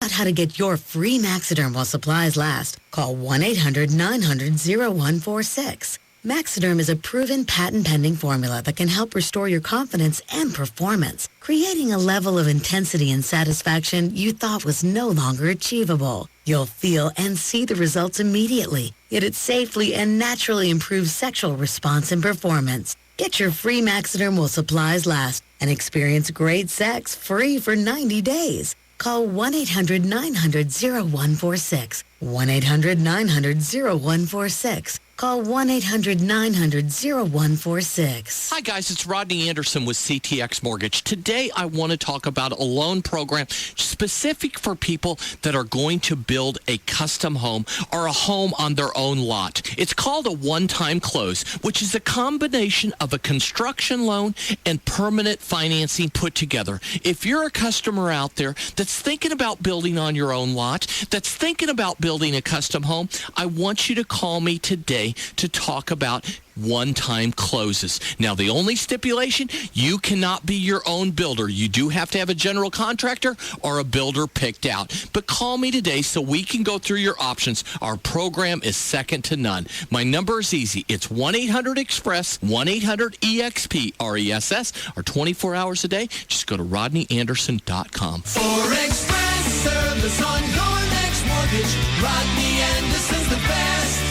out how to get your free Maxiderm while supplies last, call 1-800-900-0146. Maxiderm is a proven patent-pending formula that can help restore your confidence and performance, creating a level of intensity and satisfaction you thought was no longer achievable. You'll feel and see the results immediately, yet it safely and naturally improves sexual response and performance. Get your free Maxiderm while supplies last and experience great sex free for 90 days. Call 1-800-900-0146. 1-800-900-0146. Call 1-800-900-0146. Hi, guys. It's Rodney Anderson with CTX Mortgage. Today, I want to talk about a loan program specific for people that are going to build a custom home or a home on their own lot. It's called a one-time close, which is a combination of a construction loan and permanent financing put together. If you're a customer out there that's thinking about building on your own lot, that's thinking about building a custom home, I want you to call me today to talk about one-time closes. Now, the only stipulation, you cannot be your own builder. You do have to have a general contractor or a builder picked out. But call me today so we can go through your options. Our program is second to none. My number is easy. It's 1-800-EXPRESS, 1-800-EXPRESS, or 24 hours a day. Just go to rodneyanderson.com. For Express service on your next mortgage, Rodney Anderson's the best.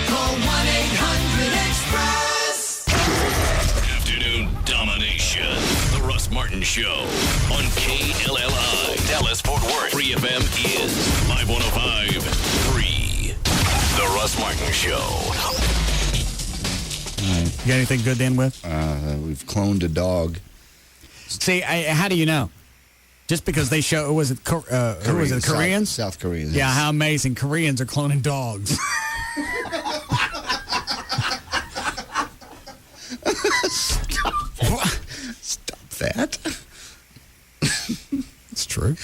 Call 1-800-EXPRESS. Afternoon domination. The Russ Martin Show on KLLI. Dallas Fort Worth. Free FM is Live 105.3. The Russ Martin Show. You got anything good to end with? We've cloned a dog. See, how do you know? Just because they show, was it Koreans? South Koreans. Yeah, how amazing. Koreans are cloning dogs. Stop that. It's true.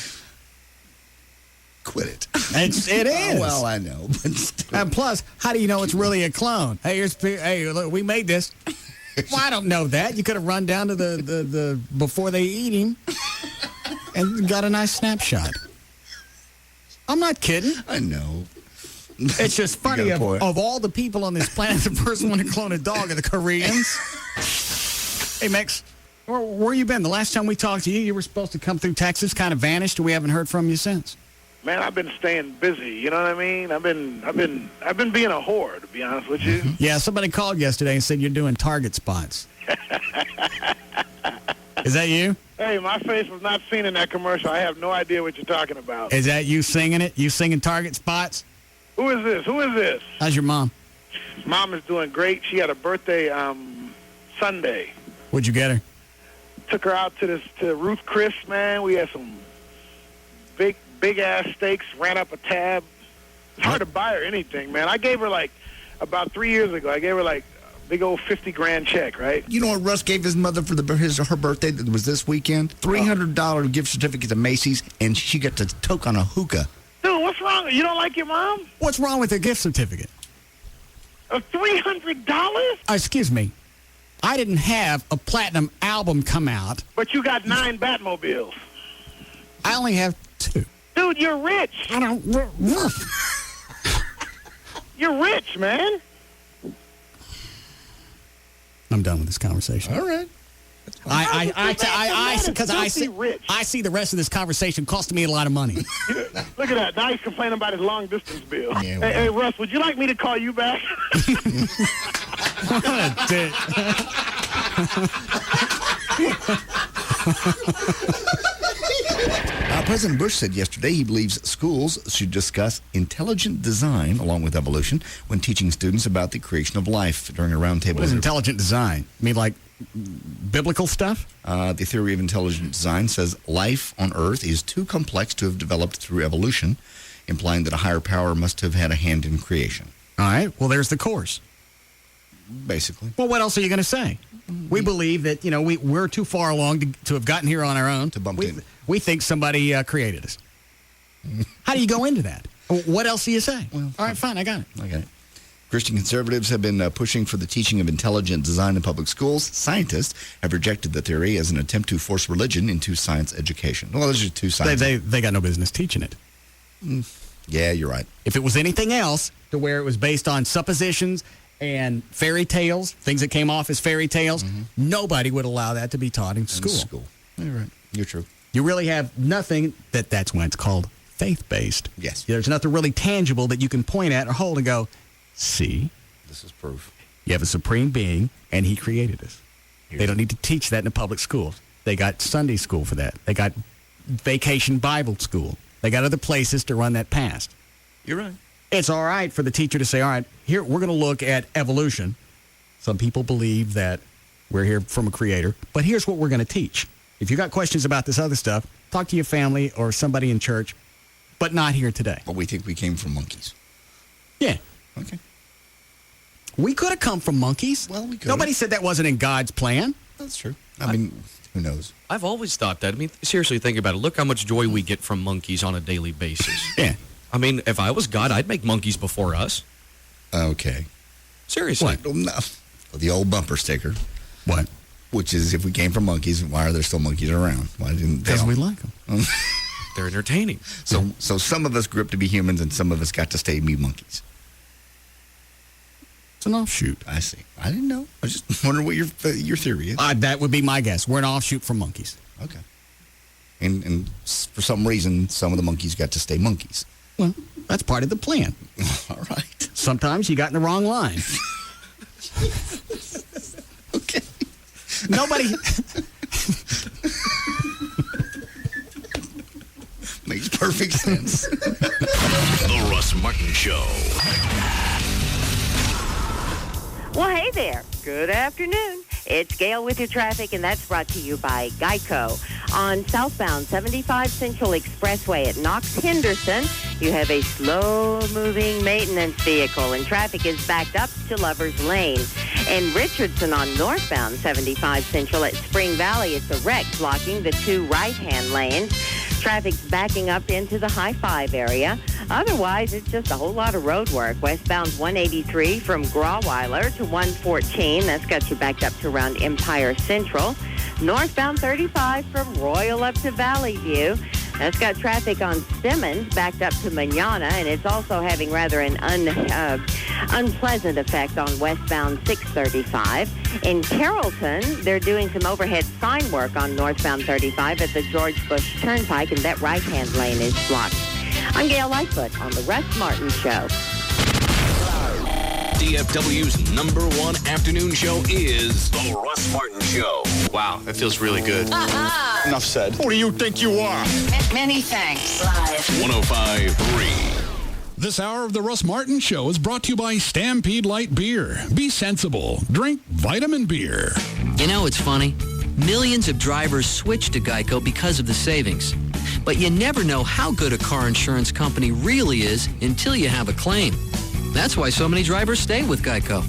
Quit it. It is. Well, I know, but still. And plus, how do you know it's really a clone? Hey, look, we made this. Well, I don't know that. You could have run down to the before they eat him and got a nice snapshot. I'm not kidding. I know. It's just funny. Of all the people on this planet, the first one to clone a dog are the Koreans. Hey, Max, where you been? The last time we talked to you, you were supposed to come through Texas, kind of vanished, and we haven't heard from you since. Man, I've been staying busy. You know what I mean? I've been being a whore, to be honest with you. Yeah, somebody called yesterday and said you're doing Target spots. Is that you? Hey, my face was not seen in that commercial. I have no idea what you're talking about. Is that you singing it? You singing Target spots? Who is this? Who is this? How's your mom? Mom is doing great. She had a birthday Sunday. What'd you get her? Took her out to Ruth Chris, man. We had some big ass steaks. Ran up a tab. It's hard to buy her anything, man. I gave her about 3 years ago. I gave her a big old $50,000 check, right? You know what Russ gave his mother for her birthday that was this weekend? $300 gift certificate to Macy's, and she got to toke on a hookah. Dude, what's wrong? You don't like your mom? What's wrong with the gift certificate? $300? Excuse me. I didn't have a platinum album come out. But you got 9 Batmobiles. I only have 2. Dude, you're rich. I don't... You're rich, man. I'm done with this conversation. All right. I see the rest of this conversation costing me a lot of money. Look at that. Now he's complaining about his long distance bill. Yeah, well. Hey, Russ, would you like me to call you back? What a dick. President Bush said yesterday he believes schools should discuss intelligent design along with evolution when teaching students about the creation of life during a roundtable. What is intelligent design? I mean, like biblical stuff? The theory of intelligent design says life on Earth is too complex to have developed through evolution, implying that a higher power must have had a hand in creation. All right. Well, there's the course. Basically. Well, what else are you going to say? We believe that, we're too far along to have gotten here on our own. We think somebody created us. How do you go into that? What else do you say? Well, all right, fine, I got it. Christian conservatives have been pushing for the teaching of intelligent design in public schools. Scientists have rejected the theory as an attempt to force religion into science education. Well, those are two sides. They got no business teaching it. Yeah, you're right. If it was anything else, to where it was based on suppositions and fairy tales, things that came off as fairy tales, nobody would allow that to be taught in school. You're right. You're true. You really have nothing that's when it's called faith-based. Yes. There's nothing really tangible that you can point at or hold and go, see? This is proof. You have a supreme being, and he created us. They don't need to teach that in the public schools. They got Sunday school for that. They got vacation Bible school. They got other places to run that past. You're right. It's all right for the teacher to say, all right, here, we're going to look at evolution. Some people believe that we're here from a creator, but here's what we're going to teach. If you got questions about this other stuff, talk to your family or somebody in church, but not here today. But we think we came from monkeys. Yeah. Okay. We could have come from monkeys. Well, we could. Nobody said that wasn't in God's plan. That's true. I mean, who knows? I've always thought that. I mean, seriously, think about it. Look how much joy we get from monkeys on a daily basis. Yeah. I mean, if I was God, I'd make monkeys before us. Okay. Seriously. What? No. The old bumper sticker. What? Which is, if we came from monkeys, why are there still monkeys around? Why didn't they? Because we like them. They're entertaining. So some of us grew up to be humans, and some of us got to stay and be monkeys. It's an offshoot. I see. I didn't know. I was just wondering what your theory is. That would be my guess. We're an offshoot from monkeys. Okay. And for some reason, some of the monkeys got to stay monkeys. Well, that's part of the plan. All right. Sometimes you got in the wrong line. Okay. Nobody. Makes perfect sense. The Russ Martin Show. Well, hey there. Good afternoon. It's Gail with your traffic, and that's brought to you by Geico. On southbound 75 Central Expressway at Knox-Henderson, you have a slow-moving maintenance vehicle, and traffic is backed up to Lover's Lane. In Richardson on northbound 75 Central at Spring Valley, it's a wreck blocking the two right-hand lanes. Traffic's backing up into the High 5 area. Otherwise, it's just a whole lot of road work. Westbound 183 from Grawweiler to 114. That's got you backed up to around Empire Central. Northbound 35 from Royal up to Valley View. That's got traffic on Simmons backed up to Manana, and it's also having rather an unpleasant effect on westbound 635. In Carrollton, they're doing some overhead sign work on northbound 35 at the George Bush Turnpike, and that right-hand lane is blocked. I'm Gail Lightfoot on the Russ Martin Show. DFW's #1 afternoon show is The Russ Martin Show. Wow, that feels really good. Enough said. Who do you think you are? Many thanks. Live. 105.3. This hour of the Russ Martin Show is brought to you by Stampede Light Beer. Be sensible. Drink vitamin beer. You know, it's funny. Millions of drivers switch to Geico because of the savings. But you never know how good a car insurance company really is until you have a claim. That's why so many drivers stay with Geico.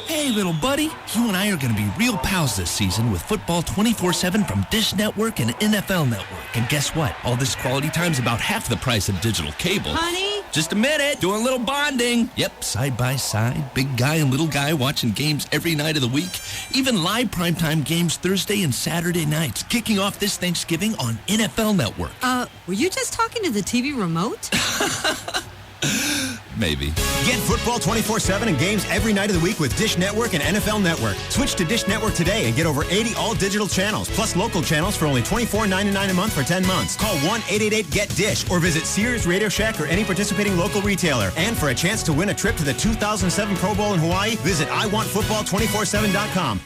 Hey, little buddy. You and I are going to be real pals this season with football 24/7 from Dish Network and NFL Network. And guess what? All this quality time's about half the price of digital cable. Honey? Just a minute. Doing a little bonding. Yep, side by side. Big guy and little guy watching games every night of the week. Even live primetime games Thursday and Saturday nights. Kicking off this Thanksgiving on NFL Network. Were you just talking to the TV remote? Maybe. Get football 24/7 and games every night of the week with Dish Network and NFL Network. Switch to Dish Network today and get over 80 all-digital channels, plus local channels for only $24.99 a month for 10 months. Call 1-888-GET-DISH or visit Sears, Radio Shack, or any participating local retailer. And for a chance to win a trip to the 2007 Pro Bowl in Hawaii, visit iwantfootball247.com.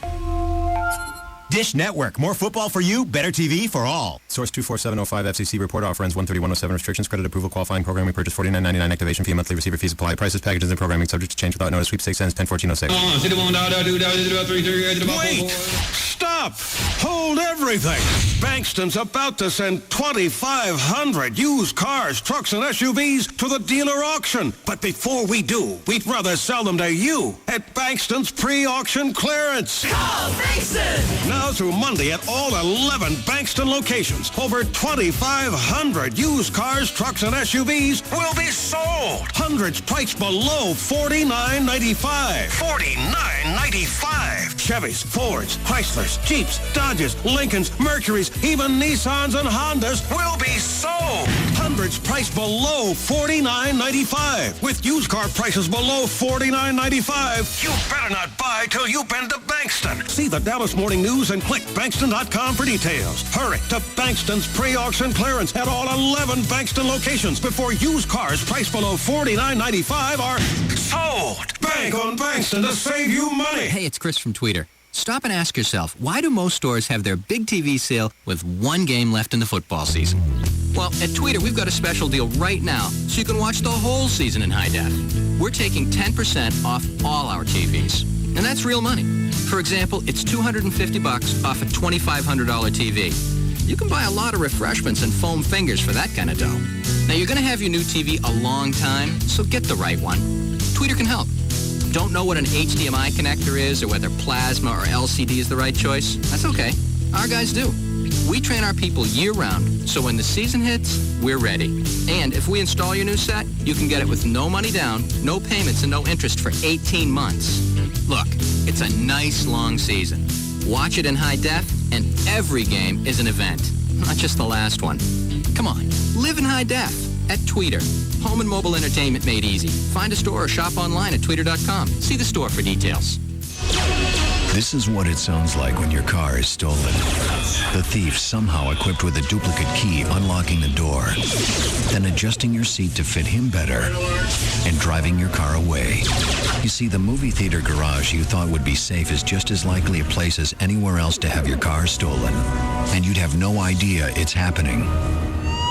Dish Network. More football for you, better TV for all. Source 24705 FCC report offer ends 13107. Restrictions, credit approval, qualifying programming purchase $49.99. Activation fee, monthly receiver fees apply. Prices, packages, and programming subject to change without notice. Sweepstakes ends 10/14/06. Wait! Stop! Hold everything! Bankston's about to send 2,500 used cars, trucks, and SUVs to the dealer auction. But before we do, we'd rather sell them to you at Bankston's pre-auction clearance. Call Bankston! Now through Monday at all 11 Bankston locations, over 2,500 used cars, trucks, and SUVs will be sold. Hundreds priced below $49.95. $49.95. Chevys, Fords, Chryslers, Jeeps, Dodges, Lincolns, Mercurys, even Nissans and Hondas will be sold. Hundreds priced below $49.95. With used car prices below $49.95, you better not buy till you've been to Bankston. See the Dallas Morning News and click Bankston.com for details. Hurry to Bankston's pre-auction clearance at all 11 Bankston locations before used cars priced below $49.95 are sold. Bank on Bankston to save you money. Hey, it's Chris from Tweeter. Stop and ask yourself, why do most stores have their big TV sale with one game left in the football season? Well, at Tweeter, we've got a special deal right now, so you can watch the whole season in high def. We're taking 10% off all our TVs, and that's real money. For example, it's $250 off a $2,500 TV. You can buy a lot of refreshments and foam fingers for that kind of dough. Now, you're going to have your new TV a long time, so get the right one. Tweeter can help. Don't know what an HDMI connector is or whether plasma or LCD is the right choice? That's okay. Our guys do. We train our people year-round, so when the season hits, we're ready. And if we install your new set, you can get it with no money down, no payments, and no interest for 18 months. Look, it's a nice long season. Watch it in high def, and every game is an event, not just the last one. Come on, live in high def at Tweeter. Home and mobile entertainment made easy. Find a store or shop online at tweeter.com. See the store for details. This is what it sounds like when your car is stolen. The thief somehow equipped with a duplicate key unlocking the door, then adjusting your seat to fit him better and driving your car away. You see, the movie theater garage you thought would be safe is just as likely a place as anywhere else to have your car stolen. And you'd have no idea it's happening.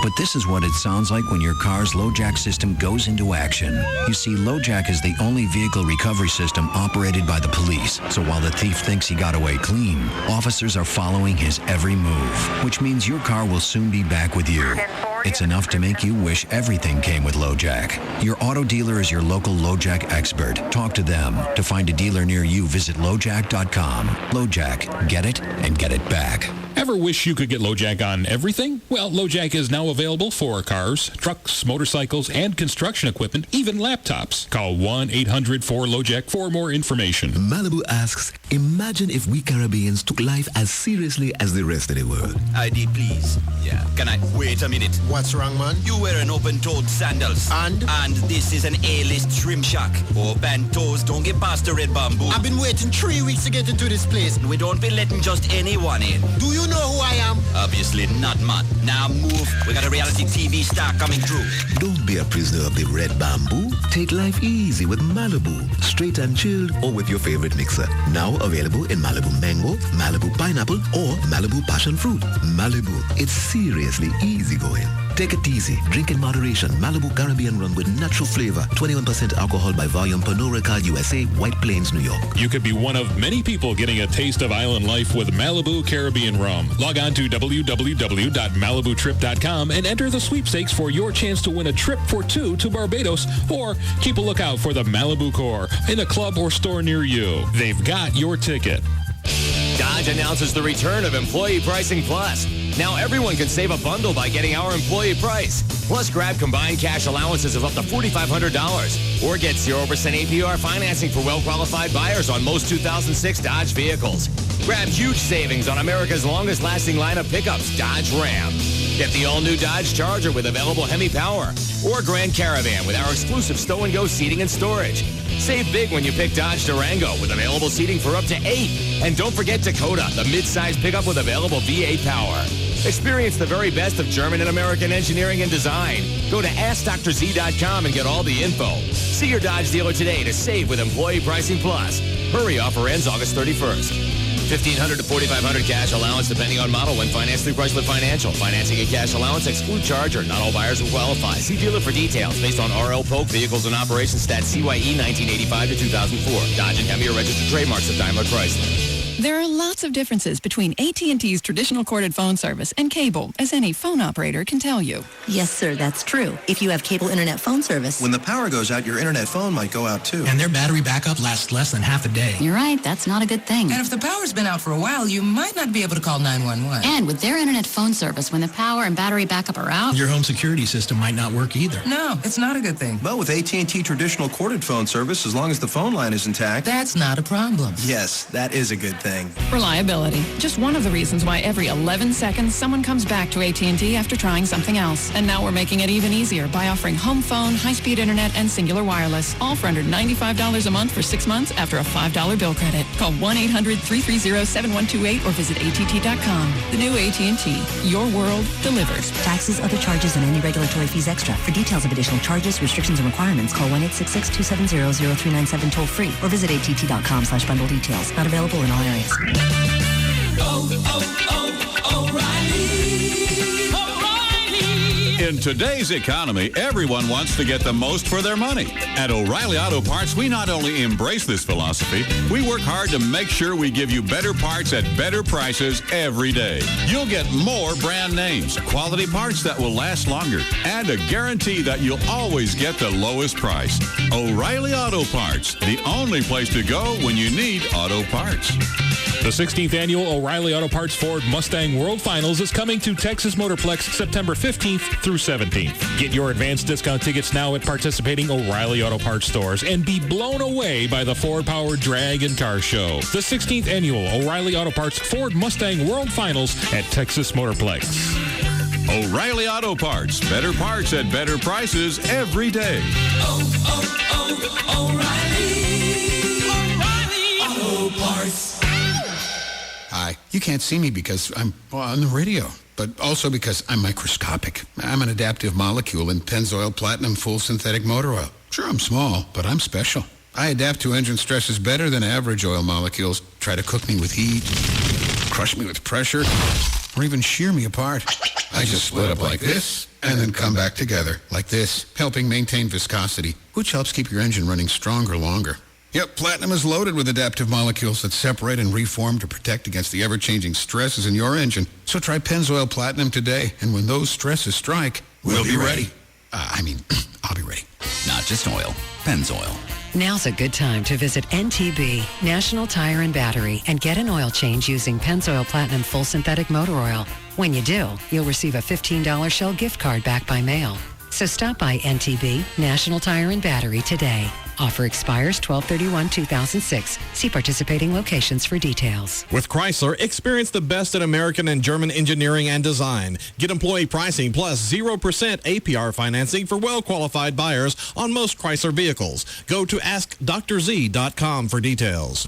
But this is what it sounds like when your car's LoJack system goes into action. You see, LoJack is the only vehicle recovery system operated by the police. So while the thief thinks he got away clean, officers are following his every move, which means your car will soon be back with you. It's enough to make you wish everything came with LoJack. Your auto dealer is your local LoJack expert. Talk to them. To find a dealer near you, visit LoJack.com. LoJack, get it and get it back. Ever wish you could get LoJack on everything? Well, LoJack is now available for cars, trucks, motorcycles, and construction equipment, even laptops. Call 1-800-4LoJack for more information. Malibu asks, imagine if we Caribbeans took life as seriously as the rest of the world. ID, please. Yeah. Can I? Wait a minute. What's wrong, man? You wearing open-toed sandals. And? And this is an A-list shrimp shack. Open toes, don't get past the red bamboo. I've been waiting 3 weeks to get into this place. We don't be letting just anyone in. Do you know who I am? Obviously not, man. Now move. We got a reality TV star coming through. Don't be a prisoner of the red bamboo. Take life easy with Malibu. Straight and chilled or with your favorite mixer. Now available in Malibu Mango, Malibu Pineapple, or Malibu Passion Fruit. Malibu, it's seriously easy going. Take it easy. Drink in moderation. Malibu Caribbean Rum with natural flavor. 21% alcohol by volume per no record USA, White Plains, New York. You could be one of many people getting a taste of island life with Malibu Caribbean Rum. Log on to www.malibutrip.com and enter the sweepstakes for your chance to win a trip for two to Barbados, or keep a lookout for the Malibu Corps in a club or store near you. They've got your ticket. Dodge announces the return of Employee Pricing Plus. Now everyone can save a bundle by getting our employee price. Plus, grab combined cash allowances of up to $4,500. Or get 0% APR financing for well-qualified buyers on most 2006 Dodge vehicles. Grab huge savings on America's longest-lasting line of pickups, Dodge Ram. Get the all-new Dodge Charger with available Hemi power. Or Grand Caravan with our exclusive stow-and-go seating and storage. Save big when you pick Dodge Durango with available seating for up to 8. And don't forget Dakota, the mid-size pickup with available V8 power. Experience the very best of German and American engineering and design. Go to AskDrZ.com and get all the info. See your Dodge dealer today to save with Employee Pricing Plus. Hurry, offer ends August 31st. $1,500 to $4,500 cash allowance depending on model when financed through Chrysler Financial. Financing and cash allowance exclude Charger. Not all buyers will qualify. See dealer for details based on RL Polk Vehicles in Operation Stat CYE 1985 to 2004. Dodge and Hemi are registered trademarks of Daimler Chrysler. There are lots of differences between AT&T's traditional corded phone service and cable, as any phone operator can tell you. Yes, sir, that's true. If you have cable internet phone service. When the power goes out, your internet phone might go out too. And their battery backup lasts less than half a day. You're right, that's not a good thing. And if the power's been out for a while, you might not be able to call 911. And with their internet phone service, when the power and battery backup are out, your home security system might not work either. No, it's not a good thing. But with AT&T traditional corded phone service, as long as the phone line is intact, that's not a problem. Yes, that is a good thing. thing. Reliability. Just one of the reasons why every 11 seconds someone comes back to AT&T after trying something else. And now we're making it even easier by offering home phone, high-speed internet, and singular wireless. All for under $95 a month for 6 months after a $5 bill credit. Call 1-800-330-7128 or visit att.com. The new AT&T. Your world delivers. Taxes, other charges, and any regulatory fees extra. For details of additional charges, restrictions, and requirements, call 1-866-270-0397 toll-free or visit att.com/bundle details. Not available in all areas. O'Reilly. In today's economy, everyone wants to get the most for their money. At O'Reilly Auto Parts, we not only embrace this philosophy, we work hard to make sure we give you better parts at better prices every day. You'll get more brand names, quality parts that will last longer, and a guarantee that you'll always get the lowest price. O'Reilly Auto Parts, the only place to go when you need auto parts. The 16th Annual O'Reilly Auto Parts Ford Mustang World Finals is coming to Texas Motorplex September 15th through 17th. Get your advanced discount tickets now at participating O'Reilly Auto Parts stores and be blown away by the Ford-powered drag and car show. The 16th Annual O'Reilly Auto Parts Ford Mustang World Finals at Texas Motorplex. O'Reilly Auto Parts. Better parts at better prices every day. O'Reilly Auto Parts. Hi. You can't see me because I'm on the radio, but also because I'm microscopic. I'm an adaptive molecule in Pennzoil Platinum Full Synthetic Motor Oil. Sure, I'm small, but I'm special. I adapt to engine stresses better than average oil molecules. Try to cook me with heat, crush me with pressure, or even shear me apart. I just split up like this and then come back together like this, helping maintain viscosity, which helps keep your engine running stronger longer. Yep, Platinum is loaded with adaptive molecules that separate and reform to protect against the ever-changing stresses in your engine. So try Pennzoil Platinum today, and when those stresses strike, we'll be ready. I'll be ready. Not just oil, Pennzoil. Now's a good time to visit NTB, National Tire and Battery, and get an oil change using Pennzoil Platinum Full Synthetic Motor Oil. When you do, you'll receive a $15 Shell gift card back by mail. So stop by NTB, National Tire and Battery today. Offer expires 12/31/2006. See participating locations for details. With Chrysler, experience the best in American and German engineering and design. Get employee pricing plus 0% APR financing for well-qualified buyers on most Chrysler vehicles. Go to AskDrZ.com for details.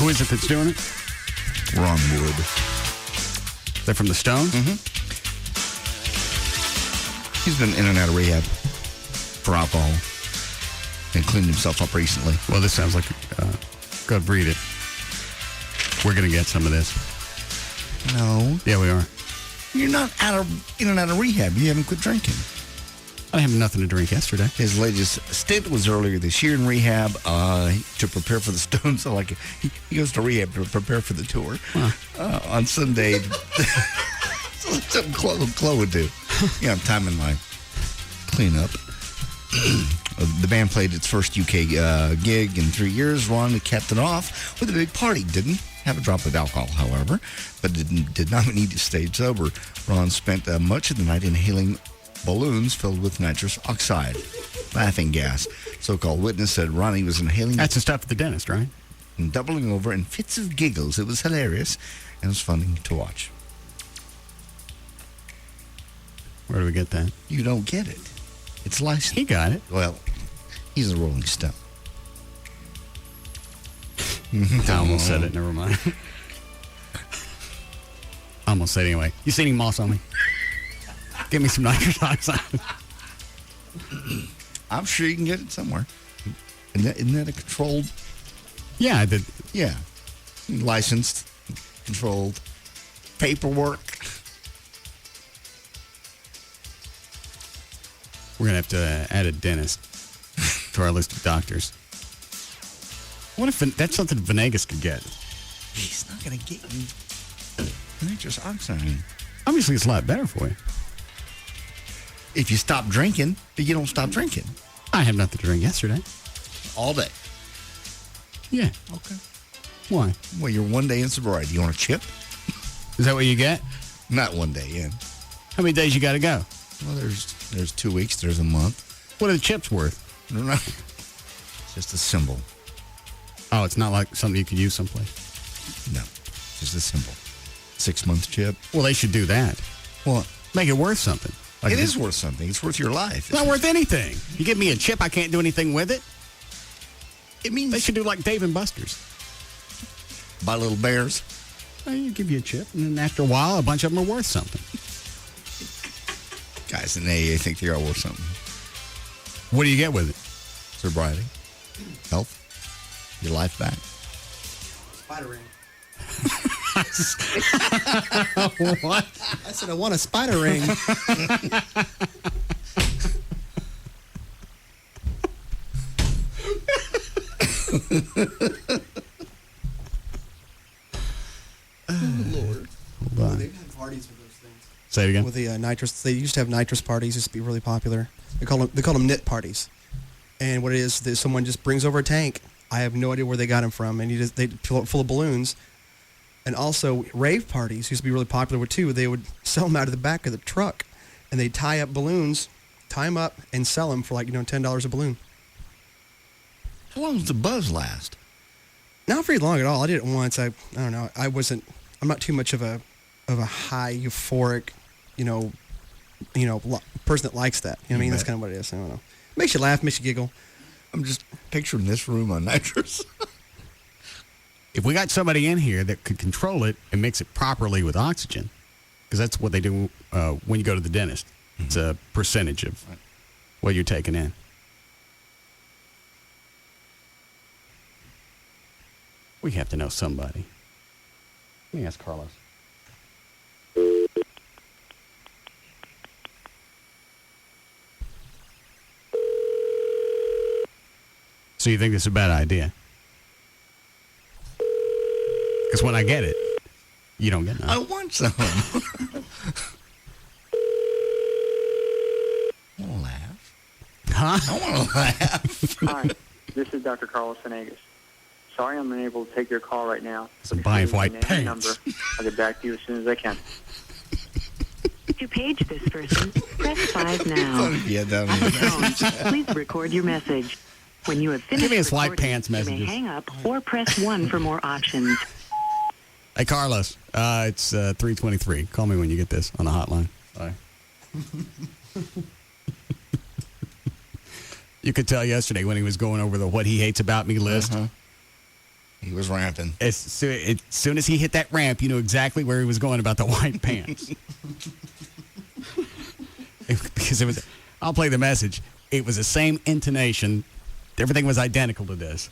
Who is it that's doing it? Ron Wood. They're from the Stones? Mm-hmm. He's been in and out of rehab for alcohol and cleaned himself up recently. Well, this sounds like, go read it. We're going to get some of this. No. Yeah, we are. You're not in and out of rehab. You haven't quit drinking. I had nothing to drink yesterday. His latest stint was earlier this year in rehab to prepare for the Stones. So like he goes to rehab to prepare for the tour. Wow. On Sunday, something Chloe would do. Time in my cleanup. The band played its first UK gig in 3 years. Ron capped it off with a big party. Didn't have a drop of alcohol, however, but did not need to stay sober. Ron spent much of the night inhaling balloons filled with nitrous oxide, laughing gas. So-called witness said Ronnie was inhaling... That's the stuff at the dentist, right? And doubling over in fits of giggles. It was hilarious, and it was funny to watch. Where do we get that? You don't get it. It's licensed. He got it. Well, he's a Rolling Stone. I almost said it. Never mind. I almost said it anyway. You see any moss on me? Give me some nitrous oxide. I'm sure you can get it somewhere. Isn't that a controlled? Yeah, I did. Yeah. Licensed, controlled, paperwork. We're going to have to add a dentist to our list of doctors. What if that's something Venegas could get? He's not going to get you nitrous oxide. Obviously, it's a lot better for you. If you stop drinking, but you don't stop drinking. I had nothing to drink yesterday. All day? Yeah. Okay. Why? Well, you're 1 day in sobriety. You want a chip? Is that what you get? Not 1 day in. How many days you got to go? Well, there's 2 weeks. There's a month. What are the chips worth? No. It's just a symbol. Oh, it's not like something you could use someplace? No. Just a symbol. 6 month chip. Well, they should do that. Well, make it worth something. Like it is worth something. It's worth your life. It's not worth anything. You give me a chip, I can't do anything with it. It means they should do like Dave and Buster's. Buy little bears. Well, you give you a chip, and then after a while, a bunch of them are worth something. Guys in AA think they are worth something. What do you get with it? Sobriety, health, your life back. Spider ring. What? I said I want a spider ring. Oh, Lord. Hold on. They've had parties with those things. Say it again. With the nitrous, they used to have nitrous parties. Used to be really popular. They call them knit parties. And what it is someone just brings over a tank. I have no idea where they got them from, and they fill it full of balloons. And also, rave parties used to be really popular with too. They would sell them out of the back of the truck, and they tie up balloons, tie them up, and sell them for like $10 a balloon. How long does the buzz last? Not very long at all. I did it once. I don't know. I'm not too much of a high euphoric, person that likes that. You know what I mean? That's kind of what it is. I don't know. Makes you laugh, makes you giggle. I'm just picturing this room on nitrous. If we got somebody in here that could control it and mix it properly with oxygen, because that's what they do when you go to the dentist. Mm-hmm. It's a percentage of what you're taking in. We have to know somebody. Let me ask Carlos. So you think this is a bad idea? Because when I get it, you don't get none. I want some. I want to laugh. Huh? I want to laugh. Hi, this is Dr. Carlos Venegas. Sorry I'm unable to take your call right now. Some buying white Name pants. and number. I'll get back to you as soon as I can. To page this person, press 5 now. Yeah, that At the tone, please record your message. When you have finished Give me his white recording, pants you messages. may hang up or press 1 for more options. Hey, Carlos, it's 3:23. Call me when you get this on the hotline. Bye. You could tell yesterday when he was going over the what he hates about me list. Uh-huh. He was ramping. As soon as he hit that ramp, you knew exactly where he was going about the white pants. Because it was, I'll play the message. It was the same intonation. Everything was identical to this.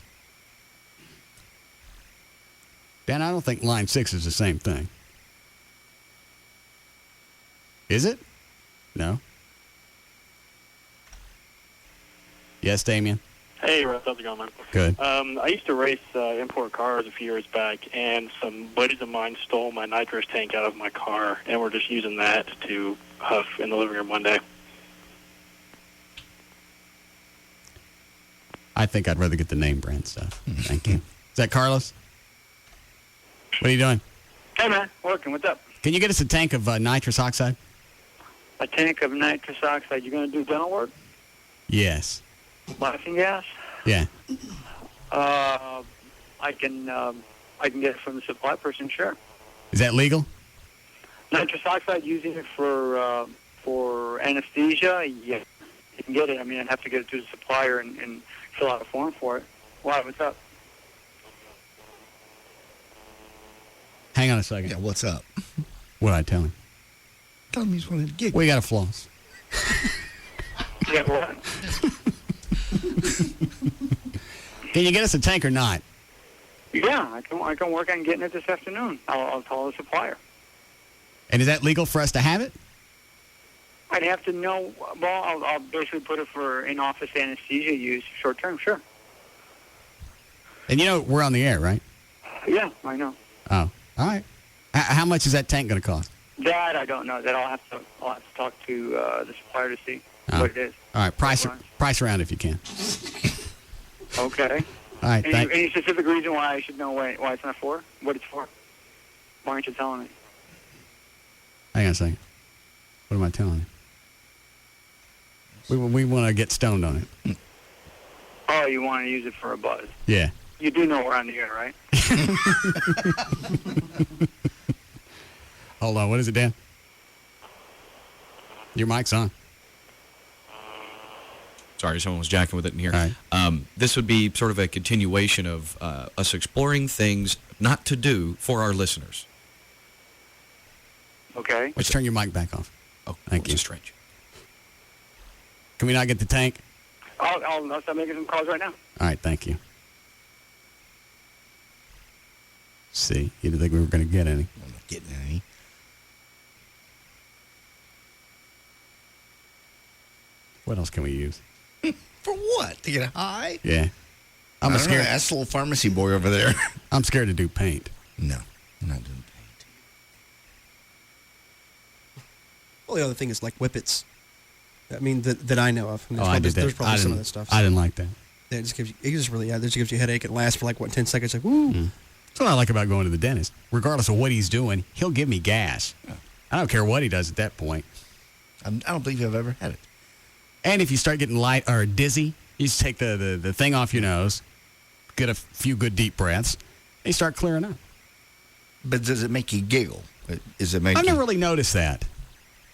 Dan, I don't think line 6 is the same thing. Is it? No. Yes, Damien? Hey, Russ, how's it going, man? Good. I used to race import cars a few years back, and some buddies of mine stole my nitrous tank out of my car, and we're just using that to huff in the living room one day. I think I'd rather get the name brand stuff. Thank you. Is that Carlos? What are you doing? Hey, man. Working. What's up? Can you get us a tank of nitrous oxide? A tank of nitrous oxide. You going to do dental work? Yes. Laughing gas? Yeah. I can get it from the supply person, sure. Is that legal? Nitrous oxide, using it for anesthesia, yeah. You can get it. I mean, I'd have to get it to the supplier and fill out a form for it. Why? What's up? Hang on a second. Yeah, what's up? What'd I tell him? Tell him he's wanting to get. We got a floss. Yeah, what? Can you get us a tank or not? Yeah, I can work on getting it this afternoon. I'll call the supplier. And is that legal for us to have it? I'd have to know. Well, I'll basically put it for in-office anesthesia use, short-term, sure. And you know we're on the air, right? Yeah, I know. Oh, all right. How much is that tank going to cost? That I don't know. That I'll have to talk to the supplier to see what it is. All right, price around if you can. Okay. All right. Any specific reason why I should know why it's not for? What it's for? Why aren't you telling me? Hang on a second. What am I telling you? We want to get stoned on it. Oh, you want to use it for a buzz? Yeah. You do know we're on the air, right? Hold on. What is it, Dan? Your mic's on. Sorry, someone was jacking with it in here. All right. This would be sort of a continuation of us exploring things not to do for our listeners. Okay. Let's turn your mic back off. Oh, thank you. Strange. Can we not get the tank? I'll start making some calls right now. All right, thank you. See, you didn't think we were going to get any. I'm not getting any. What else can we use? For what? To get high? Yeah. I'm scared. That's the little pharmacy boy over there. I'm scared to do paint. No, I'm not doing paint. Well, the other thing is like whippets. I mean, that I know of. I mean, I did that. There's probably some of that stuff. I didn't like that. Yeah, it just gives you a headache. It lasts for 10 seconds. Like, woo. That's what I like about going to the dentist. Regardless of what he's doing, he'll give me gas. I don't care what he does at that point. I don't believe I've ever had it. And if you start getting light or dizzy, you just take the thing off your nose, get a few good deep breaths, and you start clearing up. But does it make you giggle? I've never really noticed that.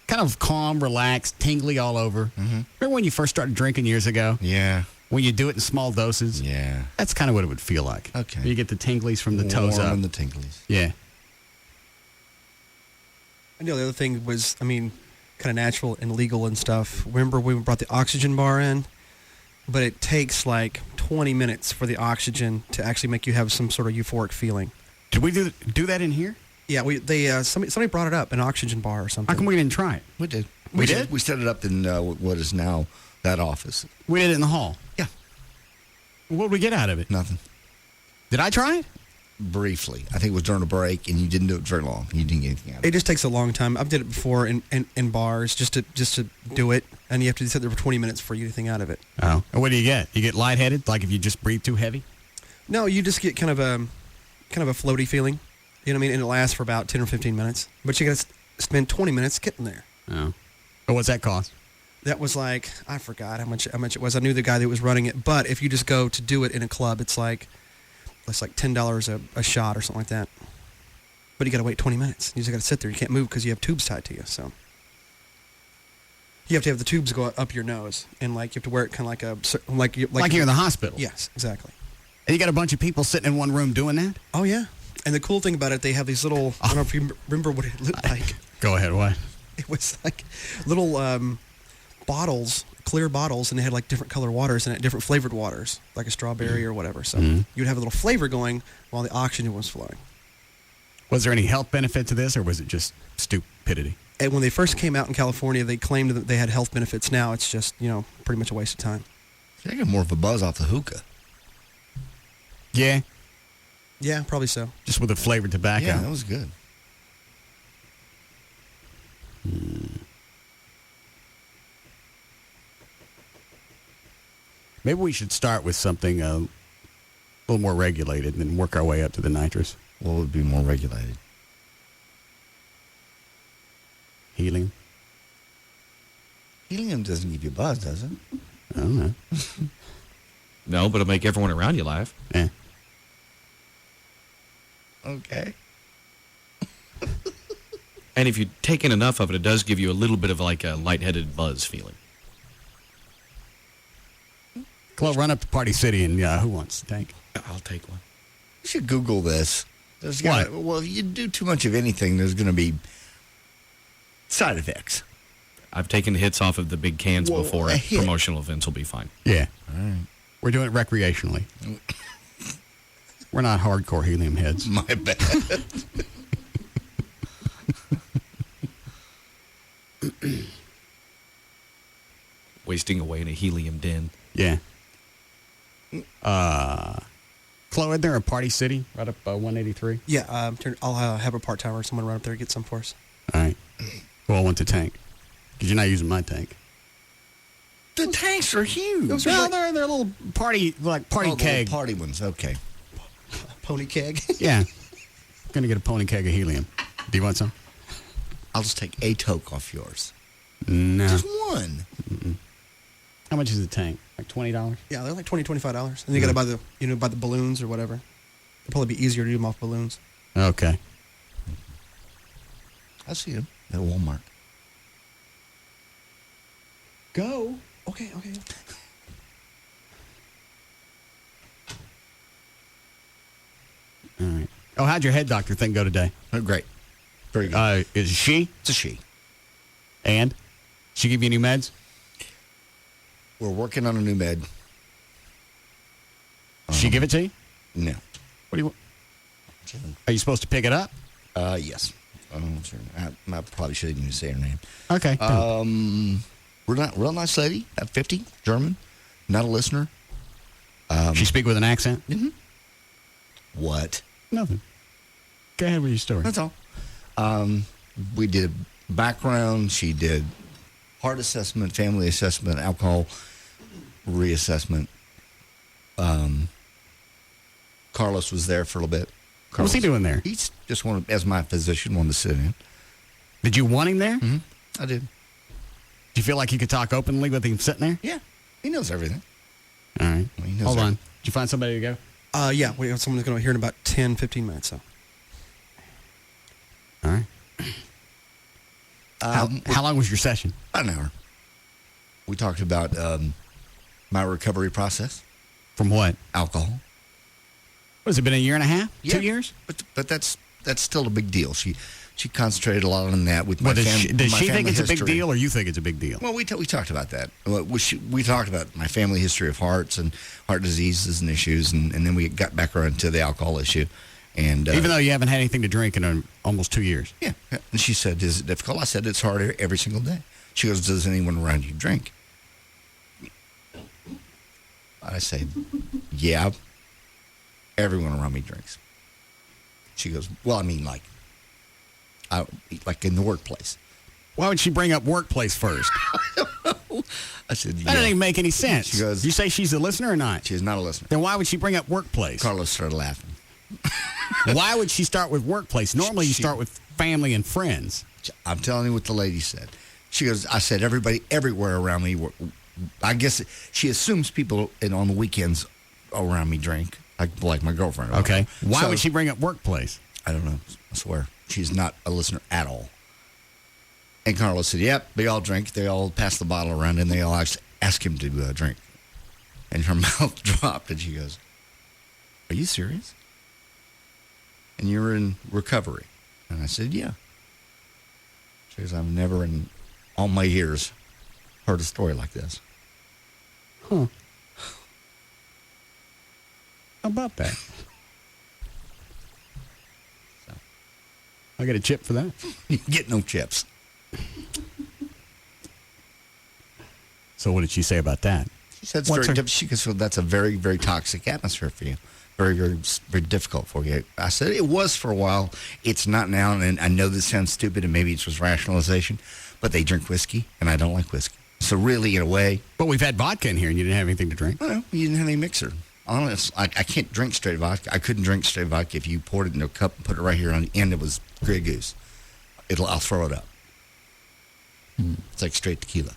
Kind of calm, relaxed, tingly all over. Mm-hmm. Remember when you first started drinking years ago? Yeah. When you do it in small doses? Yeah. That's kind of what it would feel like. Okay. You get the tinglies from the toes up. And the tinglies. Yeah. I know the other thing was, kind of natural and legal and stuff. Remember we brought the oxygen bar in? But it takes 20 minutes for the oxygen to actually make you have some sort of euphoric feeling. Did we do that in here? Yeah, somebody brought it up, an oxygen bar or something. How come we didn't try it? We did. We did? We set it up in what is now that office. We did it in the hall? Yeah. What did we get out of it? Nothing. Did I try it? Briefly. I think it was during a break, and you didn't do it very long. You didn't get anything out of it. It just takes a long time. I've did it before in bars just to do it, and you have to sit there for 20 minutes before you get anything out of it. Oh. And what do you get? You get lightheaded, like if you just breathe too heavy? No, you just get kind of a floaty feeling. You know what I mean? And it lasts for about 10 or 15 minutes. But you got to spend 20 minutes getting there. Oh. But what's that cost? That was I forgot how much it was. I knew the guy that was running it. But if you just go to do it in a club, it's like $10 a shot or something like that. But you got to wait 20 minutes. You just got to sit there. You can't move because you have tubes tied to you. So you have to have the tubes go up your nose, and you have to wear it kind of like you're in the hospital. Yes, exactly. And you got a bunch of people sitting in one room doing that? Oh, yeah. And the cool thing about it, they have these little, I don't know if you remember what it looked like. Go ahead, what? It was like little bottles, clear bottles, and they had like different color waters in it, different flavored waters, like a strawberry or whatever. So you'd have a little flavor going while the oxygen was flowing. Was there any health benefit to this, or was it just stupidity? And when they first came out in California, they claimed that they had health benefits. Now it's just, pretty much a waste of time. I got more of a buzz off the hookah. Yeah. Yeah, probably so. Just with the flavored tobacco. Yeah, that was good. Maybe we should start with something a little more regulated and then work our way up to the nitrous. What would be more regulated? Helium. Helium doesn't give you a buzz, does it? I don't know. No, but it'll make everyone around you laugh. Yeah. Okay. And if you take in enough of it, it does give you a little bit of like a lightheaded buzz feeling. Chloe, run up to Party City and who wants the tank? I'll take one. You should Google this. What? Well, if you do too much of anything, there's going to be side effects. I've taken hits off of the big cans Well, before. a hit. Promotional events will be fine. Yeah. All right. We're doing it recreationally. We're not hardcore helium heads. My bad. Wasting away in a helium den. Yeah. Chloe, isn't there a Party City right up 183? Yeah, I'll have a part-timer or someone run up there and get some for us. All right. Who all want the tank? Because you're not using my tank. The tanks are huge. No, they're little party, party keg. Little party ones, okay. Pony keg? Yeah. Going to get a pony keg of helium. Do you want some? I'll just take a toke off yours. No. Just one. Mm-mm. How much is the tank? Like $20? Yeah, they're like $20, $25. And you got to buy the, buy the balloons or whatever. It'll probably be easier to do them off balloons. Okay. I see them at Walmart. Go. Okay. All right. Oh, how'd your head doctor thing go today? Oh, great. Very good. Is it she? It's a she. And? She give you new meds? We're working on a new med. She give it to you? No. What do you want? Are you supposed to pick it up? Yes. I probably shouldn't even say her name. Okay. Real nice lady, at 50, German, not a listener. She speak with an accent? Mm-hmm. What? Nothing. Go ahead with your story. That's all. We did background. She did heart assessment, family assessment, alcohol reassessment. Carlos was there for a little bit. What's he doing there? He's just as my physician, wanted to sit in. Did you want him there? Mm-hmm. I did. Do you feel like you could talk openly with him sitting there? Yeah. He knows everything. All right. Well, he knows Hold on. everything. Did you find somebody to go? Yeah, we have someone who's going to hear in about 10, 15 minutes. So. All right. How long was your session? About an hour. We talked about my recovery process. From what? Alcohol. What, has it been a year and a half? Yeah. 2 years? But that's still a big deal. She concentrated a lot on that with my family. Does she think it's a big deal, or you think it's a big deal? Well, we talked about that. We talked about my family history of hearts and heart diseases and issues, and then we got back around to the alcohol issue. And even though you haven't had anything to drink in almost 2 years. Yeah. And she said, "Is it difficult?" I said, "It's hard every single day." She goes, "Does anyone around you drink?" I say, "Yeah, everyone around me drinks." She goes, "Well, I mean, like in the workplace." Why would she bring up workplace first? I said, That doesn't even make any sense. She goes, you say she's a listener or not? She's not a listener. Then why would she bring up workplace? Carlos started laughing. Why would she start with workplace? Normally you start with family and friends. I'm telling you what the lady said. She goes, I said, everybody everywhere around me, I guess she assumes people on the weekends around me drink, like my girlfriend. Okay. Why would she bring up workplace? I don't know. I swear. She's not a listener at all. And Carlos said, yep, they all drink. They all pass the bottle around, and they all ask him to drink. And her mouth dropped, and she goes, are you serious? And you're in recovery. And I said, yeah. She goes, I've never in all my years heard a story like this. Huh. How about that? So. I get a chip for that. You get no chips. So what did she say about that? She said she goes, well, that's a very, very toxic atmosphere for you. Very, very, very difficult for you. I said, it was for a while. It's not now. And I know this sounds stupid, and maybe it's just rationalization, but they drink whiskey, and I don't like whiskey. So really, in a way. But we've had vodka in here, and you didn't have anything to drink. No, you didn't have any mixer. Honestly, I can't drink straight vodka. I couldn't drink straight vodka if you poured it in a cup and put it right here on the end. It was Grey Goose. I'll throw it up. It's like straight tequila.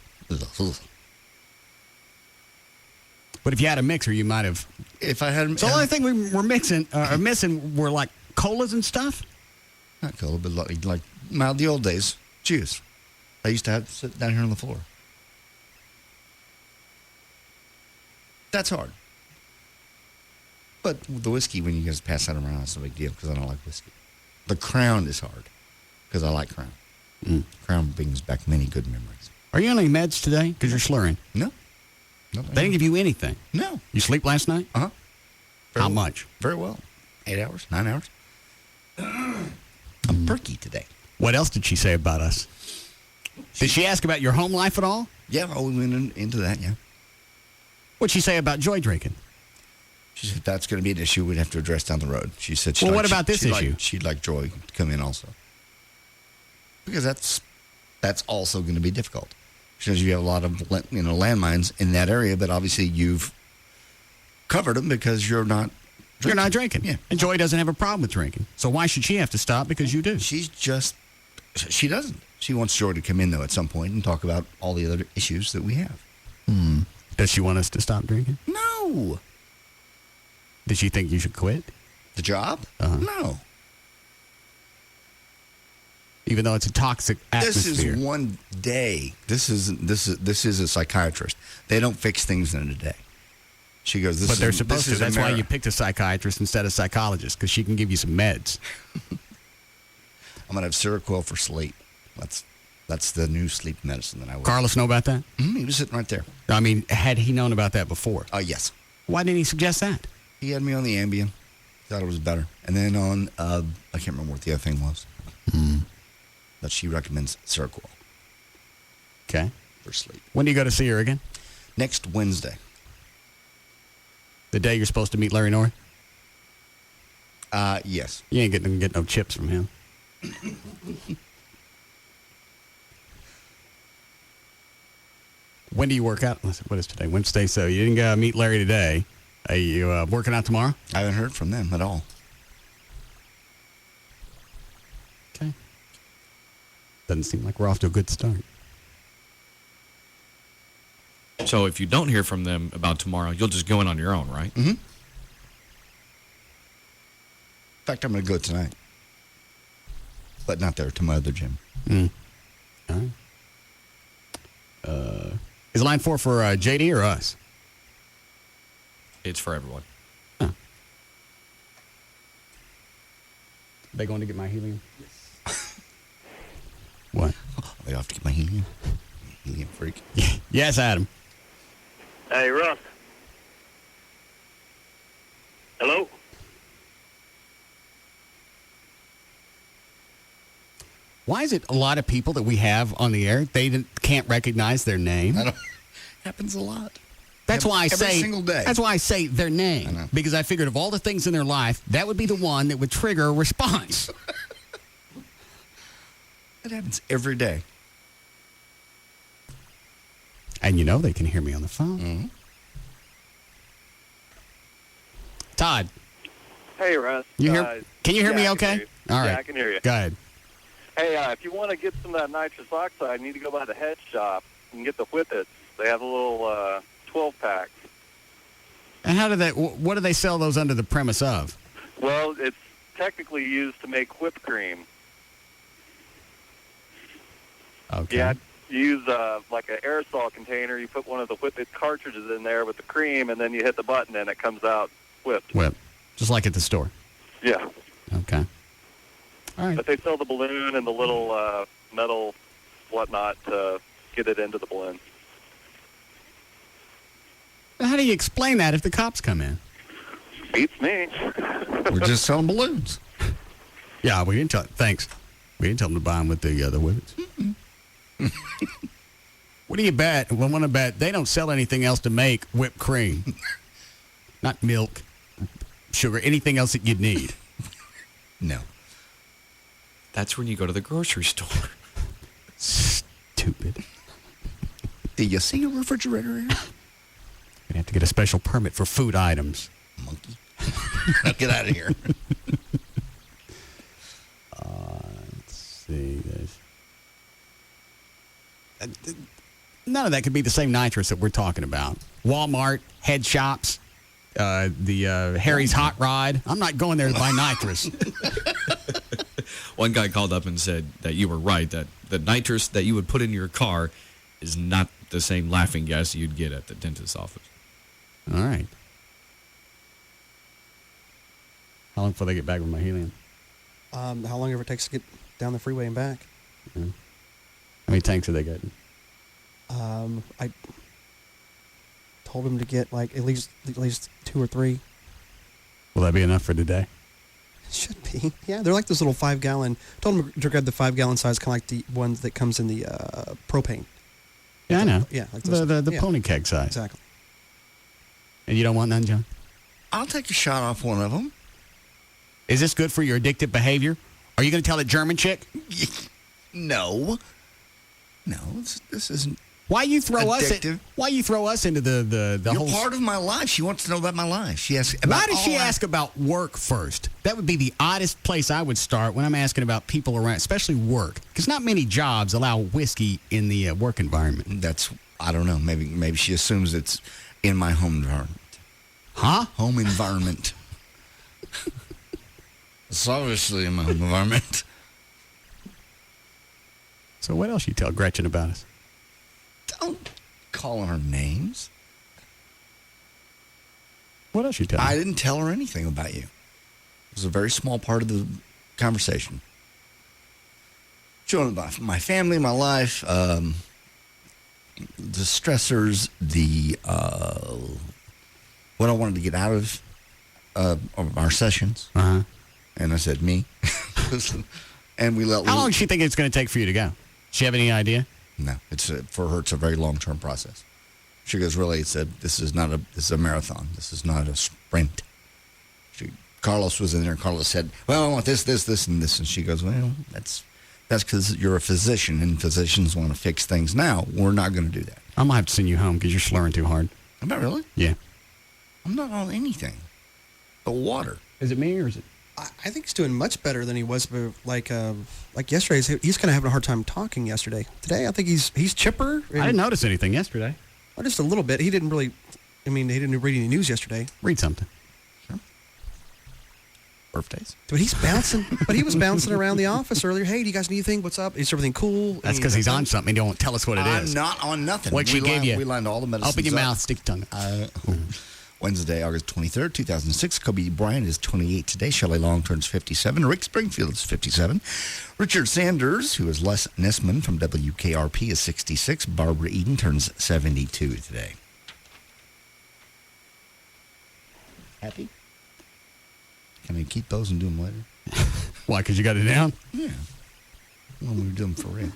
But if you had a mixer, you might have. If I had. So the only thing we were missing were like colas and stuff. Not cola, but like the old days juice. I used to have to sit down here on the floor. That's hard. But the whiskey, when you guys pass that around, it's no big deal because I don't like whiskey. The Crown is hard because I like Crown. Crown brings back many good memories. Are you on any meds today? Because you're slurring. No. They didn't give you anything? No. You sleep last night? Uh-huh. How much? Very well. 8 hours, 9 hours. I'm perky today. What else did she say about us? Did she ask about your home life at all? Yeah, we went into that, yeah. What'd she say about joy drinking? She said that's going to be an issue we'd have to address down the road. She said, well, what about this issue? She'd like Joy to come in also. Because that's also going to be difficult. She says you have a lot of landmines in that area, but obviously you've covered them because you're not drinking. You're not drinking. Yeah. And Joy doesn't have a problem with drinking. So why should she have to stop because you do? She doesn't. She wants Joy to come in, though, at some point and talk about all the other issues that we have. Does she want us to stop drinking? No. Did she think you should quit? The job? Uh-huh. No. Even though it's a toxic atmosphere. This is one day. This is a psychiatrist. They don't fix things in a day. She goes, but they're supposed to. That's why you picked a psychiatrist instead of psychologist, because she can give you some meds. I'm going to have Seroquel for sleep. That's the new sleep medicine that I would. Carlos know about that? Mm-hmm, he was sitting right there. I mean, had he known about that before? Yes. Why didn't he suggest that? He had me on the Ambien. Thought it was better. And then on, I can't remember what the other thing was. But she recommends Seroquel. Okay. For sleep. When do you go to see her again? Next Wednesday. The day you're supposed to meet Larry North? Yes. You ain't getting no chips from him. When do you work out? What is today? Wednesday. So you didn't go meet Larry today. Are you working out tomorrow? I haven't heard from them at all. Okay. Doesn't seem like we're off to a good start. So if you don't hear from them about tomorrow, you'll just go in on your own, right? Mm-hmm. In fact, I'm going to go tonight. But not there, to my other gym. All right. Is line 4 for JD or us? It's for everyone. Huh. They going to get my helium? Yes. What? They have to get my helium? Helium freak. Yes, Adam. Hey, Russ. Hello? Why is it a lot of people that we have on the air, they can't recognize their name? Happens a lot. That's why I every say single day. That's why I say their name, because I figured of all the things in their life, that would be the one that would trigger a response. That happens every day. And you know they can hear me on the phone. Mm-hmm. Todd. Hey, Russ. Can you hear me okay? All right. Yeah, I can hear you. Go ahead. Hey, if you want to get some of that nitrous oxide, you need to go by the head shop and get the Whippets. They have a little 12-pack. And what do they sell those under the premise of? Well, it's technically used to make whipped cream. Okay. Yeah, you use like an aerosol container. You put one of the Whippet cartridges in there with the cream, and then you hit the button, and it comes out whipped. Whip. Just like at the store. Yeah. Okay. All right. But they sell the balloon and the little metal whatnot to get it into the balloon. How do you explain that if the cops come in? Beats me. We're just selling balloons. Yeah, we didn't tell. Thanks. We didn't tell them to buy them with the whippets. What do you bet? I want to bet they don't sell anything else to make whipped cream. Not milk, sugar, anything else that you'd need. No. That's when you go to the grocery store. Stupid. Do you see a refrigerator here? You'd have to get a special permit for food items. Monkey. Now get out of here. Let's see this. None of that could be the same nitrous that we're talking about. Walmart, head shops, the Harry's Hot Rod. I'm not going there to buy nitrous. One guy called up and said that you were right, that the nitrous that you would put in your car is not the same laughing gas you'd get at the dentist's office. All right. How long before they get back with my helium? How long ever it takes to get down the freeway and back? Yeah. How many tanks are they getting? I told him to get like at least 2 or 3. Will that be enough for today? Should be. Yeah, they're like those little 5-gallon. Told him to grab the 5-gallon size, kind of like the ones that comes in the propane. Yeah, I know. Yeah, like those, the pony keg size. Exactly. And you don't want none, John? I'll take a shot off one of them. Is this good for your addictive behavior? Are you going to tell that German chick? No. No, this isn't. Why you throw addictive. Why you throw us into the You're whole part of my life. She wants to know about my life. She asks about Why does she ask about work first? That would be the oddest place I would start when I'm asking about people around, especially work, because not many jobs allow whiskey in the work environment. That's, I don't know. Maybe she assumes it's in my home environment. Huh? Home environment. It's obviously in my home environment. So what else you tell Gretchen about us? Don't call her names. What else you tell her? I didn't tell her anything about you. It was a very small part of the conversation. Showing about my family, my life, the stressors, what I wanted to get out of our sessions. Uh-huh. And I said, me. And we let. How long does she think it's going to take for you to go? Does she have any idea? No, for her. It's a very long-term process. She goes, really. This is a marathon. This is not a sprint. Carlos was in there. And Carlos said, "Well, I want this, and this." And she goes, "Well, that's because you're a physician, and physicians want to fix things now. We're not going to do that." I'm gonna have to send you home because you're slurring too hard. Am I really? Yeah. I'm not on anything but water. Is it me or is it? I think he's doing much better than he was like yesterday. He's kind of having a hard time talking yesterday. Today, I think he's chipper. I didn't notice anything yesterday. Well, just a little bit. He didn't really. I mean, he didn't read any news yesterday. Read something. Sure. Birthdays. But he's bouncing. But he was bouncing around the office earlier. Hey, do you guys need anything? What's up? Is everything cool? That's because he's on something. He don't tell us what it is. I'm not on nothing. What she gave you? We lined all the medicines Open your up. mouth. Stick your tongue. Wednesday, August 23rd, 2006. Kobe Bryant is 28 today. Shelley Long turns 57. Rick Springfield is 57. Richard Sanders, who is Les Nessman from WKRP, is 66. Barbara Eden turns 72 today. Happy? Can I keep those and do them later? Why? Because you got it down? Yeah. When we do them for real.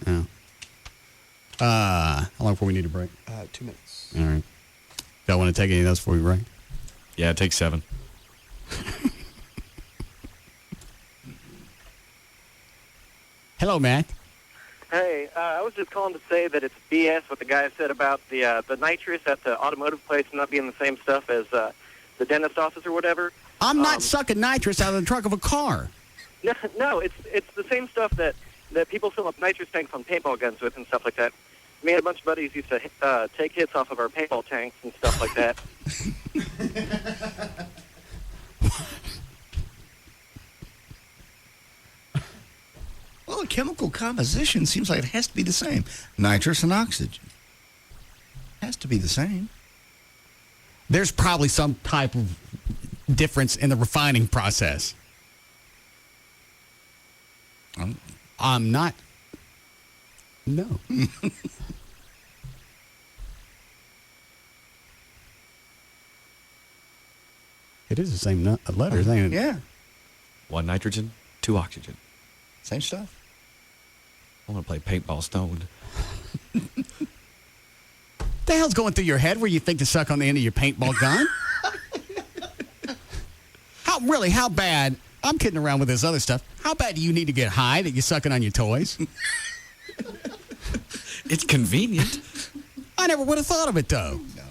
Yeah. How long before we need a break? 2 minutes. All right. Y'all want to take any of those before we break? Yeah, it takes 7. Hello, Matt. Hey, I was just calling to say that it's BS what the guy said about the nitrous at the automotive place not being the same stuff as the dentist office or whatever. I'm not sucking nitrous out of the trunk of a car. No, it's the same stuff that people fill up nitrous tanks on paintball guns with and stuff like that. Me and a bunch of buddies used to take hits off of our paintball tanks and stuff like that. Well, the chemical composition seems like it has to be the same. Nitrous and oxygen. Has to be the same. There's probably some type of difference in the refining process. I'm not. No. It is the same letters, ain't it? Yeah. 1 nitrogen, 2 oxygen. Same stuff. I want to play paintball stoned. The hell's going through your head where you think to suck on the end of your paintball gun? How bad? I'm kidding around with this other stuff. How bad do you need to get high that you're sucking on your toys? It's convenient. I never would have thought of it, though. No.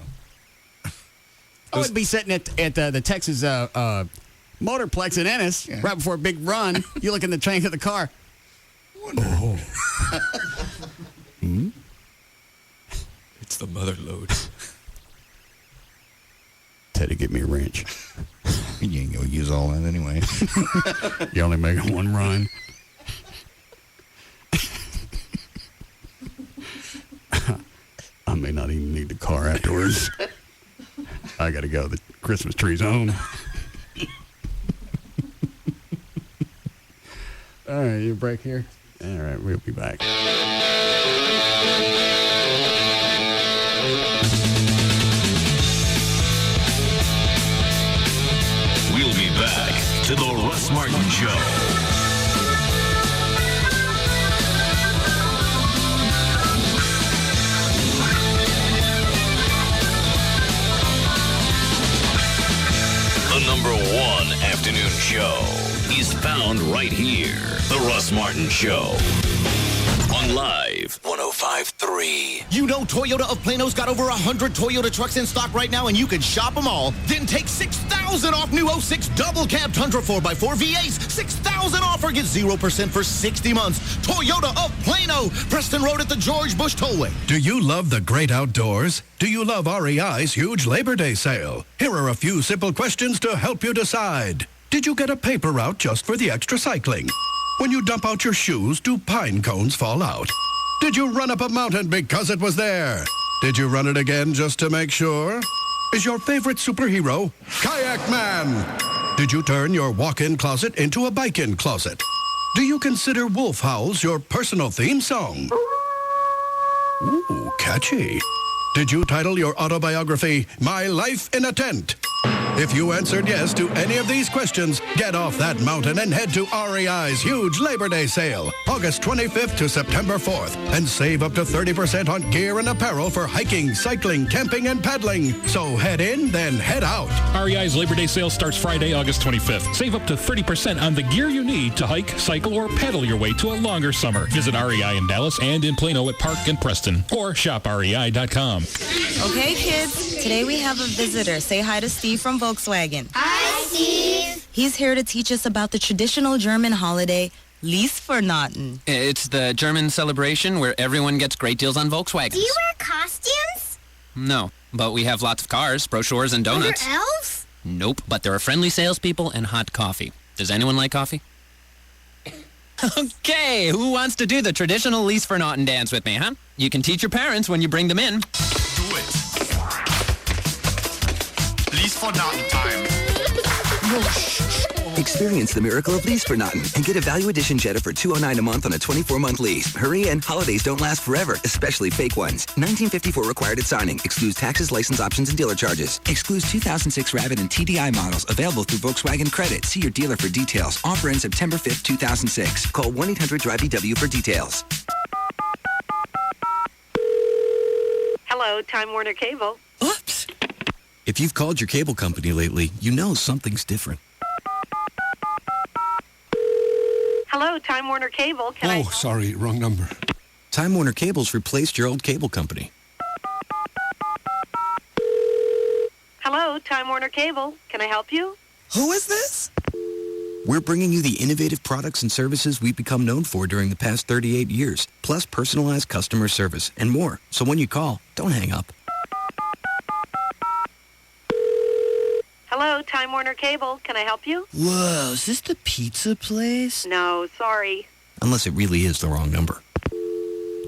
I would be sitting at the Texas Motorplex in Ennis right before a big run. You look in the tank of the car. Oh. Hmm? It's the mother load. Teddy, get me a wrench. You ain't going to use all that anyway. You only making one run. I may not even need the car afterwards. I got to go. The Christmas tree's on. All right, you break here? All right, we'll be back. We'll be back to the Russ Martin Show. The number one afternoon show is found right here. The Russ Martin Show. On Live 105.3. You know Toyota of Plano's got over 100 Toyota trucks in stock right now, and you can shop them all. Then take $6,000 off new 06 double cab Tundra 4x4 V8s. $6,000 off or get 0% for 60 months. Toyota of Plano, Preston Road at the George Bush Tollway. Do you love the great outdoors? Do you love REI's huge Labor Day sale? Here are a few simple questions to help you decide. Did you get a paper route just for the extra cycling? When you dump out your shoes, do pine cones fall out? Did you run up a mountain because it was there? Did you run it again just to make sure? Is your favorite superhero Kayak Man? Did you turn your walk-in closet into a bike-in closet? Do you consider wolf howls your personal theme song? Ooh, catchy. Did you title your autobiography, My Life in a Tent? If you answered yes to any of these questions, get off that mountain and head to REI's huge Labor Day sale, August 25th to September 4th, and save up to 30% on gear and apparel for hiking, cycling, camping, and paddling. So head in, then head out. REI's Labor Day sale starts Friday, August 25th. Save up to 30% on the gear you need to hike, cycle, or paddle your way to a longer summer. Visit REI in Dallas and in Plano at Park and Preston, or shop REI.com. Okay, kids. Today we have a visitor. Say hi to Steve from Volkswagen. Hi, Steve. He's here to teach us about the traditional German holiday, Liesfernaten. It's the German celebration where everyone gets great deals on Volkswagens. Do you wear costumes? No, but we have lots of cars, brochures, and donuts. Are there elves? Nope, but there are friendly salespeople and hot coffee. Does anyone like coffee? Okay, who wants to do the traditional Liesfernaten dance with me, huh? You can teach your parents when you bring them in. Do it. Liesfernaten time. Experience the miracle of Liesfernaten and get a Value Edition Jetta for $209 a month on a 24-month lease. Hurry in, holidays don't last forever, especially fake ones. 1954 required at signing. Excludes taxes, license options, and dealer charges. Excludes 2006 Rabbit and TDI models. Available through Volkswagen Credit. See your dealer for details. Offer ends September 5th, 2006. Call 1-800-DRIVE-EW for details. Hello, Time Warner Cable. Oops. If you've called your cable company lately, you know something's different. Hello, Time Warner Cable. Can I... sorry, wrong number. Time Warner Cable's replaced your old cable company. Hello, Time Warner Cable. Can I help you? Who is this? We're bringing you the innovative products and services we've become known for during the past 38 years, plus personalized customer service and more. So when you call, don't hang up. Hello, Time Warner Cable. Can I help you? Whoa, is this the pizza place? No, sorry. Unless it really is the wrong number.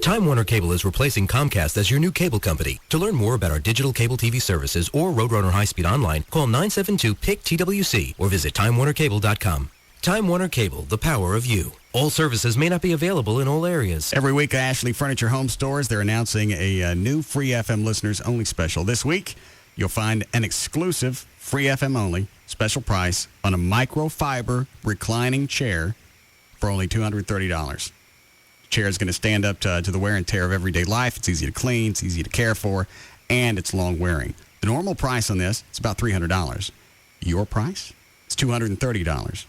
Time Warner Cable is replacing Comcast as your new cable company. To learn more about our digital cable TV services or Roadrunner High-Speed Online, call 972-PIC-TWC or visit TimeWarnerCable.com. Time Warner Cable, the power of you. All services may not be available in all areas. Every week at Ashley Furniture Home Stores, they're announcing a new Free FM listeners only special. This week, you'll find an exclusive Free FM only special price on a microfiber reclining chair for only $230. Chair is going to stand up to the wear and tear of everyday life. It's easy to clean, it's easy to care for, and it's long wearing. The normal price on this is about $300. Your price? It's $230.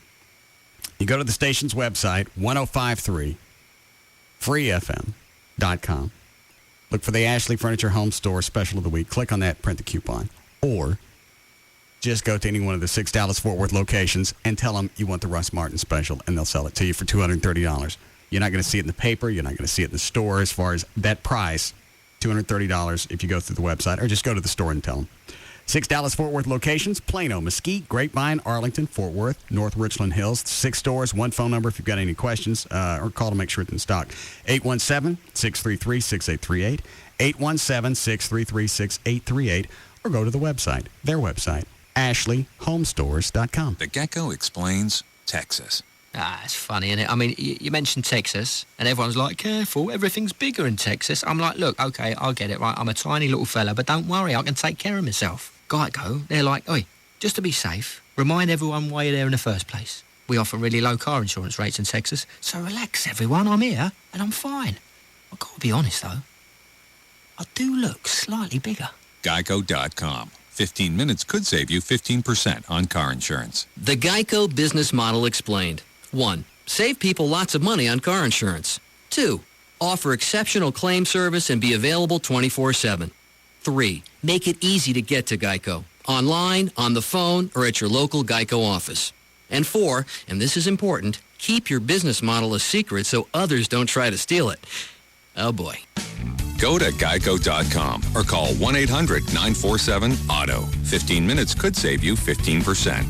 You go to the station's website, 1053freefm.com. Look for the Ashley Furniture Home Store Special of the Week. Click on that, print the coupon. Or just go to any one of the 6 Dallas-Fort Worth locations and tell them you want the Russ Martin Special, and they'll sell it to you for $230. You're not going to see it in the paper. You're not going to see it in the store as far as that price, $230 if you go through the website, or just go to the store and tell them. 6 Dallas-Fort Worth locations, Plano, Mesquite, Grapevine, Arlington, Fort Worth, North Richland Hills. 6 stores, 1 phone number if you've got any questions, or call to make sure it's in stock. 817-633-6838, 817-633-6838, or go to the website, their website, ashleyhomestores.com. The Gecko explains Texas. It's funny, isn't it? I mean, you mentioned Texas, and everyone's like, careful, everything's bigger in Texas. I'm like, look, okay, I'll get it, right? I'm a tiny little fella, but don't worry, I can take care of myself. Geico, they're like, oi, just to be safe, remind everyone why you're there in the first place. We offer really low car insurance rates in Texas, so relax, everyone, I'm here, and I'm fine. I've got to be honest, though, I do look slightly bigger. Geico.com. 15 minutes could save you 15% on car insurance. The Geico business model explained. 1. Save people lots of money on car insurance. 2. Offer exceptional claim service and be available 24/7. 3. Make it easy to get to Geico. Online, on the phone, or at your local Geico office. And 4, and this is important, keep your business model a secret so others don't try to steal it. Oh boy. Go to geico.com or call 1-800-947-AUTO. 15 minutes could save you 15%.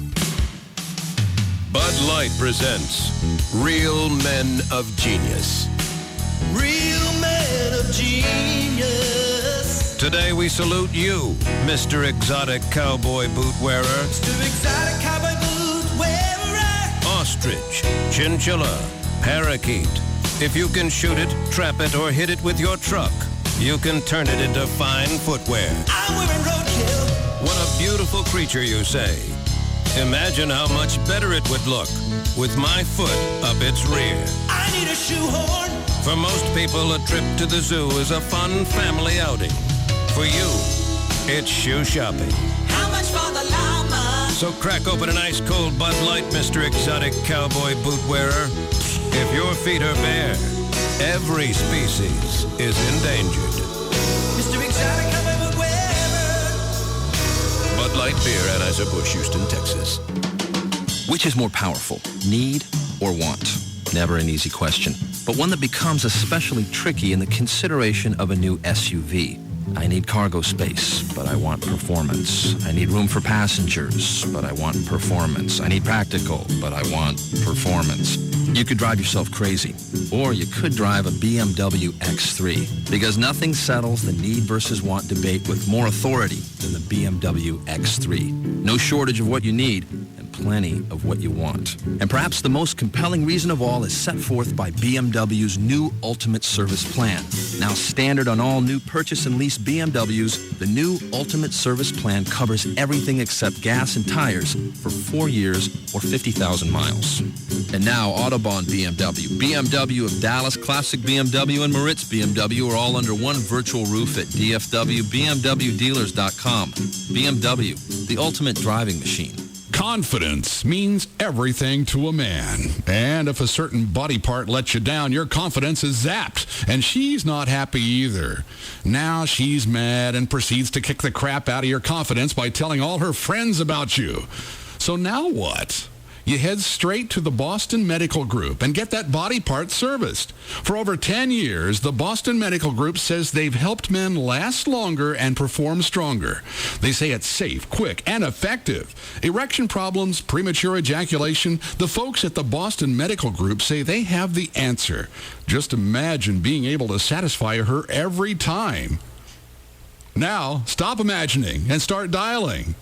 Bud Light presents Real Men of Genius. Real Men of Genius. Today we salute you, Mr. Exotic Cowboy Boot Wearer. Mr. Exotic Cowboy Boot Wearer. Ostrich, chinchilla, parakeet. If you can shoot it, trap it, or hit it with your truck, you can turn it into fine footwear. I'm wearing roadkill. What a beautiful creature, you say. Imagine how much better it would look with my foot up its rear. I need a shoehorn. For most people, a trip to the zoo is a fun family outing. For you, it's shoe shopping. How much for the llama? So crack open an ice cold Bud Light, Mr. Exotic Cowboy Boot Wearer. If your feet are bare, every species is endangered. Mr. Exotic Cowboy Boot Wearer. Bud Light Beer, Anheuser-Busch, Houston, Texas. Which is more powerful, need or want? Never an easy question, but one that becomes especially tricky in the consideration of a new SUV. I need cargo space, but I want performance. I need room for passengers, but I want performance. I need practical, but I want performance. You could drive yourself crazy, or you could drive a BMW X3, because nothing settles the need versus want debate with more authority than the BMW X3. No shortage of what you need, and plenty of what you want. And perhaps the most compelling reason of all is set forth by BMW's new Ultimate Service Plan. Now standard on all new purchase and lease BMWs, the new Ultimate Service Plan covers everything except gas and tires for 4 years or 50,000 miles. And now Autobahn BMW, BMW of Dallas, Classic BMW, and Moritz BMW are all under one virtual roof at DFWBMWdealers.com. BMW, the ultimate driving machine. Confidence means everything to a man. And if a certain body part lets you down, your confidence is zapped. And she's not happy either. Now she's mad and proceeds to kick the crap out of your confidence by telling all her friends about you. So now what? you head straight to the Boston Medical Group and get that body part serviced. For over 10 years, the Boston Medical Group says they've helped men last longer and perform stronger. They say it's safe, quick, and effective. Erection problems, premature ejaculation, the folks at the Boston Medical Group say they have the answer. Just imagine being able to satisfy her every time. Now, stop imagining and start dialing.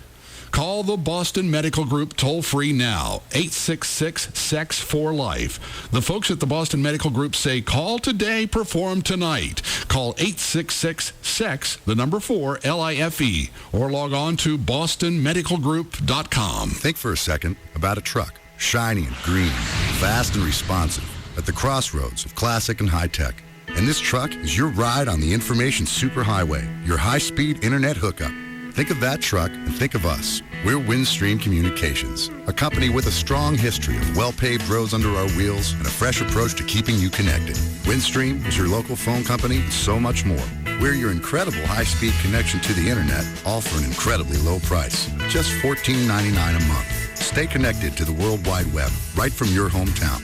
Call the Boston Medical Group toll-free now, 866-SEX4-LIFE. The folks at the Boston Medical Group say call today, perform tonight. Call 866-SEX, the number 4, LIFE, or log on to bostonmedicalgroup.com. Think for a second about a truck, shiny and green, fast and responsive, at the crossroads of classic and high-tech. And this truck is your ride on the information superhighway, your high-speed internet hookup. Think of that truck and think of us. We're Windstream Communications, a company with a strong history of well-paved roads under our wheels and a fresh approach to keeping you connected. Windstream is your local phone company and so much more. We're your incredible high-speed connection to the internet, all for an incredibly low price, just $14.99 a month. Stay connected to the World Wide Web right from your hometown.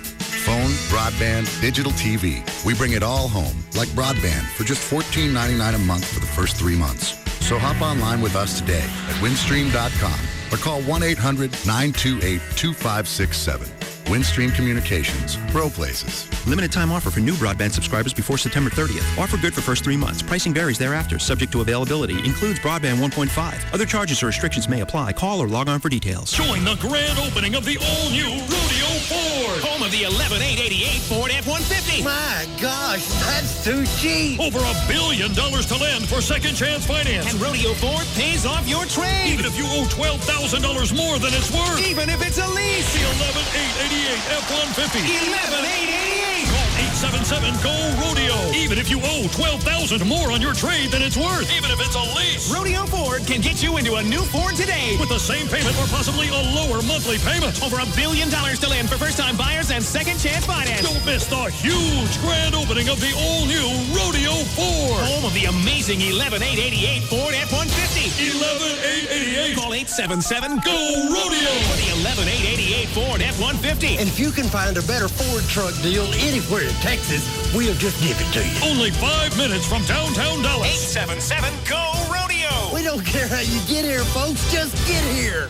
Phone, broadband, digital TV. We bring it all home, like broadband, for just $14.99 a month for the first 3 months. So hop online with us today at windstream.com or call 1-800-928-2567. Windstream Communications. Grow places. Limited time offer for new broadband subscribers before September 30th. Offer good for first 3 months. Pricing varies thereafter, subject to availability. Includes broadband 1.5. Other charges or restrictions may apply. Call or log on for details. Join the grand opening of the all-new Rodeo Ford. Home of the 11888 Ford F-150. My gosh, that's too cheap. Over $1 billion to lend for second chance finance. And Rodeo Ford pays off your trade. Even if you owe $12,000 more than it's worth. Even if it's a lease. The 11888 F-150. 11888. Call 877-GO-RODEO. Even if you owe $12,000 more on your trade than it's worth. Even if it's a lease. Rodeo Ford can get you into a new Ford today. With the same payment or possibly a lower monthly payment. Over $1 billion to lend for first-time buyers and second chance finance. Don't miss the huge grand opening of the all-new Rodeo Ford. Home of the amazing 11888 Ford F-150. 11888. Call 877-GO-RODEO for the 11888 Ford F-150. And if you can find a better Ford truck deal anywhere in Texas, we'll just give it to you. Only 5 minutes from downtown Dallas. 877-GO-RODEO. We don't care how you get here, folks. Just get here.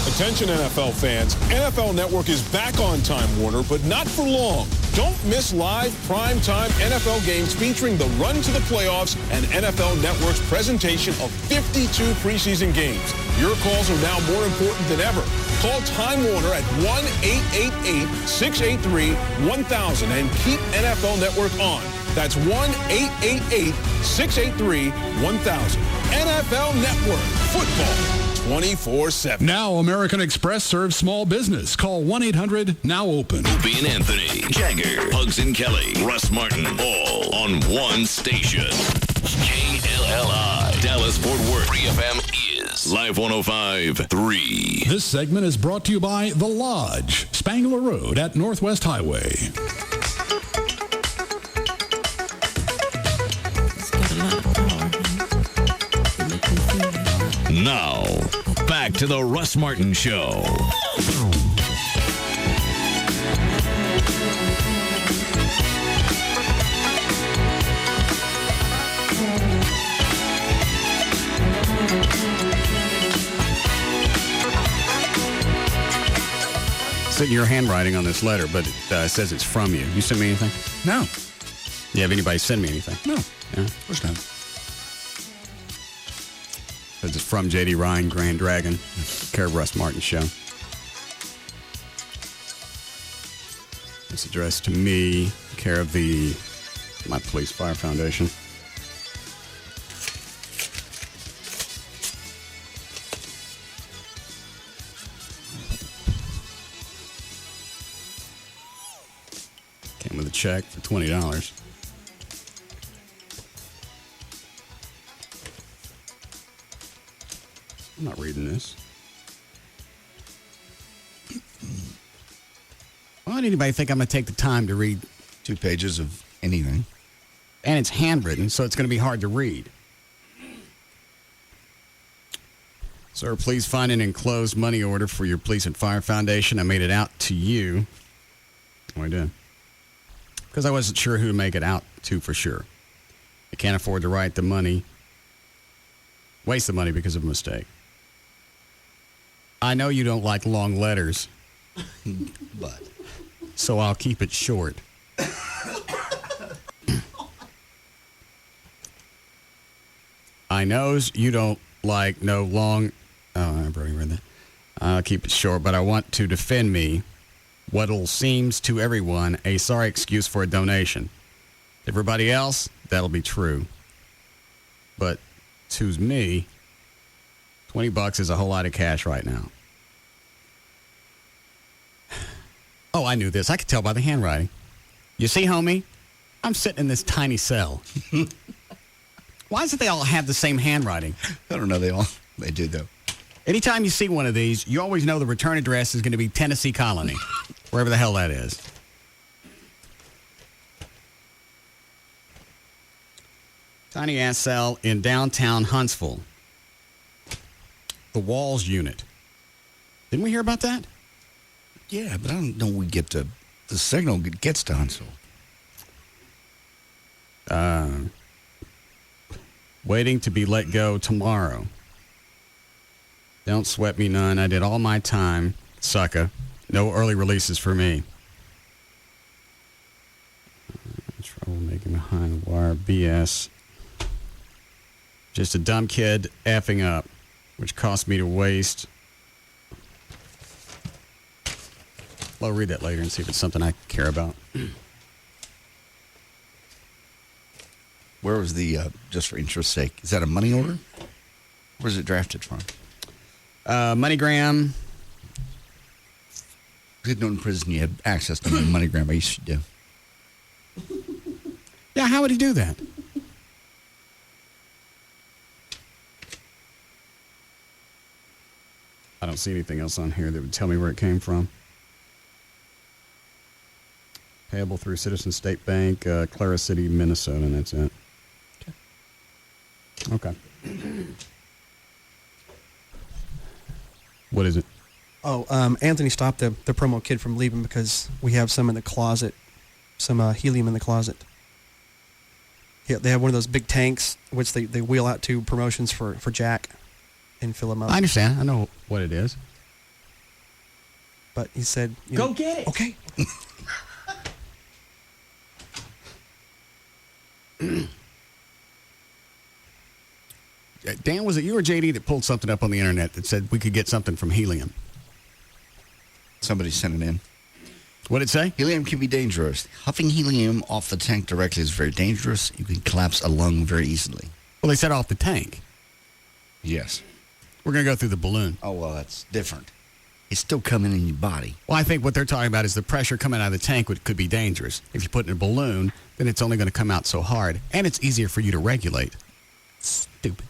Attention NFL fans, NFL Network is back on Time Warner, but not for long. Don't miss live primetime NFL games featuring the run to the playoffs and NFL Network's presentation of 52 preseason games. Your calls are now more important than ever. Call Time Warner at 1-888-683-1000 and keep NFL Network on. That's 1-888-683-1000. NFL Network. Football 24/7. Now American Express serves small business. Call 1-800-NOW-OPEN. Opie and Anthony, Jagger, Hugs and Kelly, Russ Martin, all on one station. KLLI, Dallas-Fort Worth. Free FM is Live 105.3. This segment is brought to you by The Lodge, Spangler Road at Northwest Highway. Now, back to the Russ Martin Show. It's in your handwriting on this letter, but it says it's from you. You send me anything? No. You have anybody send me anything? No. Yeah? Of course not. Says it's from J.D. Ryan, Grand Dragon, care of Russ Martin Show. It's addressed to me, care of my Police Fire Foundation. Came with a check for $20. I'm not reading this. Why would anybody think I'm going to take the time to read 2 pages of anything? And it's handwritten, so it's going to be hard to read. Sir, please find an enclosed money order for your Police and Fire Foundation. I made it out to you. Oh, I did. Because I wasn't sure who to make it out to for sure. I can't afford to waste the money because of a mistake. I know you don't like long letters, but so I'll keep it short. I knows you don't like no long... Oh, I've already read that. I'll keep it short, but I want to defend me what'll seems to everyone a sorry excuse for a donation. Everybody else, that'll be true. But to me, $20 is a whole lot of cash right now. Oh, I knew this. I could tell by the handwriting. You see, homie, I'm sitting in this tiny cell. Why does it they all have the same handwriting? I don't know. They do, though. Anytime you see one of these, you always know the return address is going to be Tennessee Colony, wherever the hell that is. Tiny ass cell in downtown Huntsville. The Walls unit. Didn't we hear about that? Yeah, but I don't know we get to... The signal gets to Huntsville. Waiting to be let go tomorrow. Don't sweat me none. I did all my time. Sucker. No early releases for me. Trouble making behind the wire. BS. Just a dumb kid effing up, which cost me to waste. I'll read that later and see if it's something I care about. Where was the, just for interest's sake, is that a money order? Where's it drafted from? MoneyGram. I didn't know in prison you had access to MoneyGram. I used to do. Yeah, how would he do that? I don't see anything else on here that would tell me where it came from. Payable through Citizen State Bank, Clara City, Minnesota, and that's it. Okay. What is it? Oh, Anthony stopped the promo kid from leaving because we have some in the closet, some helium in the closet. Yeah, they have one of those big tanks, which they wheel out to promotions for Jack and fill them up. I understand. I know what it is. But he said... Go get it! Okay. Dan, was it you or JD that pulled something up on the internet that said we could get something from helium? Somebody sent it in. What did it say? Helium can be dangerous. Huffing helium off the tank directly is very dangerous. You can collapse a lung very easily. Well, they said off the tank. Yes. We're going to go through the balloon. Oh, well, that's different. It's still coming in your body. Well, I think what they're talking about is the pressure coming out of the tank could be dangerous. If you put it in a balloon, then it's only going to come out so hard, and it's easier for you to regulate. Stupid.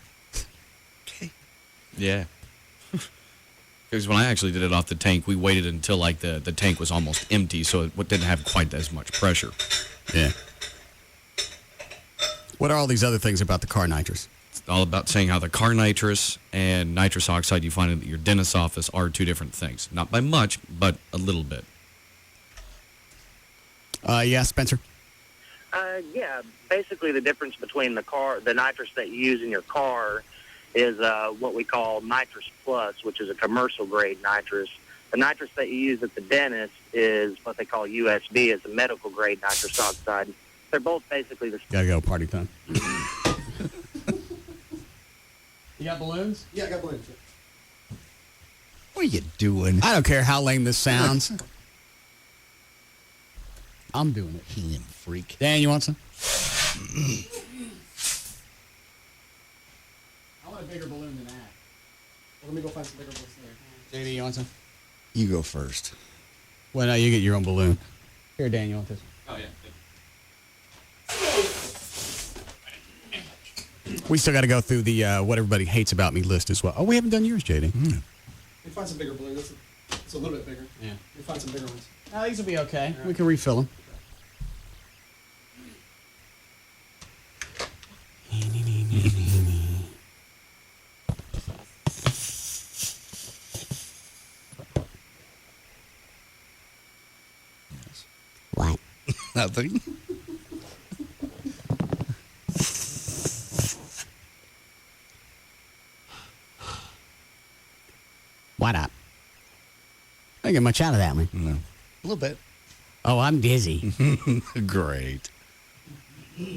Okay. Yeah. Because when I actually did it off the tank, we waited until like the tank was almost empty, so it didn't have quite as much pressure. Yeah. What are all these other things about the car nitrous? It's all about saying how the car nitrous and nitrous oxide you find at your dentist's office are two different things. Not by much, but a little bit. Yeah, Spencer? Yeah, basically the difference between the nitrous that you use in your car is what we call nitrous plus, which is a commercial grade nitrous. The nitrous that you use at the dentist is what they call USB, it's a medical grade nitrous oxide. They're both basically the same. Gotta go, party time. You got balloons? Yeah, I got balloons. What are you doing? I don't care how lame this sounds. I'm doing it. Helium freak. Dan, you want some? I want a bigger balloon than that. Well, let me go find some bigger balloons there. JD, you want some? You go first. Well, no, you get your own balloon. Here, Dan, you want this? Oh, yeah. We still got to go through the what everybody hates about me list as well. Oh, we haven't done yours, JD. Let me find some bigger balloons. It's a little bit bigger. Yeah. Let me find some bigger ones. Oh, these will be okay. We can refill them. Nothing. Why not? I didn't get much out of that one. No. A little bit. Oh, I'm dizzy. Great.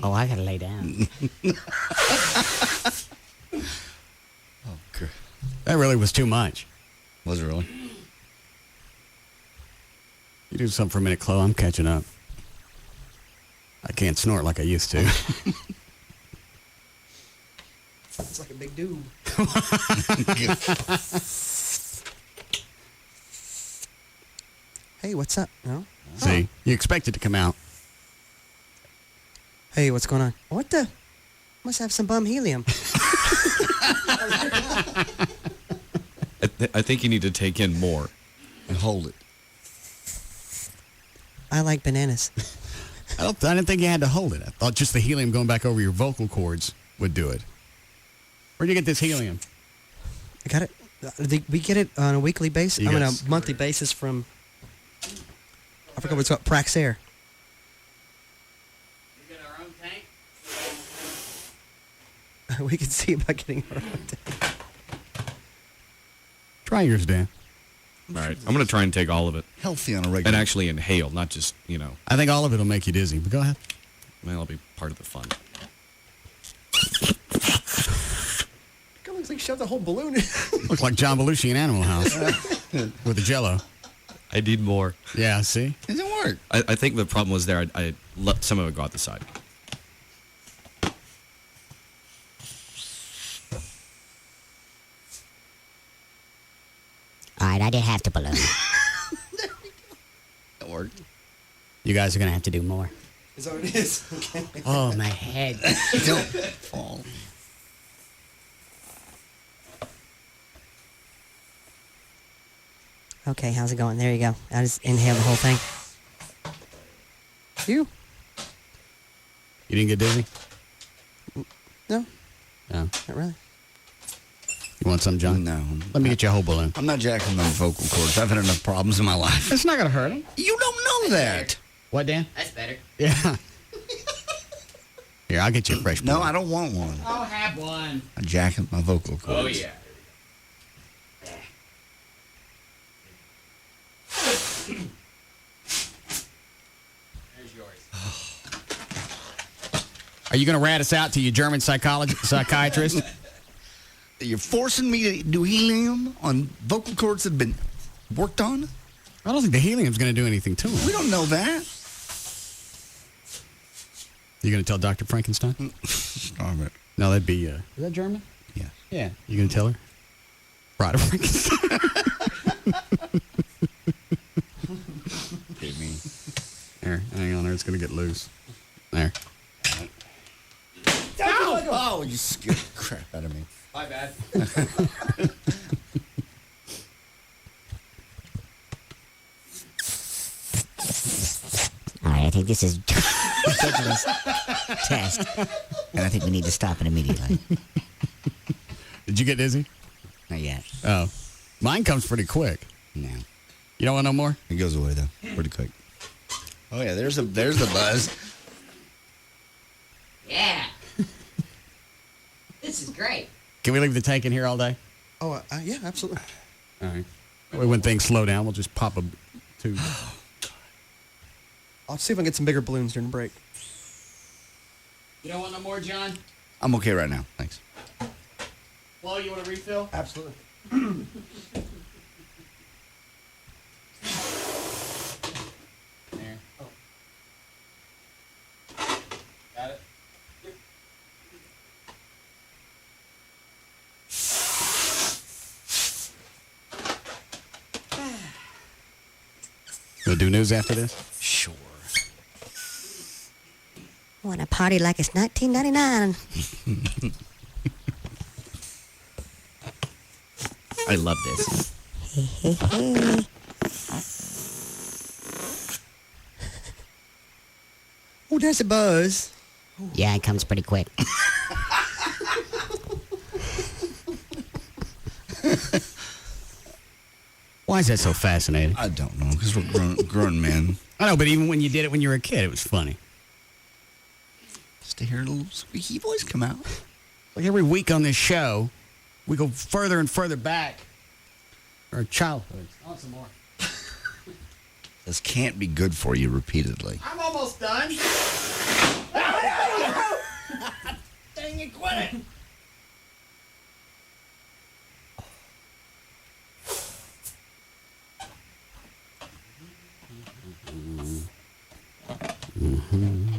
Oh, I gotta lay down. Oh, great. That really was too much. Was it really? You do something for a minute, Chloe. I'm catching up. I can't snort like I used to. It's like a big dude. Hey, what's up? No? See, you expect it to come out. Hey, what's going on? What the? Must have some bum helium. I think you need to take in more. And hold it. I like bananas. I didn't think you had to hold it. I thought just the helium going back over your vocal cords would do it. Where'd you get this helium? I got it. We get it on a weekly basis. You I mean, got a monthly basis from. I forgot what it's called. Praxair. We get our own tank? We can see about getting our own tank. Try yours, Dan. All right, I'm going to try and take all of it. Healthy on a regular. And actually inhale, not just, I think all of it will make you dizzy, but go ahead. Well, it'll be part of the fun. It looks like you shoved the whole balloon. Looks like John Belushi in Animal House with the Jello. I need more. Yeah, see? It didn't work. I think the problem was there. I let some of it go out the side. All right, I did half the balloon. That worked. You guys are going to have to do more. Is that what it is? Okay. Oh, my head. Don't fall. Okay, how's it going? There you go. I just inhaled the whole thing. You? You didn't get dizzy? No. No. Not really. You want some, John? No. Let me get you a whole balloon. I'm not jacking my vocal cords. I've had enough problems in my life. It's not going to hurt him. You don't know that. What, Dan? That's better. Yeah. Here, I'll get you a fresh balloon. No, I don't want one. I'll have one. I'm jacking my vocal cords. Oh, yeah. There's yours. Are you going to rat us out to your German psychiatrist? You're forcing me to do helium on vocal cords that have been worked on? I don't think the helium's going to do anything to him. We don't know that. You going to tell Dr. Frankenstein? Stop it. No, that'd be... Is that German? Yeah. Yeah. You going to tell her? Bride of Frankenstein. Give me. There. Hang on there. It's going to get loose. There. Oh, you scared the crap out of me. My bad. All right, I think this is ridiculous test, and I think we need to stop it immediately. Did you get dizzy? Not yet. Oh. Mine comes pretty quick. No. You don't want no more? It goes away, though, pretty quick. Oh, yeah, there's the buzz. Yeah. This is great. Can we leave the tank in here all day? Oh, yeah, absolutely. All right. When things slow down, we'll just pop a tube. I'll see if I can get some bigger balloons during the break. You don't want no more, John? I'm okay right now. Thanks. Flo, you want a refill? Absolutely. There. Oh. Got it? We'll do news after this? Sure. Want to party like it's 1999. I love this. Oh, there's a buzz. Yeah, it comes pretty quick. Why is that so fascinating? I don't know, because we're grown men. I know, but even when you did it when you were a kid, it was funny. Just to hear a little squeaky voice come out. Like every week on this show, we go further and further back. Our childhood. I want some more. This can't be good for you repeatedly. I'm almost done. Dang it, quit it. Mm-hmm.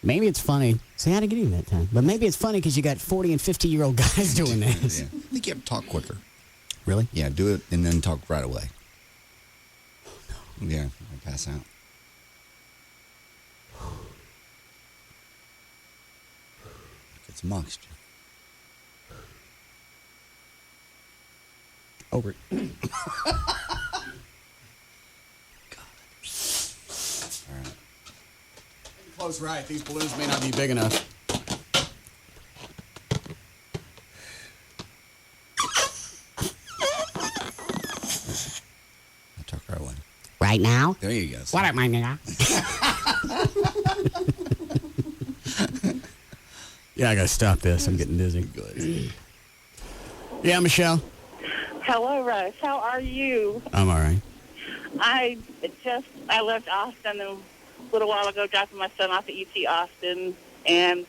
Maybe it's funny. See, I didn't get him that time. But maybe it's funny because you got 40 and 50-year-old guys doing this. Yeah. I think you have to talk quicker. Really? Yeah, do it and then talk right away. Yeah, I'll pass out. Get some oxygen. Over it. Close right. These balloons may not be big enough. I'll talk right away. Right now? There you go. What up, my nigga? Yeah, I gotta stop this. I'm getting dizzy. Good. Yeah, Michelle. Hello, Russ. How are you? I'm all right. I left Austin a little while ago, dropping my son off at UT Austin, and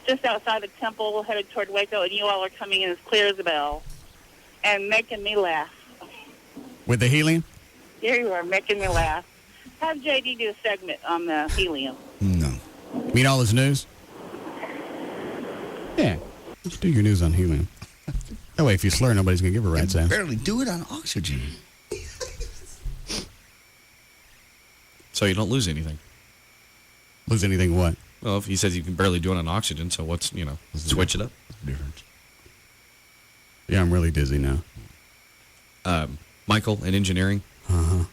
just outside the temple, headed toward Waco, and you all are coming in as clear as a bell and making me laugh. With the helium? Here you are, making me laugh. Have JD do a segment on the helium. No. Mean all his news? Yeah. Just do your news on helium. That way, if you slur, nobody's going to give a rat's ass. Barely do it on oxygen. So you don't lose anything. Lose anything what? Well, if he says you can barely do it on oxygen, so what's, switch it up. Difference. Yeah, I'm really dizzy now. Michael, in engineering. Uh-huh.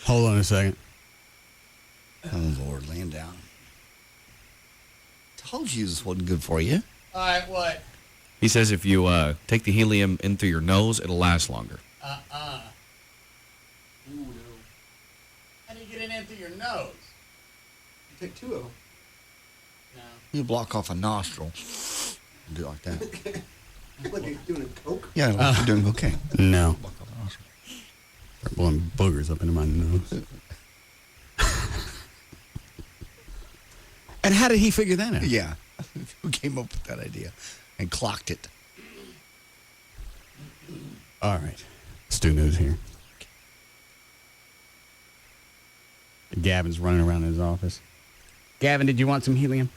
Hold on a second. Oh, Lord, laying down. Told you this wasn't good for you. All right, what? He says if you take the helium in through your nose, it'll last longer. Ooh, no. How do you get it in through your nose? You take two of them. No. You block off a nostril. Do it like that. Like you're doing a coke? Yeah, like you're doing cocaine. No. Block off a nostril. Start blowing boogers up into my nose. And how did he figure that out? Yeah. Who came up with that idea and clocked it? All right. Let's do news here. Gavin's running around in his office. Gavin, did you want some helium?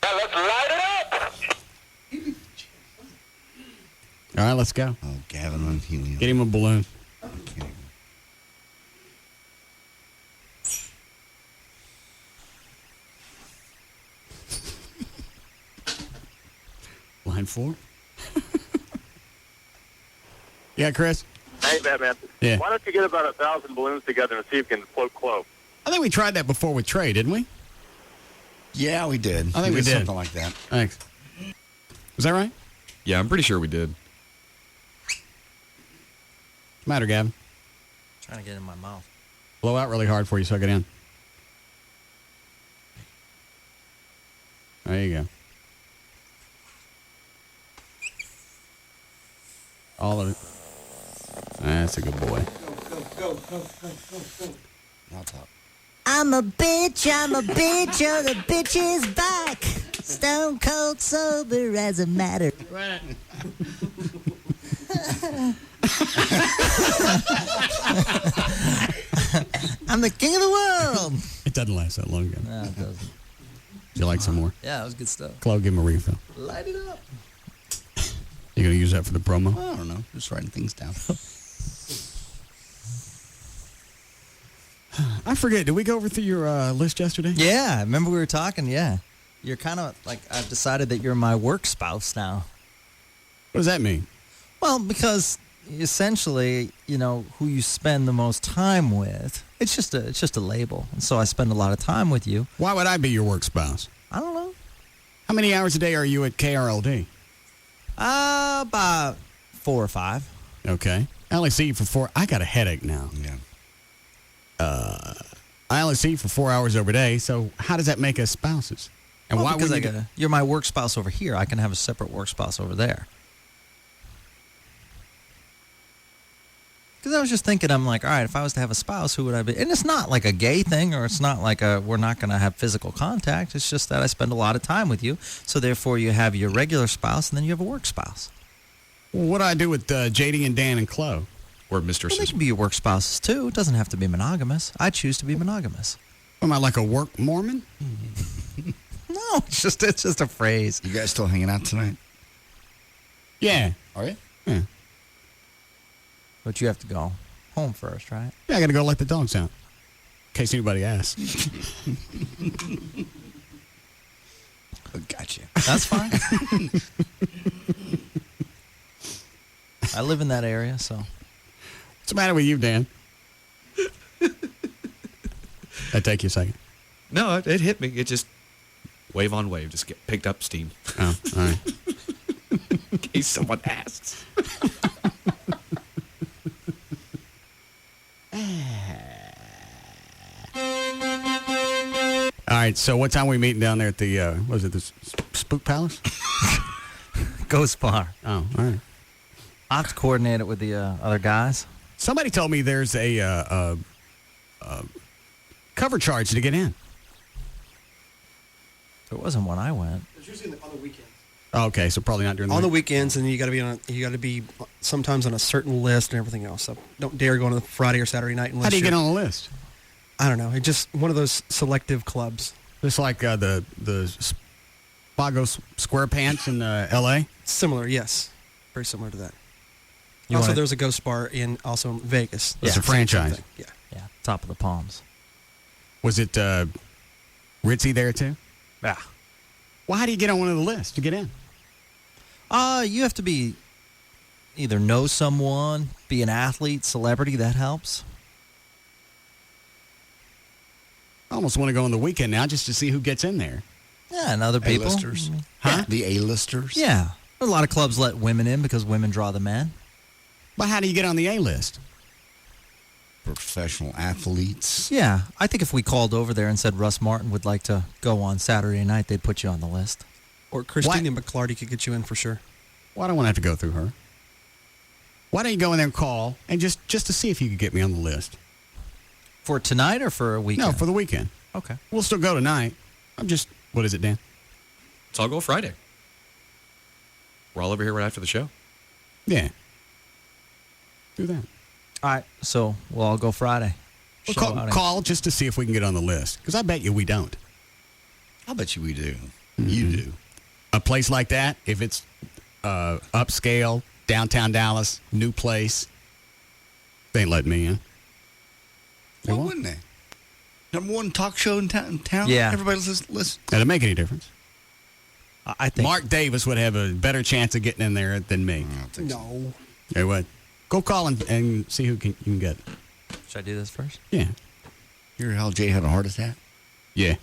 Yeah, let's light it up! All right, let's go. Oh, Gavin on helium. Get him a balloon. Okay. Line 4. Yeah, Chris? Hey, Batman. Yeah. Why don't you get about 1,000 balloons together and see if you can float clove? I think we tried that before with Trey, didn't we? Yeah, we did. I think we did. Something like that. Thanks. Was that right? Yeah, I'm pretty sure we did. What's the matter, Gavin? Trying to get it in my mouth. Blow out really hard for you so I get in. There you go. All of it. That's a good boy. Go. I'll talk. I'm a bitch, oh, the bitch is back. Stone cold sober as a matter. Right. I'm the king of the world. It doesn't last that long, Gavin. No, it doesn't. Would you like some more? Yeah, that was good stuff. Chloe, give him a refill. Light it up. You gonna use that for the promo? I don't know. Just writing things down. I forget. Did we go over through your list yesterday? Yeah, remember we were talking, yeah. You're kind of like, I've decided that you're my work spouse now. What does that mean? Well, because essentially, who you spend the most time with. It's just a label. And so I spend a lot of time with you. Why would I be your work spouse? I don't know. How many hours a day are you at KRLD? About 4 or 5. Okay. I only see you for 4. I got a headache now. Yeah. I only see you for 4 hours every day, so how does that make us spouses? And why because would you're my work spouse over here. I can have a separate work spouse over there. Because I was just thinking, I'm like, all right, if I was to have a spouse, who would I be? And it's not like a gay thing, or it's not like we're not going to have physical contact. It's just that I spend a lot of time with you. So therefore, you have your regular spouse, and then you have a work spouse. Well, what do I do with JD and Dan and Chloe? Or mistresses? Well, they can be your work spouses, too. It doesn't have to be monogamous. I choose to be monogamous. Am I like a work Mormon? No, it's just a phrase. You guys still hanging out tonight? Yeah. Are you? Yeah. But you have to go home first, right? Yeah, I got to go let the dogs out. In case anybody asks. Gotcha. That's fine. I live in that area, so. What's the matter with you, Dan? That take you a second. No, it hit me. It just wave on wave, just get picked up steam. Oh, all right. In case someone asks. All right, so what time are we meeting down there at the, was it the Spook Palace? Ghost Bar. Oh, all right. I'll have to coordinate it with the other guys. Somebody told me there's a cover charge to get in. There wasn't when I went. It's usually on the weekends. Oh, okay, so probably not during the on week. the weekends, and you got to be sometimes on a certain list and everything else. So don't dare go on a Friday or Saturday night unless. How do you get on the list? I don't know. It's just one of those selective clubs. Just like the Spago SquarePants in L.A. Similar, yes, very similar to that. You also, wanna- there's a Ghost Bar in Vegas. It's a franchise. Yeah. Yeah, top of the palms. Was it Ritzy there too? Yeah. Well, how do you get on one of the lists to get in? You have to be either know someone, be an athlete, celebrity. That helps. I almost want to go on the weekend now just to see who gets in there. Yeah, and other people. A-listers. Huh? The A-listers. Yeah. A lot of clubs let women in because women draw the men. Well, how do you get on the A list? Professional athletes. Yeah. I think if we called over there and said Russ Martin would like to go on Saturday night, they'd put you on the list. Or Christina McClarty could get you in for sure. Well, I don't want to have to go through her. Why don't you go in there and call and just to see if you could get me on the list? For tonight or for a weekend? No, for the weekend. Okay. We'll still go tonight. What is it, Dan? So I'll go Friday. We're all over here right after the show. Yeah. Do that. All right. So we'll all go Friday. We'll call just to see if we can get on the list. Because I bet you we don't. I'll bet you we do. Mm-hmm. You do. A place like that, if it's upscale, downtown Dallas, new place, they ain't letting me in. Why wouldn't they? Number one talk show in town. Yeah. Everybody listen. Doesn't make any difference. I think Mark Davis would have a better chance of getting in there than me. I don't think so. No. Hey, what? Go call and see who you can get. Should I do this first? Yeah. You hear how Jay had a heart attack? Yeah.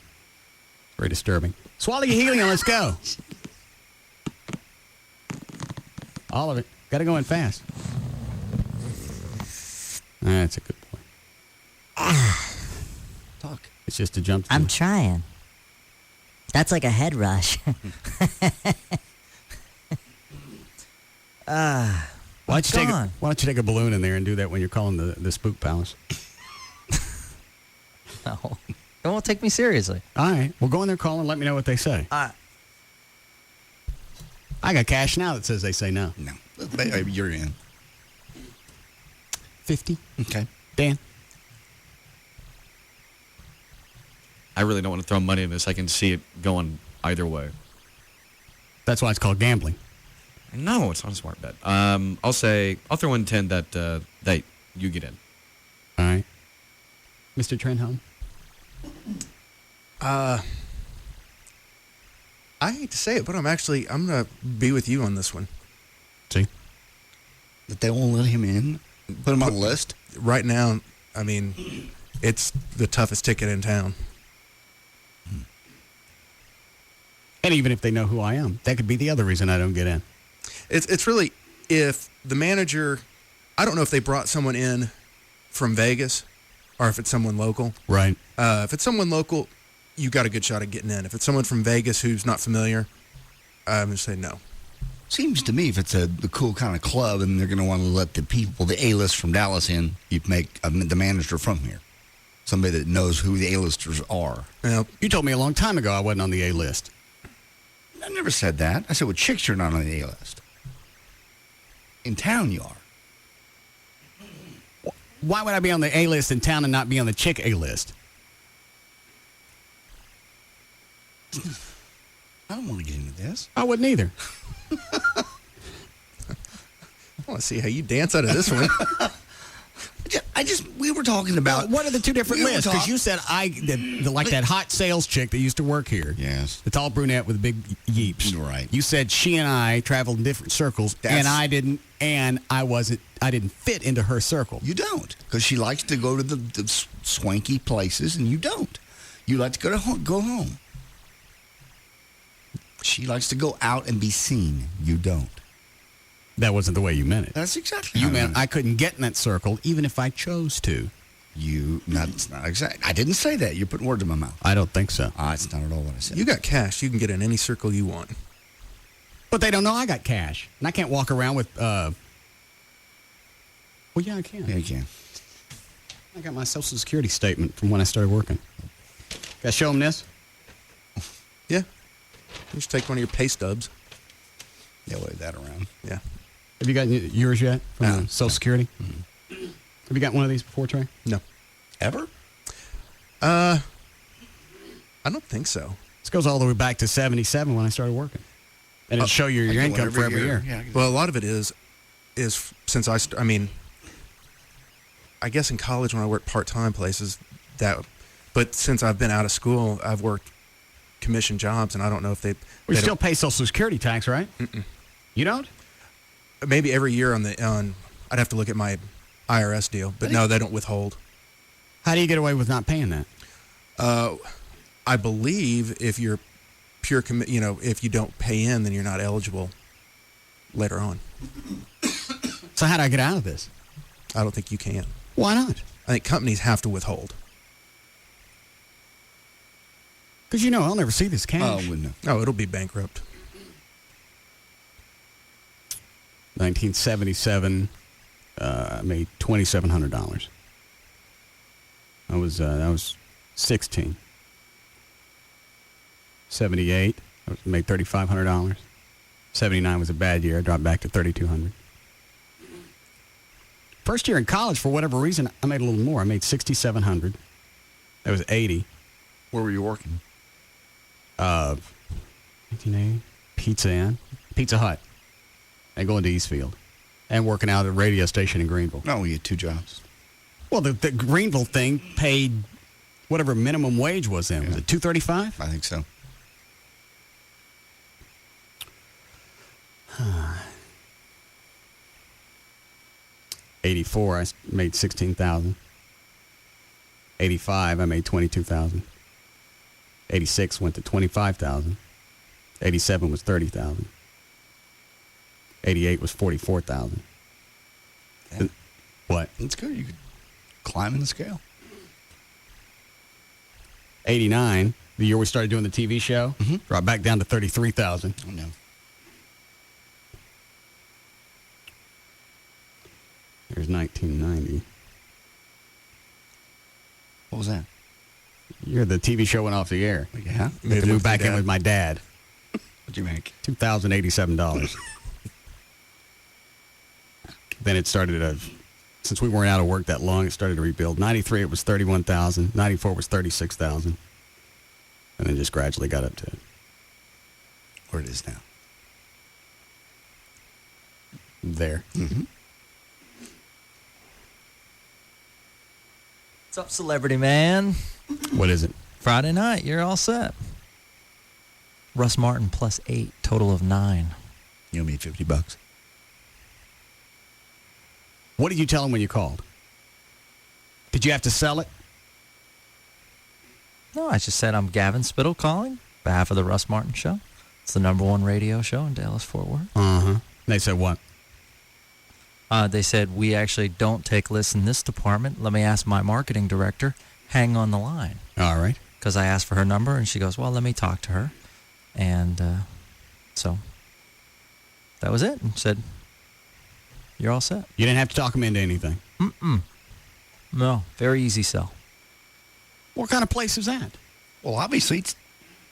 Very disturbing. Swallow your helium. Let's go. All of it. Got to go in fast. That's a good point. Talk. It's just a jump. I'm trying. That's like a head rush. Why don't you take a balloon in there and do that when you're calling the Spook Palace? No. It won't take me seriously. All right. Well, go in there, call, and let me know what they say. I got cash now that says they say no. No. You're in. 50. Okay. Dan? I really don't want to throw money in this. I can see it going either way. That's why it's called gambling. No, it's not a smart bet. I'll throw in 10 that you get in. All right. Mr. Trenholm? I hate to say it, but I'm going to be with you on this one. See? That they won't let him in? Put him on the list? Right now, I mean, it's the toughest ticket in town. And even if they know who I am, that could be the other reason I don't get in. It's really, if the manager, I don't know if they brought someone in from Vegas or if it's someone local. Right. If it's someone local, you got a good shot at getting in. If it's someone from Vegas who's not familiar, I'm going to say no. Seems to me if it's the cool kind of club and they're going to want to let the people, the A-list from Dallas in, you'd make the manager from here. Somebody that knows who the A-listers are. Well, you told me a long time ago I wasn't on the A-list. I never said that. I said with chicks you're not on the A-list. In town you are. Why would I be on the A-list in town and not be on the chick A-list? I don't want to get into this. I wouldn't either. I want to see how you dance out of this one. We were talking about. What are the two different lists? Because you said that hot sales chick that used to work here. Yes. The tall brunette with big yeeps. Right. You said she and I traveled in different circles, and I didn't, and I didn't fit into her circle. You don't, because she likes to go to the swanky places, and you don't. You like to go home. She likes to go out and be seen. You don't. That wasn't the way you meant it. That's exactly. You meant I couldn't get in that circle even if I chose to. That's not exact. I didn't say that. You're putting words in my mouth. I don't think so. It's not at all what I said. You got cash. You can get in any circle you want. But they don't know I got cash. And I can't walk around with, well, yeah, I can. Yeah, you can. I got my Social Security statement from when I started working. Can I show them this? Yeah. You just take one of your pay stubs. Yeah, wave that around. Yeah. Have you gotten yours yet from Social Security? Mm-hmm. Have you got one of these before, Trey? No. Ever? I don't think so. This goes all the way back to 77 when I started working. And it'll show you your income for every year. Yeah, well, a lot of it is since I mean, I guess in college when I worked part-time places, but since I've been out of school, I've worked commission jobs, and I don't know if they still pay Social Security tax, right? Mm-mm. You don't? Maybe every year on I'd have to look at my IRS deal, but no, they don't withhold. How do you get away with not paying that? I believe if you're pure if you don't pay in, then you're not eligible later on. So how do I get out of this? I don't think you can. Why not? I think companies have to withhold. Because I'll never see this cash. Oh, it'll be bankrupt. 1977, I made $2,700. I was 16. 78, I made $3,500. 79 was a bad year. I dropped back to $3,200. First year in college, for whatever reason, I made a little more. I made $6,700. That was 80. Where were you working? 1980, Pizza Hut. And going to Eastfield. And working out at a radio station in Greenville. No, you had two jobs. Well, the Greenville thing paid whatever minimum wage was then. Was it $2.35? I think so. '84, I made $16,000. '85, I made $22,000. '86 went to $25,000. '87 was $30,000. '88 was $44,000. What? That's good. You could climb in the scale. '89, the year we started doing the TV show, dropped back down to $33,000. Oh, no. Here's 1990. What was that? Year the TV show went off the air. Yeah? I had to move back in with my dad. What'd you make? $2,087. Then it started since we weren't out of work that long, it started to rebuild. 93, it was $31,000. 94 was $36,000. And then just gradually got up to where it is now. There. Mm-hmm. What's up, celebrity man? What is it? Friday night, you're all set. Russ Martin plus 8, total of 9. You owe me $50. What did you tell him when you called? Did you have to sell it? No, I just said I'm Gavin Spittle calling, behalf of the Russ Martin Show. It's the #1 radio show in Dallas-Fort Worth. Uh-huh. They said what? They said, we actually don't take lists in this department. Let me ask my marketing director. Hang on the line. All right. Because I asked for her number, and she goes, well, let me talk to her. And so that was it. And said, you're all set. You didn't have to talk him into anything? Mm-mm. No, very easy sell. What kind of place is that? Well, obviously, it's,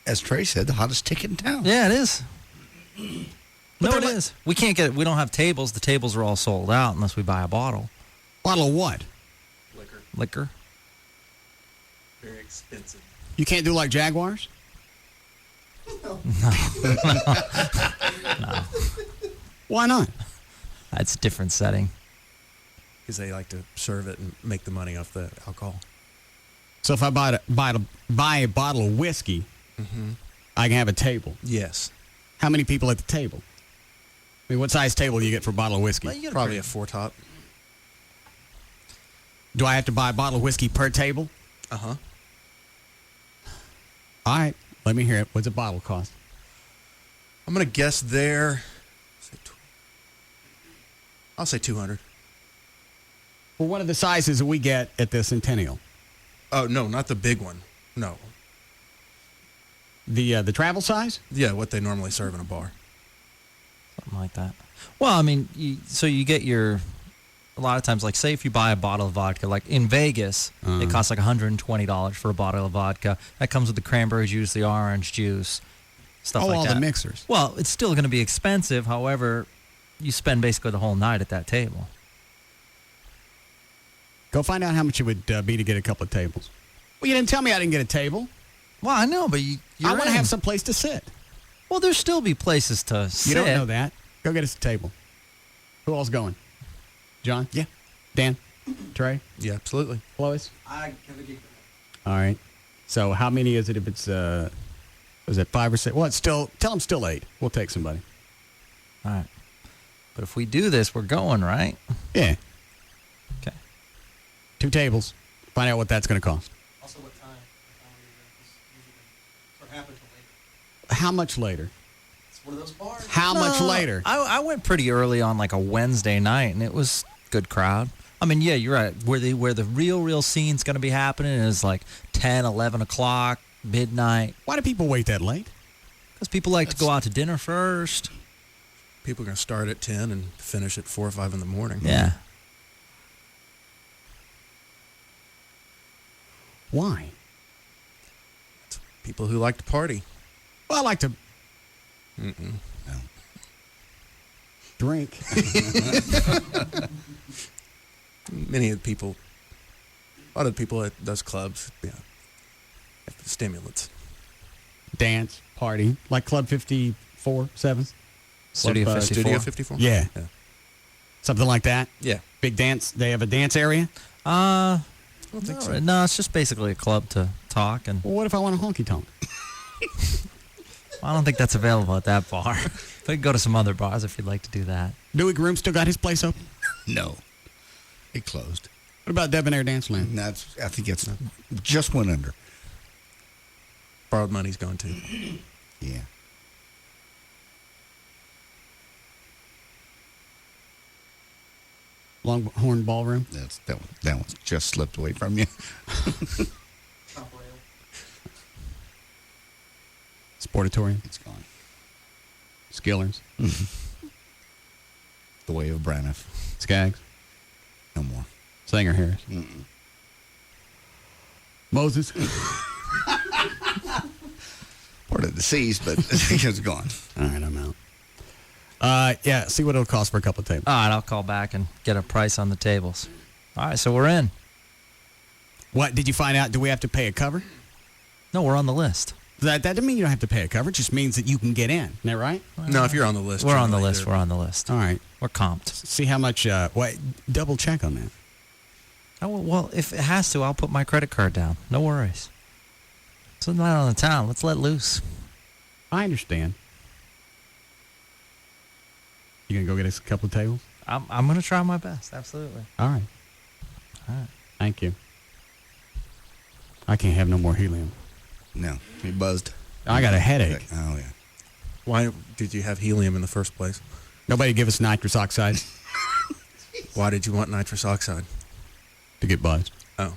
as Trey said, the hottest ticket in town. Yeah, it is. No, it is. We can't get it. We don't have tables. The tables are all sold out unless we buy a bottle. Bottle of what? Liquor. Very expensive. You can't do like Jaguars? No. Why not? That's a different setting. Because they like to serve it and make the money off the alcohol. So if I buy a bottle of whiskey, I can have a table? Yes. How many people at the table? I mean, what size table do you get for a bottle of whiskey? Well, probably a 4-top. Do I have to buy a bottle of whiskey per table? Uh-huh. All right. Let me hear it. What's a bottle cost? I'm going to guess there. I'll say 200. Well, what are the sizes that we get at the Centennial? Oh, no, not the big one. No. The travel size? Yeah, what they normally serve in a bar. Something like that. Well, I mean, you get your, a lot of times, like, say if you buy a bottle of vodka, like in Vegas, it costs like $120 for a bottle of vodka. That comes with the cranberry juice, the orange juice, stuff like that. Oh, all the mixers. Well, it's still going to be expensive. However, you spend basically the whole night at that table. Go find out how much it would be to get a couple of tables. Well, you didn't tell me I didn't get a table. Well, I know, but I want to have some place to sit. Well, there'll still be places to sit. You don't know that. Go get us a table. Who else going? John? Yeah. Dan? Trey? Yeah, absolutely. Lois? I have a gig. All right. So how many is it if it's, is it 5 or 6? Well, it's still, tell them still 8. We'll take somebody. All right. But if we do this, we're going, right? Yeah. Okay. 2 tables. Find out what that's going to cost. Also, what time? Or happen till later. How much later? It's one of those bars. How much later? I went pretty early on like a Wednesday night, and it was good crowd. I mean, yeah, you're right. Where the real scene's going to be happening is like 10, 11 o'clock, midnight. Why do people wait that late? Because people like to go out to dinner first. People are going to start at 10 and finish at 4 or 5 in the morning. Yeah. Why? It's people who like to party. Well, I like to drink. Many of the people, a lot of the people at those clubs, yeah, stimulants. Dance, party, like Club 54, 7? Studio 54. Studio 54? Yeah. Something like that? Yeah. Big dance. They have a dance area? I don't think so. No, it's just basically a club to talk. And Well, what if I want a honky tonk? I don't think that's available at that bar. But you can go to some other bars if you'd like to do that. Dewey Groom still got his place open? No. It closed. What about Debonair Danceland? That's, I think it's just went under. Borrowed money's going too. Yeah. Longhorn Ballroom? That one's just slipped away from you. Sportatorium? It's gone. Skillers? The Way of Braniff. Skaggs? No more. Sanger Harris? Moses? Part of the seas, but it's gone. All right, I'm out. Yeah, see what it'll cost for a couple of tables. All right, I'll call back and get a price on the tables. All right, so we're in. What, did you find out? Do we have to pay a cover? No, we're on the list. That doesn't mean you don't have to pay a cover. It just means that you can get in. Isn't that right? No, if you're on the list. We're on the list. We're on the list. All right. We're comped. See how much, double check on that. Oh, well, if it has to, I'll put my credit card down. No worries. It's not on the town. Let's let loose. I understand. You gonna go get us a couple of tables? I'm going to try my best. Absolutely. All right. Thank you. I can't have no more helium. No, you buzzed. I got a headache. Oh, yeah. Why did you have helium in the first place? Nobody give us nitrous oxide. Why did you want nitrous oxide? To get buzzed. Oh.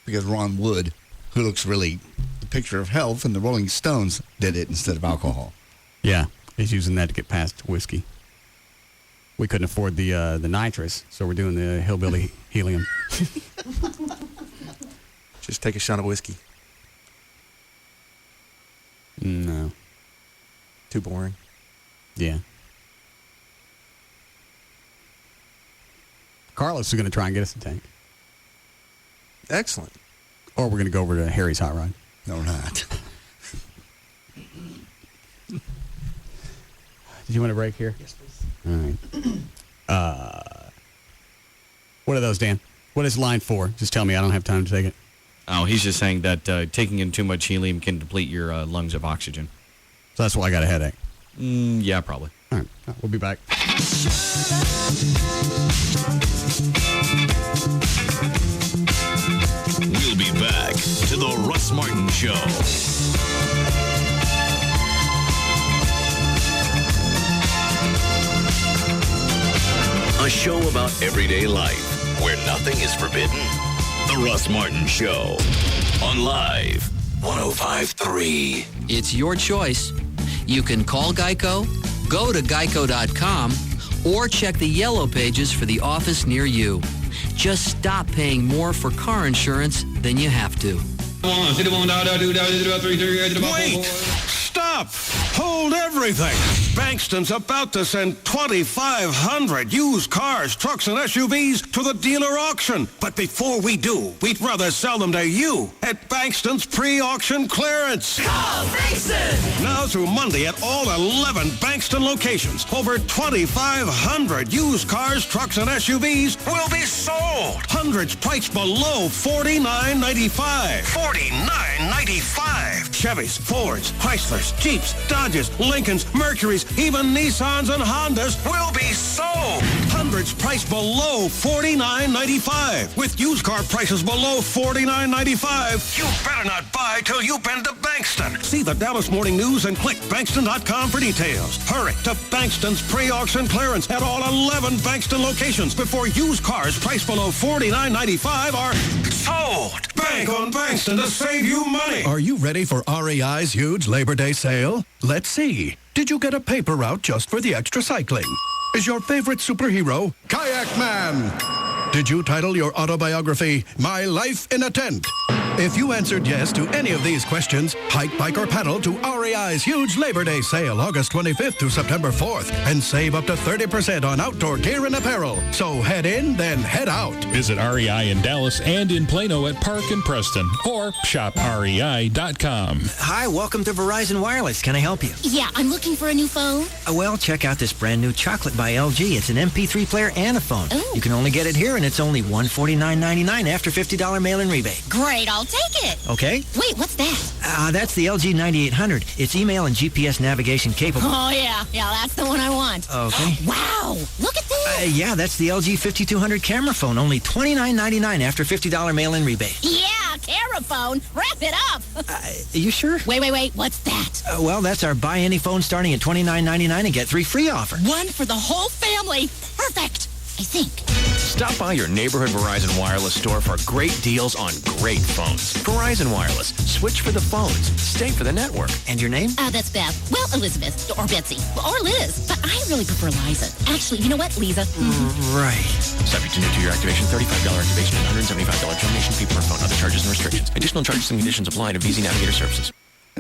Because Ron Wood, who looks really the picture of health in the Rolling Stones, did it instead of alcohol. Yeah, he's using that to get past whiskey. We couldn't afford the nitrous, so we're doing the hillbilly helium. Just take a shot of whiskey. No. Too boring. Yeah. Carlos is going to try and get us a tank. Excellent. Or we're going to go over to Harry's Hot Rod. No, we're not. Did you want a break here? Yes, please. All right. What are those, Dan? What is line 4? Just tell me. I don't have time to take it. Oh, he's just saying that taking in too much helium can deplete your lungs of oxygen. So that's why I got a headache. Yeah, probably. All right. We'll be back. We'll be back to the Russ Martin Show. A show about everyday life where nothing is forbidden. The Russ Martin Show on Live 105.3. It's your choice. You can call Geico, go to geico.com, or check the yellow pages for the office near you. Just stop paying more for car insurance than you have to. Wait! Stop! Hold everything! Bankston's about to send 2,500 used cars, trucks, and SUVs to the dealer auction. But before we do, we'd rather sell them to you at Bankston's pre-auction clearance. Call Bankston! Now through Monday at all 11 Bankston locations, over 2,500 used cars, trucks, and SUVs will be sold. Hundreds priced below $49.95. $49.95. Chevys, Fords, Chryslers, Jeeps, Dodges, Lincolns, Mercurys, even Nissans and Hondas will be sold. Hundreds priced below $49.95. With used car prices below $49.95, you better not buy till you've been to Bankston. See the Dallas Morning News and click Bankston.com for details. Hurry to Bankston's pre-auction clearance at all 11 Bankston locations before used cars priced below $49.95 are sold. Bank on Bankston to save you money. Are you ready for REI's huge Labor Day sale? Let's see. Did you get a paper route just for the extra cycling? Is your favorite superhero Kayak Man? Did you title your autobiography My Life in a Tent? If you answered yes to any of these questions, hike, bike, or paddle to REI's huge Labor Day sale August 25th to September 4th and save up to 30% on outdoor gear and apparel. So head in, then head out. Visit REI in Dallas and in Plano at Park and Preston or shoprei.com. Hi, welcome to Verizon Wireless. Can I help you? Yeah, I'm looking for a new phone. Well, check out this brand new Chocolate by LG. It's an MP3 player and a phone. Ooh. You can only get it here, and it's only $149.99 after $50 mail-in rebate. Great, I'll take it. Okay. Wait, what's that? That's the LG 9800. It's email and GPS navigation capable. Oh, yeah, that's the one I want. Okay. Wow, look at this. Yeah, that's the LG 5200 camera phone. Only $29.99 after $50 mail-in rebate. Yeah, camera phone. Wrap it up. You sure? Wait, what's that? Well, that's our buy any phone starting at $29.99 and get 3 free offer. One for the whole family. Perfect, I think. Stop by your neighborhood Verizon Wireless store for great deals on great phones. Verizon Wireless. Switch for the phones. Stay for the network. And your name? That's Beth. Well, Elizabeth. Or Betsy. Or Liz. But I really prefer Liza. Actually, you know what, Lisa? Right. Subject to new 2-year activation, $35 activation, and $175 termination fee per phone. Other charges and restrictions. Additional charges and conditions apply to VZ Navigator services.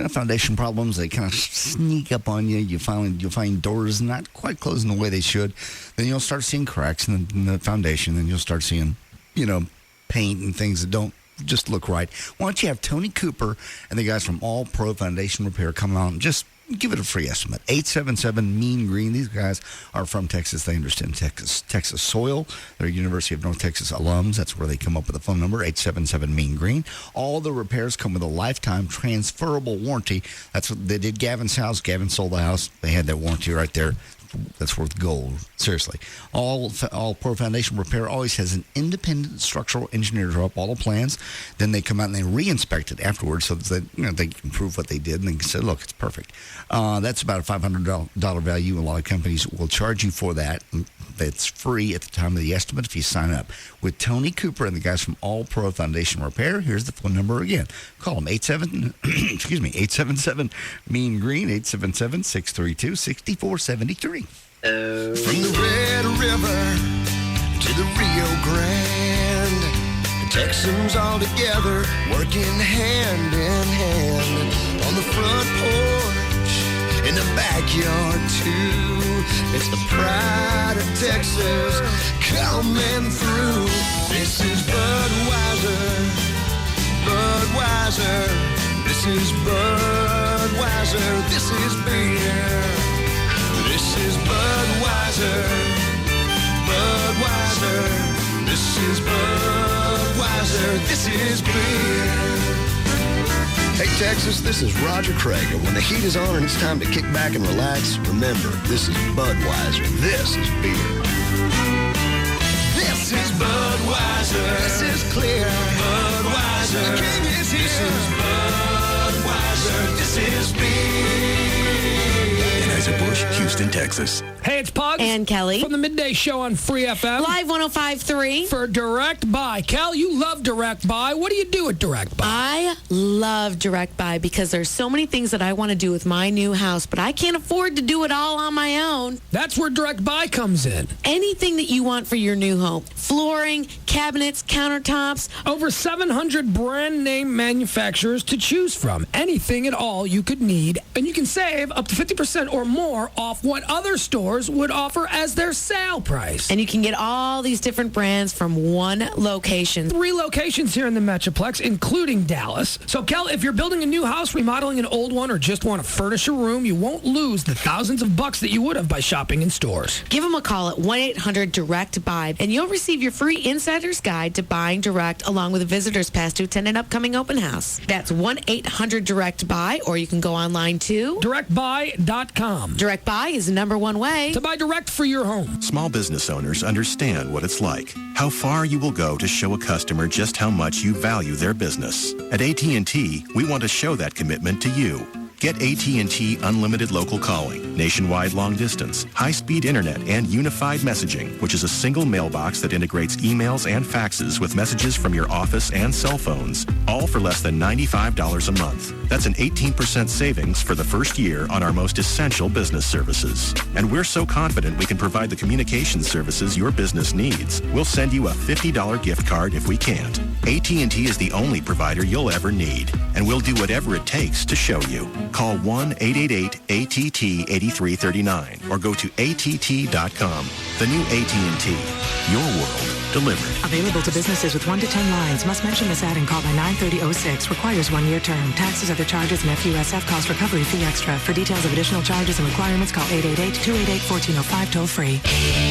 Foundation problems, they kind of sneak up on you. You'll find doors not quite closing the way they should. Then you'll start seeing cracks in the foundation. Then you'll start seeing, paint and things that don't just look right. Why don't you have Tony Cooper and the guys from All Pro Foundation Repair come out and just give it a free estimate. 877-MEAN-GREEN. These guys are from Texas. They understand Texas soil. They're University of North Texas alums. That's where they come up with the phone number, 877-MEAN-GREEN. All the repairs come with a lifetime transferable warranty. That's what they did Gavin's house. Gavin sold the house. They had that warranty right there. That's worth gold. Seriously. All Pro Foundation repair always has an independent structural engineer draw up all the plans. Then they come out and they re-inspect it afterwards so that they can prove what they did and they can say, look, it's perfect. That's about a $500 value. A lot of companies will charge you for that. It's free at the time of the estimate if you sign up. With Tony Cooper and the guys from All Pro Foundation Repair, here's the phone number again. Call them 877-MEAN-GREEN, 877-632-6473. From the Red River to the Rio Grande, the Texans all together working hand in hand on the front porch, in the backyard too. It's the pride of Texas coming through. This is Budweiser, Budweiser. This is Budweiser. This is beer. This is Budweiser, Budweiser. This is Budweiser. This is beer. Hey Texas, this is Roger Craig, and when the heat is on and it's time to kick back and relax, remember, this is Budweiser. This is beer. This is Budweiser. This is clear. Budweiser. The king is here. This is Budweiser. This is beer. Anheuser-Busch, Houston, Texas. Hey, it's Pugs. And Kelly. From the Midday Show on Free FM. Live 105.3. For Direct Buy. Cal, you love Direct Buy. What do you do at Direct Buy? I love Direct Buy because there's so many things that I want to do with my new house, but I can't afford to do it all on my own. That's where Direct Buy comes in. Anything that you want for your new home. Flooring, cabinets, countertops. Over 700 brand name manufacturers to choose from. Anything at all you could need. And you can save up to 50% or more off what other stores would offer as their sale price. And you can get all these different brands from one location. 3 locations here in the Metroplex, including Dallas. So, Kel, if you're building a new house, remodeling an old one, or just want to furnish a room, you won't lose the thousands of bucks that you would have by shopping in stores. Give them a call at 1-800-DIRECT-BUY, and you'll receive your free insider's guide to buying direct, along with a visitor's pass to attend an upcoming open house. That's 1-800-DIRECT-BUY, or you can go online to directbuy.com. Direct Buy is the #1 way to buy direct for your home. Small business owners understand what it's like, how far you will go to show a customer just how much you value their business. At AT&T, we want to show that commitment to you. Get AT&T Unlimited Local Calling, nationwide long distance, high-speed internet, and unified messaging, which is a single mailbox that integrates emails and faxes with messages from your office and cell phones, all for less than $95 a month. That's an 18% savings for the first year on our most essential business services. And we're so confident we can provide the communication services your business needs, we'll send you a $50 gift card if we can't. AT&T is the only provider you'll ever need, and we'll do whatever it takes to show you. Call 1-888-ATT-8339 or go to ATT.com. The new AT&T. Your world delivered. Available to businesses with 1 to 10 lines. Must mention this ad and call by 9/30/06. Requires 1-year term. Taxes, other charges, and FUSF cost recovery fee extra. For details of additional charges and requirements, call 888-288-1405 toll free.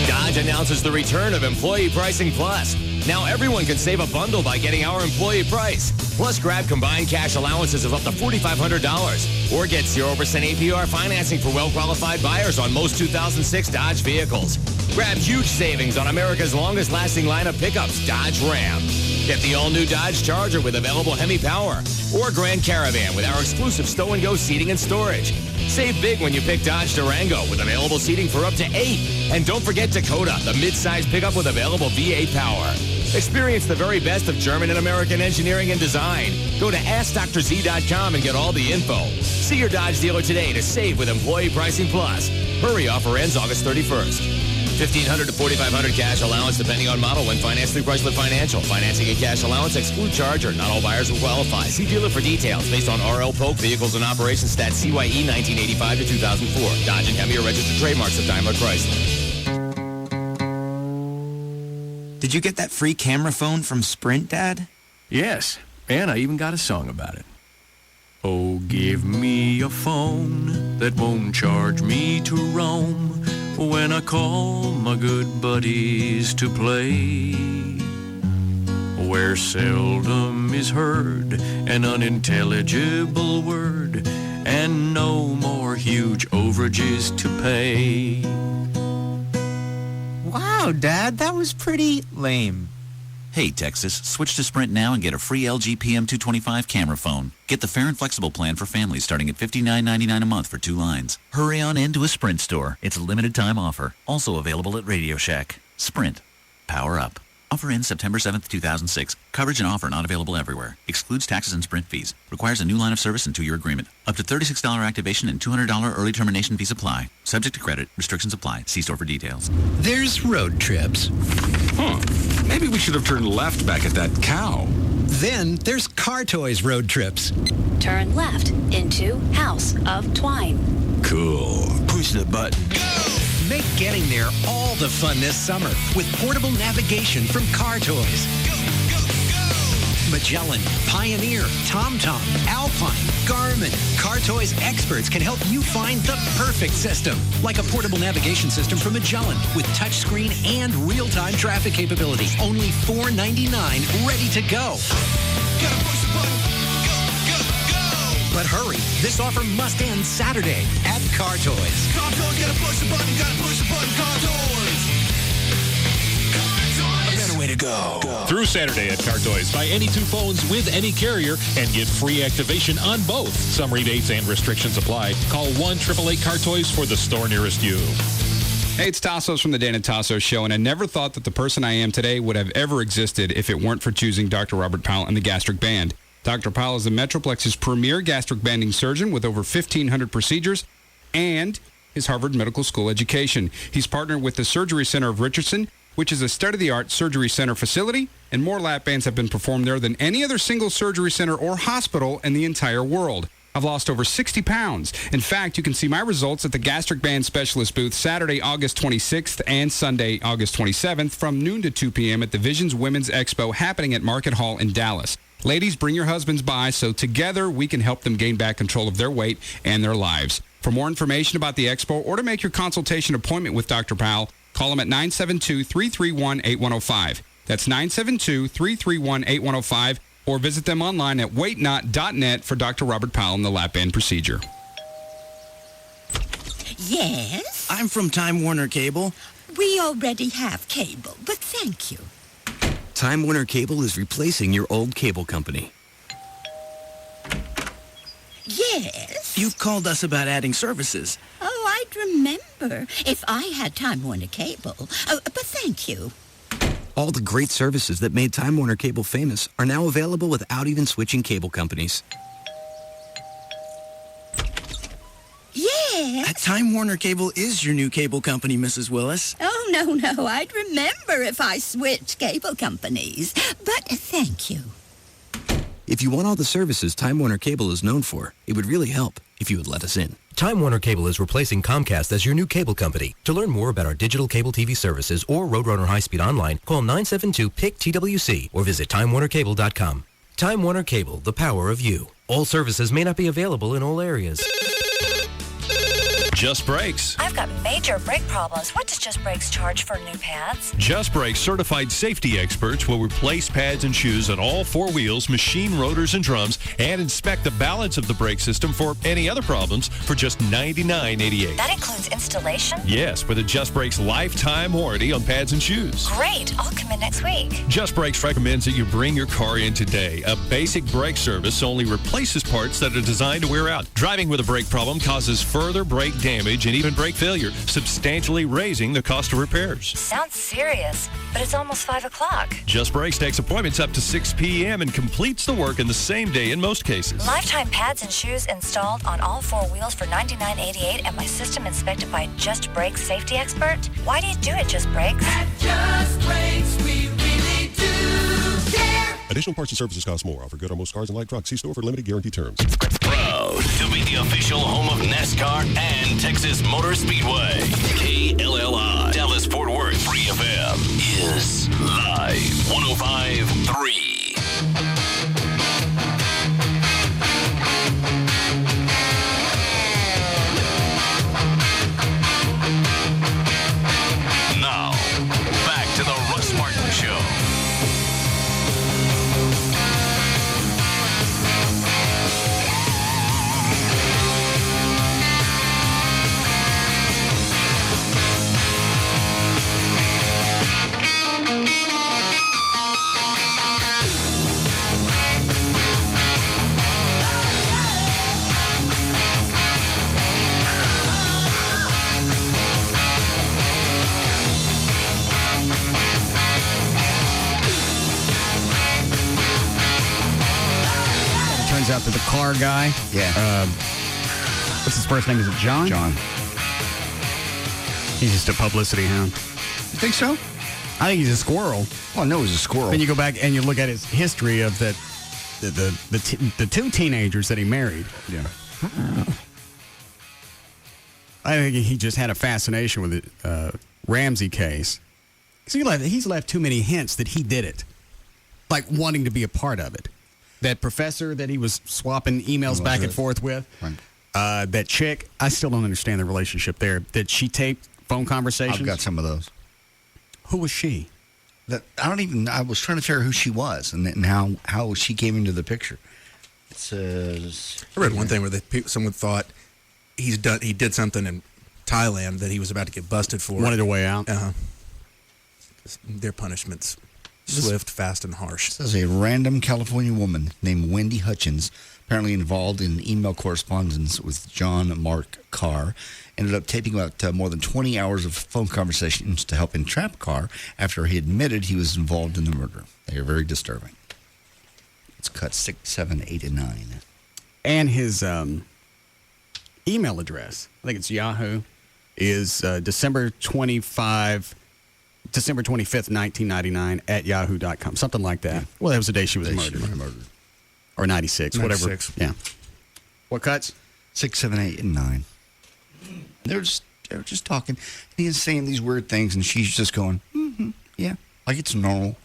Dodge announces the return of Employee Pricing Plus. Now everyone can save a bundle by getting our employee price. Plus, grab combined cash allowances of up to $4,500. Or get 0% APR financing for well-qualified buyers on most 2006 Dodge vehicles. Grab huge savings on America's longest-lasting line of pickups, Dodge Ram. Get the all-new Dodge Charger with available Hemi power. Or Grand Caravan with our exclusive stow-and-go seating and storage. Save big when you pick Dodge Durango with available seating for up to 8. And don't forget Dakota, the mid-size pickup with available V8 power. Experience the very best of German and American engineering and design. Go to AskDrZ.com and get all the info. See your Dodge dealer today to save with Employee Pricing Plus. Hurry, offer ends August 31st. $1,500 to $4,500 cash allowance depending on model when financed through Chrysler Financial. Financing and cash allowance exclude Charger. Not all buyers will qualify. See dealer for details based on RL Polk Vehicles and Operations Stats CYE 1985 to 2004. Dodge and Hemi are registered trademarks of Daimler Chrysler. Did you get that free camera phone from Sprint, Dad? Yes, and I even got a song about it. Oh, give me a phone that won't charge me to roam when I call my good buddies to play, where seldom is heard an unintelligible word and no more huge overages to pay. Wow, Dad, that was pretty lame. Hey, Texas, switch to Sprint now and get a free LG PM225 camera phone. Get the fair and flexible plan for families starting at $59.99 a month for 2 lines. Hurry on into a Sprint store. It's a limited time offer. Also available at Radio Shack. Sprint. Power up. Offer ends September 7th, 2006. Coverage and offer not available everywhere. Excludes taxes and Sprint fees. Requires a new line of service and 2-year agreement. Up to $36 activation and $200 early termination fees apply. Subject to credit. Restrictions apply. See store for details. There's road trips. Maybe we should have turned left back at that cow. Then there's Car Toys road trips. Turn left into House of Twine. Cool. Push the button. Make getting there all the fun this summer with portable navigation from Car Toys. Magellan, Pioneer, TomTom, Alpine, Garmin. Car Toys experts can help you find the perfect system, like a portable navigation system from Magellan with touchscreen and real-time traffic capability. Only $4.99, ready to go. Gotta push the button. But hurry, this offer must end Saturday at Car Toys. Car Toys, gotta push the button, Car Toys. A better way to go. Through Saturday at Car Toys, buy any 2 phones with any carrier and get free activation on both. Some rebates and restrictions apply. Call 1-888-CAR Toys for the store nearest you. Hey, it's Tassos from the Dana Tassos Show, and I never thought that the person I am today would have ever existed if it weren't for choosing Dr. Robert Powell and the Gastric Band. Dr. Powell is the Metroplex's premier gastric banding surgeon with over 1,500 procedures and his Harvard Medical School education. He's partnered with the Surgery Center of Richardson, which is a state-of-the-art surgery center facility, and more lap bands have been performed there than any other single surgery center or hospital in the entire world. I've lost over 60 pounds. In fact, you can see my results at the Gastric Band Specialist booth Saturday, August 26th and Sunday, August 27th from noon to 2 p.m. at the Visions Women's Expo happening at Market Hall in Dallas. Ladies, bring your husbands by so together we can help them gain back control of their weight and their lives. For more information about the expo or to make your consultation appointment with Dr. Powell, call him at 972-331-8105. That's 972-331-8105, or visit them online at weightnot.net for Dr. Robert Powell and the lap band procedure. Yes? I'm from Time Warner Cable. We already have cable, but thank you. Time Warner Cable is replacing your old cable company. Yes? You've called us about adding services. Oh, I'd remember if I had Time Warner Cable. But thank you. All the great services that made Time Warner Cable famous are now available without even switching cable companies. Yes? Time Warner Cable is your new cable company, Mrs. Willis. Oh, no, I'd remember if I switched cable companies. But thank you. If you want all the services Time Warner Cable is known for, it would really help if you would let us in. Time Warner Cable is replacing Comcast as your new cable company. To learn more about our digital cable TV services or Roadrunner High Speed Online, call 972-PIC-TWC or visit TimeWarnerCable.com. Time Warner Cable, the power of you. All services may not be available in all areas. Just Brakes. I've got major brake problems. What does Just Brakes charge for new pads? Just Brakes certified safety experts will replace pads and shoes on all 4 wheels, machine rotors and drums, and inspect the balance of the brake system for any other problems for just $99.88. That includes installation? Yes, with a Just Brakes lifetime warranty on pads and shoes. Great. I'll come in next week. Just Brakes recommends that you bring your car in today. A basic brake service only replaces parts that are designed to wear out. Driving with a brake problem causes further brake damage and even brake failure, substantially raising the cost of repairs. Sounds serious, but it's almost 5 o'clock. Just Brakes takes appointments up to 6 p.m. and completes the work in the same day in most cases. Lifetime pads and shoes installed on all 4 wheels for $99.88 and my system inspected by Just Brakes safety expert? Why do you do it, Just Brakes? At Just Brakes, we really do care. Additional parts and services cost more. Offer good on most cars and light trucks. See store for limited guarantee terms. Proud to be the official home of NASCAR and Texas Motor Speedway. KLLI, Dallas-Fort Worth, Free FM is live 105.3. goes out to the car guy. Yeah. What's his first name? Is it John? John. He's just a publicity hound. You think so? I think he's a squirrel. Oh, no, he's a squirrel. Then you go back and you look at his history of the two teenagers that he married. Yeah. I think he just had a fascination with the Ramsey case. Because he's left too many hints that he did it. Like wanting to be a part of it. That professor that he was swapping emails back and forth with. Right. That chick, I still don't understand the relationship there. That she taped phone conversations. I've got some of those. Who was she? I was trying to figure out who she was and how she came into the picture. It says... I read one thing where someone thought he did something in Thailand that he was about to get busted for. Wanted a way out. Their punishment's swift, fast, and harsh. It says a random California woman named Wendy Hutchins, apparently involved in email correspondence with John Mark Carr, ended up taping about more than 20 hours of phone conversations to help entrap Carr after he admitted he was involved in the murder. They are very disturbing. It's cut 6, 7, 8, and 9. And his email address, I think it's Yahoo, is December 25th, 1999 at yahoo.com. Something like that. Yeah. Well, that was the day she was murdered. Or 96, 96, whatever. Yeah. What cuts? 6, 7, 8, and 9. They were just talking. He was saying these weird things, and she's just going, yeah, like it's normal.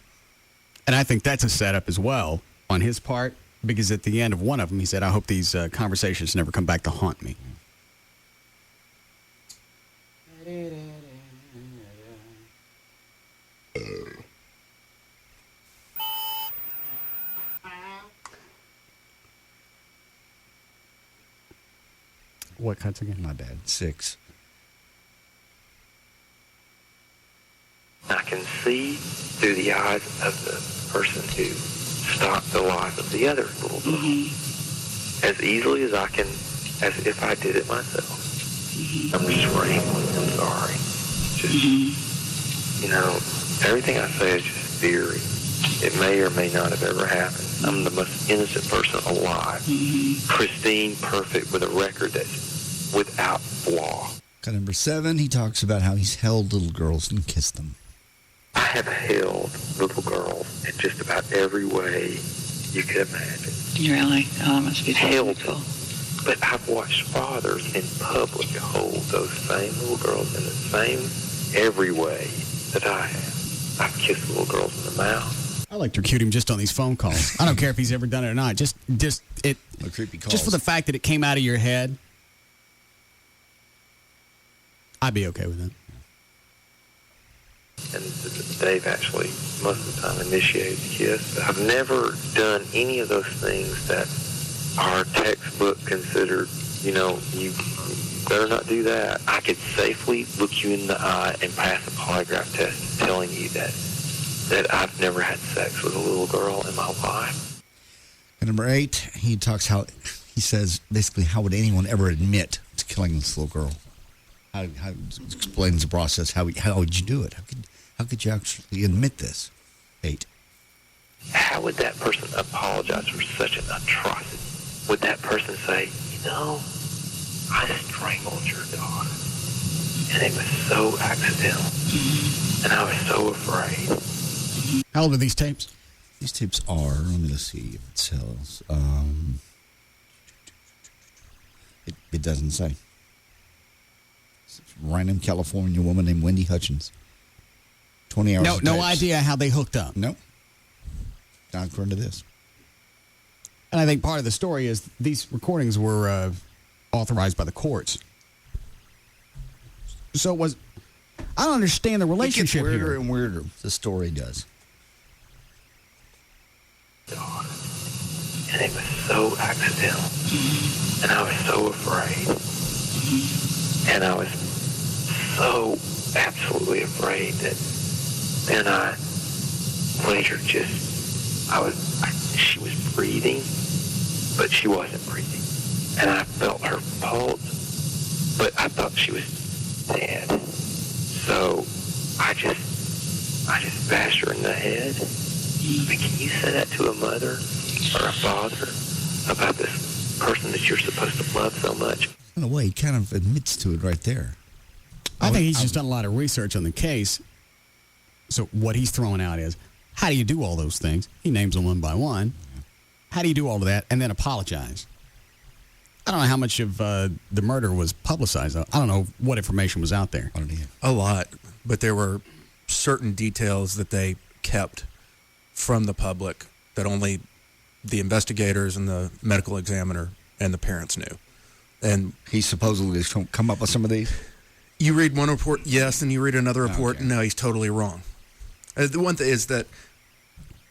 And I think that's a setup as well on his part, because at the end of one of them, he said, I hope these conversations never come back to haunt me. What cuts again? My bad. 6. I can see through the eyes of the person who stopped the life of the other little girl as easily as I can, as if I did it myself. I'm just rambling. I'm sorry. Just, everything I say is just theory. It may or may not have ever happened. I'm the most innocent person alive. Pristine, perfect, with a record that's without flaw. Cut number 7, he talks about how he's held little girls and kissed them. I have held little girls in just about every way you could imagine. Really? Oh, that must be held them. But I've watched fathers in public hold those same little girls in the same every way that I have. I've kissed little girls in the mouth. I like to recute him just on these phone calls. I don't care if he's ever done it or not. Just creepy calls. Just for the fact that it came out of your head, I'd be okay with it. And Dave actually, most of the time, initiated the kiss. I've never done any of those things that our textbook considered, you better not do that. I could safely look you in the eye and pass a polygraph test telling you that I've never had sex with a little girl in my life. And number 8, he says, basically, how would anyone ever admit to killing this little girl? How explains the process. How would you do it? How could you actually admit this? 8. How would that person apologize for such an atrocity? Would that person say, I strangled your daughter, and it was so accidental, and I was so afraid. How old are these tapes? These tapes are, let me just see if it sells. It doesn't say. It's a random California woman named Wendy Hutchins. 20 hours. No idea how they hooked up. Nope. Not according to this. And I think part of the story is these recordings were authorized by the courts. So it was. I don't understand the relationship here. It gets weirder here. and weirder. The story does. And it was so accidental, and I was so afraid, and I was so absolutely afraid that then I later she was breathing, but she wasn't breathing, and I felt her pulse, but I thought she was dead. So I just bashed her in the head. I mean, can you say that to a mother or a father? about this person that you're supposed to love so much. In a way, he kind of admits to it right there. I think he's just done a lot of research on the case. So what he's throwing out is, how do you do all those things? He names them one by one. How do you do all of that and then apologize? I don't know how much of the murder was publicized. I don't know what information was out there. A lot, but there were certain details that they kept from the public that only the investigators and the medical examiner and the parents knew. And he supposedly has come up with some of these? You read one report, yes, and you read another report, no, he's totally wrong. The one thing is that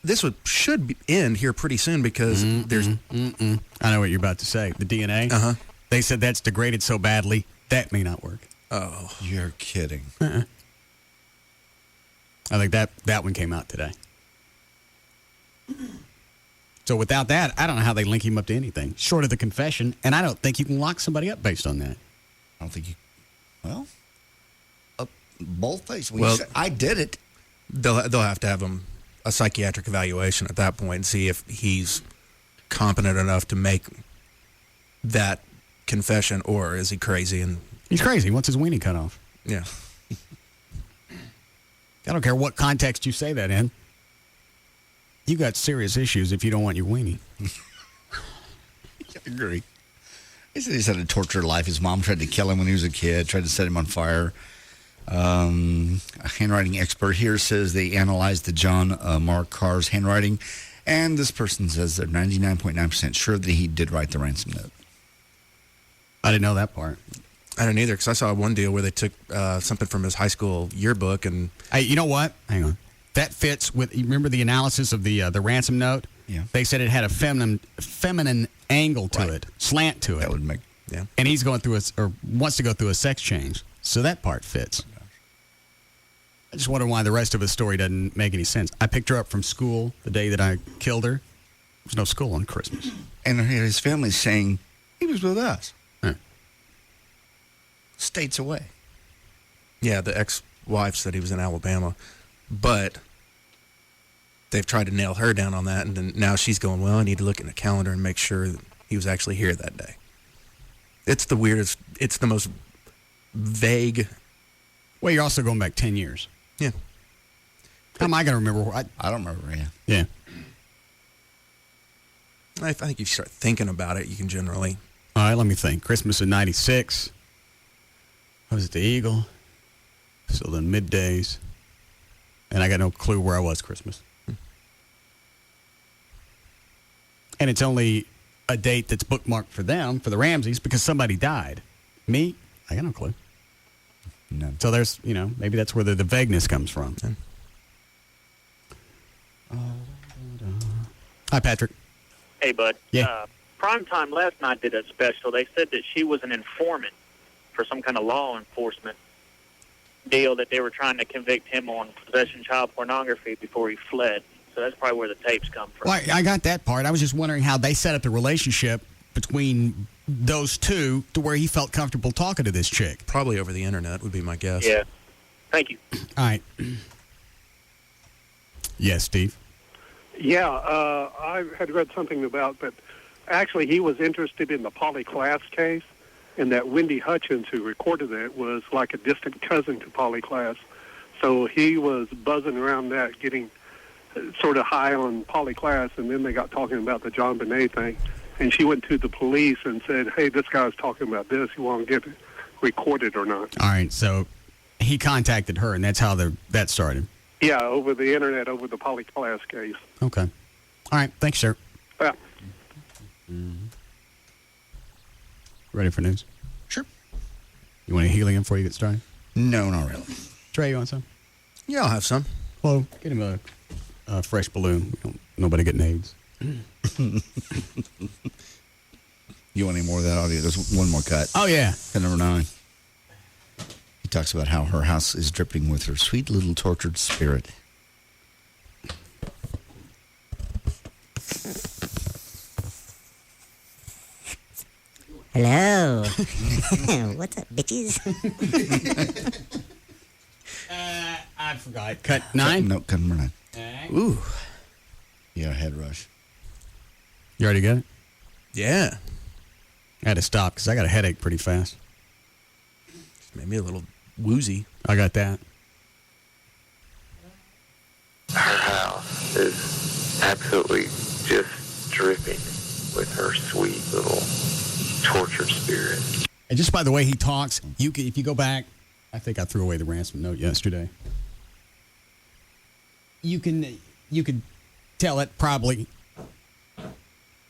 this should end here pretty soon because there's... I know what you're about to say. The DNA? Uh-huh. They said that's degraded so badly, that may not work. Oh. You're kidding. I think that one came out today. So without that, I don't know how they link him up to anything, short of the confession, and I don't think you can lock somebody up based on that. I don't think you... Well, both ways. Well, I did it. They'll have to have him a psychiatric evaluation at that point and see if he's competent enough to make that confession, or is he crazy? And he's crazy. He wants his weenie cut off. Yeah. I don't care what context you say that in. You got serious issues if you don't want your weenie. I agree. He said he's had a tortured life. His mom tried to kill him when he was a kid, tried to set him on fire. A handwriting expert here says they analyzed the John Mark Carr's handwriting, and this person says they're 99.9% sure that he did write the ransom note. I didn't know that part. I didn't either, because I saw one deal where they took something from his high school yearbook and... Hey, you know what? Hang on. That fits with, you remember the analysis of the ransom note? Yeah. They said it had a feminine angle to it, slant to it. That would make... Yeah. And he's going through wants to go through a sex change. So that part fits. I just wonder why the rest of his story doesn't make any sense. I picked her up from school the day that I killed her. There was no school on Christmas. And his family's saying, he was with us. Huh. States away. Yeah, the ex-wife said he was in Alabama. But they've tried to nail her down on that, and then now she's going, well, I need to look in the calendar and make sure that he was actually here that day. It's the weirdest, it's the most vague. Well, you're also going back 10 years. Yeah. How am I going to remember? I don't remember, yeah. Yeah. I think if you start thinking about it, you can generally. All right, let me think. Christmas of 96. I was at the Eagle. Still the middays. And I got no clue where I was Christmas. And it's only a date that's bookmarked for them, for the Ramseys, because somebody died. Me, I got no clue. None. So there's, maybe that's where the vagueness comes from. Hi, Patrick. Hey, bud. Yeah. Primetime last night did a special. They said that she was an informant for some kind of law enforcement deal that they were trying to convict him on possession of child pornography before he fled. So that's probably where the tapes come from. Well, I got that part. I was just wondering how they set up the relationship between those two to where he felt comfortable talking to this chick. Probably over the internet would be my guess. Yeah. Thank you. All right. Yes, Steve? Yeah, I had read something about that. Actually, he was interested in the Polly Klaas case, and that Wendy Hutchins, who recorded it, was like a distant cousin to Polly Klaas. So he was buzzing around that, getting sort of high on Polly Klaas, and then they got talking about the John Bonet thing. And she went to the police and said, hey, this guy's talking about this. You want to get it recorded or not? All right, so he contacted her, and that's how that started. Yeah, over the internet, over the Polly Klaas case. Okay. All right, thanks, sir. Yeah. Ready for news? Sure. You want a helium before you get started? No, not really. Trey, you want some? Yeah, I'll have some. Well, get him a fresh balloon. Nobody getting AIDS. You want any more of that audio? There's one more cut. Oh, yeah. Cut number 9. He talks about how her house is dripping with her sweet little tortured spirit. Hello. What's up, bitches? I forgot. Cut 9? No, cut number 9. Right. Ooh. Yeah, head rush. You already got it? Yeah. I had to stop because I got a headache pretty fast. Just made me a little woozy. I got that. Her house is absolutely just dripping with her sweet little tortured spirit. And just by the way he talks, if you go back, I think I threw away the ransom note yesterday. You could tell it probably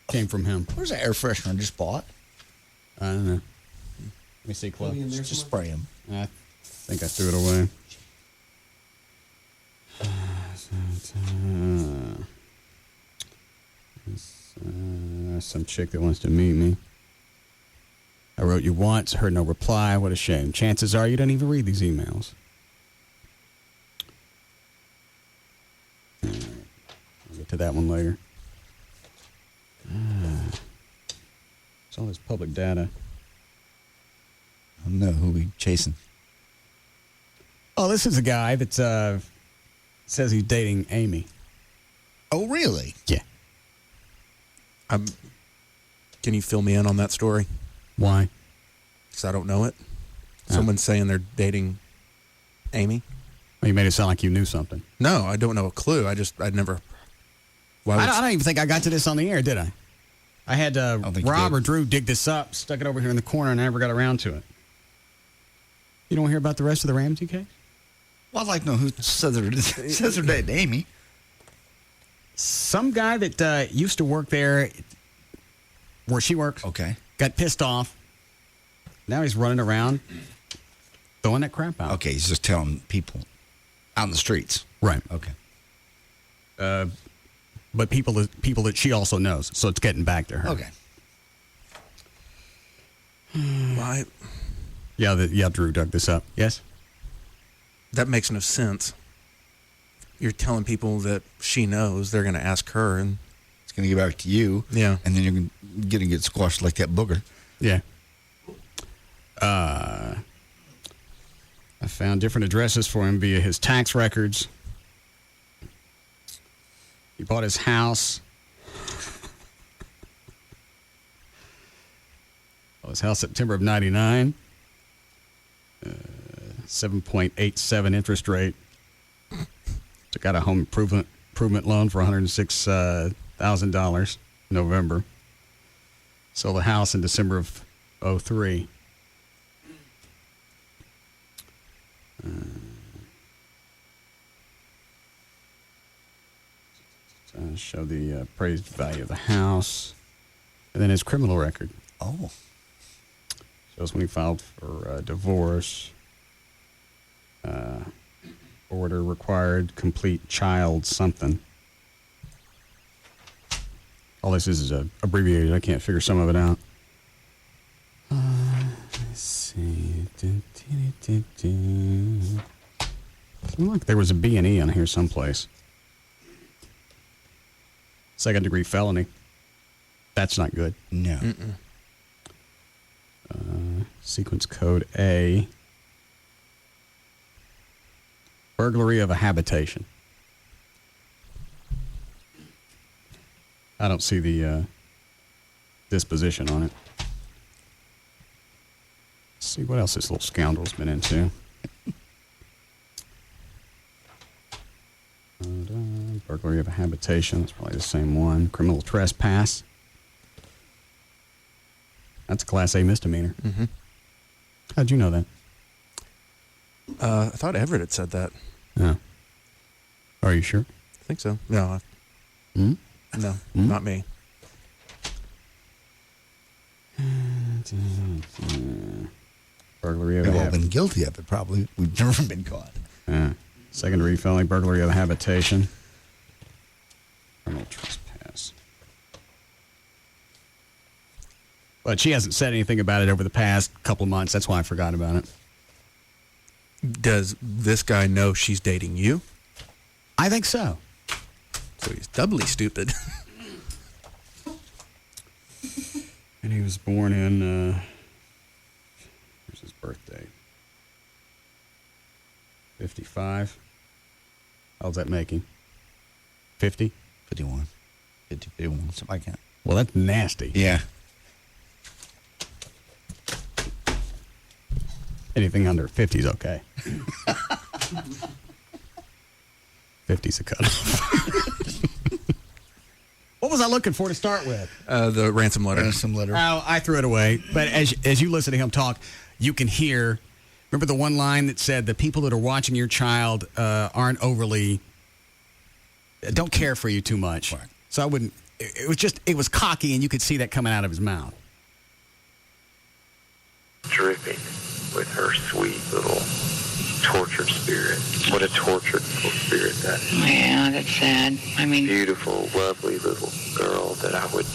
came from him. Where's the air freshener I just bought? I don't know. Let me see, Club. Just spray him. I think I threw it away. Some chick that wants to meet me. I wrote you once, heard no reply. What a shame. Chances are you don't even read these emails. I'll get to that one later. It's all this public data. I don't know who we chasing. Oh, this is a guy that says he's dating Amy. Oh, really? Yeah. Can you fill me in on that story? Why? Because I don't know it. Someone's saying they're dating Amy. Well, you made it sound like you knew something. No, I don't know a clue. I'd never. I don't even think I got to this on the air, did I? I had Rob or Drew dig this up, stuck it over here in the corner, and I never got around to it. You don't want to hear about the rest of the Ramsey case? Well, I'd like to know who says they're dating Amy. Some guy that used to work there where she works. Okay. Got pissed off. Now he's running around throwing that crap out. Okay, he's just telling people out in the streets. Right. Okay. But people that she also knows, so it's getting back to her. Okay. Right. Yeah, Drew dug this up. Yes? That makes no sense. You're telling people that she knows, they're going to ask her, and it's going to get back to you. Yeah. And then you're going to get squashed like that booger. Yeah. I found different addresses for him via his tax records. He bought his house. September of 99. 7.87 interest rate. Took out a home improvement loan for $106,000 in November. Sold the house in December of 2003. Show the appraised value of the house. And then his criminal record. Oh. Shows when he filed for divorce. Order required, complete child something. All this is abbreviated. I can't figure some of it out. Let's see. Look, there was a B&E on here someplace. Second-degree felony. That's not good. No. Sequence code A. Burglary of a habitation. I don't see the disposition on it. Let's see what else this little scoundrel's been into. Burglary of a habitation. That's probably the same one. Criminal trespass. That's a Class A misdemeanor. Mm-hmm. How'd you know that? I thought Everett had said that. Yeah. Are you sure? I think so. No. No, not me. Burglary of a We've all been guilty of it, probably. We've never been caught. Second-degree felony, burglary of a habitation. Criminal trespass. But she hasn't said anything about it over the past couple of months. That's why I forgot about it. Does this guy know she's dating you? I think so. So he's doubly stupid. And he was born in, here's his birthday. 55. How's that making? 50? 51. 50-51, something like that. Well, that's nasty. Yeah. Anything under 50 is okay. 50's a cutoff. What was I looking for to start with? The ransom letter. Oh, I threw it away. But as you listen to him talk, you can hear. Remember the one line that said the people that are watching your child don't care for you too much. Right. So I wouldn't. It was cocky, and you could see that coming out of his mouth. Dripping with her sweet little tortured spirit. What a tortured little spirit that is. Yeah, that's sad. I mean, beautiful, lovely little girl that I would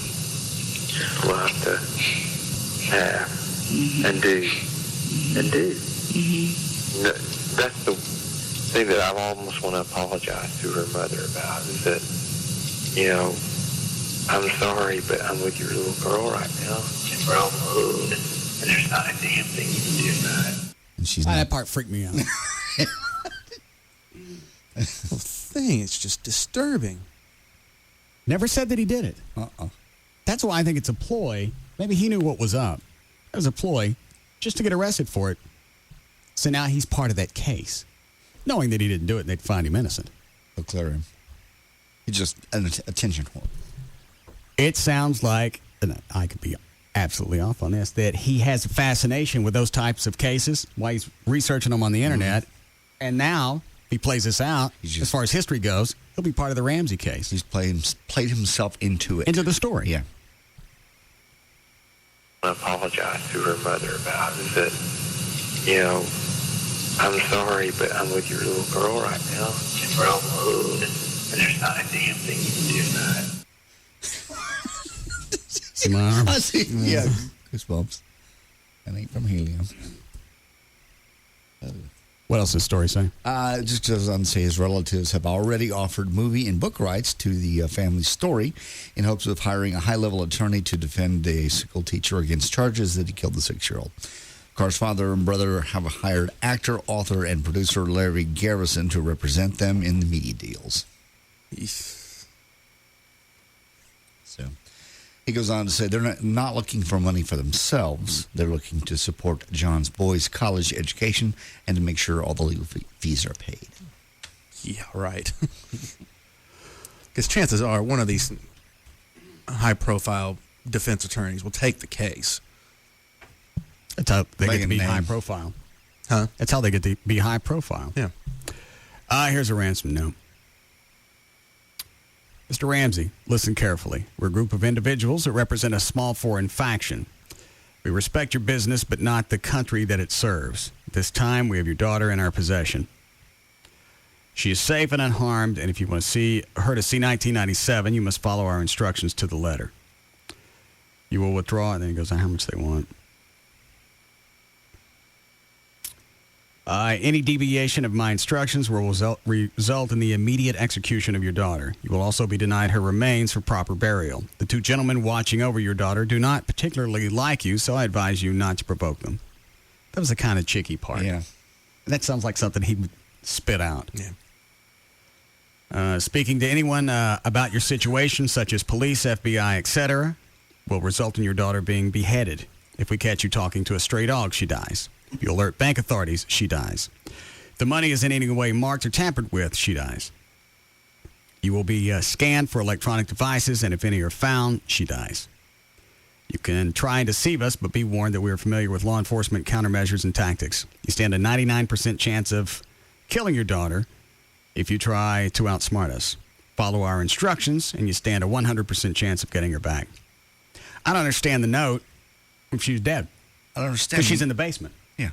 love to have and do. And do. No, that's the thing that I almost want to apologize to her mother about, is that, I'm sorry, but I'm with your little girl right now, and we're on the hood, and there's not a damn thing you can do about it. And she's that part freaked me out. The thing, it's just disturbing. Never said that he did it. That's why I think it's a ploy. Maybe he knew what was up. It was a ploy just to get arrested for it. So now he's part of that case. Knowing that he didn't do it, and they'd find him innocent. They'll clear him. He's just an attention whore. It sounds like, and I could be absolutely off on this, that he has a fascination with those types of cases while he's researching them on the internet. And now he plays this out. As far as history goes, he'll be part of the Ramsey case. He's played himself into it. Into the story. Yeah. I apologize to her mother about, is that, I'm sorry, but I'm with your little girl right now, and we're on the hood, and there's not a damn thing you can do about it. See my arm? I see. Yeah. Goosebumps. That ain't from helium. What else does the story say? Just goes on to say his relatives have already offered movie and book rights to the family's story in hopes of hiring a high-level attorney to defend a school teacher against charges that he killed the 6-year-old. Carr's father and brother have hired actor, author, and producer Larry Garrison to represent them in the media deals. So he goes on to say they're not looking for money for themselves. They're looking to support John's boys' college education and to make sure all the legal fees are paid. Yeah, right. Because chances are one of these high-profile defense attorneys will take the case. That's how they get to be high profile. Huh? That's how they get to be high profile. Yeah. Here's a ransom note. Mr. Ramsey, listen carefully. We're a group of individuals that represent a small foreign faction. We respect your business, but not the country that it serves. At this time, we have your daughter in our possession. She is safe and unharmed, and if you want to see her to see 1997, you must follow our instructions to the letter. You will withdraw, and then he goes on how much they want. Any deviation of my instructions will result in the immediate execution of your daughter. You will also be denied her remains for proper burial. The two gentlemen watching over your daughter do not particularly like you, so I advise you not to provoke them. That was the kind of cheeky part. Yeah. That sounds like something he would spit out. Yeah. Speaking to anyone about your situation, such as police, FBI, etc., will result in your daughter being beheaded. If we catch you talking to a stray dog, she dies. If you alert bank authorities, she dies. If the money is in any way marked or tampered with, she dies. You will be scanned for electronic devices, and if any are found, she dies. You can try and deceive us, but be warned that we are familiar with law enforcement countermeasures and tactics. You stand a 99% chance of killing your daughter if you try to outsmart us. Follow our instructions, and you stand a 100% chance of getting her back. I don't understand the note if she's dead. I don't understand. Because she's in the basement. Yeah.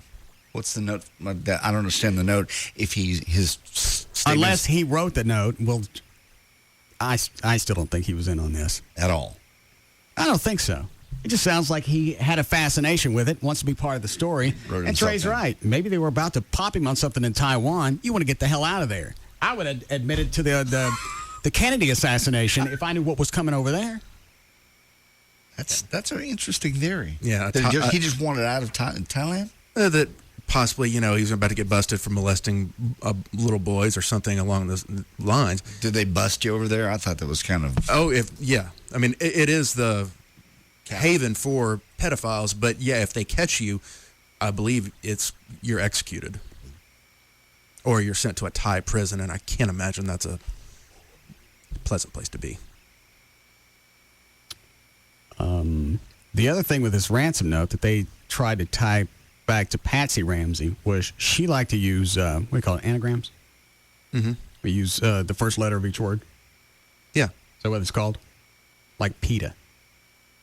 What's the note? I don't understand the note. If his statement, unless he wrote the note, well, I still don't think he was in on this. At all. I don't think so. It just sounds like he had a fascination with it, wants to be part of the story. And Trey's right. Maybe they were about to pop him on something in Taiwan. You want to get the hell out of there. I would have admitted to the Kennedy assassination if I knew what was coming over there. That's an interesting theory. Yeah. He just wanted out of Thailand? That possibly, he's about to get busted for molesting little boys or something along those lines. Did they bust you over there? I thought that was kind of... Oh, I mean, it is the haven for pedophiles, but yeah, if they catch you, I believe you're executed. Or you're sent to a Thai prison, and I can't imagine that's a pleasant place to be. The other thing with this ransom note that they tried to tie back to Patsy Ramsey was she liked to use, what do you call it, anagrams? Mm-hmm. We use the first letter of each word. Yeah. Is that what it's called? Like PETA.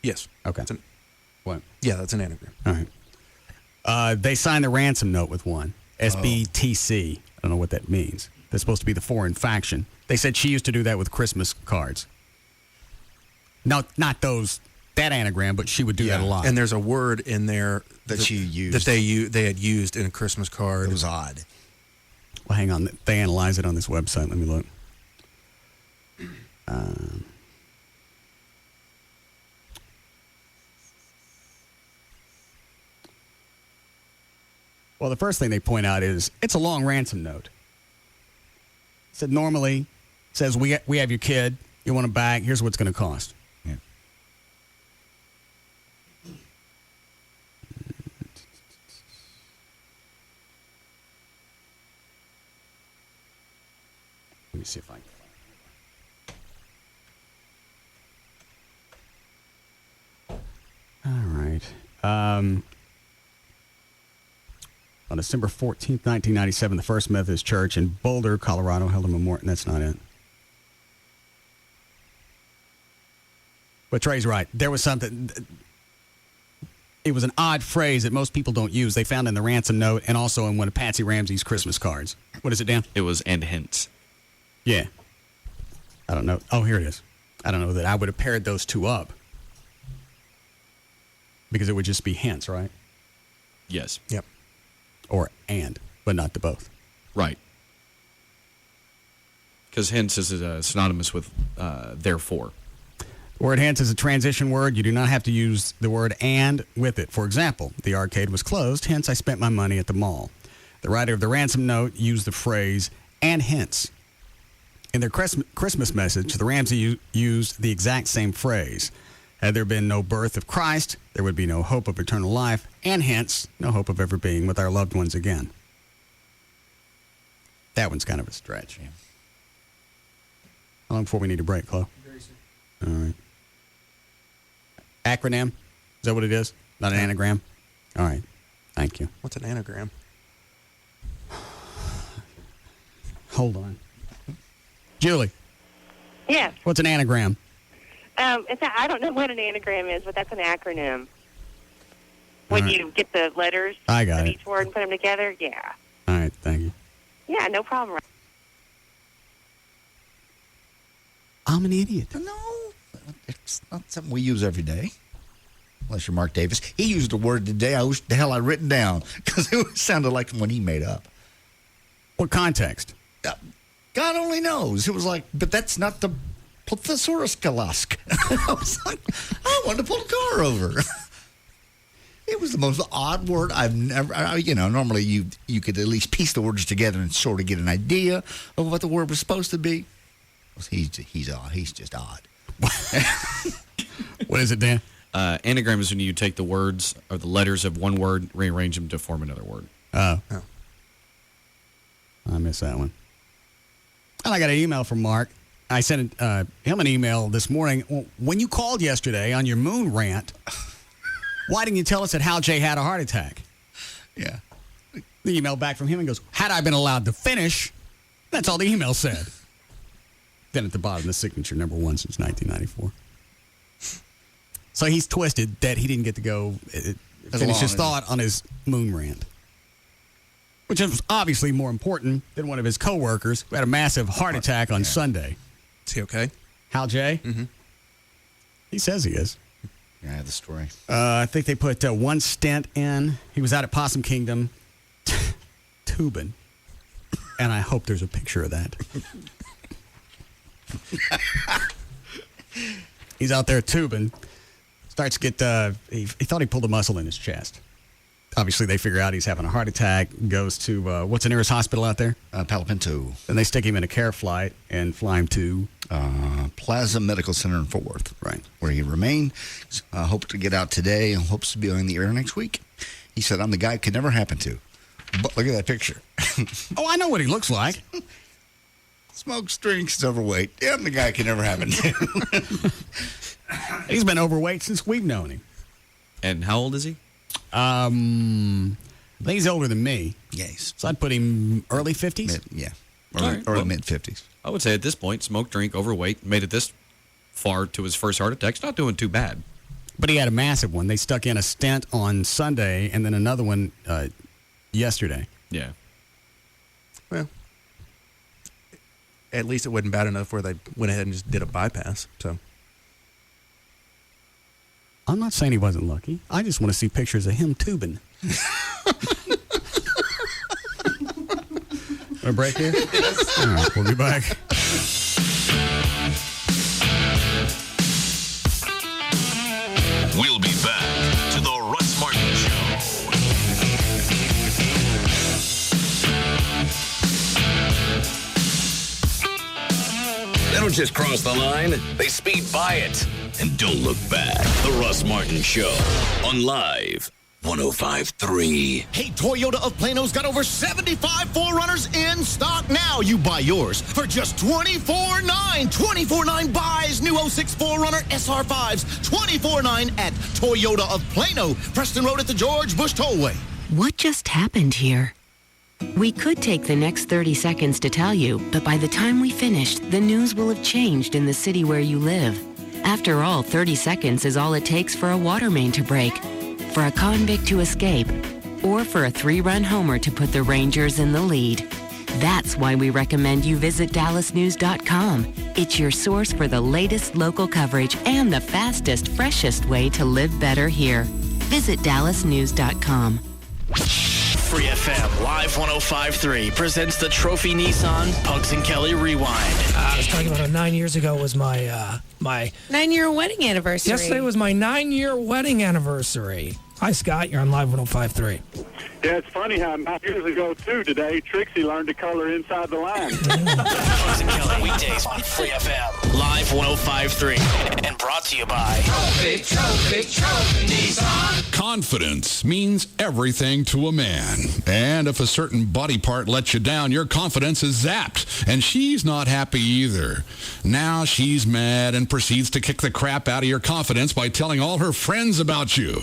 Yes. Okay. What? Yeah, that's an anagram. All right. They signed the ransom note with one. SBTC. I don't know what that means. That's supposed to be the foreign faction. They said she used to do that with Christmas cards. No, not that anagram, but she would do that a lot. And there's a word in there that she used. That they had used in a Christmas card. It was odd. Well, hang on. They analyze it on this website. Let me look. Well, the first thing they point out is it's a long ransom note. It said normally, it says we have your kid. You want him back. Here's what it's going to cost. Yeah. Let me see if I can find it. All right. On December 14th, 1997, the First Methodist Church in Boulder, Colorado, held a memorial. That's not it. But Trey's right. There was something. It was an odd phrase that most people don't use. They found in the ransom note and also in one of Patsy Ramsey's Christmas cards. What is it, Dan? It was "and hence." Yeah. I don't know. Oh, here it is. I don't know that I would have paired those two up. Because it would just be hence, right? Yes. Yep. Or and, but not the both. Right. Because hence is synonymous with therefore. The word hence is a transition word. You do not have to use the word and with it. For example, the arcade was closed, hence I spent my money at the mall. The writer of the ransom note used the phrase and hence. In their Christmas message, the Ramsey used the exact same phrase. Had there been no birth of Christ, there would be no hope of eternal life, and hence, no hope of ever being with our loved ones again. That one's kind of a stretch. Yeah. How long before we need a break, Chloe? Very soon. All right. Acronym? Is that what it is? Not an anagram? All right. Thank you. What's an anagram? Hold on. Julie. Yes. What's an anagram? I don't know what an anagram is, but that's an acronym. When you get the letters I got of it. each word and put them together, yeah. All right, thank you. Yeah, no problem. I'm an idiot. No, it's not something we use every day. Unless you're Mark Davis. He used a word today I wish the hell I'd written down because it sounded like one he made up. What context? God only knows. It was like, but that's not the Thesaurus Kalask. I was like, I wanted to pull the car over. It was the most odd word I've never, normally you could at least piece the words together and sort of get an idea of what the word was supposed to be. He's odd. He's just odd. What is it, Dan? Anagram is when you take the words or the letters of one word, rearrange them to form another word. Oh. I missed that one. And I got an email from Mark. I sent him an email this morning. Well, when you called yesterday on your moon rant, why didn't you tell us that Hal J had a heart attack? Yeah. The email back from him and goes, had I been allowed to finish, that's all the email said. Then at the bottom, the signature, number 1 since 1994. So he's twisted that he didn't get to go finish his thought on his moon rant. Which was obviously more important than one of his coworkers who had a massive heart attack on Sunday. Is he okay? Hal J? Mm-hmm. He says he is. Yeah, I have the story. I think they put one stent in. He was out at Possum Kingdom tubing. And I hope there's a picture of that. He's out there tubing. Starts to get, he thought he pulled a muscle in his chest. obviously, they figure out he's having a heart attack, goes to, what's the nearest hospital out there? Palo Pinto. And they stick him in a care flight and fly him to? Plaza Medical Center in Fort Worth. Right. Where he remained. Hopes to get out today and hopes to be on the air next week. He said, I'm the guy it could never happen to. But look at that picture. Oh, I know what he looks like. Smokes, drinks, overweight. Yeah, I'm the guy it could never happen to. He's been overweight since we've known him. And how old is he? I think he's older than me. Yes. So I'd put him early 50s? Early mid-50s. I would say at this point, smoke, drink, overweight, made it this far to his first heart attack. It's not doing too bad. But he had a massive one. They stuck in a stent on Sunday and then another one yesterday. Yeah. Well, at least it wasn't bad enough where they went ahead and just did a bypass. So I'm not saying he wasn't lucky. I just want to see pictures of him tubing. Want a break here? Yes. All right, we'll be back. We'll be back to the Russ Martin Show. They don't just cross the line, they speed by it. And don't look back. The Russ Martin Show on Live 105.3. Hey, Toyota of Plano's got over 75 4Runners in stock now. You buy yours for just $24,900. $24,900 buys new 06 4Runner SR5s. $24,900 at Toyota of Plano, Preston Road at the George Bush Tollway. What just happened here? We could take the next 30 seconds to tell you, but by the time we finished, the news will have changed in the city where you live. After all, 30 seconds is all it takes for a water main to break, for a convict to escape, or for a 3-run homer to put the Rangers in the lead. That's why we recommend you visit DallasNews.com. It's your source for the latest local coverage and the fastest, freshest way to live better here. Visit DallasNews.com. Free FM Live 105.3 presents the Trophy Nissan Pugs and Kelly Rewind. I was talking about 9 years ago was my 9-year wedding anniversary. Yesterday was my 9-year wedding anniversary. Hi, Scott. You're on Live 105.3. Yeah, it's funny how 9 years ago, too, today, Trixie learned to color inside the line. Pugs and Kelly weekdays on Free FM Live 105.3 and brought to you by Trophy Nissan. Confidence means everything to a man. And if a certain body part lets you down, your confidence is zapped. And she's not happy either. Now she's mad and proceeds to kick the crap out of your confidence by telling all her friends about you.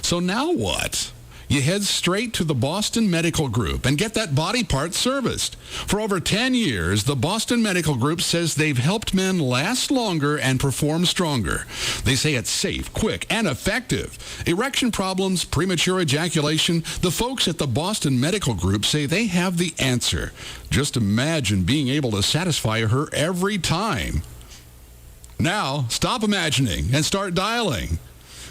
So now what? You head straight to the Boston Medical Group and get that body part serviced. For over 10 years, the Boston Medical Group says they've helped men last longer and perform stronger. They say it's safe, quick, and effective. Erection problems, premature ejaculation, the folks at the Boston Medical Group say they have the answer. Just imagine being able to satisfy her every time. Now, stop imagining and start dialing.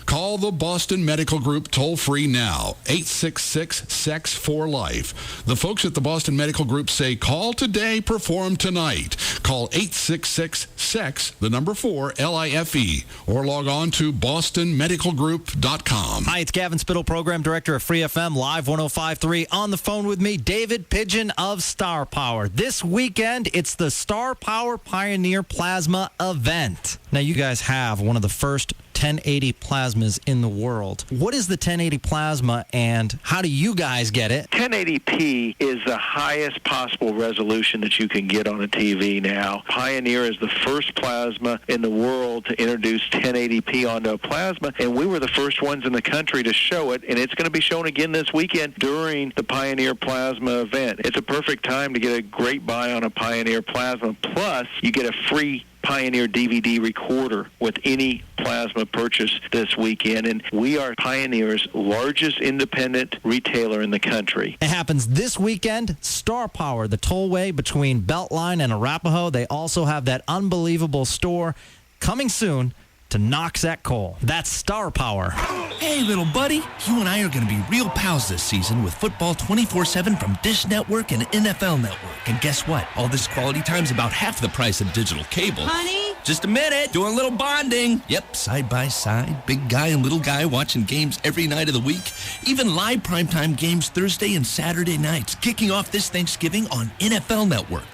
Call the Boston Medical Group toll-free now, 866-SEX4-LIFE. The folks at the Boston Medical Group say call today, perform tonight. Call 866-SEX, the number 4, LIFE, or log on to bostonmedicalgroup.com. Hi, it's Gavin Spittle, Program Director of Free FM, Live 105.3. On the phone with me, David Pigeon of Star Power. This weekend, it's the Star Power Pioneer Plasma event. Now, you guys have one of the first 1080 plasmas in the world. What is the 1080 plasma and how do you guys get it? 1080p is the highest possible resolution that you can get on a TV now. Pioneer is the first plasma in the world to introduce 1080p onto a plasma, and we were the first ones in the country to show it, and it's going to be shown again this weekend during the Pioneer Plasma event. It's a perfect time to get a great buy on a Pioneer plasma. Plus, you get a free Pioneer DVD recorder with any plasma purchase this weekend, and we are Pioneer's largest independent retailer in the country. It happens this weekend. Star Power, the tollway between Beltline and Arapahoe. They also have that unbelievable store coming soon to Noxac Coal. That's Star Power. Hey, little buddy. You and I are going to be real pals this season with football 24/7 from Dish Network and NFL Network. And guess what? All this quality time's about half the price of digital cable. Honey, Just a minute. Doing a little bonding. Yep, side by side. Big guy and little guy watching games every night of the week. Even live primetime games Thursday and Saturday nights. Kicking off this Thanksgiving on NFL Network.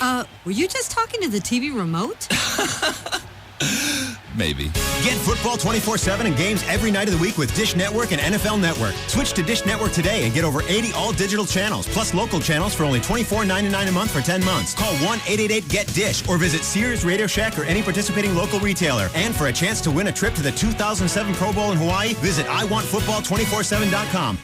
Were you just talking to the TV remote? Maybe. Get football 24/7 and games every night of the week with Dish Network and NFL Network. Switch to Dish Network today and get over 80 all-digital channels, plus local channels for only $24.99 a month for 10 months. Call 1-888-GET-DISH or visit Sears, Radio Shack, or any participating local retailer. And for a chance to win a trip to the 2007 Pro Bowl in Hawaii, visit iwantfootball247.com.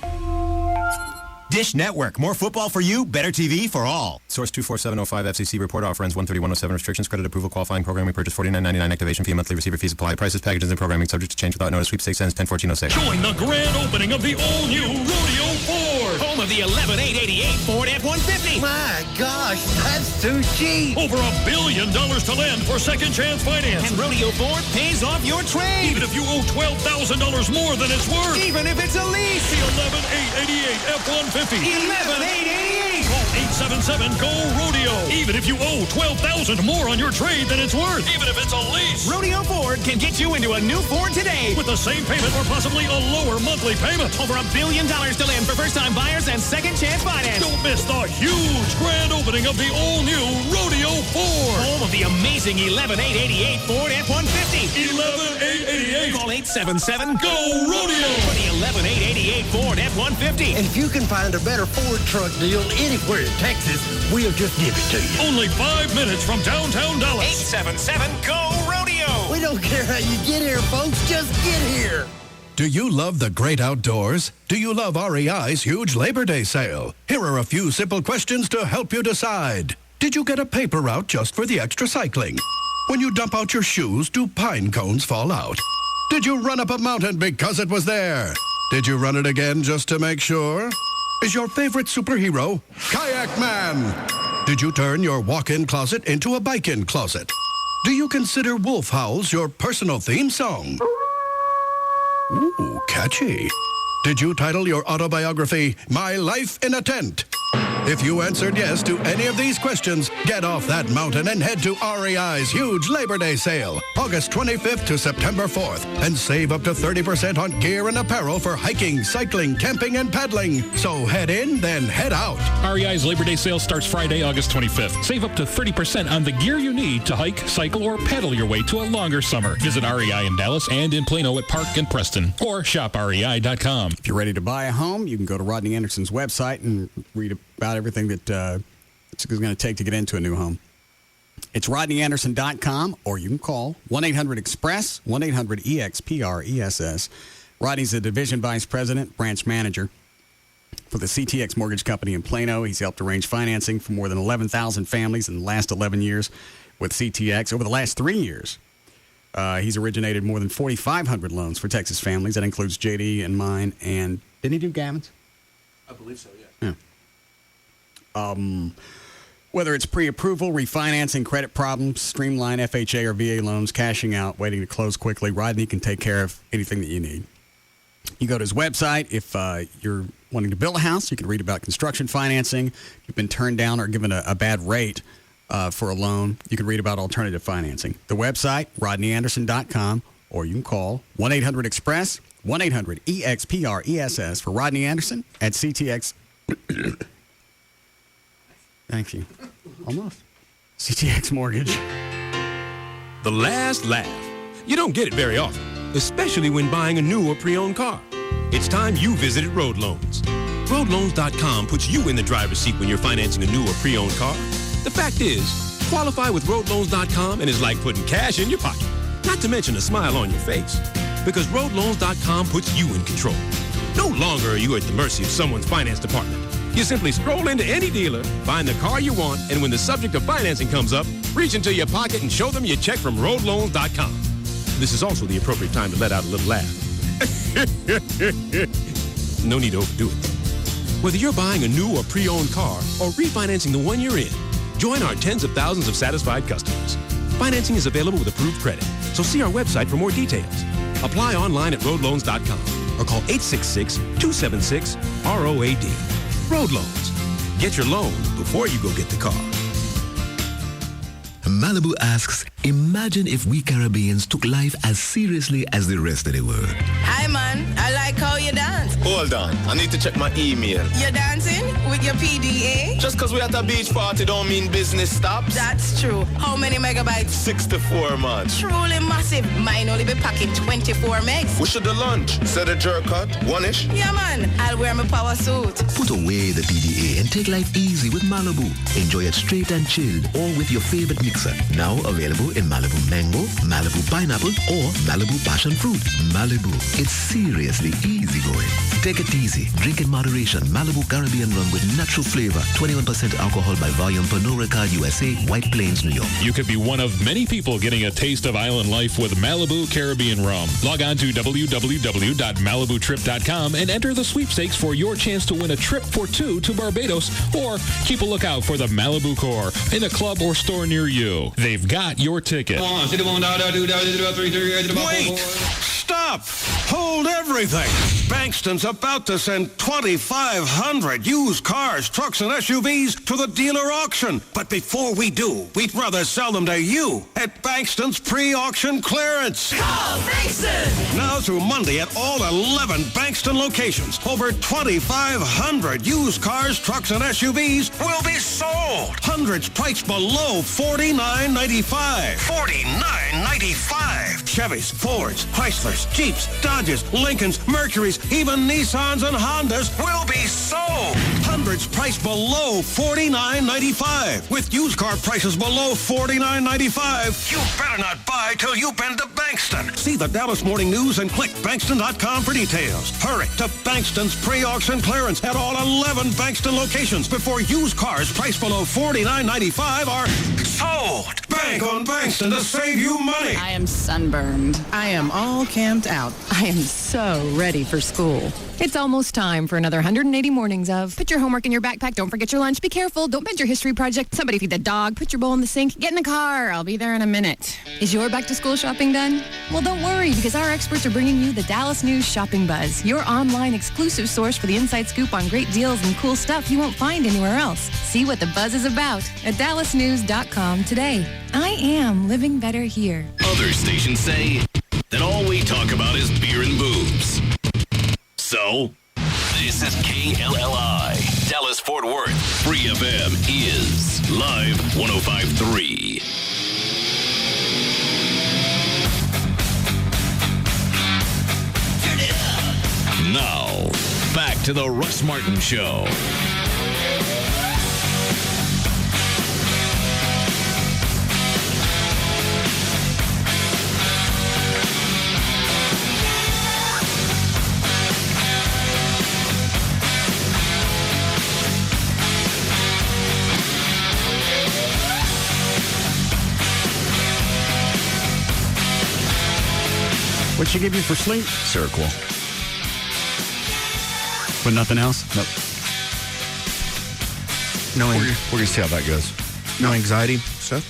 Dish Network. More football for you, better TV for all. Source 24705 FCC report offer ends 13107 restrictions credit approval qualifying programming purchase $49.99 activation fee monthly receiver fees apply prices packages and programming subject to change without notice sweepstakes ends 10/14/06. Join the grand opening of the all-new Rodeo Ford. Home of the 11888 Ford F-150. My gosh, that's too cheap. Over $1 billion to lend for second chance finance. And Rodeo Ford pays off your trade. Even if you owe $12,000 more than it's worth. Even if it's a lease. The 11888 F-150. 11888. Call 877-GO-RODEO. Even if you owe $12,000 more on your trade than it's worth. Even if it's a lease. Rodeo Ford can get you into a new Ford today. With the same payment or possibly a lower monthly payment. Over $1 billion to lend for first-time buyers and second chance finance. Don't miss the huge grand opening of the all-new Rodeo Ford. Home of the amazing 11888 Ford F-150. 11888. Call 877-GO-RODEO. For the 11888 Ford F-150. And if you can find a better Ford truck deal anywhere in Texas, we'll just give it to you. Only 5 minutes from downtown Dallas. 877-GO-RODEO. We don't care how you get here, folks. Just get here. Do you love the great outdoors? Do you love REI's huge Labor Day sale? Here are a few simple questions to help you decide. Did you get a paper route just for the extra cycling? When you dump out your shoes, do pine cones fall out? Did you run up a mountain because it was there? Did you run it again just to make sure? Is your favorite superhero Kayak Man? Did you turn your walk-in closet into a bike-in closet? Do you consider wolf howls your personal theme song? Ooh, catchy. Did you title your autobiography, My Life in a Tent? If you answered yes to any of these questions, get off that mountain and head to REI's huge Labor Day sale, August 25th to September 4th, and save up to 30% on gear and apparel for hiking, cycling, camping, and paddling. So head in, then head out. REI's Labor Day sale starts Friday, August 25th. Save up to 30% on the gear you need to hike, cycle, or paddle your way to a longer summer. Visit REI in Dallas and in Plano at Park and Preston, or shop REI.com. If you're ready to buy a home, you can go to Rodney Anderson's website and read about everything that it's going to take to get into a new home. It's RodneyAnderson.com, or you can call 1-800-EXPRESS, 1-800-EXPRESS. Rodney's the Division Vice President, Branch Manager for the CTX Mortgage Company in Plano. He's helped arrange financing for more than 11,000 families in the last 11 years with CTX. Over the last 3 years, he's originated more than 4,500 loans for Texas families. That includes JD and mine, and didn't he do Gavin's? I believe so, yeah. Whether it's pre-approval, refinancing, credit problems, streamline FHA or VA loans, cashing out, waiting to close quickly, Rodney can take care of anything that you need. You go to his website. If you're wanting to build a house, you can read about construction financing. If you've been turned down or given a bad rate for a loan, you can read about alternative financing. The website, RodneyAnderson.com, or you can call 1-800-EXPRESS, 1-800-EXPRESS for Rodney Anderson at CTX. Thank you. Almost. CTX Mortgage. The last laugh. You don't get it very often, especially when buying a new or pre-owned car. It's time you visited Road Loans. RoadLoans.com puts you in the driver's seat when you're financing a new or pre-owned car. The fact is, qualify with RoadLoans.com and it's like putting cash in your pocket. Not to mention a smile on your face. Because RoadLoans.com puts you in control. No longer are you at the mercy of someone's finance department. You simply scroll into any dealer, find the car you want, and when the subject of financing comes up, reach into your pocket and show them your check from RoadLoans.com. This is also the appropriate time to let out a little laugh. No need to overdo it. Whether you're buying a new or pre-owned car or refinancing the one you're in, join our tens of thousands of satisfied customers. Financing is available with approved credit, so see our website for more details. Apply online at RoadLoans.com or call 866-276-ROAD. Road Loans. Get your loan before you go get the car. Malibu asks, imagine if we Caribbeans took life as seriously as the rest of the world. Hi, man. I like how you dance. Hold on. I need to check my email. You're dancing with your PDA? Just because we're at a beach party don't mean business stops. That's true. How many megabytes? 64, man. Truly massive. Mine only be packing 24 megs. We should do lunch. Set a jerk cut. One-ish. Yeah, man. I'll wear my power suit. Put away the PDA and take life easy with Malibu. Enjoy it straight and chilled or with your favorite mixer. Now available in Malibu Mango, Malibu Pineapple, or Malibu Passion Fruit. Malibu, it's seriously easy going. Take it easy. Drink in moderation. Malibu Caribbean rum with natural flavor. 21% alcohol by volume per no record USA, White Plains, New York. You could be one of many people getting a taste of island life with Malibu Caribbean rum. Log on to www.malibutrip.com and enter the sweepstakes for your chance to win a trip for two to Barbados, or keep a lookout for the Malibu Core in a club or store near you. They've got your ticket. Wait! Stop! Hold everything! Bankston's about to send 2,500 used cars, trucks, and SUVs to the dealer auction. But before we do, we'd rather sell them to you at Bankston's pre-auction clearance. Call Bankston! Now through Monday at all 11 Bankston locations, over 2,500 used cars, trucks, and SUVs will be sold. Hundreds priced below $49.95. $49.95. Chevys, Fords, Chryslers, Jeeps, Dodges, Lincolns, Mercurys, even Nissans and Hondas will be sold. Hundreds priced below $49.95. With used car prices below $49.95, you better not buy till you've been to Bankston. See the Dallas Morning News and click Bankston.com for details. Hurry to Bankston's pre-auction clearance at all 11 Bankston locations before used cars priced below $49.95 are sold. Bank on Bankston to save you money. I am sunburned. I am all camped out. I am so ready for school. It's almost time for another 180 mornings of put your homework in your backpack, don't forget your lunch, be careful, don't bend your history project, somebody feed the dog, put your bowl in the sink, get in the car, I'll be there in a minute. Is your back-to-school shopping done? Well, don't worry, because our experts are bringing you the Dallas News Shopping Buzz, your online exclusive source for the inside scoop on great deals and cool stuff you won't find anywhere else. See what the buzz is about at dallasnews.com today. I am living better here. Other stations say that all we talk about is beer and boobs. So, this is KLLI, Dallas Fort Worth. Free FM is Live 105.3. Now, back to the Russ Martin Show. What'd she give you for sleep? Seroquel. But nothing else? Nope. No, we're going to see how that goes. No anxiety stuff?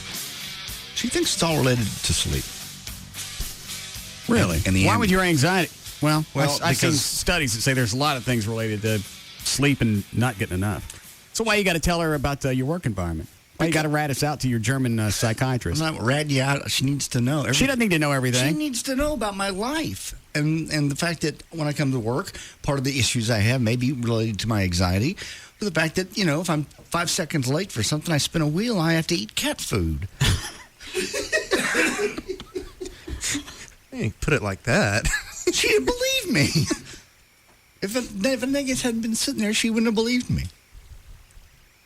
She thinks it's all related to sleep. Really? Why would your anxiety? Well, I've seen because studies that say there's a lot of things related to sleep and not getting enough. So why you got to tell her about your work environment? Why you got to rat us out to your German psychiatrist? I'm not ratting you out. She needs to know. She doesn't need to know everything. She needs to know about my life. And the fact that when I come to work, part of the issues I have may be related to my anxiety. But the fact that, if I'm 5 seconds late for something, I spin a wheel, I have to eat cat food. Hey, put it like that. She didn't believe me. If a nugget hadn't been sitting there, she wouldn't have believed me.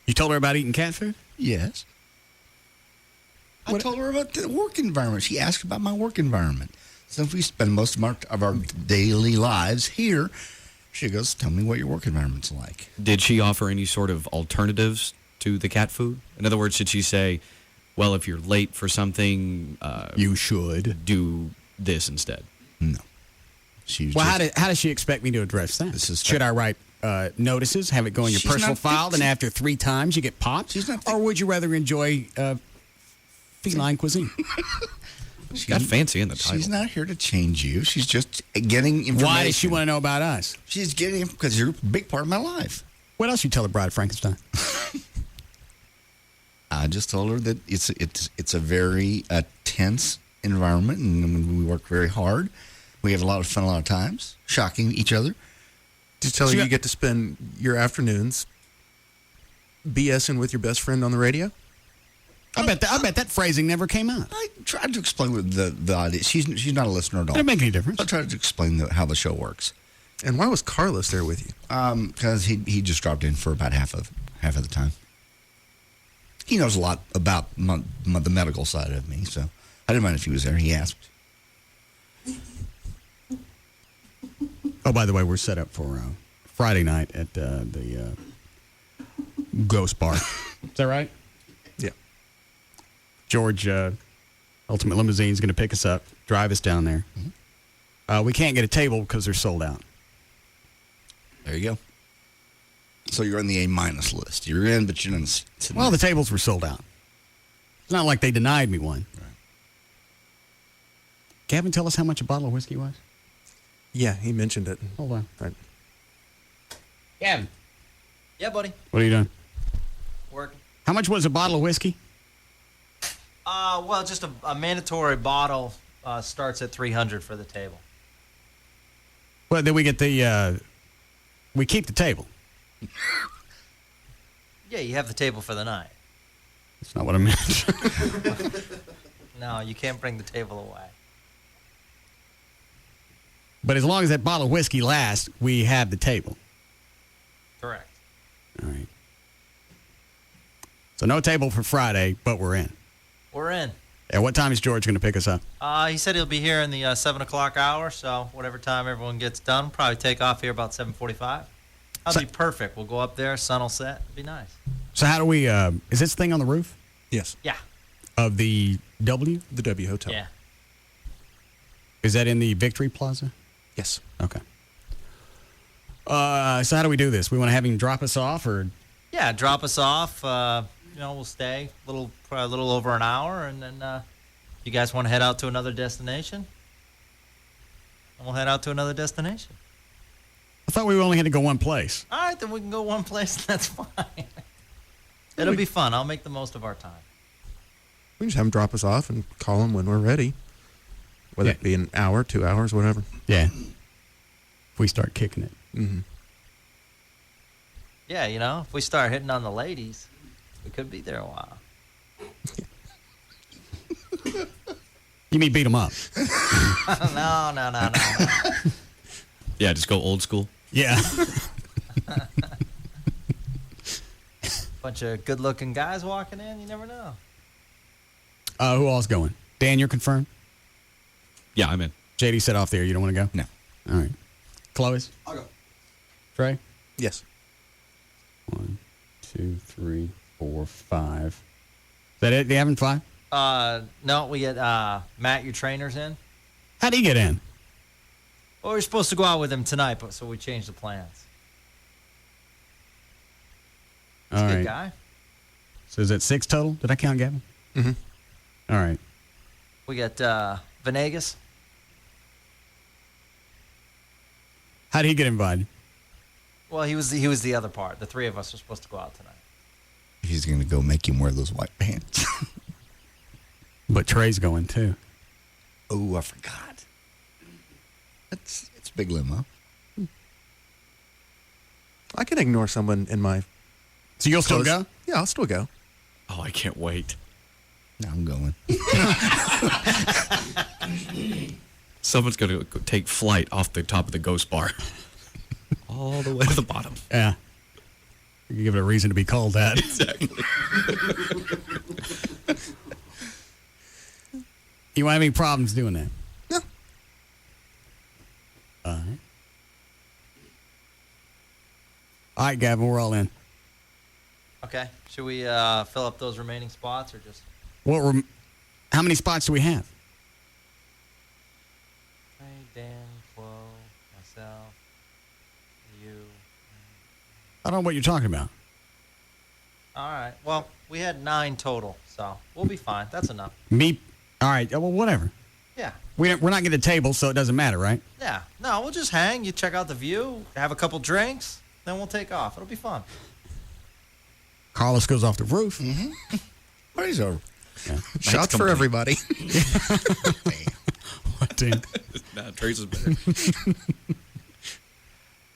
You told her about eating cat food? Yes. I told her about the work environment. She asked about my work environment. Since we spend most of our daily lives here, she goes, tell me what your work environment's like. Did she offer any sort of alternatives to the cat food? In other words, did she say, well, if you're late for something, you should do this instead? No. How does she expect me to address that? Should I write notices, have it go in your personal file, then after 3 times you get popped? Or would you rather enjoy feline cuisine? She got fancy in the title. She's not here to change you. She's just getting information. Why does she want to know about us? She's getting because you're a big part of my life. What else you tell the Bride of Frankenstein? I just told her that it's a very tense environment, and we work very hard. We have a lot of fun a lot of times, shocking each other. Just tell her you get to spend your afternoons BSing with your best friend on the radio? I bet that phrasing never came out. I tried to explain with the idea. She's not a listener at all. Doesn't make any difference. I tried to explain how the show works. And why was Carlos there with you? Because he just dropped in for about half of the time. He knows a lot about the medical side of me, so I didn't mind if he was there. He asked. Oh, by the way, we're set up for Friday night at the Ghost Bar. Is that right? Yeah. George, Ultimate Limousine, is going to pick us up, drive us down there. Mm-hmm. We can't get a table because they're sold out. There you go. So you're on the A- list. You're in, but you're in. Well, the tables were sold out. It's not like they denied me one. Right. Gavin, tell us how much a bottle of whiskey was. Yeah, he mentioned it. Hold on. Right. Gavin. Yeah, buddy. What are you doing? Working. How much was a bottle of whiskey? Well, just a mandatory bottle starts at $300 for the table. Well, then we get we keep the table. Yeah, you have the table for the night. That's not what I meant. No, you can't bring the table away. But as long as that bottle of whiskey lasts, we have the table. Correct. All right. So no table for Friday, but we're in. We're in. At what time is George going to pick us up? He said he'll be here in the 7 o'clock hour, so whatever time everyone gets done, probably take off here about 7:45. That'll be perfect. We'll go up there, sun will set. It'll be nice. So how do we, is this thing on the roof? Yes. Yeah. Of the W? The W Hotel. Yeah. Is that in the Victory Plaza? Yes. Okay. So how do we do this? We want to have him drop us off, or? Yeah, drop us off. We'll stay a little over an hour, and then you guys want to head out to another destination? And we'll head out to another destination. I thought we only had to go one place. All right, then we can go one place, and that's fine. It'll be fun. I'll make the most of our time. We can just have him drop us off and call him when we're ready. Whether it be an hour, 2 hours, whatever. Yeah. If we start kicking it. Mm-hmm. Yeah, if we start hitting on the ladies, we could be there a while. You mean beat them up? No. Yeah, just go old school. Yeah. Bunch of good-looking guys walking in. You never know. Who all's going? Dan, you're confirmed? Yeah, I'm in. JD said off there. You don't want to go? No. All right. Chloe's? I'll go. Trey? Yes. 1, 2, 3, 4, 5. Is that it? You having 5? No, we get Matt, your trainer's in. How'd he get in? Well, we were supposed to go out with him tonight, but so we changed the plans. He's a good guy. So is that 6 total? Did I count Gavin? Mm-hmm. All right. We got Venegas. How'd he get invited? Well, he was the other part. The three of us are supposed to go out tonight. He's going to go make him wear those white pants. But Trey's going too. Oh, I forgot. It's a big limo. I can ignore someone in my. So you'll still go? Yeah, I'll still go. Oh, I can't wait. No, I'm going. Someone's going to take flight off the top of the Ghost Bar. All the way to the bottom. Yeah. You can give it a reason to be called that. Exactly. You want any problems doing that? No. All right. All right, Gavin, we're all in. Okay. Should we fill up those remaining spots or just? How many spots do we have? Hey, Dan, Chloe, myself, you. I don't know what you're talking about. All right. Well, we had 9 total, so we'll be fine. That's enough. Me? All right. Well, whatever. Yeah. We're not getting a table, so it doesn't matter, right? Yeah. No, we'll just hang. You check out the view, have a couple drinks, then we'll take off. It'll be fun. Carlos goes off the roof. Mm-hmm. Party's over. Yeah. Shots for everybody. What team? Nah, Trace is better.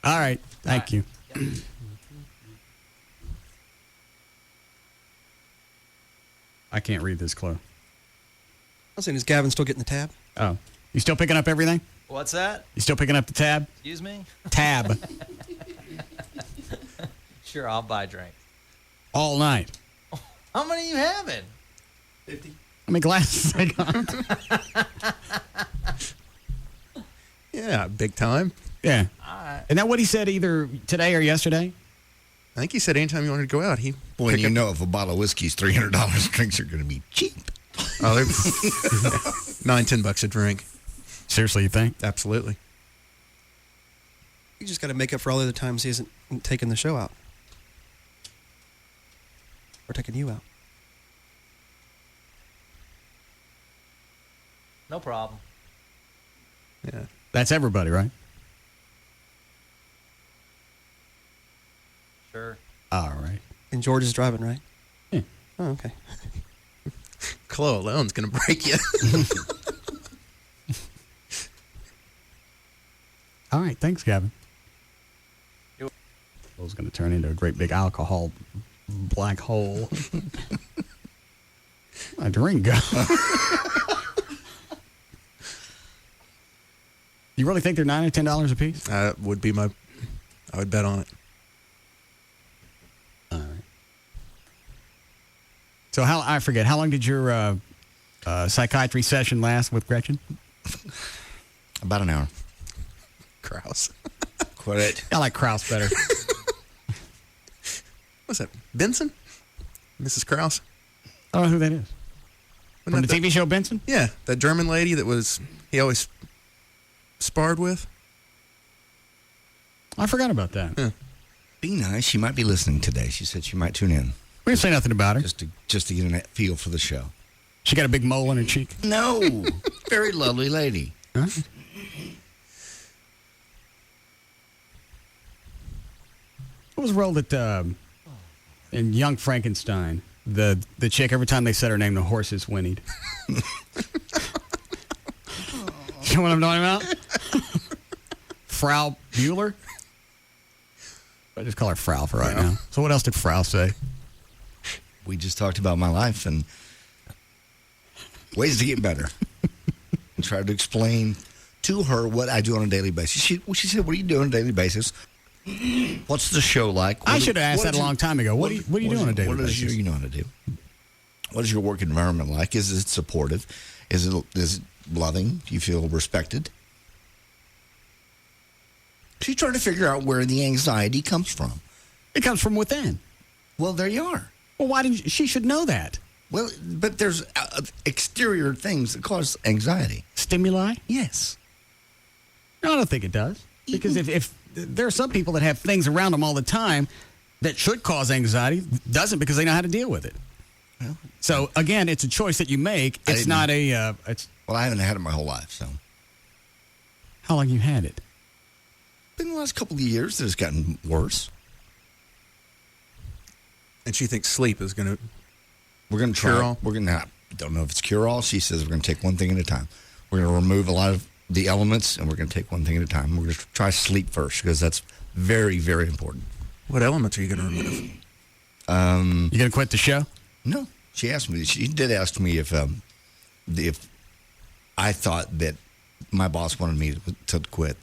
All right. Thank you. I can't read this clue. I was saying, is Gavin still getting the tab? Oh. You still picking up everything? What's that? You still picking up the tab? Excuse me? Tab. Sure, I'll buy drinks. All night. How many are you having? 50. How many glasses I got? Yeah, big time. Yeah. All right. Isn't that what he said either today or yesterday? I think he said anytime you wanted to go out, he. Boy, you know if a bottle of whiskey's $300, drinks are going to be cheap. Oh, they're $9-10 a drink. Seriously, you think? Absolutely. You just got to make up for all the other times he hasn't taken the show out. Or taking you out. No problem. Yeah. That's everybody, right? Sure. All right. And George is driving, right? Yeah. Oh, okay. Chloe alone's going to break you. All right. Thanks, Gavin. It was going to turn into a great big alcohol black hole. My drink go. You really think they're $9 or $10 a piece? Would be I would bet on it. All right. So I forget, how long did your psychiatry session last with Gretchen? About an hour. Krause. Quit it. I like Krause better. What's that? Benson? Mrs. Krause? I don't know who that is. From the that TV show Benson? Yeah, that German lady that he always sparred with. I forgot about that. Yeah. Be nice. She might be listening today. She said she might tune in. We didn't say nothing about her. Just to get a feel for the show. She got a big mole in her cheek? No. Very lovely lady. Huh? What was the role that in Young Frankenstein, the chick, every time they said her name, the horses whinnied? You know what I'm talking about? Frau Bueller? I just call her Frau for right now. So what else did Frau say? We just talked about my life and ways to get better. And tried to explain to her what I do on a daily basis. She said, "What do you do on a daily basis? What's the show like?" I should have asked that a long time ago. What do you do on a daily basis? What do you know how to do? What is your work environment like? Is it supportive? Is it loving? Do you feel respected? She's trying to figure out where the anxiety comes from. It comes from within. Well, there you are. Well, why didn't she should know that? Well, but there's exterior things that cause anxiety. Stimuli? Yes. No, I don't think it does. Because if there are some people that have things around them all the time that should cause anxiety, doesn't because they know how to deal with it. Well, so again, it's a choice that you make. It's not a. Well, I haven't had it my whole life. So, how long you had it? Been the last couple of years that it's gotten worse. And she thinks sleep is going to. We're going to try. Cure-all? We're going to. Don't know if it's cure all. She says we're going to take one thing at a time. We're going to remove a lot of the elements, and we're going to take one thing at a time. We're going to try sleep first because that's very, very important. What elements are you going to remove? You going to quit the show? No. She asked me. She did ask me if I thought that my boss wanted me to quit.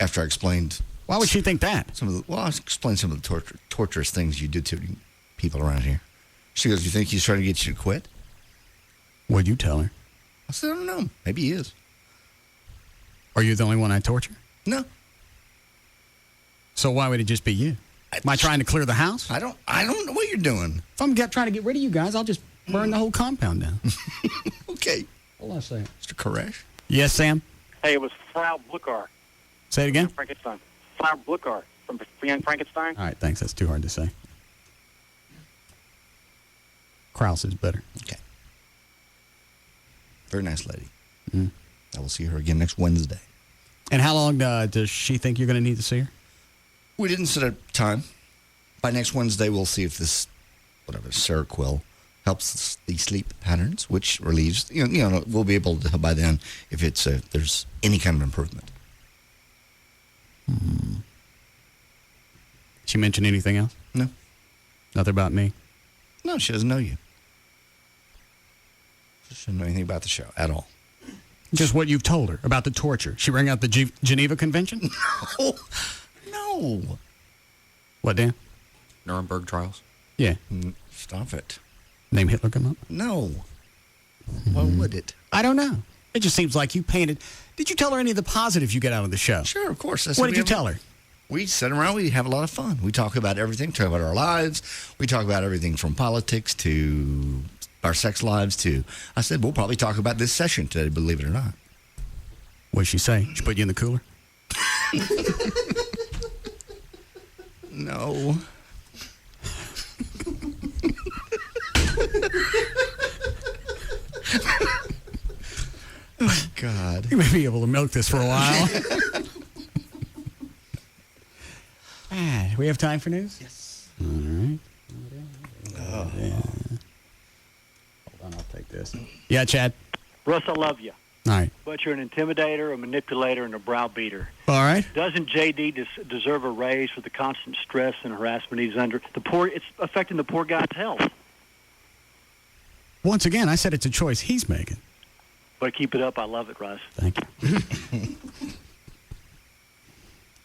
After I explained. Why would she think that? I explained some of the torturous things you do to people around here. She goes, "You think he's trying to get you to quit?" What'd you tell her? I said, "I don't know. Maybe he is." Are you the only one I torture? No. So why would it just be you? Am I trying to clear the house? I don't know what you're doing. If I'm trying to get rid of you guys, I'll just burn the whole compound down. Okay. Hold on a second. Mr. Koresh? Yes, Sam? Hey, it was Frau Blucher. Say it again? Frankenstein. Frau Blucher from Young Frankenstein. All right, thanks. That's too hard to say. Krause is better. Okay. Very nice lady. I will see her again next Wednesday. And how long does she think you're going to need to see her? We didn't set a time. By next Wednesday, we'll see if this, Seroquel helps the sleep patterns, which relieves. We'll be able to tell by then if it's there's any kind of improvement. She mentioned anything else? No. Nothing about me? No, she doesn't know you. She doesn't know anything about the show at all. Just what you've told her about the torture. She rang out the Geneva Convention? No. What, Dan? Nuremberg trials? Yeah. Stop it. Name Hitler come up? No. Why would it? I don't know. It just seems like you painted. Did you tell her any of the positives you get out of the show? Sure, of course. What did you tell her? We sit around, we have a lot of fun. We talk about everything, talk about our lives. We talk about everything from politics to our sex lives to, I said, we'll probably talk about this session today, believe it or not. What did she say? She put you in the cooler? No. Oh, God. You may be able to milk this for a while. Do we have time for news? Yes. All right. Oh. Yeah. Hold on, I'll take this. Yeah, Chad? Russ, I love you. All right. But you're an intimidator, a manipulator, and a browbeater. All right. Doesn't JD deserve a raise for the constant stress and harassment he's under? It's affecting the poor guy's health. Once again, I said it's a choice he's making. But keep it up. I love it, Russ. Thank you.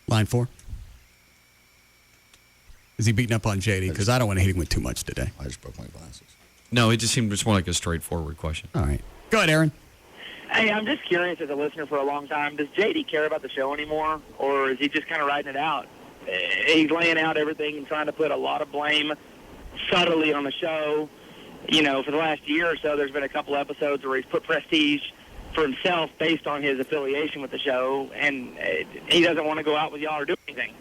Line 4. Is he beating up on JD? Because I don't want to hit him with too much today. I just broke my glasses. No, it just seemed more like a straightforward question. All right. Go ahead, Aaron. Hey, I'm just curious, as a listener for a long time, does JD care about the show anymore, or is he just kind of riding it out? He's laying out everything and trying to put a lot of blame subtly on the show. For the last year or so, there's been a couple episodes where he's put prestige for himself based on his affiliation with the show, and he doesn't want to go out with y'all or do anything.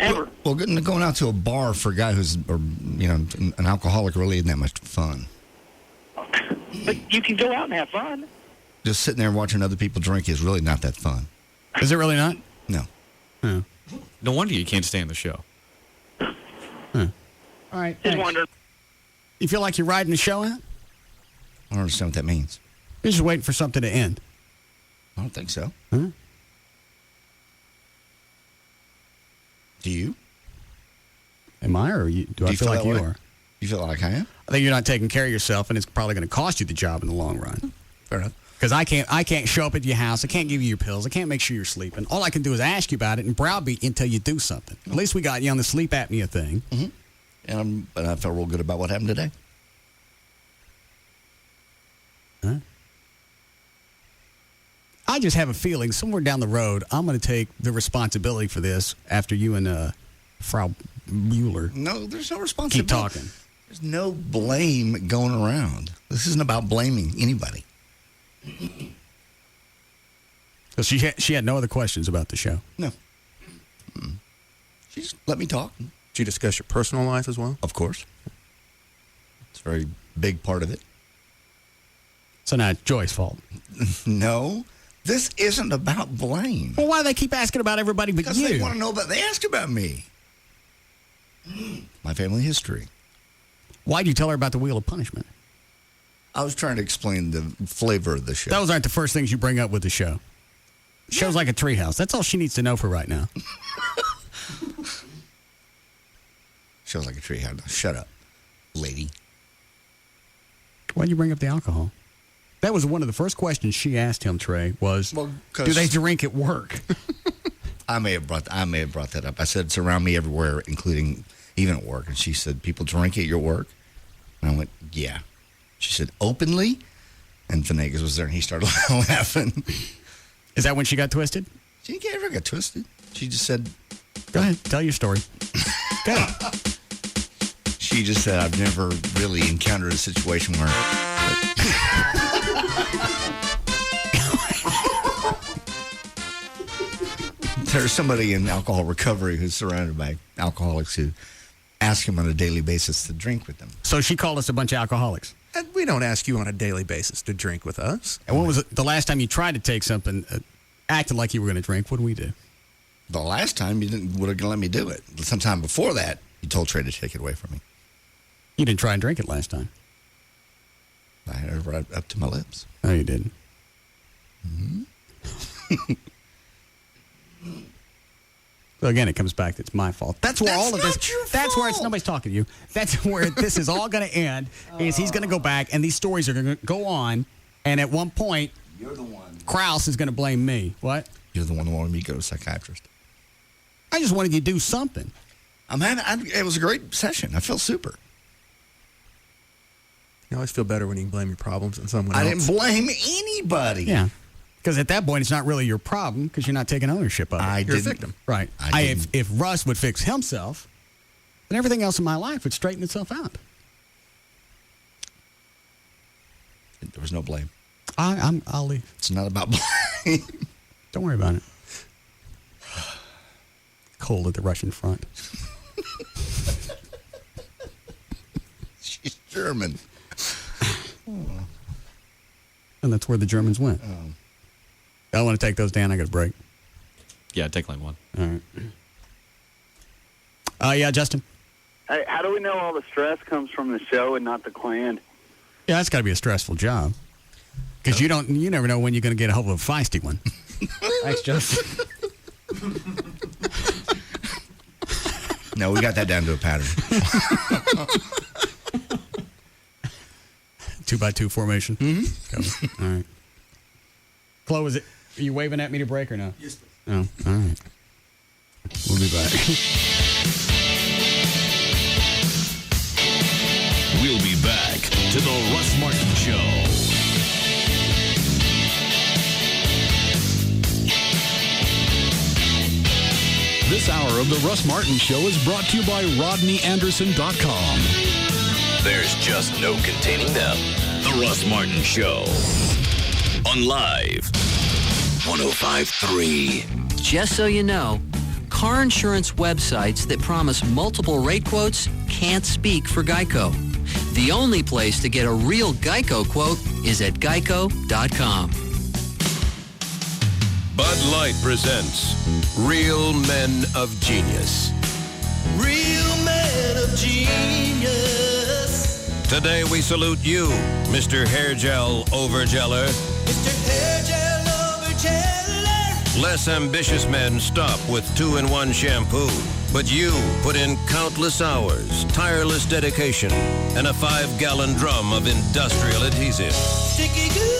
Ever. Well, going out to a bar for a guy who's, an alcoholic really isn't that much fun. But you can go out and have fun. Just sitting there and watching other people drink is really not that fun. Is it really not? No. Oh. No wonder you can't stand the show. Huh. All right. Just wondering. You feel like you're riding the show out? I don't understand what that means. You're just waiting for something to end. I don't think so. Huh? Do you? Am I, or do I feel like you are? You feel like I am? I think you're not taking care of yourself, and it's probably going to cost you the job in the long run. Fair enough. Because I can't show up at your house. I can't give you your pills. I can't make sure you're sleeping. All I can do is ask you about it and browbeat you until you do something. At least we got you on the sleep apnea thing. Mm-hmm. And I felt real good about what happened today. Huh? I just have a feeling somewhere down the road, I'm going to take the responsibility for this after you and Frau Mueller. No, there's no responsibility. Keep talking. There's no blame going around. This isn't about blaming anybody. So she had no other questions about the show? No. She just let me talk. Did you discuss your personal life as well? Of course. It's a very big part of it. So now it's Joy's fault. No. This isn't about blame. Well, why do they keep asking about everybody but because you? They want to know about. They ask about me. My family history. Why did you tell her about the Wheel of Punishment? I was trying to explain the flavor of the show. Those aren't the first things you bring up with the show. Show's like a treehouse. That's all she needs to know for right now. Show's like a treehouse. Shut up, lady. Why'd you bring up the alcohol? That was one of the first questions she asked him, Trey, was, do they drink at work? I may have brought that up. I said, it's around me everywhere, including even at work. And she said, people drink at your work? And I went, yeah. She said, openly? And Venegas was there, and he started laughing. Is that when she got twisted? She never got twisted. She just said... Go ahead, tell your story. Go ahead. She just said, I've never really encountered a situation where... There's somebody in alcohol recovery who's surrounded by alcoholics who ask him on a daily basis to drink with them. So she called us a bunch of alcoholics. And we don't ask you on a daily basis to drink with us. And when was it, the last time you tried to take something, acted like you were going to drink? What did we do? The last time you would have let me do it. Sometime before that, you told Trey to take it away from me. You didn't try and drink it last time. I had it right up to my lips. No, you didn't. So again, it comes back. It's my fault. That's where all of this. That's where it's nobody's talking to you. That's where this is all going to end. Is he's going to go back, and these stories are going to go on, and at one point, you're the one. Krause is going to blame me. What? You're the one who wanted me to go to a psychiatrist. I just wanted you to do something. It was a great session. I felt super. You always feel better when you can blame your problems on someone else. I didn't blame anybody. Yeah. Because at that point, it's not really your problem because you're not taking ownership of it. You're a victim. Right. If Russ would fix himself, then everything else in my life would straighten itself out. There was no blame. I'll leave. It's not about blame. Don't worry about it. Cold at the Russian front. She's German. And that's where the Germans went. I want to take those down. I got a break. Yeah, take line one. All right. Yeah, Justin. Hey, how do we know all the stress comes from the show and not the Klan? Yeah, that's got to be a stressful job. Because you never know when you're going to get a hold of a feisty one. Thanks, Justin. No, we got that down to a pattern. 2x2 formation. Mm-hmm. All right. Chloe, are you waving at me to break or no? Yes, please. Oh, all right. We'll be back. We'll be back to the Russ Martin Show. This hour of the Russ Martin Show is brought to you by RodneyAnderson.com. There's just no containing them. The Russ Martin Show. On Live 105.3. Just so you know, car insurance websites that promise multiple rate quotes can't speak for Geico. The only place to get a real Geico quote is at geico.com. Bud Light presents Real Men of Genius. Real men of genius. Today we salute you, Mr. Hair Gel Overgeller. Mr. Hair Gel Overgeller. Less ambitious men stop with 2-in-1 shampoo. But you put in countless hours, tireless dedication, and a 5-gallon drum of industrial adhesive. Sticky goo.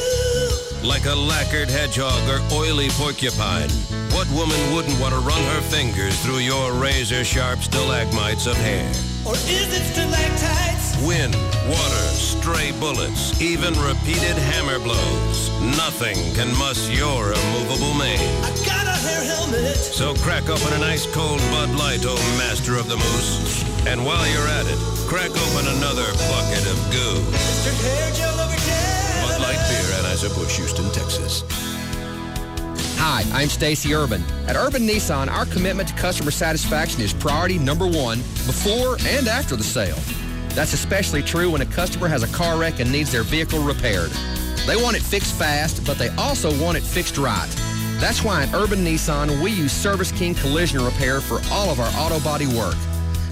Like a lacquered hedgehog or oily porcupine, what woman wouldn't want to run her fingers through your razor-sharp stalagmites of hair? Or is it stalactites? Wind, water, stray bullets, even repeated hammer blows. Nothing can muss your immovable mane. I got a hair helmet. So crack open an ice-cold Bud Light, oh master of the moose. And while you're at it, crack open another bucket of goo. Mr. Hair Gel Overgeller. Bud Light Beer, Anheuser-Busch, Houston, Texas. Hi, I'm Stacy Urban. At Urban Nissan, our commitment to customer satisfaction is priority number one before and after the sale. That's especially true when a customer has a car wreck and needs their vehicle repaired. They want it fixed fast, but they also want it fixed right. That's why at Urban Nissan, we use Service King Collision Repair for all of our auto body work.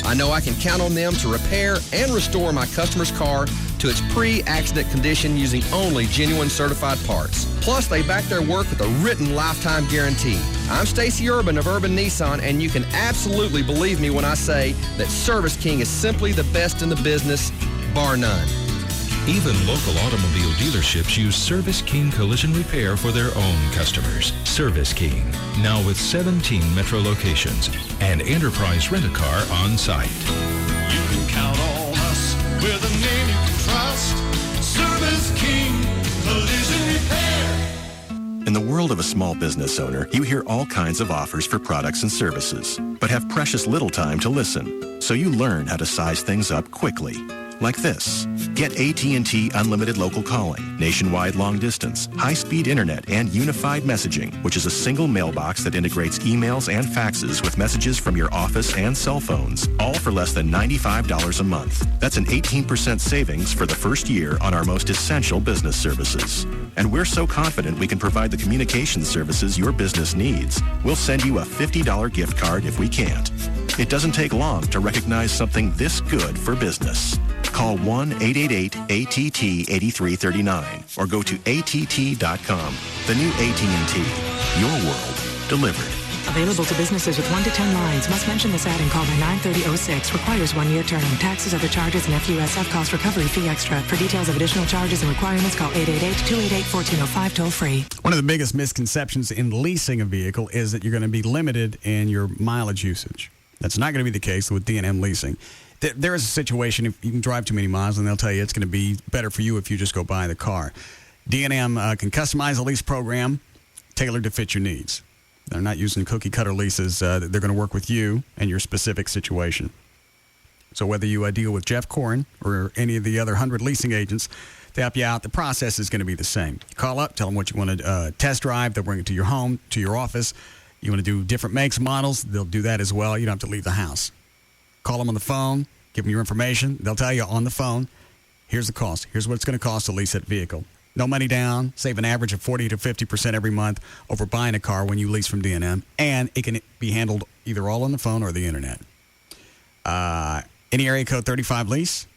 I know I can count on them to repair and restore my customer's car to its pre-accident condition using only genuine certified parts. Plus, they back their work with a written lifetime guarantee. I'm Stacy Urban of Urban Nissan, and you can absolutely believe me when I say that Service King is simply the best in the business, bar none. Even local automobile dealerships use Service King Collision Repair for their own customers. Service King, now with 17 metro locations and Enterprise Rent-A-Car on site. You can count on us with a name you can trust. Service King Collision Repair. In the world of a small business owner, you hear all kinds of offers for products and services, but have precious little time to listen. So you learn how to size things up quickly. Like this. Get AT&T Unlimited Local Calling, nationwide long distance, high-speed internet, and unified messaging, which is a single mailbox that integrates emails and faxes with messages from your office and cell phones, all for less than $95 a month. That's an 18% savings for the first year on our most essential business services. And we're so confident we can provide the communication services your business needs, we'll send you a $50 gift card if we can't. It doesn't take long to recognize something this good for business. Just call 1-888-ATT-8339 or go to att.com. The new AT&T. Your world delivered. Available to businesses with 1 to 10 lines. Must mention this ad and call by 9/30/06. Requires 1-year term. Taxes, other charges, and FUSF cost recovery fee extra. For details of additional charges and requirements, call 888-288-1405 toll free. One of the biggest misconceptions in leasing a vehicle is that you're going to be limited in your mileage usage. That's not going to be the case with D&M leasing. There is a situation if you can drive too many miles, and they'll tell you it's going to be better for you if you just go buy the car. D&M can customize a lease program tailored to fit your needs. They're not using cookie-cutter leases. They're going to work with you and your specific situation. So whether you deal with Jeff Corin or any of the other 100 leasing agents to help you out, the process is going to be the same. You call up, tell them what you want to test drive. They'll bring it to your home, to your office. You want to do different makes, models, they'll do that as well. You don't have to leave the house. Call them on the phone, give them your information. They'll tell you on the phone, here's the cost. Here's what it's going to cost to lease that vehicle. No money down, save an average of 40 to 50% every month over buying a car when you lease from D&M, and it can be handled either all on the phone or the internet. Any area code 35 lease,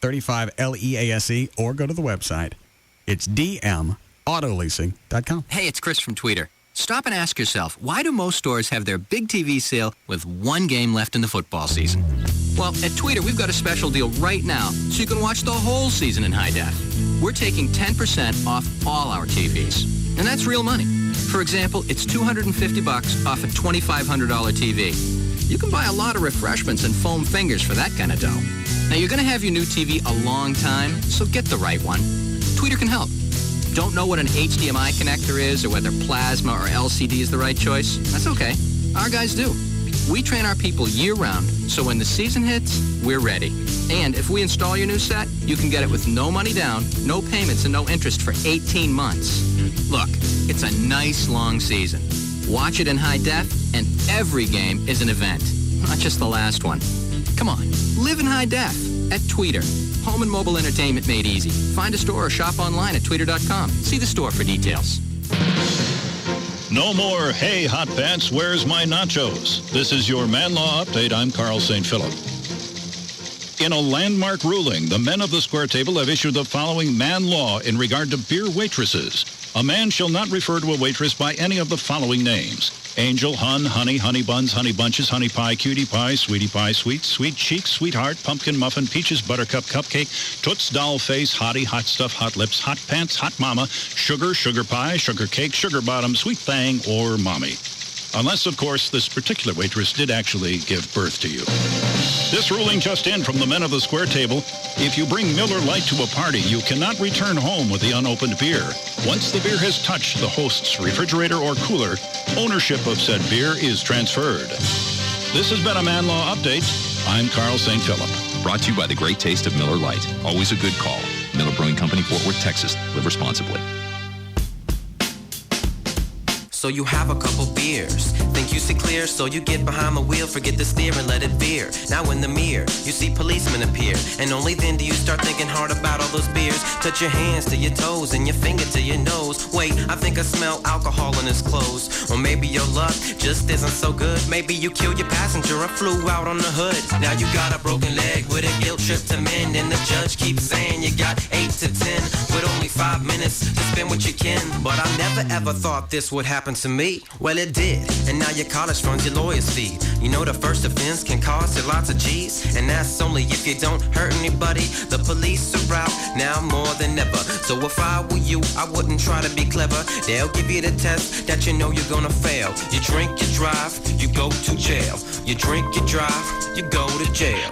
35 LEASE, or go to the website. It's dmautoleasing.com. Hey, it's Chris from Tweeter. Stop and ask yourself, why do most stores have their big TV sale with one game left in the football season? Well, at Tweeter, we've got a special deal right now so you can watch the whole season in high def. We're taking 10% off all our TVs, and that's real money. For example, it's $250 off a $2,500 TV. You can buy a lot of refreshments and foam fingers for that kind of dough. Now, you're going to have your new TV a long time, so get the right one. Tweeter can help. Don't know what an HDMI connector is or whether plasma or LCD is the right choice? That's okay. Our guys do. We train our people year-round, so when the season hits, we're ready. And if we install your new set, you can get it with no money down, no payments, and no interest for 18 months. Look, it's a nice long season. Watch it in high def, and every game is an event, not just the last one. Come on, live in high def at Tweeter. Home and mobile entertainment made easy. Find a store or shop online at tweeter.com. See the store for details. No more, hey, hot pants, where's my nachos? This is your Man Law Update. I'm Carl St. Philip. In a landmark ruling, the men of the Square Table have issued the following man law in regard to beer waitresses. A man shall not refer to a waitress by any of the following names: Angel, Hun, Honey, Honey Buns, Honey Bunches, Honey Pie, Cutie Pie, Sweetie Pie, Sweet, Sweet Cheeks, Sweetheart, Pumpkin Muffin, Peaches, Buttercup, Cupcake, Toots, Doll Face, Hottie, Hot Stuff, Hot Lips, Hot Pants, Hot Mama, Sugar, Sugar Pie, Sugar Cake, Sugar Bottom, Sweet Thang, or Mommy. Unless, of course, this particular waitress did actually give birth to you. This ruling just in from the men of the Square Table: if you bring Miller Lite to a party, you cannot return home with the unopened beer. Once the beer has touched the host's refrigerator or cooler, ownership of said beer is transferred. This has been a Man Law Update. I'm Carl St. Philip. Brought to you by the great taste of Miller Lite. Always a good call. Miller Brewing Company, Fort Worth, Texas. Live responsibly. So you have a couple beers, think you see clear, so you get behind the wheel, forget the steer and let it veer. Now in the mirror, you see policemen appear, and only then do you start thinking hard about all those beers. Touch your hands to your toes and your finger to your nose. Wait, I think I smell alcohol in his clothes. Or maybe your luck just isn't so good. Maybe you killed your passenger and flew out on the hood. Now you got a broken leg with a guilt trip to mend, and the judge keeps saying you got 8 to 10 with only 5 minutes to spend with your kin. But I never ever thought this would happen to me. Well, it did, and now your college funds your lawyer's fee. You know the first offense can cost you lots of G's, and that's only if you don't hurt anybody. The police are out now more than ever, so if I were you, I wouldn't try to be clever. They'll give you the test that you know you're gonna fail. You drink, you drive, you go to jail. You drink, you drive, you go to jail.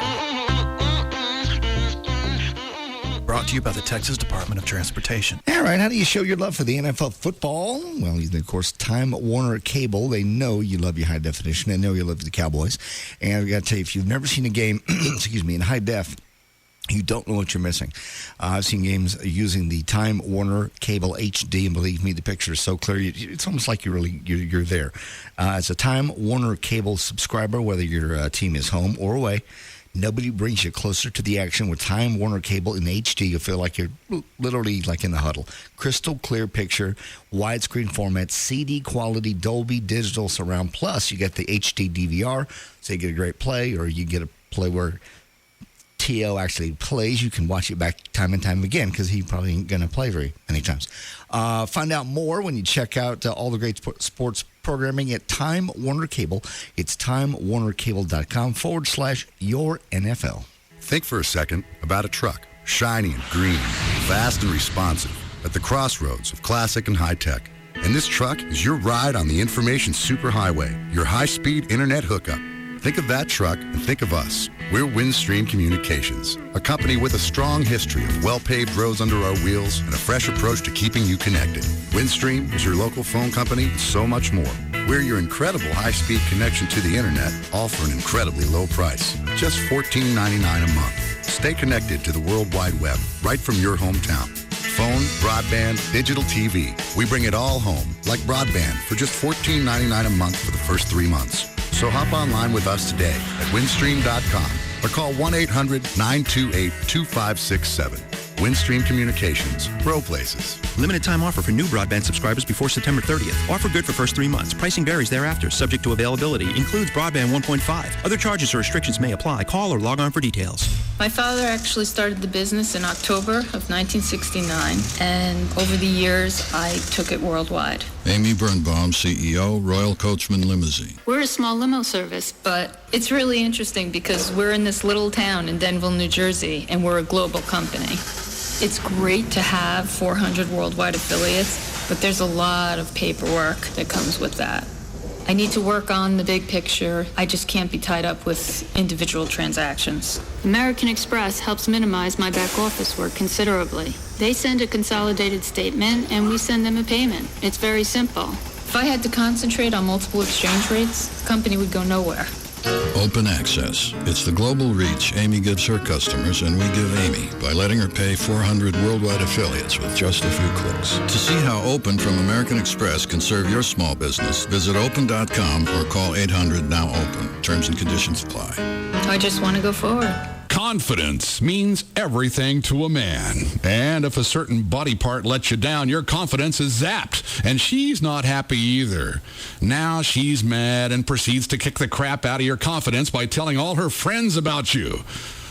Brought to you by the Texas Department of Transportation. All right, how do you show your love for the NFL football? Well, of course, Time Warner Cable. They know you love your high definition. They know you love the Cowboys. And I've got to tell you, if you've never seen a game, excuse me, in high def, you don't know what you're missing. I've seen games using the Time Warner Cable HD, and believe me, the picture is so clear. It's almost like you're there. As a Time Warner Cable subscriber, whether your team is home or away, nobody brings you closer to the action. With Time Warner Cable in HD, you feel like you're literally like in the huddle. Crystal clear picture, widescreen format, CD quality, Dolby Digital Surround. Plus, you get the HD DVR, so you get a great play, or you get a play where T.O. actually plays. You can watch it back time and time again because he probably ain't going to play very many times. Find out more when you check out all the great sports programming at Time Warner Cable. It's timewarnercable.com/your NFL. Think for a second about a truck, shiny and green, fast and responsive, at the crossroads of classic and high-tech. And this truck is your ride on the information superhighway, your high-speed internet hookup. Think of that truck and think of us. We're Windstream Communications, a company with a strong history of well-paved roads under our wheels and a fresh approach to keeping you connected. Windstream is your local phone company and so much more. We're your incredible high-speed connection to the internet, all for an incredibly low price, just $14.99 a month. Stay connected to the World Wide Web right from your hometown. Phone, broadband, digital TV. We bring it all home, like broadband, for just $14.99 a month for the first 3 months. So hop online with us today at windstream.com or call 1-800-928-2567. Windstream Communications. Grow places. Limited time offer for new broadband subscribers before September 30th. Offer good for first 3 months. Pricing varies thereafter, subject to availability. Includes broadband 1.5. Other charges or restrictions may apply. Call or log on for details. My father actually started the business in October of 1969, and over the years, I took it worldwide. Amy Birnbaum, CEO, Royal Coachman Limousine. We're a small limo service, but it's really interesting because we're in this little town in Denville, New Jersey, and we're a global company. It's great to have 400 worldwide affiliates, but there's a lot of paperwork that comes with that. I need to work on the big picture. I just can't be tied up with individual transactions. American Express helps minimize my back office work considerably. They send a consolidated statement and we send them a payment. It's very simple. If I had to concentrate on multiple exchange rates, the company would go nowhere. Open Access. It's the global reach Amy gives her customers, and we give Amy by letting her pay 400 worldwide affiliates with just a few clicks. To see how Open from American Express can serve your small business, visit open.com or call 800-NOW-OPEN. Terms and conditions apply. I just want to go forward. Confidence means everything to a man. And if a certain body part lets you down, your confidence is zapped. And she's not happy either. Now she's mad and proceeds to kick the crap out of your confidence by telling all her friends about you.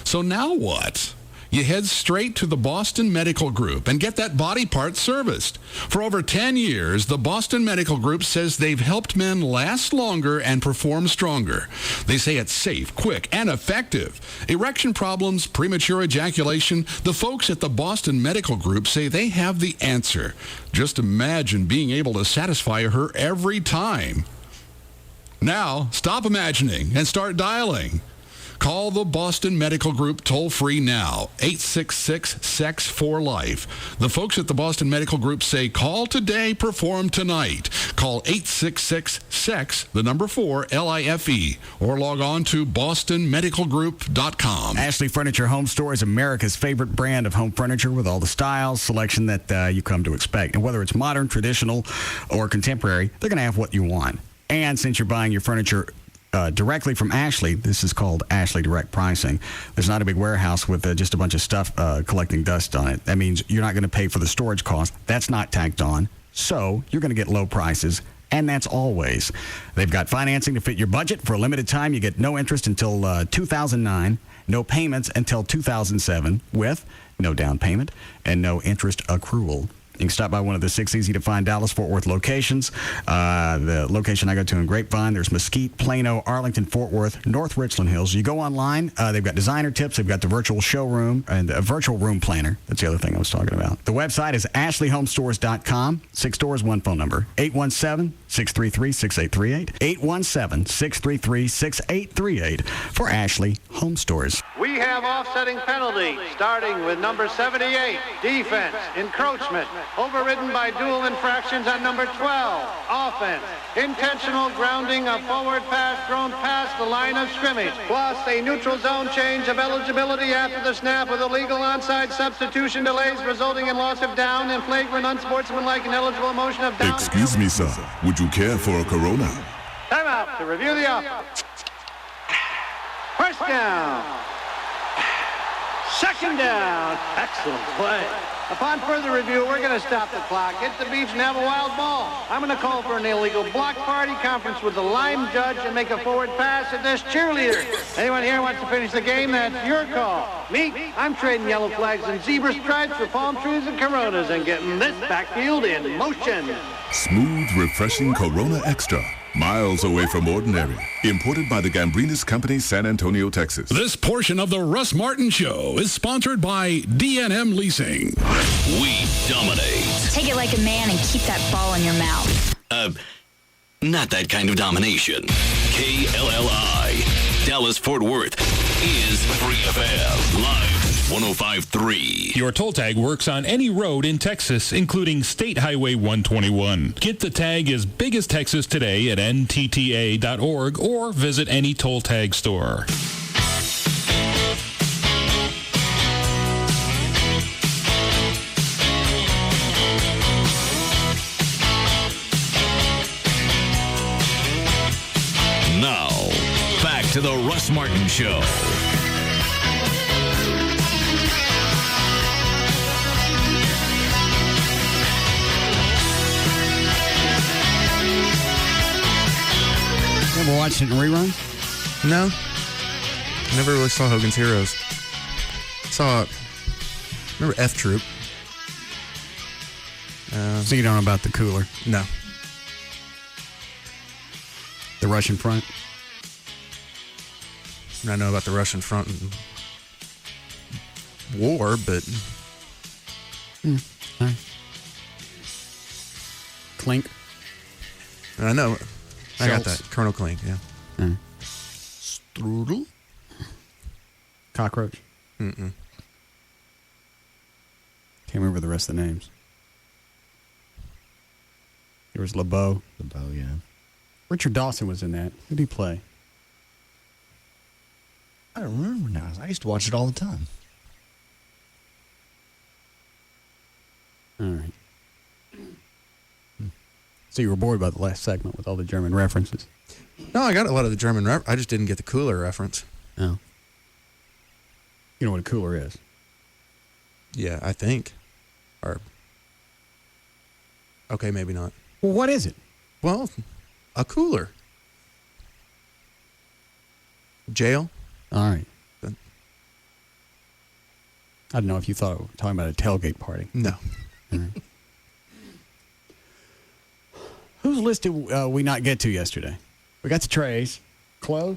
So now what? You head straight to the Boston Medical Group and get that body part serviced. For over 10 years, the Boston Medical Group says they've helped men last longer and perform stronger. They say it's safe, quick, and effective. Erection problems, premature ejaculation, the folks at the Boston Medical Group say they have the answer. Just imagine being able to satisfy her every time. Now, stop imagining and start dialing. Call the Boston Medical Group toll-free now, 866-SEX4-LIFE. The folks at the Boston Medical Group say, call today, perform tonight. Call 866-SEX, the number 4, LIFE, or log on to bostonmedicalgroup.com. Ashley Furniture Home Store is America's favorite brand of home furniture with all the styles, selection that you come to expect. And whether it's modern, traditional, or contemporary, they're going to have what you want. And since you're buying your furniture directly from Ashley, this is called Ashley Direct Pricing. There's not a big warehouse with just a bunch of stuff collecting dust on it. That means you're not going to pay for the storage cost. That's not tacked on. So you're going to get low prices, and that's always. They've got financing to fit your budget. For a limited time, you get no interest until 2009, no payments until 2007, with no down payment and no interest accrual. You can stop by one of the 6 easy-to-find Dallas-Fort Worth locations. The location I go to in Grapevine, there's Mesquite, Plano, Arlington, Fort Worth, North Richland Hills. You go online, they've got designer tips, they've got the virtual showroom, and a virtual room planner. That's the other thing I was talking about. The website is ashleyhomestores.com. 6 stores, 1 phone number, 817-633-6838. 817-633-6838 for Ashley Home Stores. We have offsetting penalties, starting with number 78, defense, encroachment, overridden by dual infractions on number 12, offense, intentional grounding of forward pass thrown past the line of scrimmage, plus a neutral zone change of eligibility after the snap with illegal onside substitution delays resulting in loss of down and flagrant unsportsmanlike and ineligible motion of down. Excuse me, sir. Would you care for a Corona? Time out to review the offense. First down. Second down. Excellent play. Upon further review, we're going to stop the clock, hit the beach, and have a wild ball. I'm going to call for an illegal block party, conference with the line judge, and make a forward pass at this cheerleader. Anyone here wants to finish the game? That's your call. Me, I'm trading yellow flags and zebra stripes for palm trees and Coronas and getting this backfield in motion. Smooth, refreshing Corona Extra. Miles away from ordinary. Imported by the Gambrinus Company, San Antonio, Texas. This portion of the Russ Martin Show is sponsored by D&M Leasing. We dominate. Take it like a man and keep that ball in your mouth. Not that kind of domination. KLLI, Dallas-Fort Worth, is Free FM, live 105.3. Your toll tag works on any road in Texas, including State Highway 121. Get the tag as big as Texas today at ntta.org or visit any toll tag store. Now, back to the Russ Martin Show. Ever watched it in reruns? No. I never really saw Hogan's Heroes. Remember F Troop. So you don't know about the cooler? No. The Russian front? I know about the Russian front and war, but... All right. Clink? I know. I got Schultz. that. Colonel Klink, yeah. Strudel? Cockroach? Mm-mm. Can't remember the rest of the names. There was LeBeau. LeBeau, yeah. Richard Dawson was in that. Who did he play? I don't remember now. I used to watch it all the time. All right. So you were bored by the last segment with all the German references? No, I got a lot of the German I just didn't get the cooler reference. Oh. You know what a cooler is? Yeah, I think. Or... Okay, maybe not. Well, what is it? Well, a cooler. Jail? All right. I don't know if you thought we were talking about a tailgate party. No. All right. Whose list did we not get to yesterday? We got to Trey's. Chloe?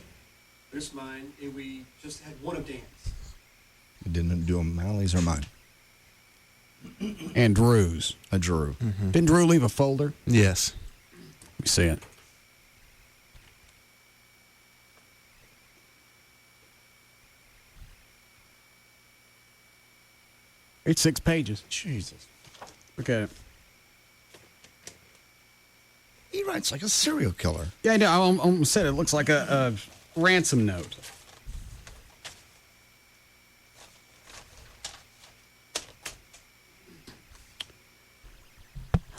This mine, we just had one of Dan's. You didn't do O'Malley's or mine? And Drew's. A Drew. Mm-hmm. Didn't Drew leave a folder? Yes. Let me see it. It's 6 pages. Jesus. Look at it. He writes like a serial killer. Yeah, I know. I almost said it looks like a ransom note.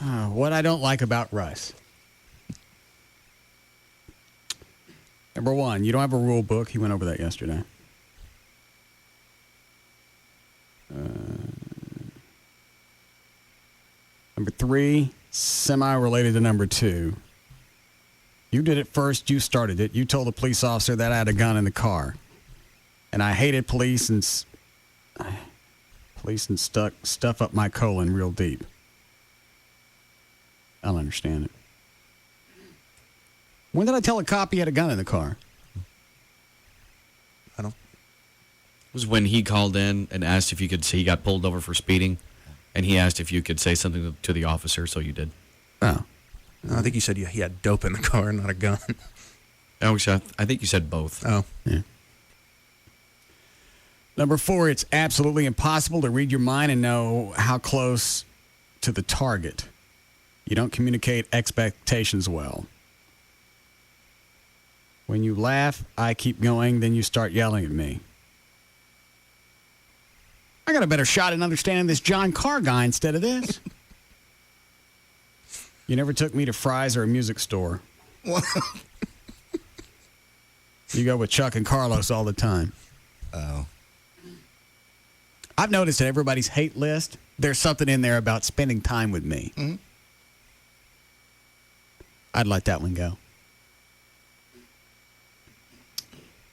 What I don't like about Russ. Number one, you don't have a rule book. He went over that yesterday. Number three, semi-related to number two. You did it first. You started it. You told the police officer that I had a gun in the car. And I hated police and stuck stuff up my colon real deep. I don't understand it. When did I tell a cop he had a gun in the car? I don't. It was when he called in and asked if you could say he got pulled over for speeding. And he asked if you could say something to the officer, so you did. Oh. No, I think you said he had dope in the car, not a gun. I think you said both. Oh. Yeah. Number four, it's absolutely impossible to read your mind and know how close to the target. You don't communicate expectations well. When you laugh, I keep going, then you start yelling at me. I got a better shot at understanding this John Carr guy instead of this. You never took me to Fry's or a music store. You go with Chuck and Carlos all the time. Oh. I've noticed that everybody's hate list, there's something in there about spending time with me. Mm-hmm. I'd let that one go.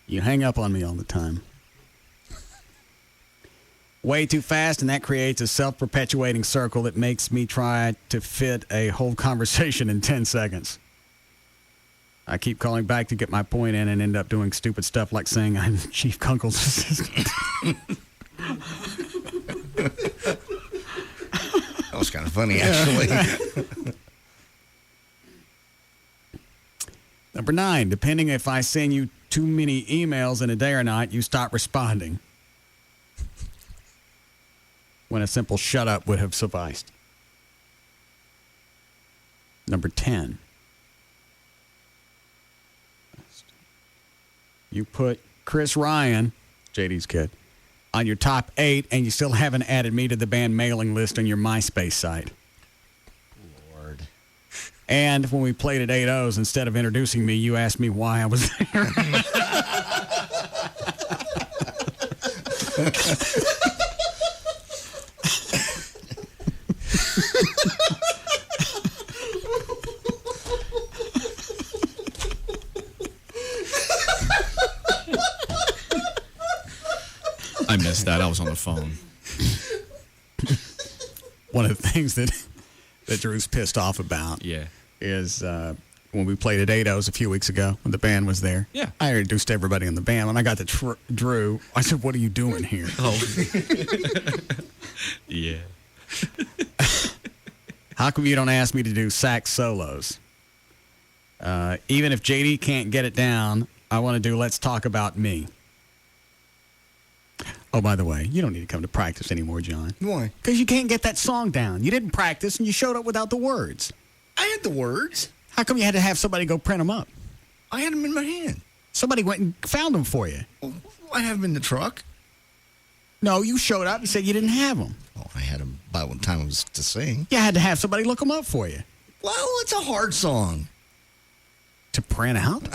You hang up on me all the time. Way too fast, and that creates a self-perpetuating circle that makes me try to fit a whole conversation in 10 seconds. I keep calling back to get my point in and end up doing stupid stuff like saying I'm Chief Kunkel's assistant. That was kind of funny, actually. Number 9, depending if I send you too many emails in a day or not, you stop responding. When a simple shut up would have sufficed. Number 10. You put Chris Ryan, JD's kid, on your top 8, and you still haven't added me to the band mailing list on your MySpace site. Lord. And when we played at 8-0s, instead of introducing me, you asked me why I was there. I missed that. I was on the phone. One of the things that Drew's pissed off about is when we played at 8-0s a few weeks ago when the band was there. Yeah. I introduced everybody in the band. When I got to Drew, I said, "What are you doing here?" Oh. Yeah. How come you don't ask me to do sax solos? Even if JD can't get it down, I want to do Let's Talk About Me. Oh, by the way, you don't need to come to practice anymore, John. Why? Because you can't get that song down. You didn't practice, and you showed up without the words. I had the words. How come you had to have somebody go print them up? I had them in my hand. Somebody went and found them for you. Well, I have them in the truck. No, you showed up and said you didn't have them. Oh, I had them by the time it was to sing. You had to have somebody look them up for you. Well, it's a hard song. To print out?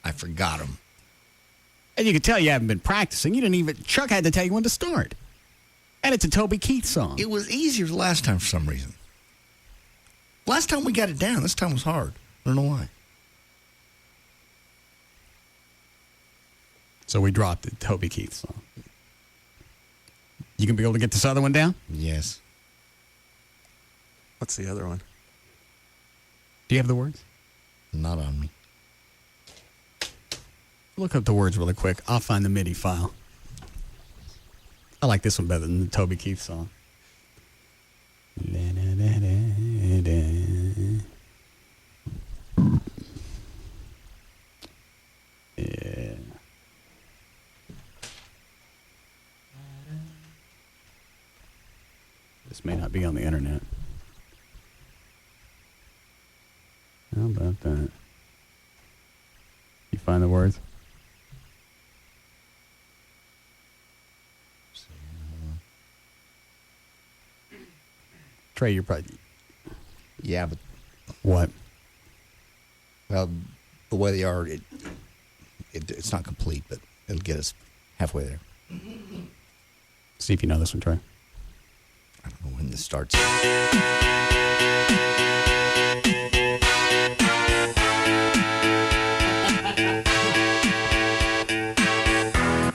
I forgot them. And you could tell you haven't been practicing. You didn't even. Chuck had to tell you when to start. And it's a Toby Keith song. It was easier the last time for some reason. Last time we got it down. This time was hard. I don't know why. So we dropped the Toby Keith song. You can be able to get this other one down? Yes. What's the other one? Do you have the words? Not on me. Look up the words really quick. I'll find the MIDI file. I like this one better than the Toby Keith song. Yeah. This may not be on the internet. How about that? You find the words? Trey, you're probably... Yeah, but... What? Well, the way they are, it's not complete, but it'll get us halfway there. See if you know this one, Trey. I don't know when this starts.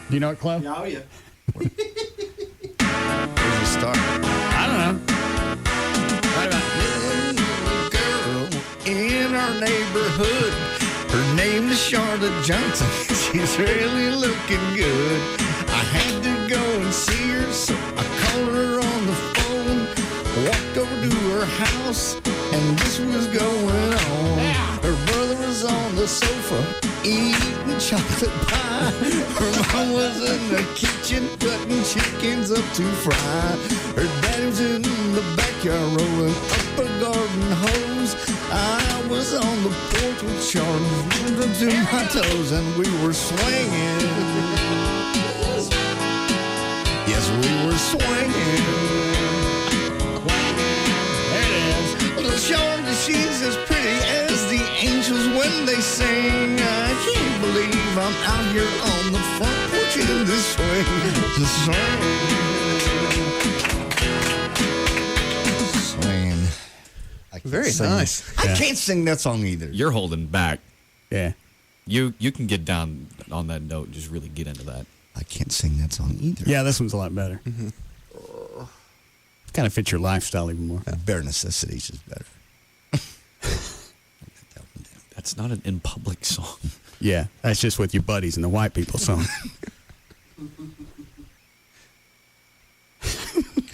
Do you know it, Clem? Oh, yeah. Where's it start? I don't know. Right about Little girl in our neighborhood. Her name is Charlotte Johnson. She's really looking good. I had to go and see her, so I called her on the phone. Walked over to her house, and this was going on. Her brother was on the sofa eating chocolate pie. Her mom was in the kitchen cutting chickens up to fry. Her dad was in the backyard rolling up a garden hose. I was on the porch with Charlotte to my toes, and we were swinging. Yes, we were swinging. Little Charlotte, she's as pretty as the angels when they sing. I can't believe I'm out here on the front porch the swing. Swing. Very nice. I can't sing that song either. You're holding back. Yeah. You can get down on that note and just really get into that. I can't sing that song either. Yeah, this one's a lot better. Mm-hmm. Kind of fits your lifestyle even more. Bare Necessities is better. That's not an in public song. Yeah, that's just with your buddies and the white people song.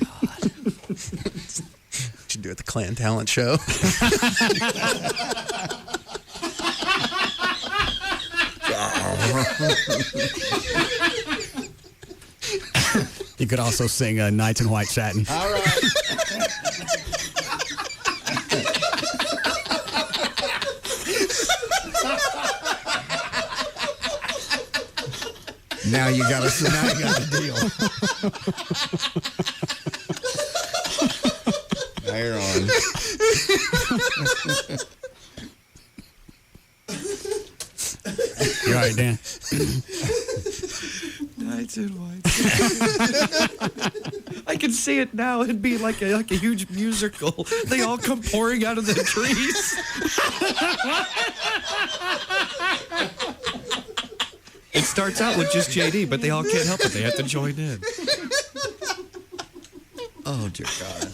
God. Should do it at the Clan Talent Show. You could also sing Nights in White Satin. All right. Now you got a deal. Now you're on. You all right, Dan? Nights in White. I can see it now. It'd be like a huge musical. They all come pouring out of the trees. It starts out with just JD, but they all can't help it. They have to join in. Oh, dear God.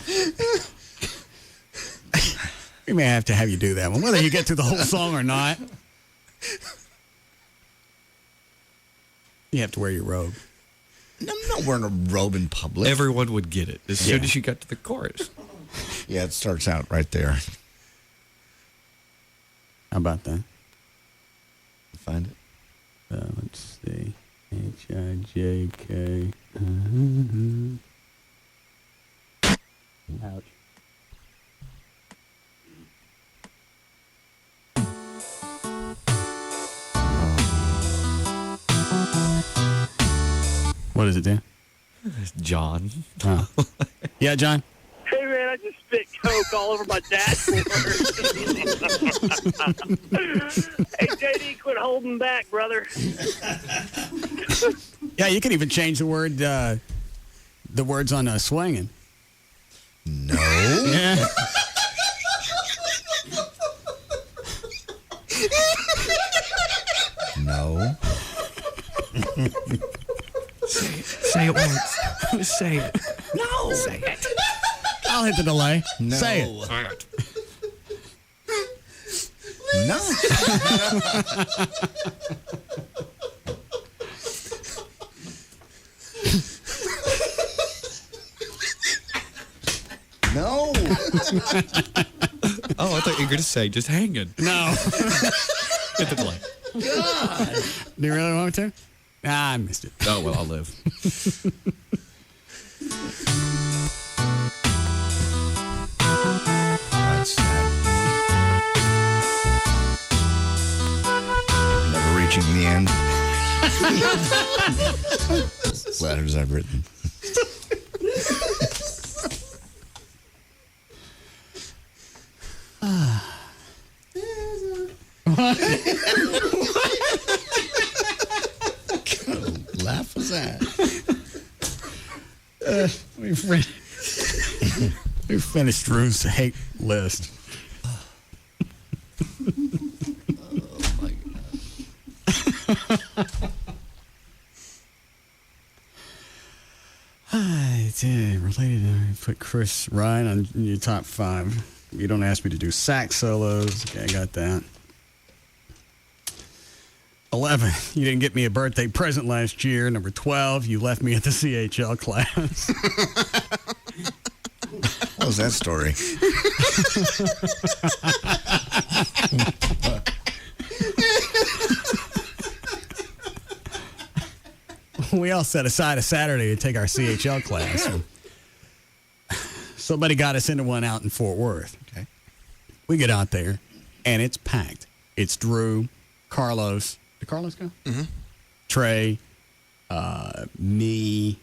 We may have to have you do that one, whether you get through the whole song or not. You have to wear your robe. No, I'm not wearing a robe in public. Everyone would get it as soon as you got to the chorus. Yeah, it starts out right there. How about that? Find it. Let's see. H-I-J-K. Ouch. What is it, Dan? John. Oh. Yeah, John? Hey, man, I just spit Coke all over my dashboard. Hey, JD, quit holding back, brother. Yeah, you can even change the words on swinging. No. Yeah. No. Say it once. Say it. No. Say it. I'll hit the delay. No. Say it. No. No. Oh, I thought you were going to say just hanging. No. Hit the delay. God. Do you really want me to? Ah, I missed it. Oh, well, I'll live. Never reaching the end. Letters I've written. What laugh was that? We finished Drew's hate list. Oh, my God. I did. Related, I put Chris Ryan on your top 5. You don't ask me to do sax solos. Okay, I got that. 11, you didn't get me a birthday present last year. Number 12, you left me at the CHL class. What was that story? We all set aside a Saturday to take our CHL class. Somebody got us into one out in Fort Worth. Okay. We get out there, and it's packed. It's Drew, Carlos. Did Carlos go? Mm-hmm. Trey, me,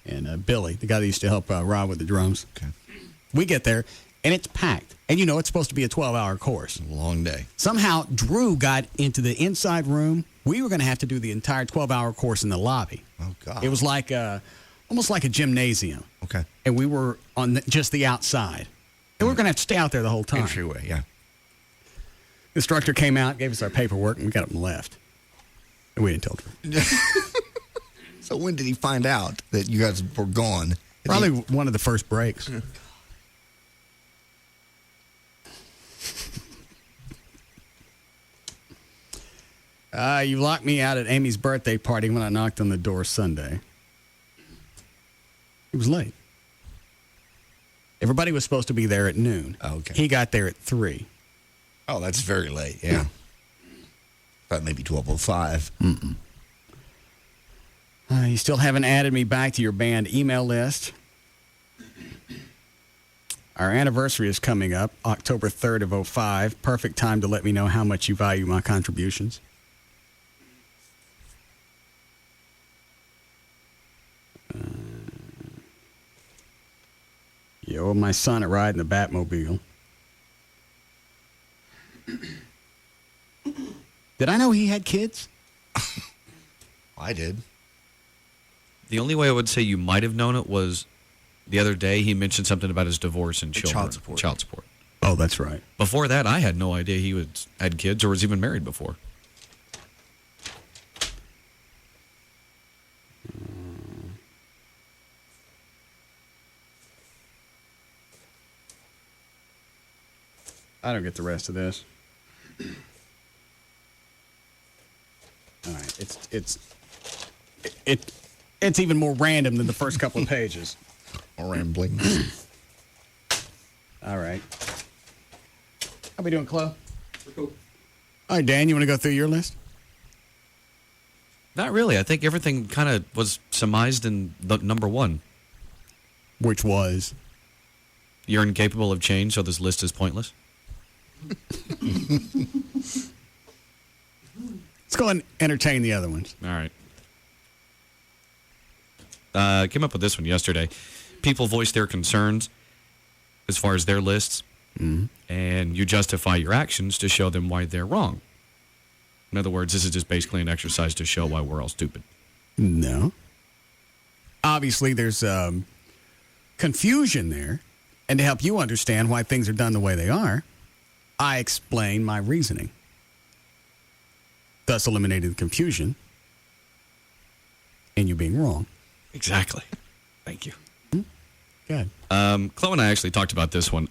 and Billy, the guy that used to help Rob with the drums. Okay. We get there, and it's packed. And you know it's supposed to be a 12-hour course. Long day. Somehow, Drew got into the inside room. We were going to have to do the entire 12-hour course in the lobby. Oh, God. It was like almost like a gymnasium. Okay. And we were on just the outside. And we were going to have to stay out there the whole time. Entryway, yeah. The instructor came out, gave us our paperwork, and we got up and left. And we didn't tell Drew. So when did he find out that you guys were gone? Probably one of the first breaks. You locked me out at Amy's birthday party when I knocked on the door Sunday. It was late. Everybody was supposed to be there at noon. Oh, okay. He got there at 3. Oh, that's very late, yeah. Thought maybe 12:05. You still haven't added me back to your band email list. Our anniversary is coming up, October 3rd of 2005. Perfect time to let me know how much you value my contributions. You owe my son a ride in the Batmobile. Did I know he had kids? I did. The only way I would say you might have known it was the other day he mentioned something about his divorce and children. Child support. Oh, that's right. Before that, I had no idea he had kids or was even married before. I don't get the rest of this. All right, it's even more random than the first couple of pages. Rambling. All right. How we doing, Chloe? Cool. All right, Dan, you want to go through your list? Not really. I think everything kind of was surmised in the number one. Which was? You're incapable of change, so this list is pointless. Let's go and entertain the other ones. All right. I came up with this one yesterday. People voice their concerns as far as their lists, and you justify your actions to show them why they're wrong. In other words, this is just basically an exercise to show why we're all stupid. No. Obviously, there's confusion there, and to help you understand why things are done the way they are, I explain my reasoning, thus eliminating the confusion and you being wrong. Exactly. Thank you. Good. Chloe and I actually talked about this one.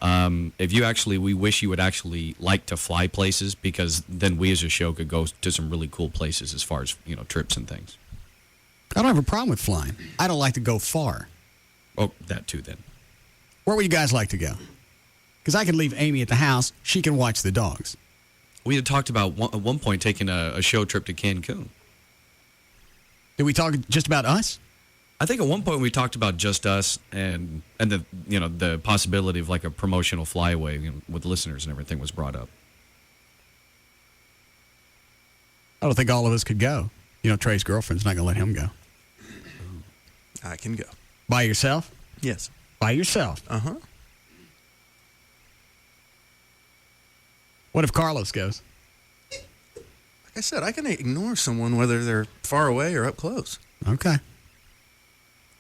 We wish you would actually like to fly places, because then we as a show could go to some really cool places as far as, trips and things. I don't have a problem with flying. I don't like to go far. Oh, that too then. Where would you guys like to go? Because I can leave Amy at the house. She can watch the dogs. We had talked about at one point taking a show trip to Cancun. Did we talk just about us? I think at one point we talked about just us and the possibility of like a promotional flyaway with listeners and everything was brought up. I don't think all of us could go. Trey's girlfriend's not going to let him go. I can go. By yourself? Yes. By yourself? Uh-huh. What if Carlos goes? Like I said, I can ignore someone whether they're far away or up close. Okay.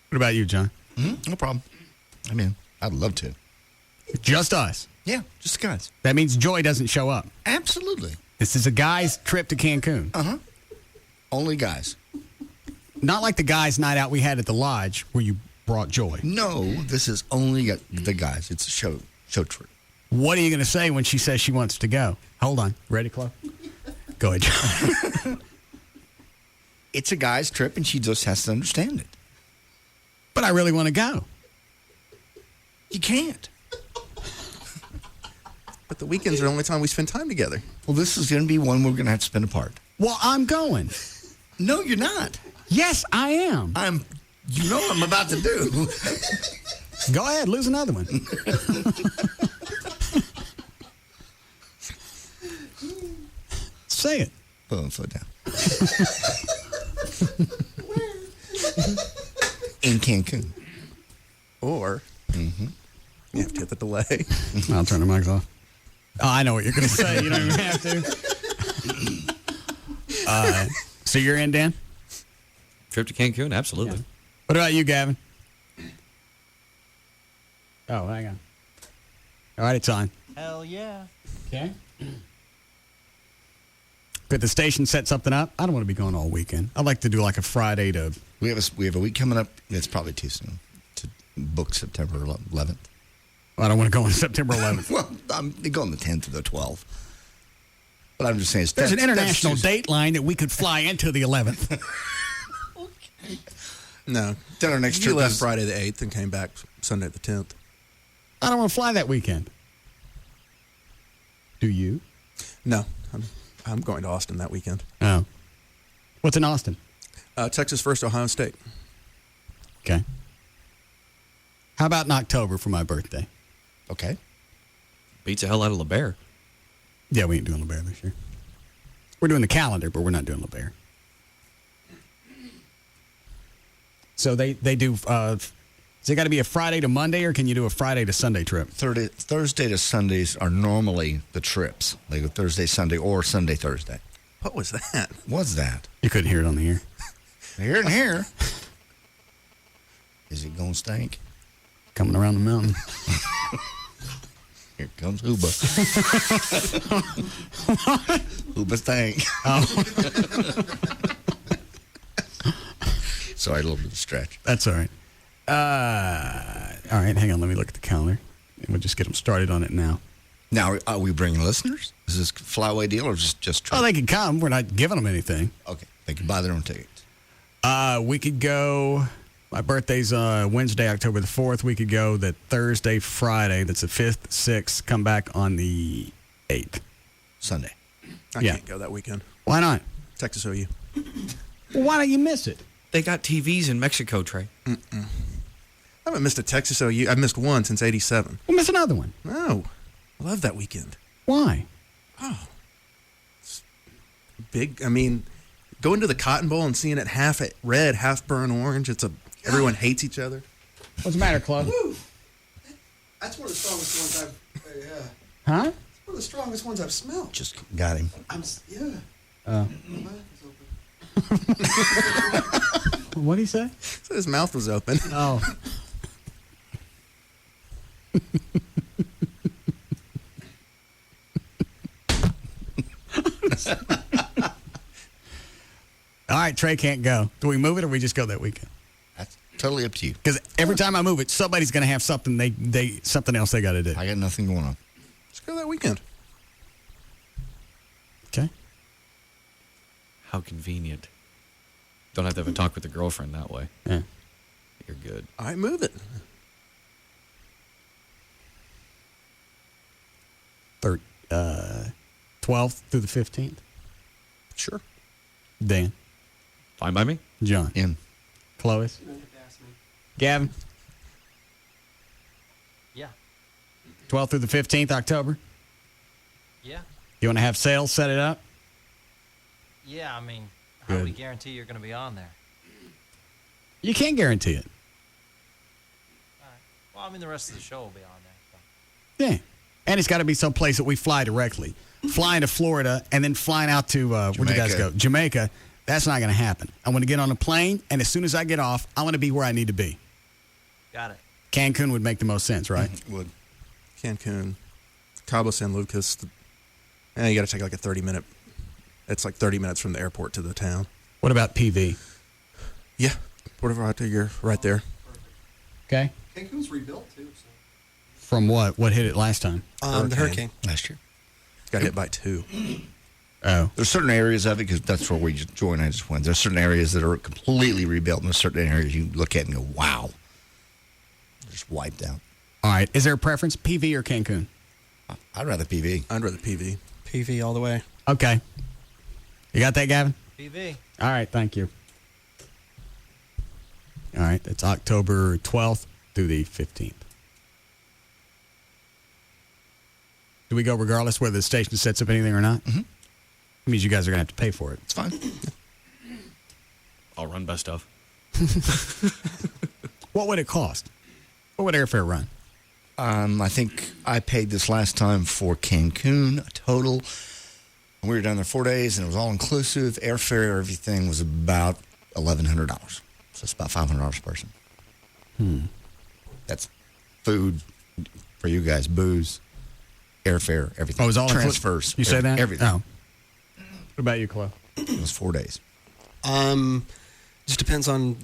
What about you, John? No problem. I'd love to. Just us? Yeah, just the guys. That means Joy doesn't show up. Absolutely. This is a guy's trip to Cancun. Uh-huh. Only guys. Not like the guys' night out we had at the lodge where you brought Joy. No, this is only the guys. It's a show trip. What are you going to say when she says she wants to go? Hold on. Ready, Chloe? Go ahead, John. It's a guy's trip, and she just has to understand it. But I really want to go. You can't. But the weekends are the only time we spend time together. Well, this is going to be one we're going to have to spend apart. Well, I'm going. No, you're not. Yes, I am. You know what I'm about to do. Go ahead, lose another one. Say it. Put one foot down. In Cancun. Or You have to hit the delay. I'll turn the mics off. Oh, I know what you're going to say. You don't even have to. So you're in, Dan? Trip to Cancun, absolutely. Yeah. What about you, Gavin? Oh, hang on. All right, it's on. Hell yeah. Okay. Could the station set something up? I don't want to be going all weekend. I'd like to do like a Friday to... We have a week coming up. It's probably too soon to book September 11th. I don't want to go on September 11th. Well, I'm going the 10th to the 12th. But I'm just saying... There's an international date line that we could fly into the 11th. No. Then our next You trip left is- Friday the 8th and came back Sunday the 10th. I don't want to fly that weekend. Do you? No. I'm going to Austin that weekend. Oh. What's in Austin? Texas First, Ohio State. Okay. How about in October for my birthday? Okay. Beats the hell out of LeBaire. Yeah, we ain't doing LeBaire this year. We're doing the calendar, but we're not doing LeBaire. So they do, has it got to be a Friday to Monday, or can you do a Friday to Sunday trip? Thursday to Sundays are normally the trips. They go Thursday, Sunday, or Sunday, Thursday. What was that? What's that? You couldn't hear it on the air. Here and here. Is it going to stink? Coming around the mountain. Here comes Uba. Uba stank. Oh. Sorry, a little bit of stretch. That's all right. All right, hang on. Let me look at the calendar. And we'll just get them started on it now. Now, are we bringing listeners? Is this a flyaway deal or just Oh, they can come. We're not giving them anything. Okay. They can buy their own tickets. We could go. My birthday's Wednesday, October the 4th. We could go that Thursday, Friday. That's the 5th, 6th. Come back on the 8th. Sunday. I can't go that weekend. Why not? Texas OU. Well, why don't you miss it? They got TVs in Mexico, Trey. I haven't missed a Texas OU. I've missed one since '87. We'll miss another one. No. I love that weekend. Why? Oh. It's big. I mean, going to the Cotton Bowl and seeing it half red, half burnt orange. Everyone hates each other. What's the matter, Club? That's one of the strongest ones I've. Huh? It's one of the strongest ones I've smelled. Just got him. Yeah. Oh. My mouth is open. What did he say? So his mouth was open. Oh. All right, Trey can't go. Do we move it or we just go that weekend? That's totally up to you. Because every time I move it, somebody's going to have something something else they got to do. I got nothing going on. Let's go that weekend. Okay. How convenient. Don't have to have a talk with the girlfriend that way. Yeah. You're good. All right, move it. 12th through the 15th. Sure. Dan. Fine by me. John. In. Chloe. Gavin. Yeah. 12th through the 15th, October. Yeah. You want to have sales set it up? Yeah, I mean, how do we Good. guarantee you're going to be on there? You can't guarantee it. Well, I mean, the rest of the show will be on there. So. Yeah. And it's got to be someplace that we fly directly. Flying to Florida and then flying out to, where'd you guys go? Jamaica. That's not going to happen. I want to get on a plane, and as soon as I get off, I want to be where I need to be. Got it. Cancun would make the most sense, right? Would. Cancun. Cabo San Lucas. You got to take like a 30-minute. It's like 30 minutes from the airport to the town. What about PV? Yeah. Puerto Vallarta, you're right there. Okay. Cancun's rebuilt, too. So. From what? What hit it last time? The hurricane. Last year. Got hit by 2. Oh. There's certain areas of it, because that's where we join. I just went. There's certain areas that are completely rebuilt, and there's certain areas you look at and go, wow. Just wiped out. All right. Is there a preference, PV or Cancun? I'd rather PV. I'd rather PV. PV all the way. Okay. You got that, Gavin? PV. All right. Thank you. All right. It's October 12th through the 15th. Do we go regardless whether the station sets up anything or not? Mm-hmm. It means you guys are going to have to pay for it. It's fine. I'll run best of. What would it cost? What would airfare run? I think I paid this last time for Cancun total. We were down there 4 days, and it was all inclusive. Airfare, everything was about $1,100. So it's about $500 a person. That's food for you guys, booze, airfare, everything. Oh, it was all transfers. You say that? Everything. Oh. What about you, Chloe? It was 4 days. Just depends on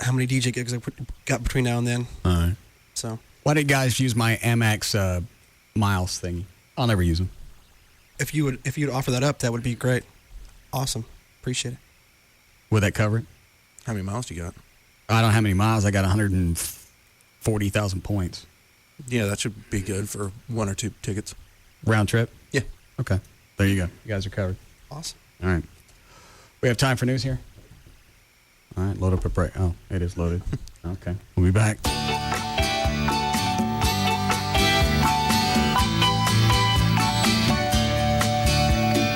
how many DJ gigs I got between now and then. All right. So why did guys use my Amex miles thingy? I'll never use them. if you'd offer that up, that would be great. Awesome. Appreciate it. Would that cover it? How many miles do you got? I don't know how many miles. I got 140,000 points. Yeah, that should be good for 1 or 2 tickets. Round trip? Yeah. Okay. There you go. You guys are covered. Awesome. All right. We have time for news here? All right. Load up a break. Oh, it is loaded. Okay. We'll be back.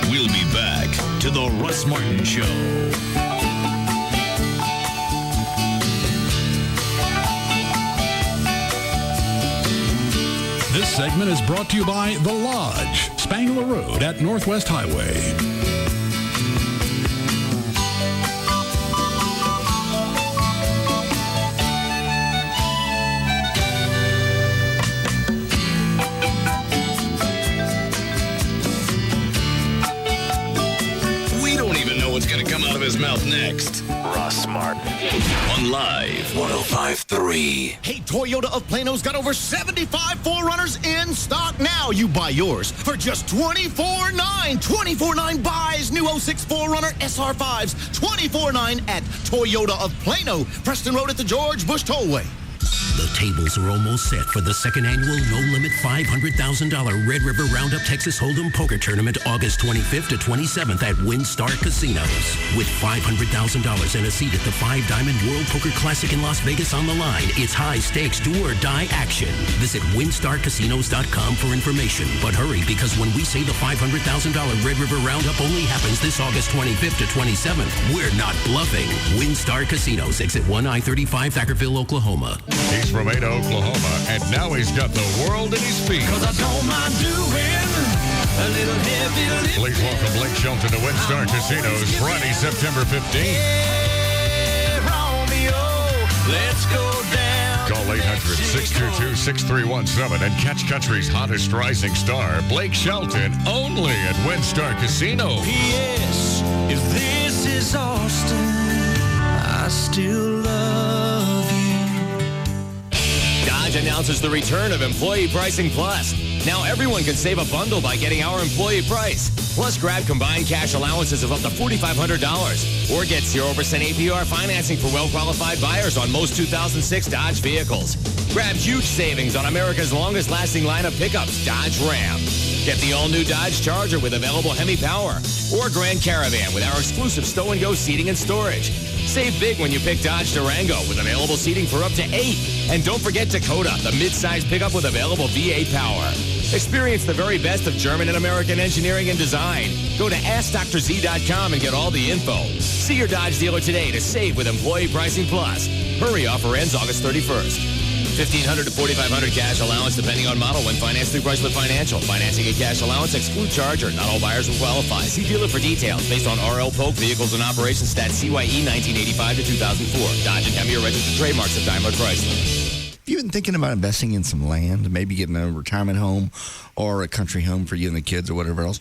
We'll be back to the Russ Martin Show. This segment is brought to you by The Lodge, Spangler Road at Northwest Highway. We don't even know what's going to come out of his mouth next. Russ Martin on Live 105.3. Hey, Toyota of Plano's got over 75 4Runners in stock now. You buy yours for just $24,900. $24,900 buys new 06 4Runner SR5s. $24,900 at Toyota of Plano, Preston Road at the George Bush Tollway. The tables are almost set for the second annual no-limit $500,000 Red River Roundup Texas Hold'em Poker Tournament August 25th to 27th at WinStar Casinos. With $500,000 and a seat at the 5 Diamond World Poker Classic in Las Vegas on the line, it's high-stakes do-or-die action. Visit WinStarCasinos.com for information. But hurry, because when we say the $500,000 Red River Roundup only happens this August 25th to 27th, we're not bluffing. WinStar Casinos, exit 1 I-35, Thackerville, Oklahoma. He's from Ada, Oklahoma, and now he's got the world at his feet. 'Cause I don't mind doing a little heavy lifting. Please welcome Blake Shelton to WinStar Casinos Friday, September 15th. Hey, Romeo, let's go down. Call 800-622-6317 and catch country's hottest rising star, Blake Shelton, only at WinStar Casino. P.S. If this is Austin, I still love you. Dodge announces the return of Employee Pricing Plus. Now everyone can save a bundle by getting our employee price. Plus, grab combined cash allowances of up to $4,500. Or get 0% APR financing for well-qualified buyers on most 2006 Dodge vehicles. Grab huge savings on America's longest-lasting line of pickups, Dodge Ram. Get the all-new Dodge Charger with available Hemi Power. Or Grand Caravan with our exclusive stow-and-go seating and storage. Save big when you pick Dodge Durango with available seating for up to 8. And don't forget Dakota, the mid-size pickup with available V8 power. Experience the very best of German and American engineering and design. Go to AskDrZ.com and get all the info. See your Dodge dealer today to save with Employee Pricing Plus. Hurry, offer ends August 31st. $1,500 to $4,500 cash allowance depending on model when financed through Chrysler Financial. Financing and cash allowance exclude Charger. Not all buyers will qualify. See dealer for details based on RL Polk Vehicles and Operations Stats CYE 1985 to 2004. Dodge and Hemi are registered trademarks of Daimler Chrysler. If you've been thinking about investing in some land, maybe getting a retirement home or a country home for you and the kids or whatever else,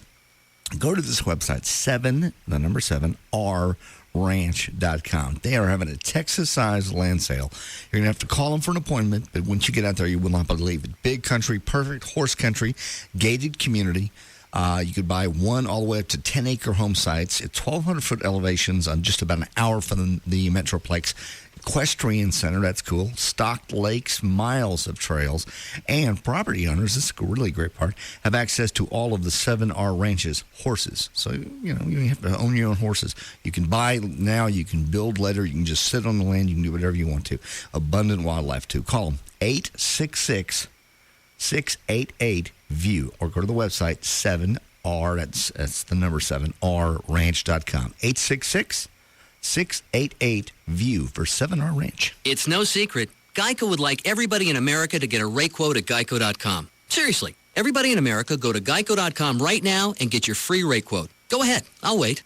go to this website, 7RRanch.com. They are having a Texas-sized land sale. You're going to have to call them for an appointment, but once you get out there, you will not believe it. Big country, perfect horse country, gated community. You could buy one all the way up to 10-acre home sites at 1,200-foot elevations on just about an hour from the Metroplex. Equestrian center, that's cool. Stocked lakes, miles of trails, and property owners, this is a really great part, have access to all of the 7R Ranch's horses. So, you have to own your own horses. You can buy now, you can build later, you can just sit on the land, you can do whatever you want to. Abundant wildlife, too. Call them 866-688-VIEW or go to the website 7R, that's the number 7RRanch.com. 866-688-VIEW for 7R Ranch. It's no secret, Geico would like everybody in America to get a rate quote at geico.com. Seriously, everybody in America, go to geico.com right now and get your free rate quote. Go ahead, I'll wait.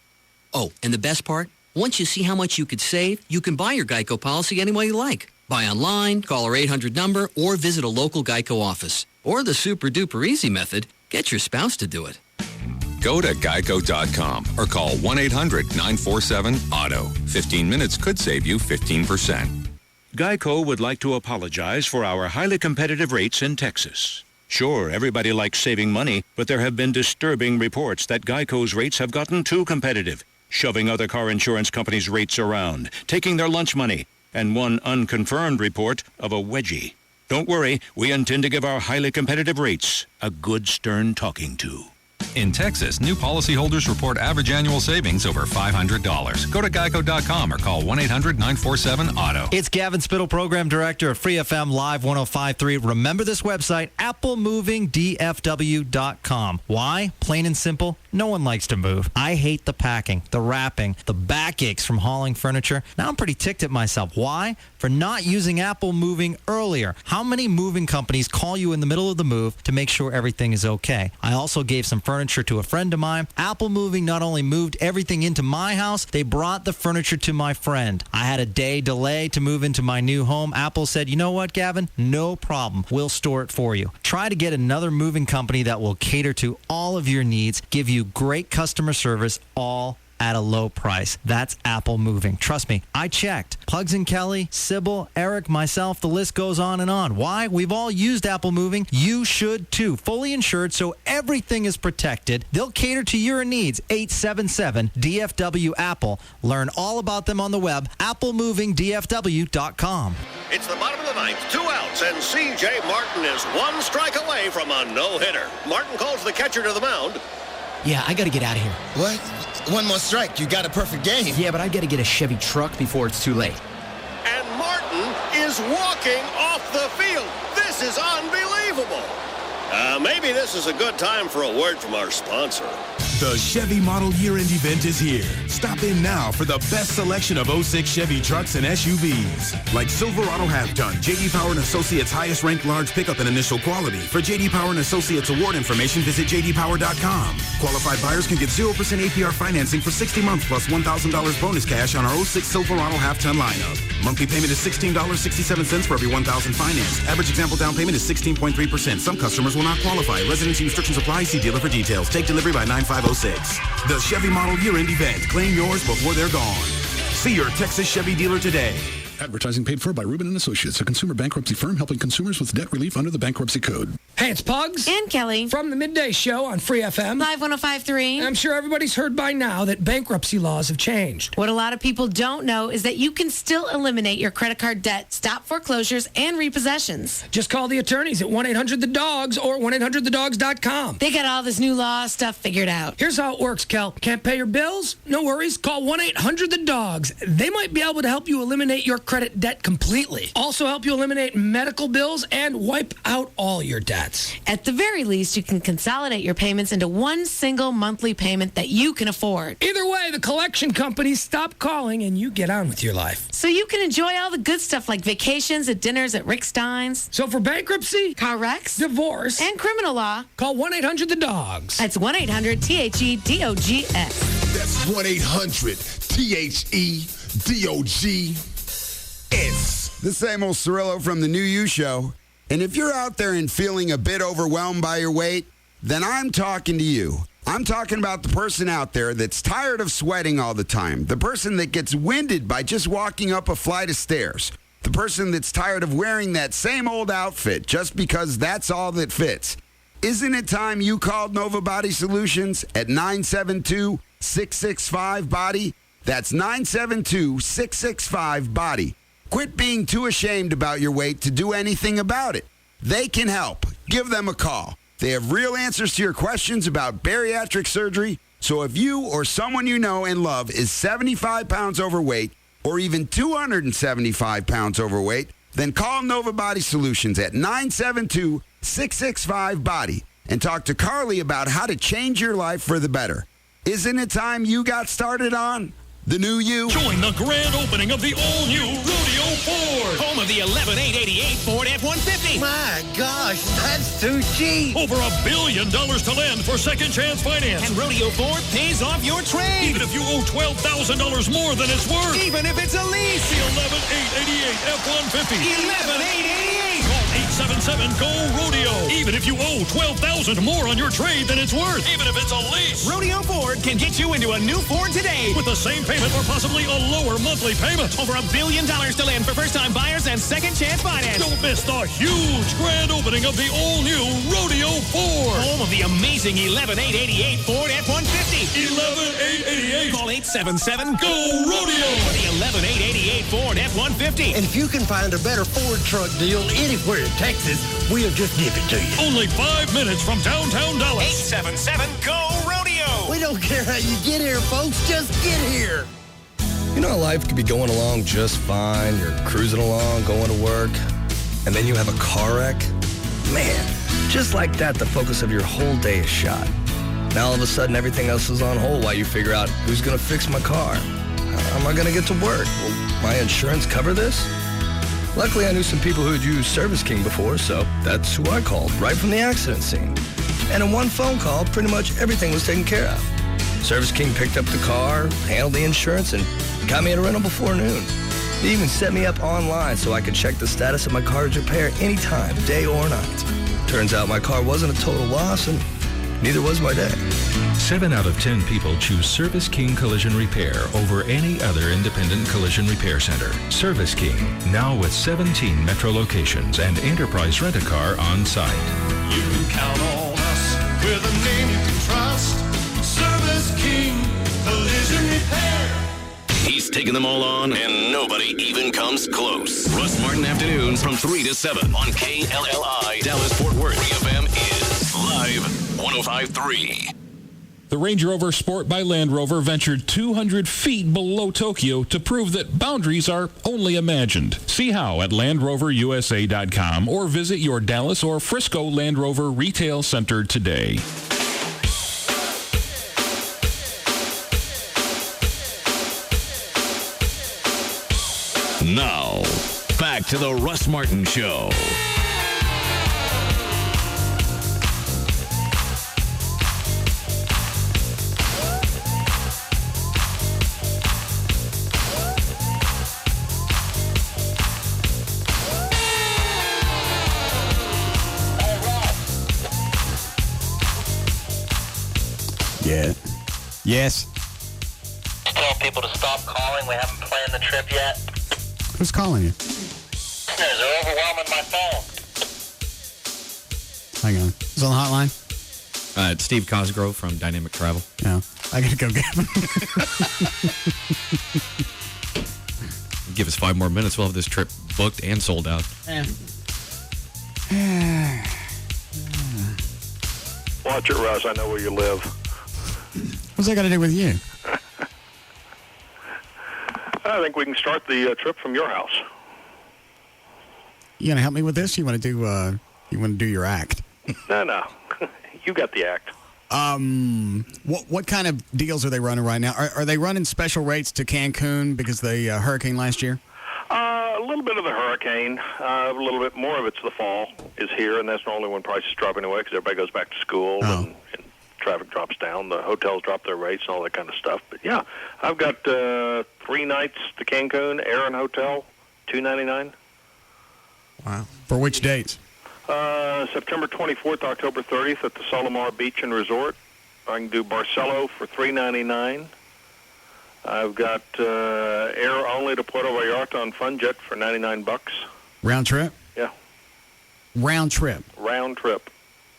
Oh, and the best part? Once you see how much you could save, you can buy your Geico policy any way you like. Buy online, call our 800 number, or visit a local Geico office. Or the super-duper easy method, get your spouse to do it. Go to geico.com or call 1-800-947-AUTO. 15 minutes could save you 15%. Geico would like to apologize for our highly competitive rates in Texas. Sure, everybody likes saving money, but there have been disturbing reports that Geico's rates have gotten too competitive, shoving other car insurance companies' rates around, taking their lunch money, and one unconfirmed report of a wedgie. Don't worry, we intend to give our highly competitive rates a good stern talking to. In Texas, new policyholders report average annual savings over $500. Go to geico.com or call 1-800-947-AUTO. It's Gavin Spittle, Program Director at Free FM Live 105.3. Remember this website, applemovingdfw.com. Why? Plain and simple, no one likes to move. I hate the packing, the wrapping, the backaches from hauling furniture. Now I'm pretty ticked at myself. Why? For not using Apple Moving earlier. How many moving companies call you in the middle of the move to make sure everything is okay? I also gave some furniture to a friend of mine. Apple Moving not only moved everything into my house, they brought the furniture to my friend. I had a day delay to move into my new home. Apple said, you know what, Gavin? No problem. We'll store it for you. Try to get another moving company that will cater to all of your needs, give you great customer service, all at a low price. That's Apple Moving. Trust me, I checked. Pugs and Kelly, Sybil, Eric, myself, the list goes on and on. Why? We've all used Apple Moving. You should too. Fully insured, so everything is protected. They'll cater to your needs. 877-DFW-APPLE. Learn all about them on the web, applemovingdfw.com. It's the bottom of the ninth, 2 outs, and C.J. Martin is 1 strike away from a no-hitter. Martin calls the catcher to the mound. Yeah, I got to get out of here. What? One more strike. You got a perfect game. Yeah, but I got to get a Chevy truck before it's too late. And Martin is walking off the field. This is unbelievable. Maybe this is a good time for a word from our sponsor. The Chevy Model Year-End event is here. Stop in now for the best selection of 06 Chevy trucks and SUVs. Like Silverado Half-Ton, J.D. Power & Associates highest-ranked large pickup and initial quality. For J.D. Power & Associates award information, visit jdpower.com. Qualified buyers can get 0% APR financing for 60 months plus $1,000 bonus cash on our 06 Silverado Half-Ton lineup. Monthly payment is $16.67 for every $1,000 financed. Average example down payment is 16.3%. Some customers will not qualify. Residency restrictions apply. See dealer for details. Take delivery by 9506. The Chevy Model Year-End event. Claim yours before they're gone. See your Texas Chevy dealer today. Advertising paid for by Rubin & Associates, a consumer bankruptcy firm helping consumers with debt relief under the bankruptcy code. Hey, it's Pugs. And Kelly. From the Midday Show on Free FM. Live 105.3. I'm sure everybody's heard by now that bankruptcy laws have changed. What a lot of people don't know is that you can still eliminate your credit card debt, stop foreclosures, and repossessions. Just call the attorneys at 1-800-THE-DOGS or 1-800-THEDOGS.com. They got all this new law stuff figured out. Here's how it works, Kel. Can't pay your bills? No worries. Call 1-800-THE-DOGS. They might be able to help you eliminate your credit debt completely. Also help you eliminate medical bills and wipe out all your debts. At the very least, you can consolidate your payments into one single monthly payment that you can afford. Either way, the collection companies stop calling and you get on with your life. So you can enjoy all the good stuff like vacations and dinners at Rick Stein's. So for bankruptcy, car wrecks, divorce, and criminal law, call 1-800-THE-DOGS. That's 1-800-THEDOGS. That's 1-800-THEDOG. It's the same old Cirillo from the New You Show. And if you're out there and feeling a bit overwhelmed by your weight, then I'm talking to you. I'm talking about the person out there that's tired of sweating all the time. The person that gets winded by just walking up a flight of stairs. The person that's tired of wearing that same old outfit just because that's all that fits. Isn't it time you called Nova Body Solutions at 972-665-BODY? That's 972-665-BODY. Quit being too ashamed about your weight to do anything about it. They can help. Give them a call. They have real answers to your questions about bariatric surgery. So if you or someone you know and love is 75 pounds overweight or even 275 pounds overweight, then call Nova Body Solutions at 972-665-BODY and talk to Carly about how to change your life for the better. Isn't it time you got started on the new you. Join the grand opening of the all-new Rodeo Ford. Home of the 11,888 Ford F-150. My gosh, that's too cheap. Over $1 billion to lend for second chance finance. And Rodeo Ford pays off your trade. Even if you owe $12,000 more than it's worth. Even if it's a lease. The 11,888 F-150. 11,888. Call 877-GO-RODEO. Even if you owe $12,000 more on your trade than it's worth. Even if it's a lease. Rodeo Ford can get you into a new Ford today. With the same payment or possibly a lower monthly payment. Over $1 billion to lend for first-time buyers and second chance finance. Don't miss the huge grand opening of the all-new Rodeo Ford. Home of the amazing 11,888 Ford F-150. 11,888. Call 877-GO-RODEO for the 11,888 Ford F-150. And if you can find a better Ford truck deal anywhere in Texas, we'll just give it to you. Only 5 minutes from downtown Dallas. 877-GO-RODEO. We don't care how you get here, folks. Just get here. You know how life could be going along just fine. You're cruising along, going to work, and then you have a car wreck? Man, just like that, the focus of your whole day is shot. Now all of a sudden, everything else is on hold while you figure out who's going to fix my car. How am I going to get to work? Will my insurance cover this? Luckily, I knew some people who had used Service King before, so that's who I called right from the accident scene. And in one phone call, pretty much everything was taken care of. Service King picked up the car, handled the insurance, and got me a rental before noon. They even set me up online so I could check the status of my car's repair anytime, day or night. Turns out my car wasn't a total loss, and neither was my day. 7 out of 10 people choose Service King Collision Repair over any other independent collision repair center. Service King, now with 17 metro locations and enterprise rent-a-car on site. You can count on us with a name you can trust. Service King Collision Repair. He's taking them all on, and nobody even comes close. Russ Martin Afternoons from 3 to 7 on KLLI, Dallas-Fort Worth. FM is Live 105.3. The Range Rover Sport by Land Rover ventured 200 feet below Tokyo to prove that boundaries are only imagined. See how at LandRoverUSA.com or visit your Dallas or Frisco Land Rover retail center today. Now, back to the Russ Martin Show. Yeah. Yes. Tell people to stop calling. We haven't planned the trip yet. Who's calling you? They're overwhelming my phone. Hang on. Is on the hotline? It's Steve Cosgrove from Dynamic Travel. No. I gotta go get him. Give us 5 more minutes. We'll have this trip booked and sold out. Watch it, Russ. I know where you live. What's that got to do with you? I think we can start the trip from your house. You gonna help me with this? You want to do your act? No. You got the act. What kind of deals are they running right now? Are they running special rates to Cancun because of the hurricane last year? A little bit of the hurricane, a little bit more of it's the fall is here, and that's normally when prices dropping away because everybody goes back to school and traffic drops down. The hotels drop their rates and all that kind of stuff. But yeah, I've got 3 nights to Cancun, air and hotel, $299. Wow. For which dates? September 24th, October 30th at the Solomar Beach and Resort. I can do Barcelo for $399. I've got air only to Puerto Vallarta on Funjet for $99. Round trip? Yeah. Round trip? Round trip.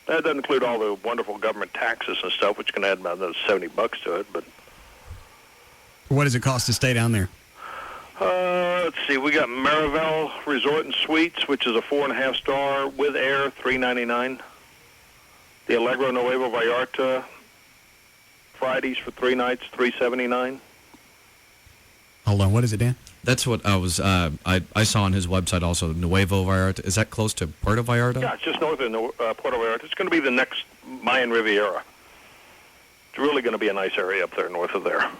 That doesn't include all the wonderful government taxes and stuff, which can add about another $70 to it. But what does it cost to stay down there? Let's see. We got Marivel Resort and Suites, which is a 4.5-star with air, $399. The Allegro Nuevo Vallarta Fridays for 3 nights, $379. Hold on. What is it, Dan? That's what I was. I saw on his website also. Nuevo Vallarta. Is that close to Puerto Vallarta? Yeah, it's just north of Puerto Vallarta. It's going to be the next Mayan Riviera. It's really going to be a nice area up there north of there.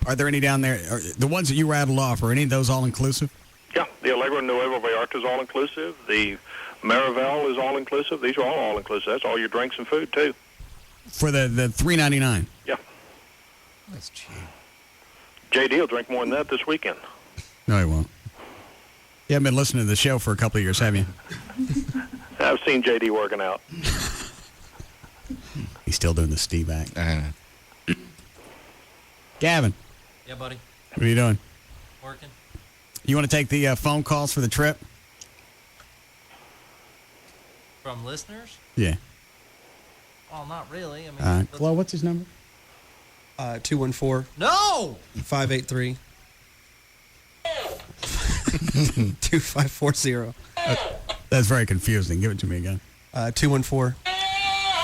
Are there any down there? The ones that you rattled off, are any of those all-inclusive? Yeah, the Allegro Nuevo Vallarta is all-inclusive. The Marivel is all-inclusive. These are all all-inclusive. That's all your drinks and food, too. For the $3.99? Yeah. That's cheap. JD will drink more than that this weekend. No, he won't. You haven't been listening to the show for a couple of years, have you? I've seen JD working out. He's still doing the Steve act. Gavin. Yeah, buddy. What are you doing? Working. You want to take the phone calls for the trip? From listeners? Yeah. Well, not really. I mean, Chloe, what's his number? 214. No! 583. 2540. That's very confusing. Give it to me again. 214.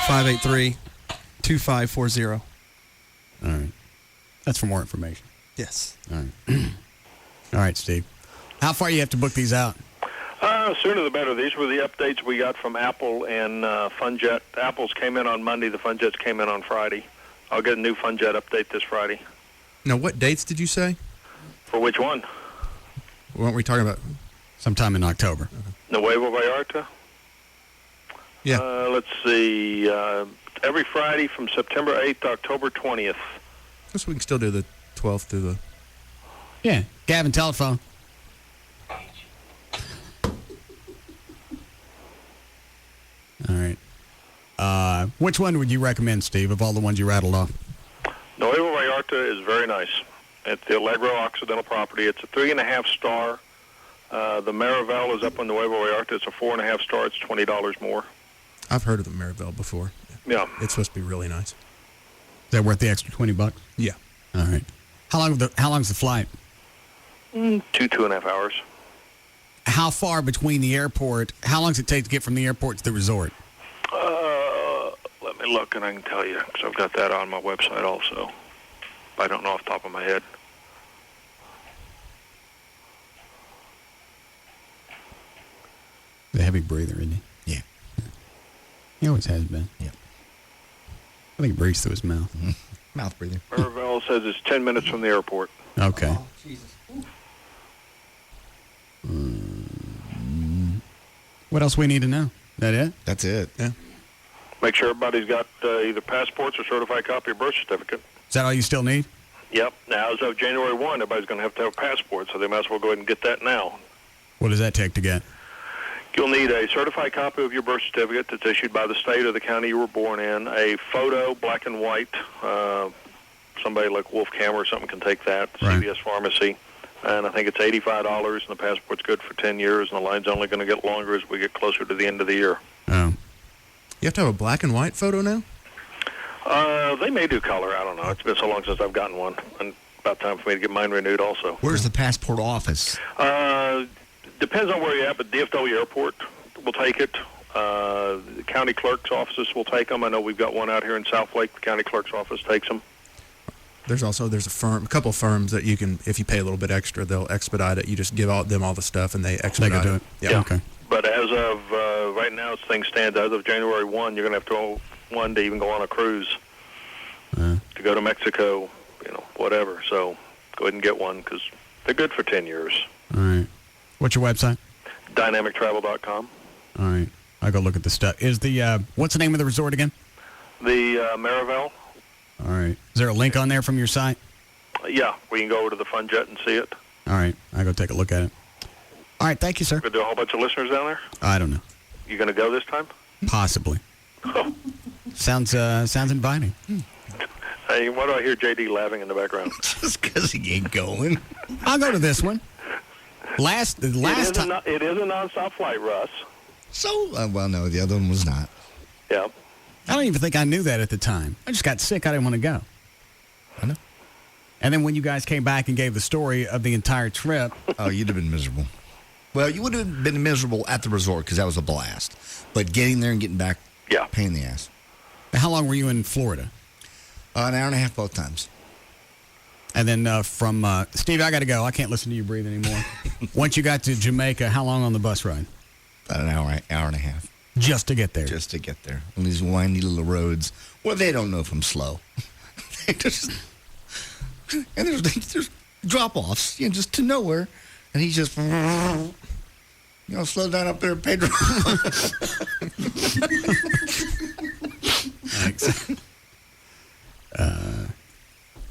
583. 2540. All right. That's for more information. Yes. All right. All right, Steve. How far you have to book these out? Sooner the better. These were the updates we got from Apple and FunJet. Apple's came in on Monday. The FunJets came in on Friday. I'll get a new FunJet update this Friday. Now, what dates did you say? For which one? What were we talking about? Sometime in October. Nuevo Vallarta? Yeah. Let's see. Every Friday from September 8th to October 20th. Guess we can still do the 12th through the... Yeah. Gavin, telephone. All right. Which one would you recommend, Steve, of all the ones you rattled off? Nuevo Vallarta is very nice. It's the Allegro Occidental property. It's a 3.5 star. The Marivel is up on Nuevo Vallarta. It's a 4.5 star. It's $20 more. I've heard of the Marivel before. Yeah. It's supposed to be really nice. Is that worth the extra $20? Yeah. All right. How long's the flight? 2.5 hours. How far between the airport? How long does it take to get from the airport to the resort? Let me look and I can tell you, because I've got that on my website also. I don't know off the top of my head. The heavy breather, isn't he? Yeah. He always has been. Yeah. I think he breathes through his mouth. Mouth breather. Marivel says it's 10 minutes from the airport. Okay. Oh, Jesus. What else we need to know? That it? That's it. Yeah. Make sure everybody's got either passports or certified copy of birth certificate. Is that all you still need? Yep. Now, as of January 1, everybody's going to have a passport, so they might as well go ahead and get that now. What does that take to get? You'll need a certified copy of your birth certificate that's issued by the state or the county you were born in, a photo, black and white. Somebody like Wolf Camera or something can take that, Right. CVS Pharmacy. And I think it's $85, and the passport's good for 10 years, and the line's only going to get longer as we get closer to the end of the year. Oh. You have to have a black and white photo now? They may do color. I don't know. It's been so long since I've gotten one, and about time for me to get mine renewed also. Where's the passport office? Depends on where you're at, but DFW Airport will take it. The county clerk's offices will take them. I know we've got one out here in South Lake. The county clerk's office takes them. There's a couple of firms that you can, if you pay a little bit extra, they'll expedite it. You just give them all the stuff, and they expedite do it. Yeah. Okay. But as of right now, as things stand, as of January 1, you're going to have to own one to even go on a cruise, to go to Mexico, whatever. So go ahead and get one because they're good for 10 years. All right. What's your website? DynamicTravel.com. All right. I'll go look at the stuff. Is the what's the name of the resort again? The Marivel. All right. Is there a link on there from your site? Yeah, we can go over to the FunJet and see it. All right. I'll go take a look at it. All right. Thank you, sir. We're going to do a whole bunch of listeners down there? I don't know. You going to go this time? Possibly. Sounds inviting. Hey, why do I hear JD laughing in the background? Just because he ain't going. I'll go to this one. Last time. It is a nonstop flight, Russ. So, well, no, the other one was not. Yeah. I don't even think I knew that at the time. I just got sick. I didn't want to go. I know. And then when you guys came back and gave the story of the entire trip. Oh, you'd have been miserable. Well, you would have been miserable at the resort because that was a blast. But getting there and getting back, pain in the ass. How long were you in Florida? An hour and a half both times. And then from Steve, I got to go. I can't listen to you breathe anymore. Once you got to Jamaica, how long on the bus ride? About an hour and a half. Just to get there? Just to get there. On these windy little roads where they don't know if I'm slow. They just... And there's drop-offs, just to nowhere. And he's just, slow down up there, Pedro. Thanks.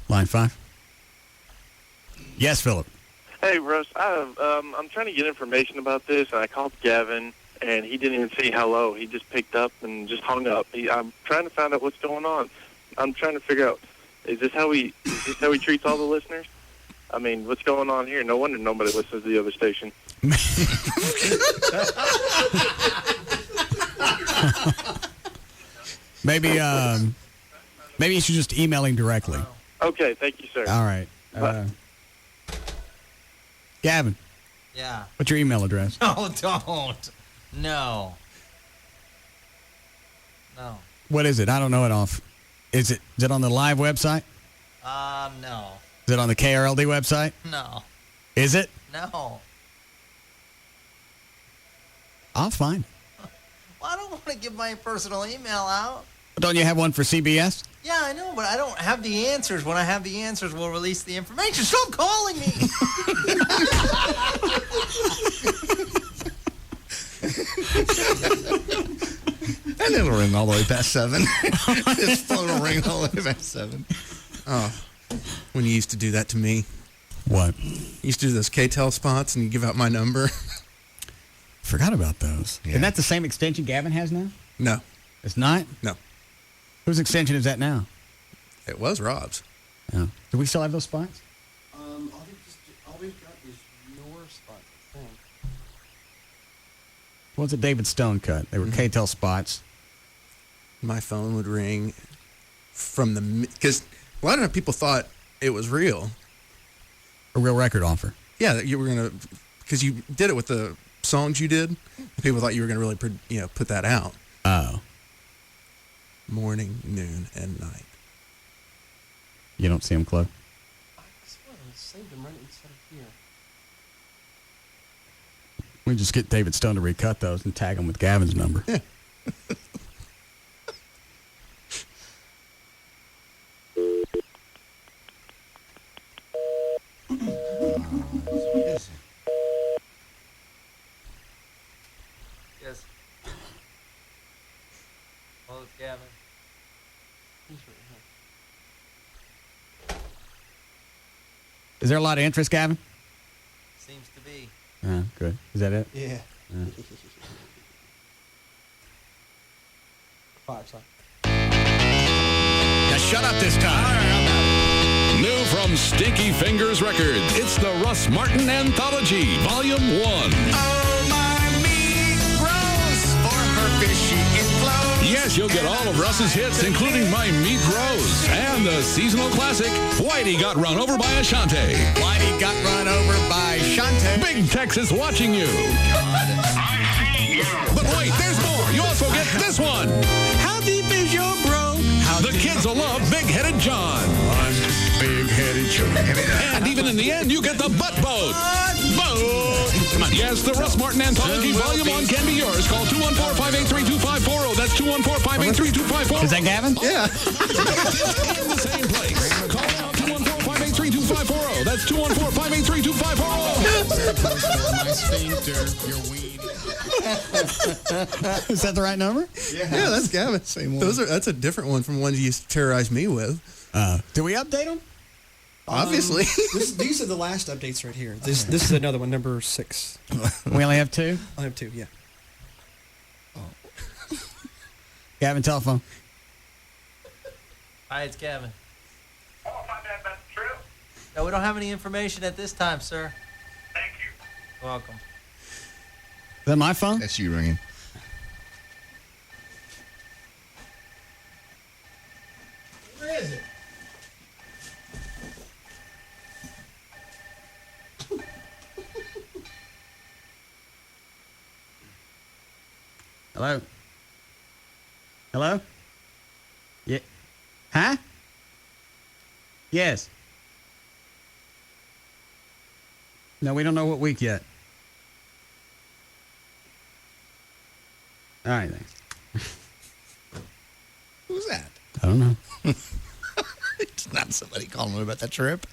Line 5. Yes, Philip. Hey, Russ, I'm trying to get information about this, and I called Gavin, and he didn't even say hello. He just picked up and just hung up. I'm trying to find out what's going on. I'm trying to figure out, is this how he treats all the listeners? I mean, what's going on here? No wonder nobody listens to the other station. Maybe you should just email him directly. Okay, thank you, sir. All right. Gavin. Yeah. What's your email address? No, don't. No. No. What is it? I don't know it off. Is it on the live website? No. Is it on the KRLD website? No. Is it? No. I'll find. Well, I don't want to give my personal email out. Don't you have one for CBS? Yeah, I know, but I don't have the answers. When I have the answers, we'll release the information. Stop calling me. And it'll ring all the way past 7. His phone will ring all the way past 7. Oh, when you used to do that to me. What? You used to do those KTEL spots and you give out my number. Forgot about those. Yeah. Isn't that the same extension Gavin has now? No. It's not? No. Whose extension is that now? It was Rob's. Yeah. Do we still have those spots? All we've got is your spot, I think. What's it David Stone cut? They were KTEL spots. My phone would ring from because a lot of people thought it was real. A real record offer. Yeah, that you were going to, because you did it with the songs you did. People thought you were going to really, put that out. Oh. Morning, noon, and night. You don't see him, Claude? I swear I saved him right inside here. We just get David Stone to recut those and tag them with Gavin's number. Yeah. Yes. Well, it's Gavin. He's right here. Is there a lot of interest, Gavin? Seems to be. Good. Is that it? Yeah. 5, sorry. Now shut up this time. New from Stinky Fingers Records, it's the Russ Martin Anthology, Volume 1. Oh, my meat grows for her fishy clothes. Yes, you'll get all of Russ's hits, including My Meat Grows and the seasonal classic, Whitey Got Run Over by Ashante. Whitey got run over by Shante. Big Tex is watching you. But wait, there's more. You also get this one. How deep is your bro? The kids will love Big-Headed John. Big-Headed John. And even in the end, you get the butt boat. Boat. Come on. Yes, the Russ Martin Anthology Volume 1 can be yours. Call 214-583-2540. That's 214-583-2540. Is that Gavin? Yeah. In the same place. Call now 214-583-2540. That's 214-583-2540. My sphincter, your weed. Is that the right number? Yeah, that's Gavin. Same one. That's a different one from ones you used to terrorize me with. Do we update them? Obviously. These are the last updates right here. This is another one, number 6. We only have 2? I have 2, yeah. Gavin, telephone. Hi, it's Gavin. No, we don't have any information at this time, sir. Thank you. You're welcome. Is that my phone? That's you ringing. Where is it? Hello? Hello? Yeah. Huh? Yes. No, we don't know what week yet. All right, thanks. Who's that? I don't know. It's not somebody calling me about that trip.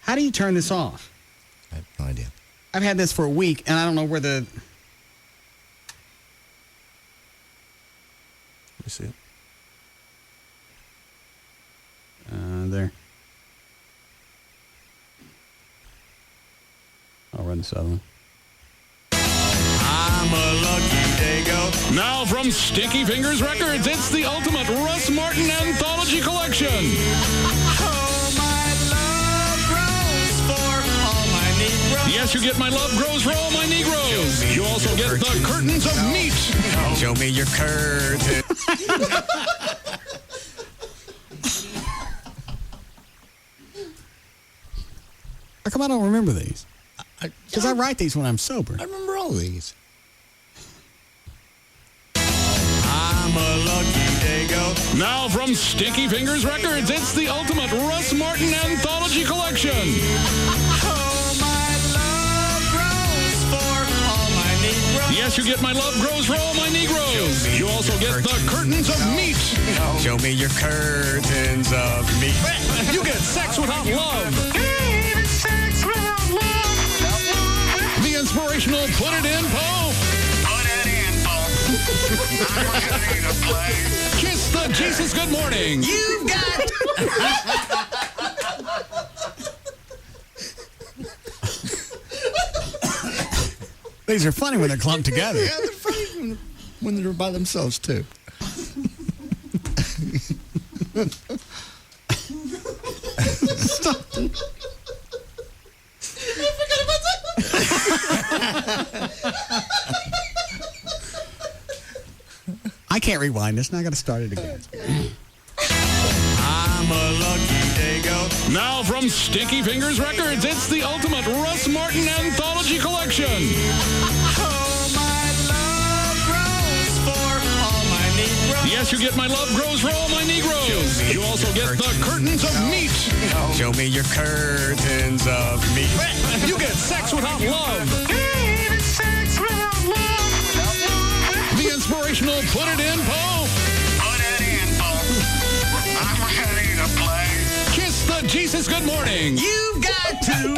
How do you turn this off? I have no idea. I've had this for a week, and I don't know where the... Let me see it. There. I'll run this other one. I'm a lucky dago. Now from Stinky Fingers Records, it's the ultimate Russ Martin Anthology Collection. Oh, my love grows for all my Negroes. Yes, you get My Love Grows for All My Negroes. You also get The Curtains of Meat. Show me your curtain. How come I don't remember these? Because I write these when I'm sober. I remember all these. I'm a lucky dago. Now from Stinky Fingers Records, it's the ultimate Russ Martin Anthology Collection. Oh, my love grows for all my Negroes. Yes, you get My Love Grows for All My Negroes. You also get The Curtains of Meat. Show me your curtains of meat. You get Sex Without Love. The inspirational Put It In, Poe. Put it in, Paul. I'm ready to play. Kiss the Jesus Good Morning. You've got... These are funny when they're clumped together. Yeah, they're funny when they're by themselves, too. Stop. I can't rewind this, and I got to start it again. I'm a lucky dago. Now from Stinky Fingers Records, it's the ultimate Russ Martin Anthology Collection. Oh, my love grows for all my Negroes. Yes, you get My Love Grows for All My Negroes. You also get The Curtains of Meat. Show me your curtains of meat. You get Sex Without Love. Sex without love. The inspirational Put It In, Poe. Put it in, Paul. I'm ready to play. Kiss the Jesus Good Morning. You've got to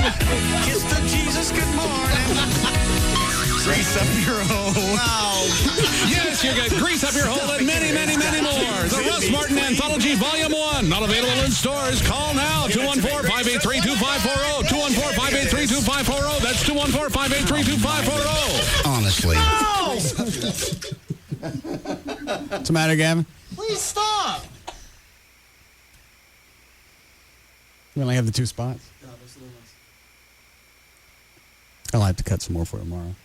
Kiss the Jesus good morning. grease up your hole. Wow. Yes, you get Grease Up Your Hole and many, many, many more. The Russ Martin Anthology Volume 1. Not available in stores. Call now. 214-583-2540. 214-583-2540. That's 214-583-2540. Honestly. What's the matter, Gavin? Please stop. We only have the 2 spots. No, those are the ones. I'll have to cut some more for tomorrow.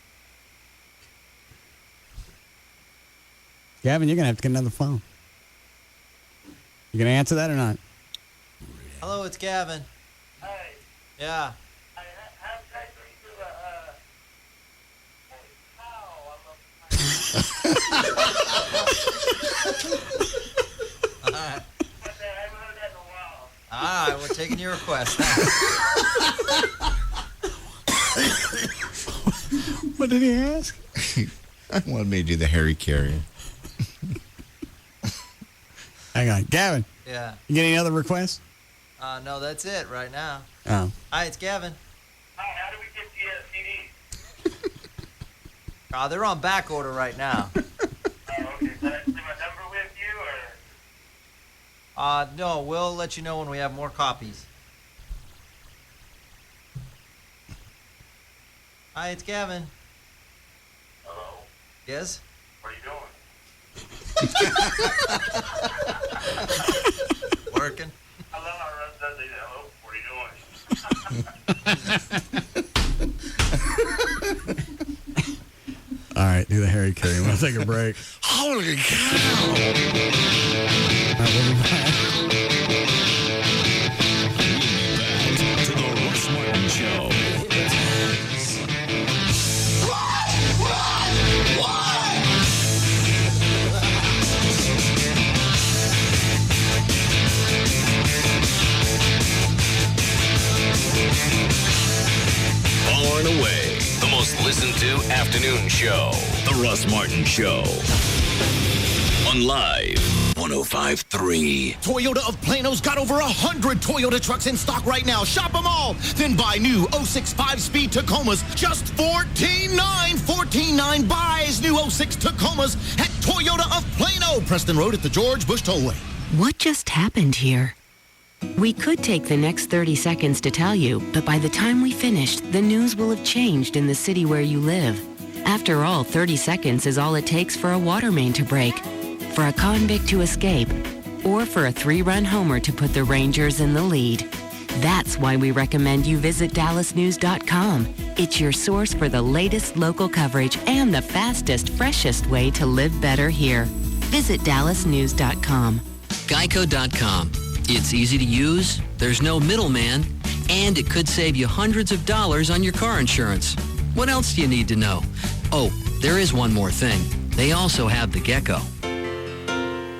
Gavin, you're going to have to get another phone. You going to answer that or not? Hello, it's Gavin. Hey, Yeah. how can I bring you All right. All right, we're taking your request. What did he ask? I wanted me to do the Harry Carrier. Hang on. Gavin, Yeah. you get any other requests? No, that's it right now. Oh. Hi, it's Gavin. how do we get the CDs? They're on back order right now. Oh, okay. Can I leave my number with you, or? No, we'll let you know when we have more copies. Hi, it's Gavin. Hello? Yes? What are you doing? Working. I love how Russ does it. Hello? What are you doing? All right, do the Harry Carey. We'll take a break. Holy cow. All right, we'll be back. To the Russ Martin Show. Far and away, the most listened to afternoon show. The Russ Martin Show. On Live 105.3. Toyota of Plano's got over 100 Toyota trucks in stock right now. Shop them all. Then buy new 06 5-speed Tacomas just $14,900. $14,900 buys new 06 Tacomas at Toyota of Plano. Preston Road at the George Bush Tollway. What just happened here? We could take the next 30 seconds to tell you, but by the time we finished, the news will have changed in the city where you live. After all, 30 seconds is all it takes for a water main to break, for a convict to escape, or for a 3-run homer to put the Rangers in the lead. That's why we recommend you visit DallasNews.com. It's your source for the latest local coverage and the fastest, freshest way to live better here. Visit DallasNews.com. Geico.com. It's easy to use, there's no middleman, and it could save you hundreds of dollars on your car insurance. What else do you need to know? Oh, there is one more thing. They also have the Gecko.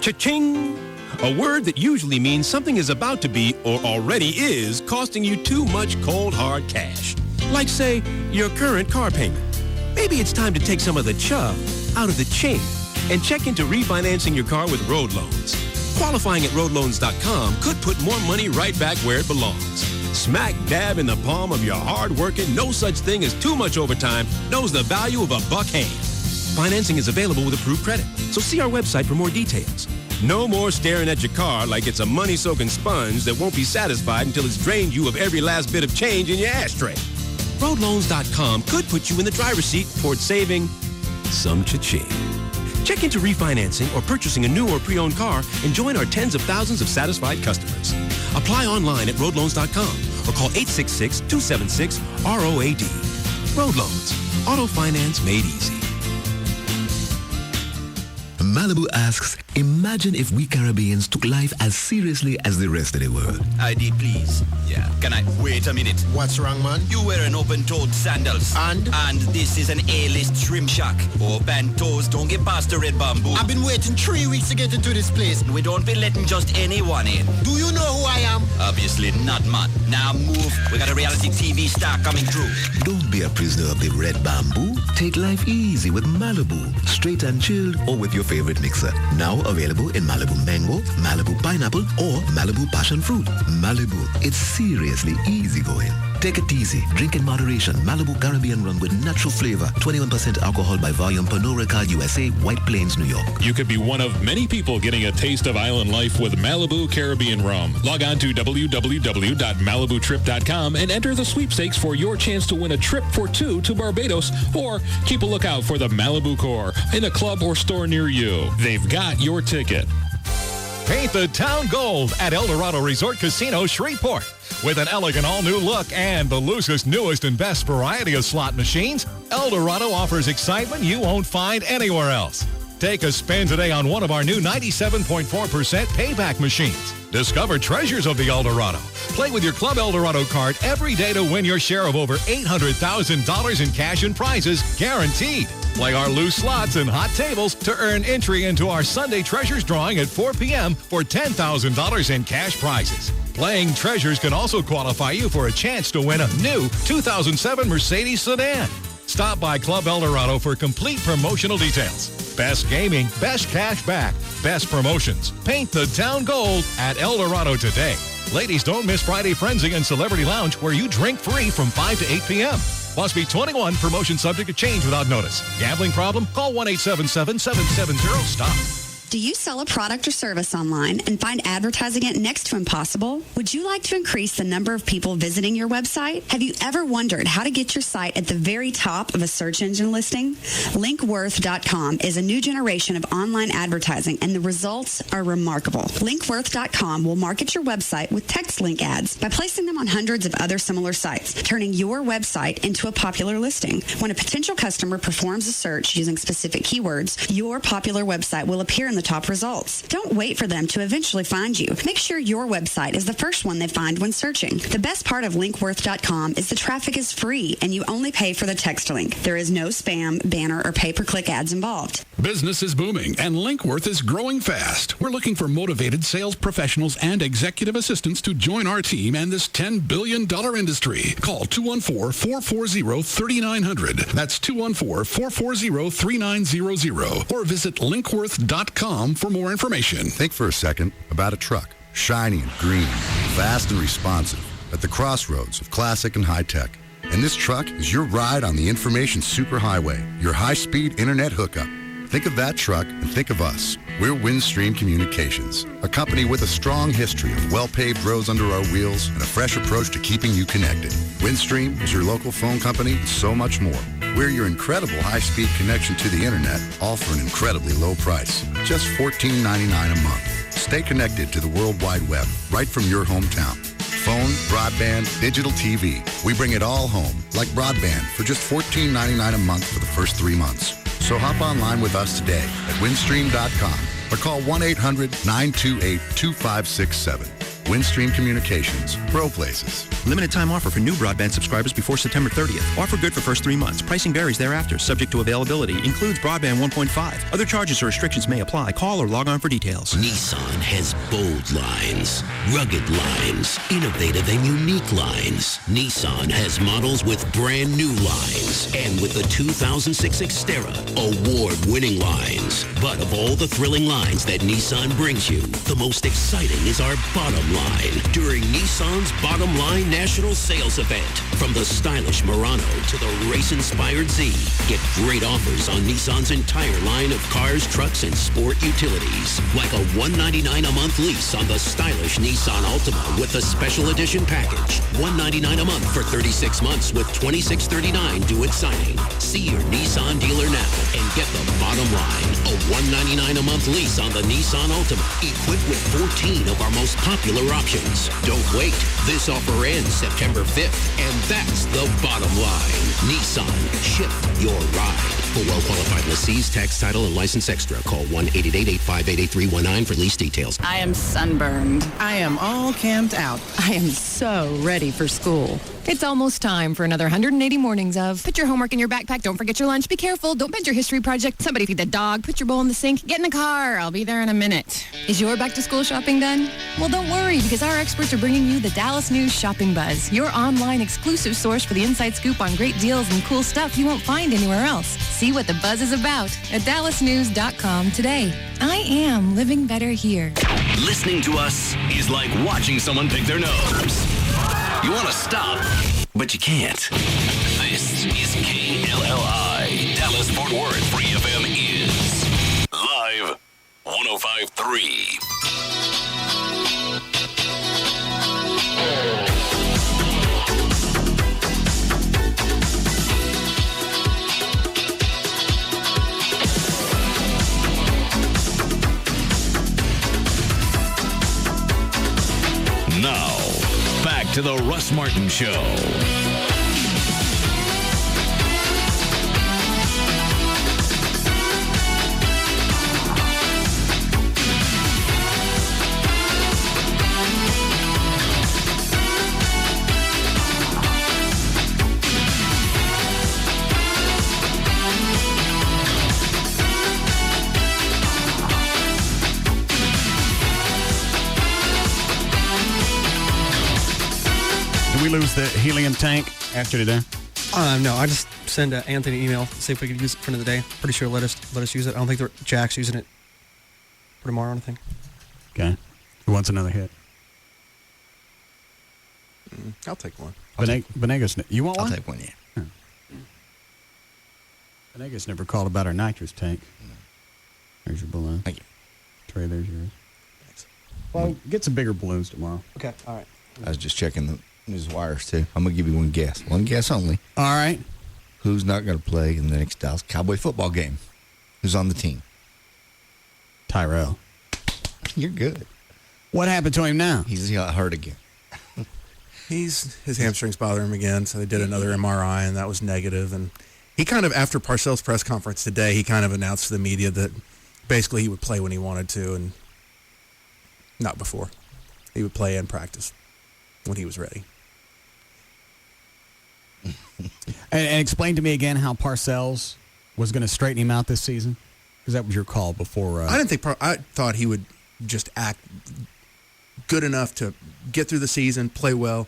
Cha-ching! A word that usually means something is about to be or already is costing you too much cold, hard cash. Like, say, your current car payment. Maybe it's time to take some of the chuff out of the ching and check into refinancing your car with road loans. Qualifying at roadloans.com could put more money right back where it belongs. Smack dab in the palm of your hard-working, no such thing as too much overtime, knows the value of a buck hand. Financing is available with approved credit, so see our website for more details. No more staring at your car like it's a money-soaking sponge that won't be satisfied until it's drained you of every last bit of change in your ashtray. Roadloans.com could put you in the driver's seat towards saving some cha-ching. Check into refinancing or purchasing a new or pre-owned car and join our tens of thousands of satisfied customers. Apply online at roadloans.com or call 866-276-ROAD. Road Loans. Auto finance made easy. Malibu asks, imagine if we Caribbeans took life as seriously as the rest of the world. ID, please. Yeah. Can I wait a minute? What's wrong, man? You wearing open-toed sandals. And this is an A-list shrimp shack. Open toes, don't get past the red bamboo. I've been waiting 3 weeks to get into this place. We don't be letting just anyone in. Do you know who I am? Obviously not, man. Now move. We got a reality TV star coming through. Don't be a prisoner of the red bamboo. Take life easy with Malibu. Straight and chilled or with your favorite mixer. Now available in Malibu Mango, Malibu Pineapple, or Malibu Passion Fruit. Malibu, it's seriously easygoing. Take it easy. Drink in moderation. Malibu Caribbean Rum with natural flavor. 21% alcohol by volume. Pernod Ricard USA, White Plains, New York. You could be one of many people getting a taste of island life with Malibu Caribbean Rum. Log on to www.malibutrip.com and enter the sweepstakes for your chance to win a trip for 2 to Barbados, or keep a lookout for the Malibu Corps in a club or store near you. They've got your ticket. Paint the town gold at El Dorado Resort Casino, Shreveport. With an elegant all-new look and the loosest, newest, and best variety of slot machines, El Dorado offers excitement you won't find anywhere else. Take a spin today on one of our new 97.4% payback machines. Discover treasures of the El Dorado. Play with your Club El Dorado card every day to win your share of over $800,000 in cash and prizes, guaranteed. Play our loose slots and hot tables to earn entry into our Sunday Treasures drawing at 4 p.m. for $10,000 in cash prizes. Playing Treasures can also qualify you for a chance to win a new 2007 Mercedes sedan. Stop by Club El Dorado for complete promotional details. Best gaming, best cash back, best promotions. Paint the town gold at El Dorado today. Ladies, don't miss Friday Frenzy and Celebrity Lounge, where you drink free from 5 to 8 p.m. Must be 21. Promotion subject to change without notice. Gambling problem? Call 1-877-770-STOP. Do you sell a product or service online and find advertising it next to impossible? Would you like to increase the number of people visiting your website? Have you ever wondered how to get your site at the very top of a search engine listing? Linkworth.com is a new generation of online advertising, and the results are remarkable. Linkworth.com will market your website with text link ads by placing them on hundreds of other similar sites, turning your website into a popular listing. When a potential customer performs a search using specific keywords, your popular website will appear in the top results. Don't wait for them to eventually find you. Make sure your website is the first one they find when searching. The best part of Linkworth.com is the traffic is free and you only pay for the text link. There is no spam, banner, or pay-per-click ads involved. Business is booming and Linkworth is growing fast. We're looking for motivated sales professionals and executive assistants to join our team and this $10 billion industry. Call 214-440-3900. That's 214-440-3900. Or visit Linkworth.com KLLI.com for more information. Think for a second about a truck, shiny and green, fast and responsive, at the crossroads of classic and high-tech. And this truck is your ride on the information superhighway, your high-speed internet hookup. Think of that truck and think of us. We're Windstream Communications, a company with a strong history of well-paved roads under our wheels and a fresh approach to keeping you connected. Windstream is your local phone company and so much more. We're your incredible high-speed connection to the internet, all for an incredibly low price, just $14.99 a month. Stay connected to the World Wide Web right from your hometown. Phone, broadband, digital TV. We bring it all home, like broadband, for just $14.99 a month for the first 3 months. So hop online with us today at windstream.com or call 1-800-928-2567. Windstream Communications. Grow places. Limited time offer for new broadband subscribers before September 30th. Offer good for first 3 months. Pricing varies thereafter, subject to availability. Includes broadband 1.5. Other charges or restrictions may apply. Call or log on for details. Nissan has bold lines, rugged lines, innovative and unique lines. Nissan has models with brand new lines. And with the 2006 Xterra, award-winning lines. But of all the thrilling lines that Nissan brings you, the most exciting is our bottom line during Nissan's Bottom Line National Sales Event. From the stylish Murano to the race-inspired Z, get great offers on Nissan's entire line of cars, trucks, and sport utilities. Like a $199 a month lease on the stylish Nissan Altima with the special edition package. $199 a month for 36 months with $26.39 due at signing. See your Nissan dealer now and get the bottom line. A $199 a month lease on the Nissan Altima, equipped with 14 of our most popular options. Don't wait. This offer ends September 5th, and that's the bottom line. Nissan, shift your ride. For well-qualified lessees, tax, title, and license extra, call 1-888-858-8319 for lease details. I am sunburned. I am all camped out. I am so ready for school. It's almost time for another 180 mornings of put your homework in your backpack, don't forget your lunch, be careful, don't bend your history project, somebody feed the dog, put your bowl in the sink, get in the car, I'll be there in a minute. Is your back-to-school shopping done? Well, don't worry, because our experts are bringing you the Dallas News Shopping Buzz, your online exclusive source for the inside scoop on great deals and cool stuff you won't find anywhere else. See what the buzz is about at dallasnews.com today. I am living better here. Listening to us is like watching someone pick their nose. You want to stop, but you can't. This is KLLI. Dallas Fort Worth Free FM is live 105.3. Now, back to the Russ Martin Show. Did we lose the helium tank after today? No, I just send Anthony an email, see if we could use it for the day. Pretty sure let us use it. I don't think Jack's using it for tomorrow or anything. Okay. Who wants another hit? I'll take one. Benegas, you want one? I'll take one, yeah. Benegas never called about our nitrous tank. There's your balloon. Thank you. Trey, there's yours. Thanks. Well, get some bigger balloons tomorrow. Okay, all right. I was just checking the news wires, too. I'm going to give you one guess. One guess only. All right. Who's not going to play in the next Dallas Cowboy football game? Who's on the team? Tyrell. You're good. What happened to him now? He's got hurt again. His hamstrings bother him again, so they did another MRI, and that was negative. And he kind of, after Parcells' press conference today, he kind of announced to the media that basically he would play when he wanted to, and not before. He would play and practice when he was ready. And explain to me again how Parcells was going to straighten him out this season, because that was your call before. I thought he would just act good enough to get through the season, play well,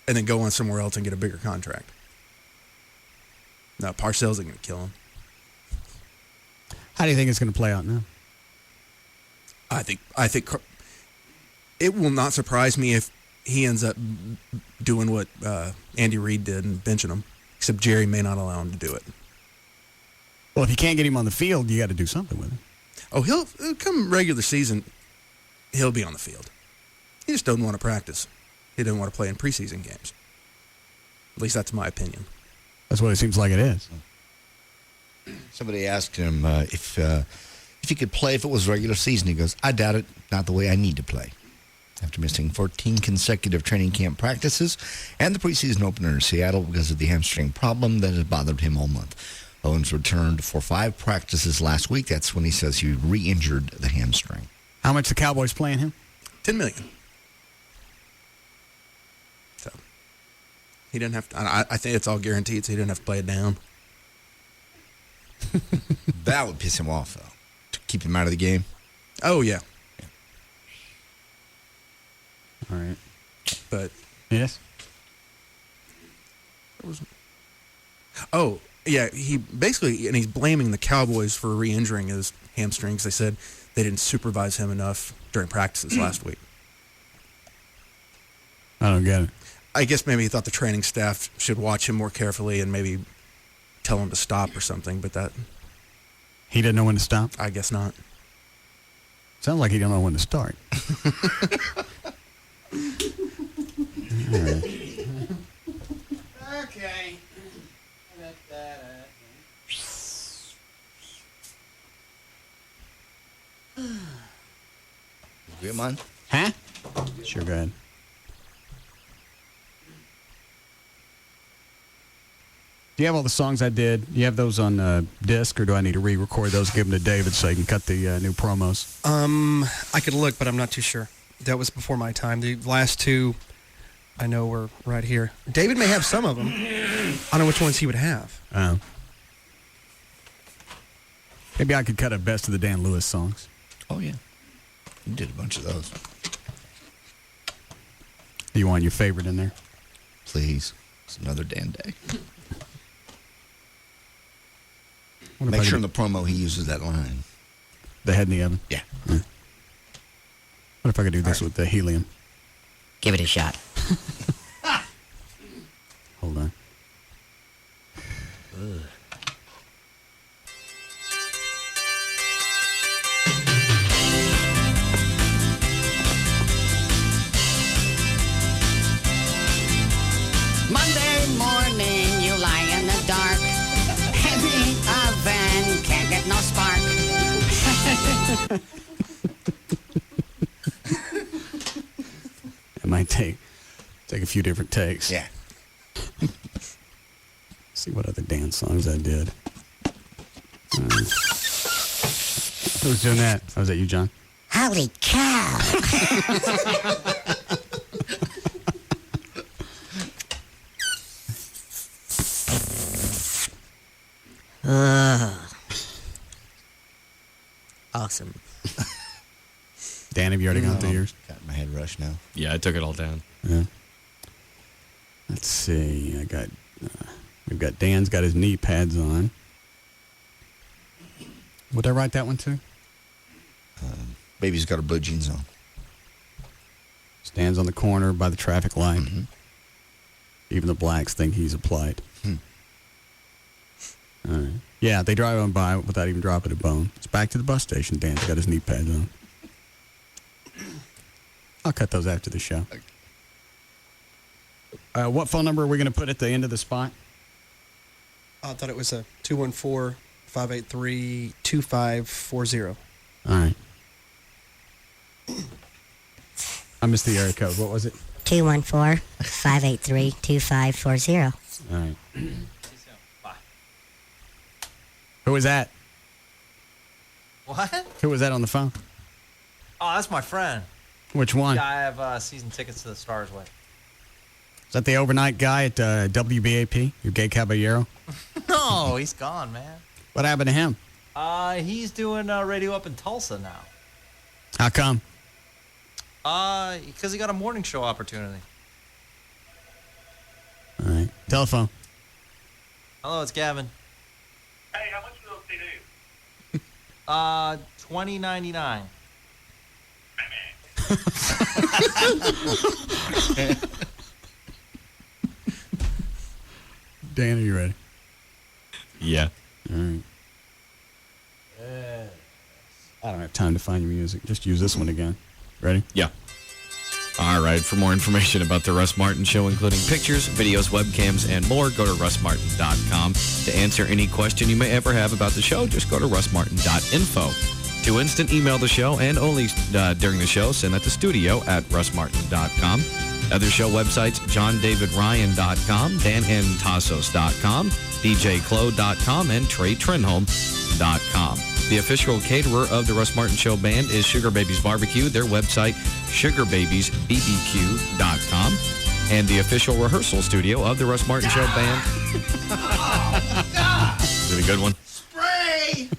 and then go on somewhere else and get a bigger contract. No, Parcells isn't going to kill him. How do you think it's going to play out now? I think it will not surprise me if he ends up doing what Andy Reid did and benching him, except Jerry may not allow him to do it. Well, if you can't get him on the field, you got to do something with him. Oh, he'll come regular season, he'll be on the field. He just doesn't want to practice. He doesn't want to play in preseason games. At least that's my opinion. That's what it seems like it is. Somebody asked him if he could play if it was regular season. He goes, I doubt it, not the way I need to play. After missing 14 consecutive training camp practices and the preseason opener in Seattle because of the hamstring problem that has bothered him all month. Owens returned for 5 practices last week. That's when he says he re-injured the hamstring. How much the Cowboys playing him? $10 million. So he didn't have to. I think it's all guaranteed, so he didn't have to play it down. That would piss him off, though, to keep him out of the game. Oh, yeah. All right. But yes. Oh, yeah. He basically, and he's blaming the Cowboys for re-injuring his hamstrings. They said they didn't supervise him enough during practices last week. I don't get it. I guess maybe he thought the training staff should watch him more carefully and maybe tell him to stop or something. But that he didn't know when to stop. I guess not. Sounds like he don't know when to start. All right. Okay. You mind? Huh? Sure, go ahead. Do you have all the songs I did? Do you have those on disc, or do I need to re-record those, give them to David so he can cut the new promos? I could look, but I'm not too sure. That was before my time. The last 2, I know, were right here. David may have some of them. I don't know which ones he would have. Maybe I could cut a best of the Dan Lewis songs. Oh, yeah. You did a bunch of those. Do you want your favorite in there? Please. It's another Dan day. Make Make sure in the promo he uses that line. The head in the oven? Yeah. What if I could do this with the helium? Give it a shot. Hold on. Ugh. Monday morning, you lie in the dark. Heavy oven, can't get no spark. It might take a few different takes. Yeah. See what other dance songs I did. Who's doing that? Oh, was that you, John? Holy cow. Awesome. Dan, have you already gone through yours? Got my head rushed now. Yeah, I took it all down. Yeah. Let's see. We've got Dan's got his knee pads on. Would I write that one too? Baby's got her blue jeans on. Stands on the corner by the traffic light. Mm-hmm. Even the blacks think he's a plight. All right. Yeah, they drive on by without even dropping a bone. It's back to the bus station. Dan's got his knee pads on. I'll cut those after the show. What phone number are we going to put at the end of the spot? I thought it was a 214-583-2540. All right. I missed the area code. What was it? 214-583-2540. All right. Who was that? What? Who was that on the phone? Oh, that's my friend. Which one? Yeah, I have season tickets to the Stars Way. Is that the overnight guy at WBAP? Your gay caballero? No, he's gone, man. What happened to him? He's doing radio up in Tulsa now. How come? Because he got a morning show opportunity. All right. Telephone. Hello, it's Gavin. Hey, how much do those CDs? $20.99. Dan, are you ready? Yeah. All right. I don't have time to find your music. Just use this one again. Ready? Yeah. All right. For more information about the Russ Martin Show, including pictures, videos, webcams, and more, go to russmartin.com. To answer any question you may ever have about the show, just go to russmartin.info. To instant email the show and only during the show, send that to studio@russmartin.com. Other show websites, johndavidryan.com, danandtassos.com, djclo.com, and treytrenholm.com. The official caterer of the Russ Martin Show Band is Sugar Babies Barbecue. Their website, sugarbabiesbbq.com. And the official rehearsal studio of the Russ Martin Show Band. Is it a good one? Spray!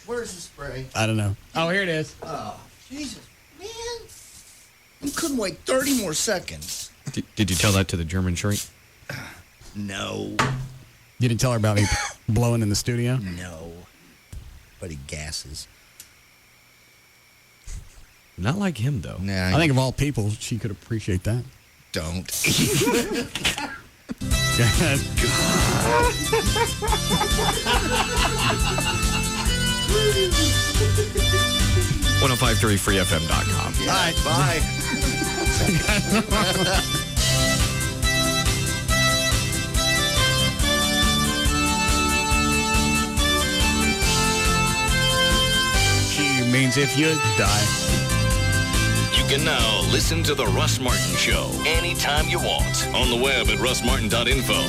Where's the spray? I don't know. Oh, here it is. Oh, Jesus, man. You couldn't wait 30 more seconds. Did you tell that to the German shrink? No. You didn't tell her about me blowing in the studio? No. But he gasses. Not like him, though. Nah, I think of all people, she could appreciate that. Don't. 1053freefm.com. All right, bye. She means if you die. You can now listen to The Russ Martin Show anytime you want on the web at russmartin.info.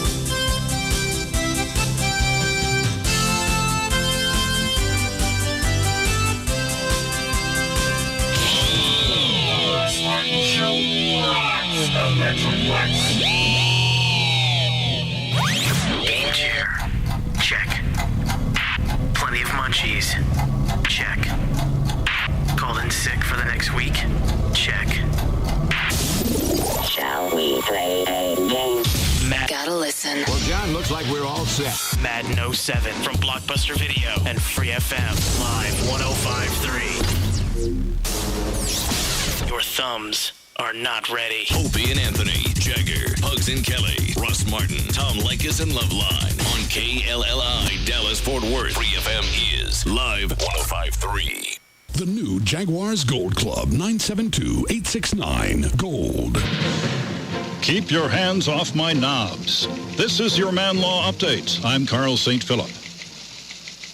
Game chair. Check. Plenty of munchies. Check. Called in sick for the next week. Check. Shall we play a game? Gotta listen. Well, John, looks like we're all set. Madden 07 from Blockbuster Video and Free FM. Live 105.3. Your thumbs are not ready. Opie and Anthony, Jagger, Pugs and Kelly, Russ Martin, Tom Likas and Loveline on KLLI Dallas Fort Worth. Free FM is Live 105.3. The new Jaguars Gold Club, 972-869 Gold. Keep your hands off my knobs. This is your Man Law Update. I'm Carl St. Philip.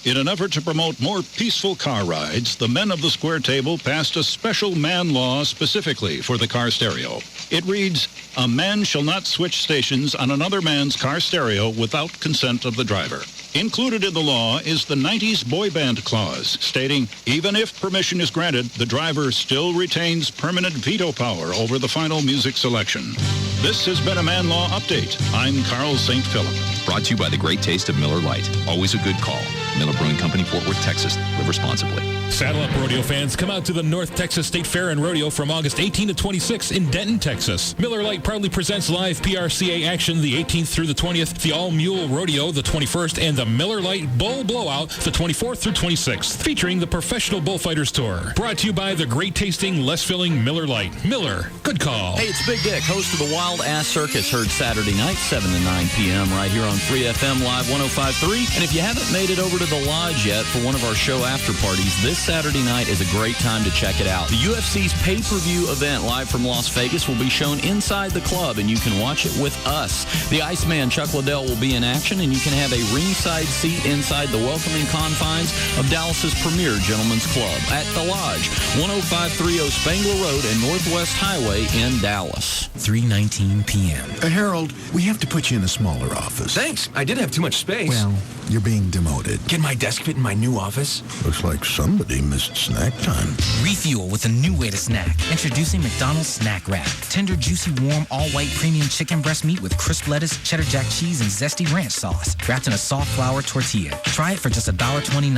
In an effort to promote more peaceful car rides, the men of the Square Table passed a special man law specifically for the car stereo. It reads, a man shall not switch stations on another man's car stereo without consent of the driver. Included in the law is the 90s boy band clause, stating, even if permission is granted, the driver still retains permanent veto power over the final music selection. This has been a Man Law Update. I'm Carl St. Philip. Brought to you by the great taste of Miller Lite. Always a good call. Miller Brewing Company, Fort Worth, Texas. Live responsibly. Saddle up, rodeo fans. Come out to the North Texas State Fair and Rodeo from August 18 to 26 in Denton, Texas. Miller Lite proudly presents live PRCA action the 18th through the 20th, the All-Mule Rodeo the 21st, and the Miller Lite Bull Blowout the 24th through 26th, featuring the Professional Bullfighters Tour. Brought to you by the great-tasting, less-filling Miller Lite. Miller, good call. Hey, it's Big Dick, host of the Wild Ass Circus, heard Saturday night, 7 to 9 p.m. right here on Free FM Live 105.3. And if you haven't made it over to the Lodge yet for one of our show after parties, this Saturday night is a great time to check it out. The UFC's pay-per-view event live from Las Vegas will be shown inside the club, and you can watch it with us. The Iceman, Chuck Liddell, will be in action, and you can have a ringside seat inside the welcoming confines of Dallas's premier gentleman's club at the Lodge, 10530 Spangler Road and Northwest Highway in Dallas. 3:19 p.m. Harold, we have to put you in a smaller office. Thanks. I did have too much space. Well, you're being demoted. Can my desk fit in my new office? Looks like somebody missed snack time. Refuel with a new way to snack. Introducing McDonald's Snack Wrap. Tender, juicy, warm, all-white premium chicken breast meat with crisp lettuce, cheddar jack cheese, and zesty ranch sauce. Wrapped in a soft flour tortilla. Try it for just $1.29.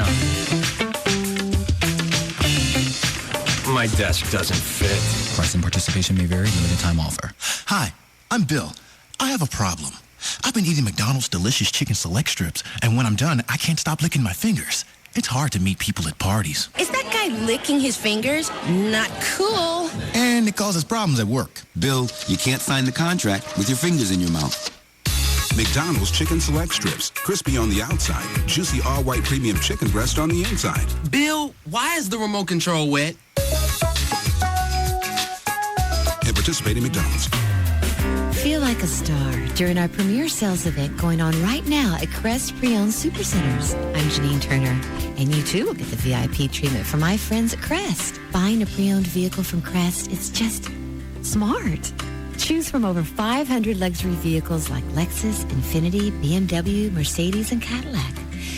My desk doesn't fit. Price and participation may vary. Limited time offer. Hi, I'm Bill. I have a problem. I've been eating McDonald's delicious chicken select strips, and when I'm done, I can't stop licking my fingers. It's hard to meet people at parties. Is that guy licking his fingers? Not cool. and it causes problems at work. Bill, you can't sign the contract with your fingers in your mouth. McDonald's Chicken Select Strips. Crispy on the outside, juicy all-white premium chicken breast on the inside. Bill, why is the remote control wet? And participate in McDonald's. Feel like a star during our premiere sales event going on right now at Crest Pre-Owned Supercenters. I'm Janine Turner, and you too will get the VIP treatment from my friends at Crest. Buying a pre-owned vehicle from Crest is just smart. Choose from over 500 luxury vehicles like Lexus, Infiniti, BMW, Mercedes, and Cadillac.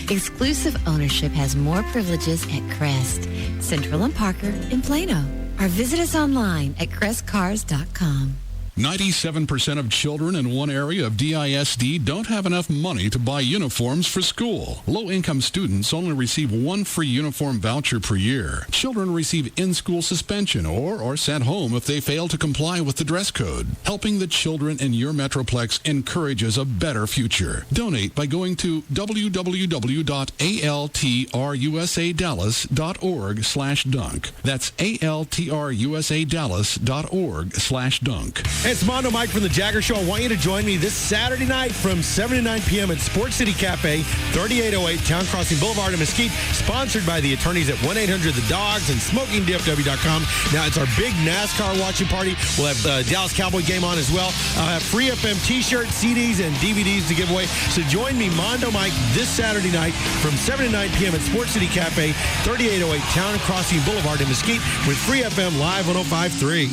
Exclusive ownership has more privileges at Crest, Central and Parker, in Plano. Or visit us online at crestcars.com. 97% of children in one area of DISD don't have enough money to buy uniforms for school. Low-income students only receive one free uniform voucher per year. Children receive in-school suspension or are sent home if they fail to comply with the dress code. Helping the children in your Metroplex encourages a better future. Donate by going to www.altrusadallas.org/dunk. That's altrusadallas.org/dunk. It's Mondo Mike from The Jagger Show. I want you to join me this Saturday night from 7 to 9 p.m. at Sports City Cafe, 3808 Town Crossing Boulevard in Mesquite, sponsored by the attorneys at 1-800-THE-DOGS and SmokingDFW.com. Now, it's our big NASCAR watching party. We'll have the Dallas Cowboy game on as well. I'll have free FM T-shirts, CDs, and DVDs to give away. So join me, Mondo Mike, this Saturday night from 7 to 9 p.m. at Sports City Cafe, 3808 Town Crossing Boulevard in Mesquite with Free FM Live 105.3.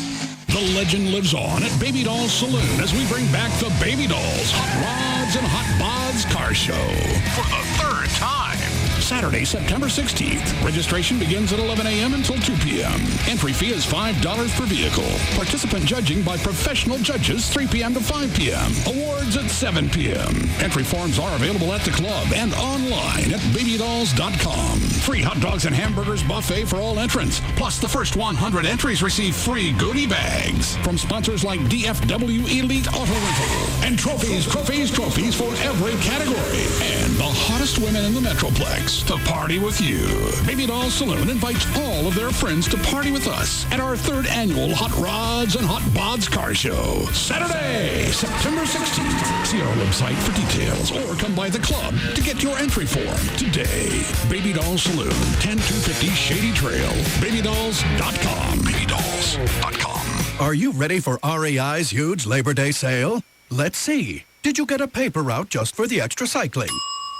The legend lives on at Baby Dolls Saloon as we bring back the Baby Dolls Hot Rods and Hot Bods Car Show for the third time. Saturday, September 16th. Registration begins at 11 a.m. until 2 p.m. Entry fee is $5 per vehicle. Participant judging by professional judges 3 p.m. to 5 p.m. Awards at 7 p.m. Entry forms are available at the club and online at babydolls.com. Free hot dogs and hamburgers buffet for all entrants. Plus, the first 100 entries receive free goodie bags from sponsors like DFW Elite Auto Rental and trophies for every category. And the hottest women in the Metroplex to party with you. Baby Doll Saloon invites all of their friends to party with us at our third annual Hot Rods and Hot Bods Car Show. Saturday, September 16th. See our website for details or come by the club to get your entry form today. Baby Doll Saloon, 10250 Shady Trail. Babydolls.com. Babydolls.com. Are you ready for REI's huge Labor Day sale? Let's see. Did you get a paper route just for the extra cycling?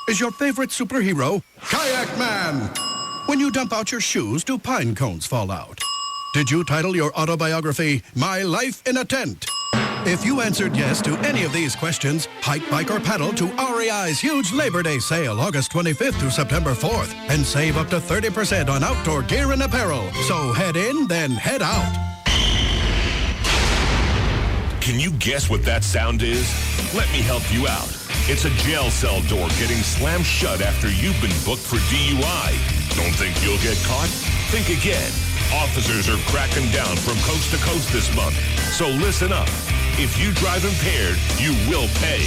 Is your favorite superhero Kayak Man? When you dump out your shoes, do pine cones fall out? Did you title your autobiography, My Life in a Tent? If you answered yes to any of these questions, hike, bike, or paddle to REI's huge Labor Day sale August 25th through September 4th and save up to 30% on outdoor gear and apparel. So head in, then head out. Can you guess what that sound is? Let me help you out. It's a jail cell door getting slammed shut after you've been booked for DUI. Don't think you'll get caught? Think again. Officers are cracking down from coast to coast this month. So listen up. If you drive impaired, you will pay.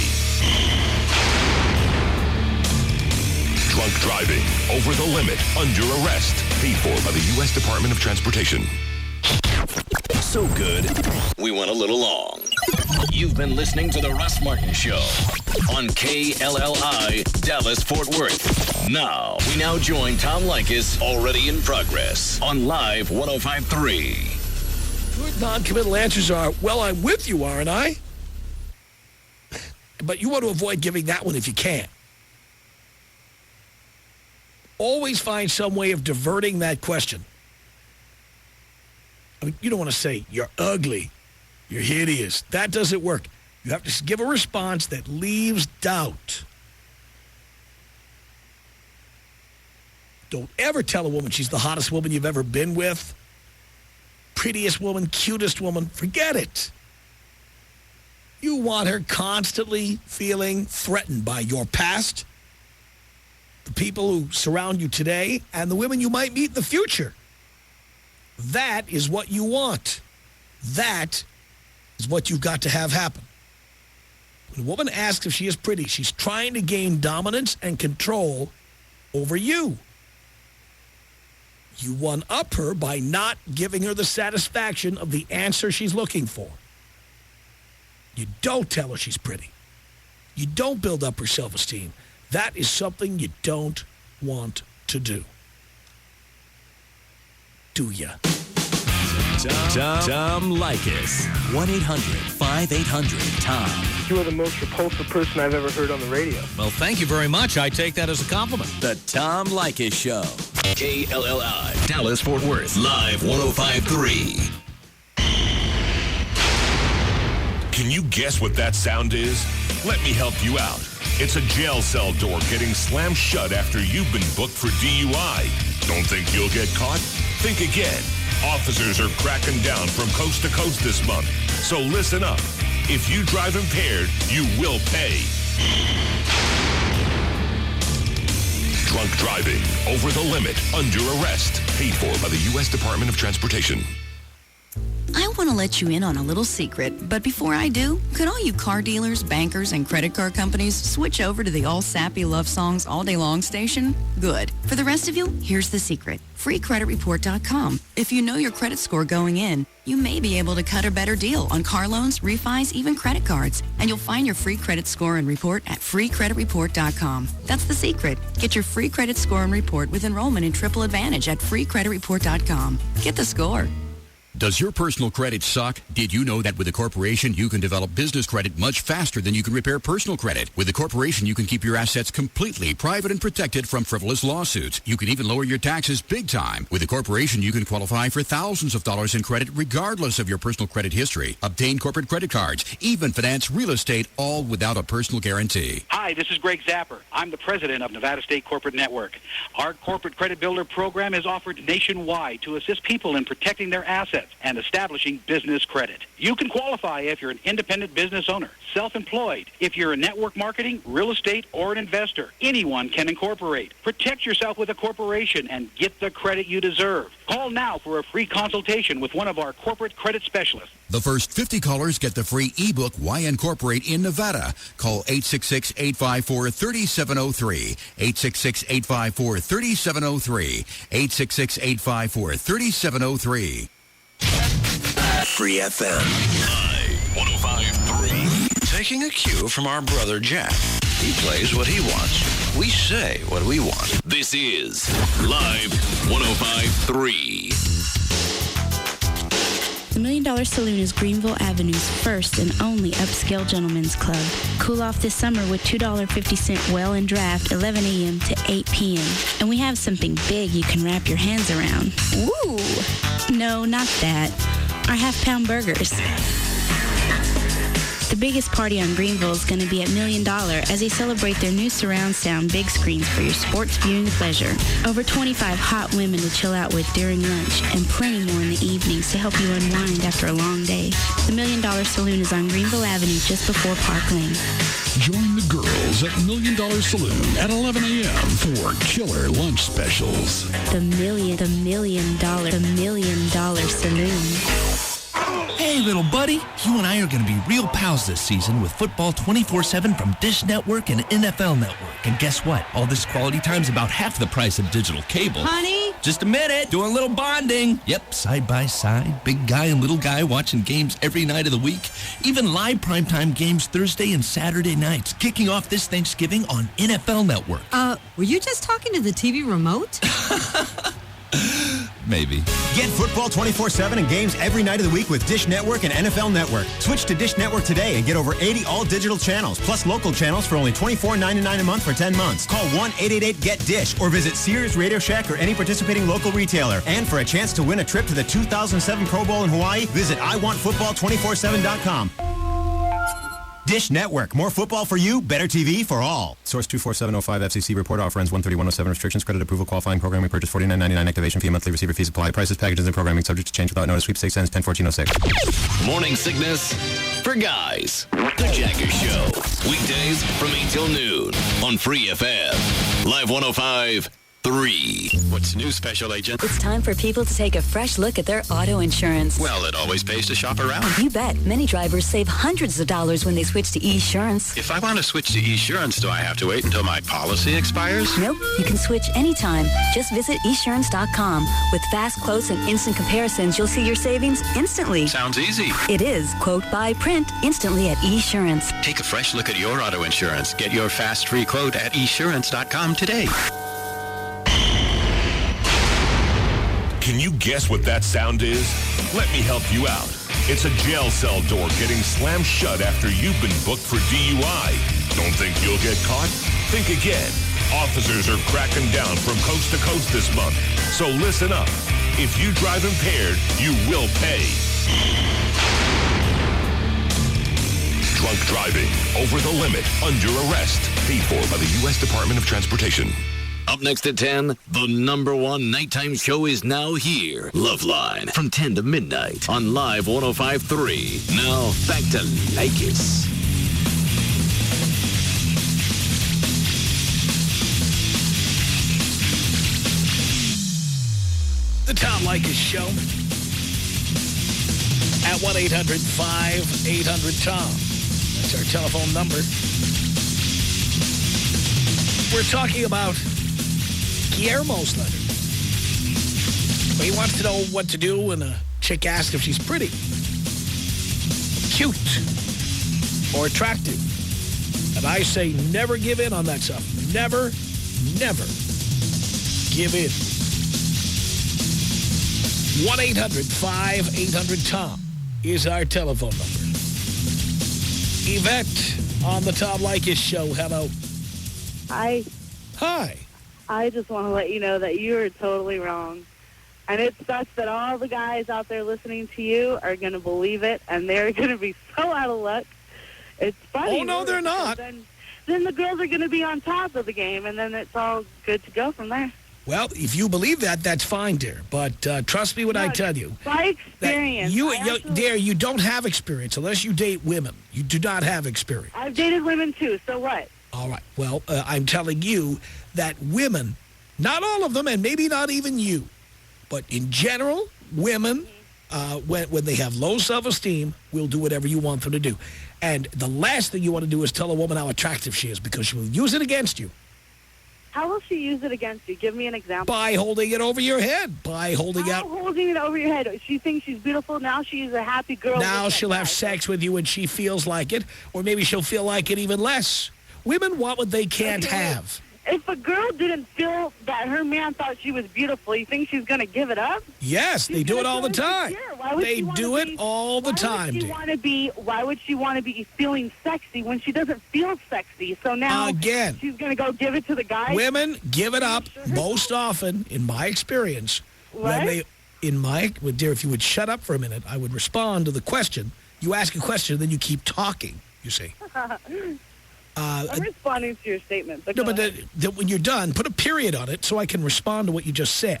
Drunk driving, over the limit, under arrest. Paid for by the U.S. Department of Transportation. So good, we went a little long. You've been listening to The Russ Martin Show on KLLI, Dallas, Fort Worth. Now, we join Tom Likas, already in progress, on Live 105.3. Good non-committal answers are, well, I'm with you, aren't I? But you want to avoid giving that one if you can. Always find some way of diverting that question. I mean, you don't want to say, you're ugly, you're hideous. That doesn't work. You have to give a response that leaves doubt. Don't ever tell a woman she's the hottest woman you've ever been with. Prettiest woman, cutest woman. Forget it. You want her constantly feeling threatened by your past, the people who surround you today, and the women you might meet in the future. That is what you want. That is what you've got to have happen. When a woman asks if she is pretty, she's trying to gain dominance and control over you. You one-up her by not giving her the satisfaction of the answer she's looking for. You don't tell her she's pretty. You don't build up her self-esteem. That is something you don't want to do. Do ya? Tom Leykis. 1-800-5800-TOM. You are the most repulsive person I've ever heard on the radio. Well, thank you very much. I take that as a compliment. The Tom Leykis Show. KLLI, Dallas, Fort Worth, live 105.3. Can you guess what that sound is? Let me help you out. It's a jail cell door getting slammed shut after you've been booked for DUI. Don't think you'll get caught? Think again. Officers are cracking down from coast to coast this month. So listen up. If you drive impaired, you will pay. Drunk driving, over the limit, under arrest. Paid for by the U.S. Department of Transportation. I want to let you in on a little secret, but before I do, could all you car dealers, bankers, and credit card companies switch over to the all sappy love songs all day long station? Good. For the rest of you, here's the secret. FreeCreditReport.com. If you know your credit score going in, you may be able to cut a better deal on car loans, refis, even credit cards. And you'll find your free credit score and report at FreeCreditReport.com. That's the secret. Get your free credit score and report with enrollment in Triple Advantage at FreeCreditReport.com. Get the score. Does your personal credit suck? Did you know that with a corporation, you can develop business credit much faster than you can repair personal credit? With a corporation, you can keep your assets completely private and protected from frivolous lawsuits. You can even lower your taxes big time. With a corporation, you can qualify for thousands of dollars in credit regardless of your personal credit history. Obtain corporate credit cards, even finance real estate, all without a personal guarantee. Hi, this is Greg Zapper. I'm the president of Nevada State Corporate Network. Our Corporate Credit Builder program is offered nationwide to assist people in protecting their assets and establishing business credit. You can qualify if you're an independent business owner, self-employed, if you're in network marketing, real estate, or an investor. Anyone can incorporate. Protect yourself with a corporation and get the credit you deserve. Call now for a free consultation with one of our corporate credit specialists. The first 50 callers get the free ebook, Why Incorporate in Nevada. Call 866-854-3703. 866-854-3703. 866-854-3703. Free FM. Live 105.3. Taking a cue from our brother Jack. He plays what he wants. We say what we want. This is Live 105.3. The $1 Million Saloon is Greenville Avenue's first and only upscale gentlemen's club. Cool off this summer with $2.50 well and draft, 11 a.m. to 8 p.m. And we have something big you can wrap your hands around. Ooh! No, not that. Our half-pound burgers. The biggest party on Greenville is going to be at $1 Million as they celebrate their new surround sound big screens for your sports viewing pleasure. Over 25 hot women to chill out with during lunch and plenty more in the evenings to help you unwind after a long day. The $1 Million Saloon is on Greenville Avenue just before Park Lane. Join the girls at $1 Million Saloon at 11 a.m. for killer lunch specials. The $1 Million Saloon. Hey, little buddy. You and I are going to be real pals this season with football 24/7 from Dish Network and NFL Network. And guess what? All this quality time's about half the price of digital cable. Honey? Just a minute. Doing a little bonding. Yep, side by side. Big guy and little guy watching games every night of the week. Even live primetime games Thursday and Saturday nights. Kicking off this Thanksgiving on NFL Network. Were you just talking to the TV remote? Maybe. Get football 24/7 and games every night of the week with Dish Network and NFL Network. Switch to Dish Network today and get over 80 all-digital channels, plus local channels for only $24.99 a month for 10 months. Call 1-888-GET-DISH or visit Sears, Radio Shack, or any participating local retailer. And for a chance to win a trip to the 2007 Pro Bowl in Hawaii, visit iwantfootball247.com. Dish Network. More football for you, better TV for all. Source 24705 FCC report offer ends 13107. Restrictions, credit approval, qualifying programming purchase $49.99. Activation fee, monthly receiver fees apply. Prices, packages, and programming subject to change without notice. Sweepstakes ends 10/14/06. Morning sickness for guys. The Jagger Show. Weekdays from 8 till noon on Free FM. Live 105.3. 3. What's new, Special Agent? It's time for people to take a fresh look at their auto insurance. Well, it always pays to shop around. You bet. Many drivers save hundreds of dollars when they switch to Esurance. If I want to switch to Esurance, do I have to wait until my policy expires? Nope. You can switch anytime. Just visit Esurance.com. With fast quotes and instant comparisons, you'll see your savings instantly. Sounds easy. It is. Quote by print instantly at Esurance. Take a fresh look at your auto insurance. Get your fast free quote at Esurance.com today. Can you guess what that sound is? Let me help you out. It's a jail cell door getting slammed shut after you've been booked for DUI. Don't think you'll get caught? Think again. Officers are cracking down from coast to coast this month. So listen up. If you drive impaired, you will pay. Drunk driving, over the limit, under arrest. Paid for by the U.S. Department of Transportation. Up next at 10, the number one nighttime show is now here. Loveline, from 10 to midnight on Live 105.3. Now, back to Leykis. The Tom Leykis Show at 1-800-5800-TOM. That's our telephone number. We're talking about Guillermo's letter. He wants to know what to do when a chick asks if she's pretty, cute, or attractive. And I say never give in on that stuff. Never, never give in. 1-800-5800-TOM is our telephone number. Yvette on the Tom Leykis Show. Hello. Hi. Hi. I just want to let you know that you are totally wrong. And it sucks that all the guys out there listening to you are going to believe it, and they're going to be so out of luck. It's funny. Oh, no, they're not. Then the girls are going to be on top of the game, and then it's all good to go from there. Well, if you believe that, that's fine, dear. But trust me when I tell you. By experience. Dear, you don't have experience unless you date women. You do not have experience. I've dated women, too, so what? All right. Well, I'm telling you that women, not all of them, and maybe not even you, but in general, women, when they have low self-esteem, will do whatever you want them to do. And the last thing you want to do is tell a woman how attractive she is, because she will use it against you. How will she use it against you? Give me an example. By holding it over your head. By holding out. Holding it over your head. She thinks she's beautiful. Now she's a happy girl. Now she'll have sex with you when she feels like it, or maybe she'll feel like it even less. Women want what they can't have. If a girl didn't feel that her man thought she was beautiful, you think she's going to give it up? Yes, they do it all the time. They do it all the time, dear. Why would she want to be feeling sexy when she doesn't feel sexy? So now again, she's going to go give it to the guy? Women give it up most often, in my experience. What? Dear, if you would shut up for a minute, I would respond to the question. You ask a question, then you keep talking, you see. I'm responding to your statement. But when you're done, put a period on it so I can respond to what you just said.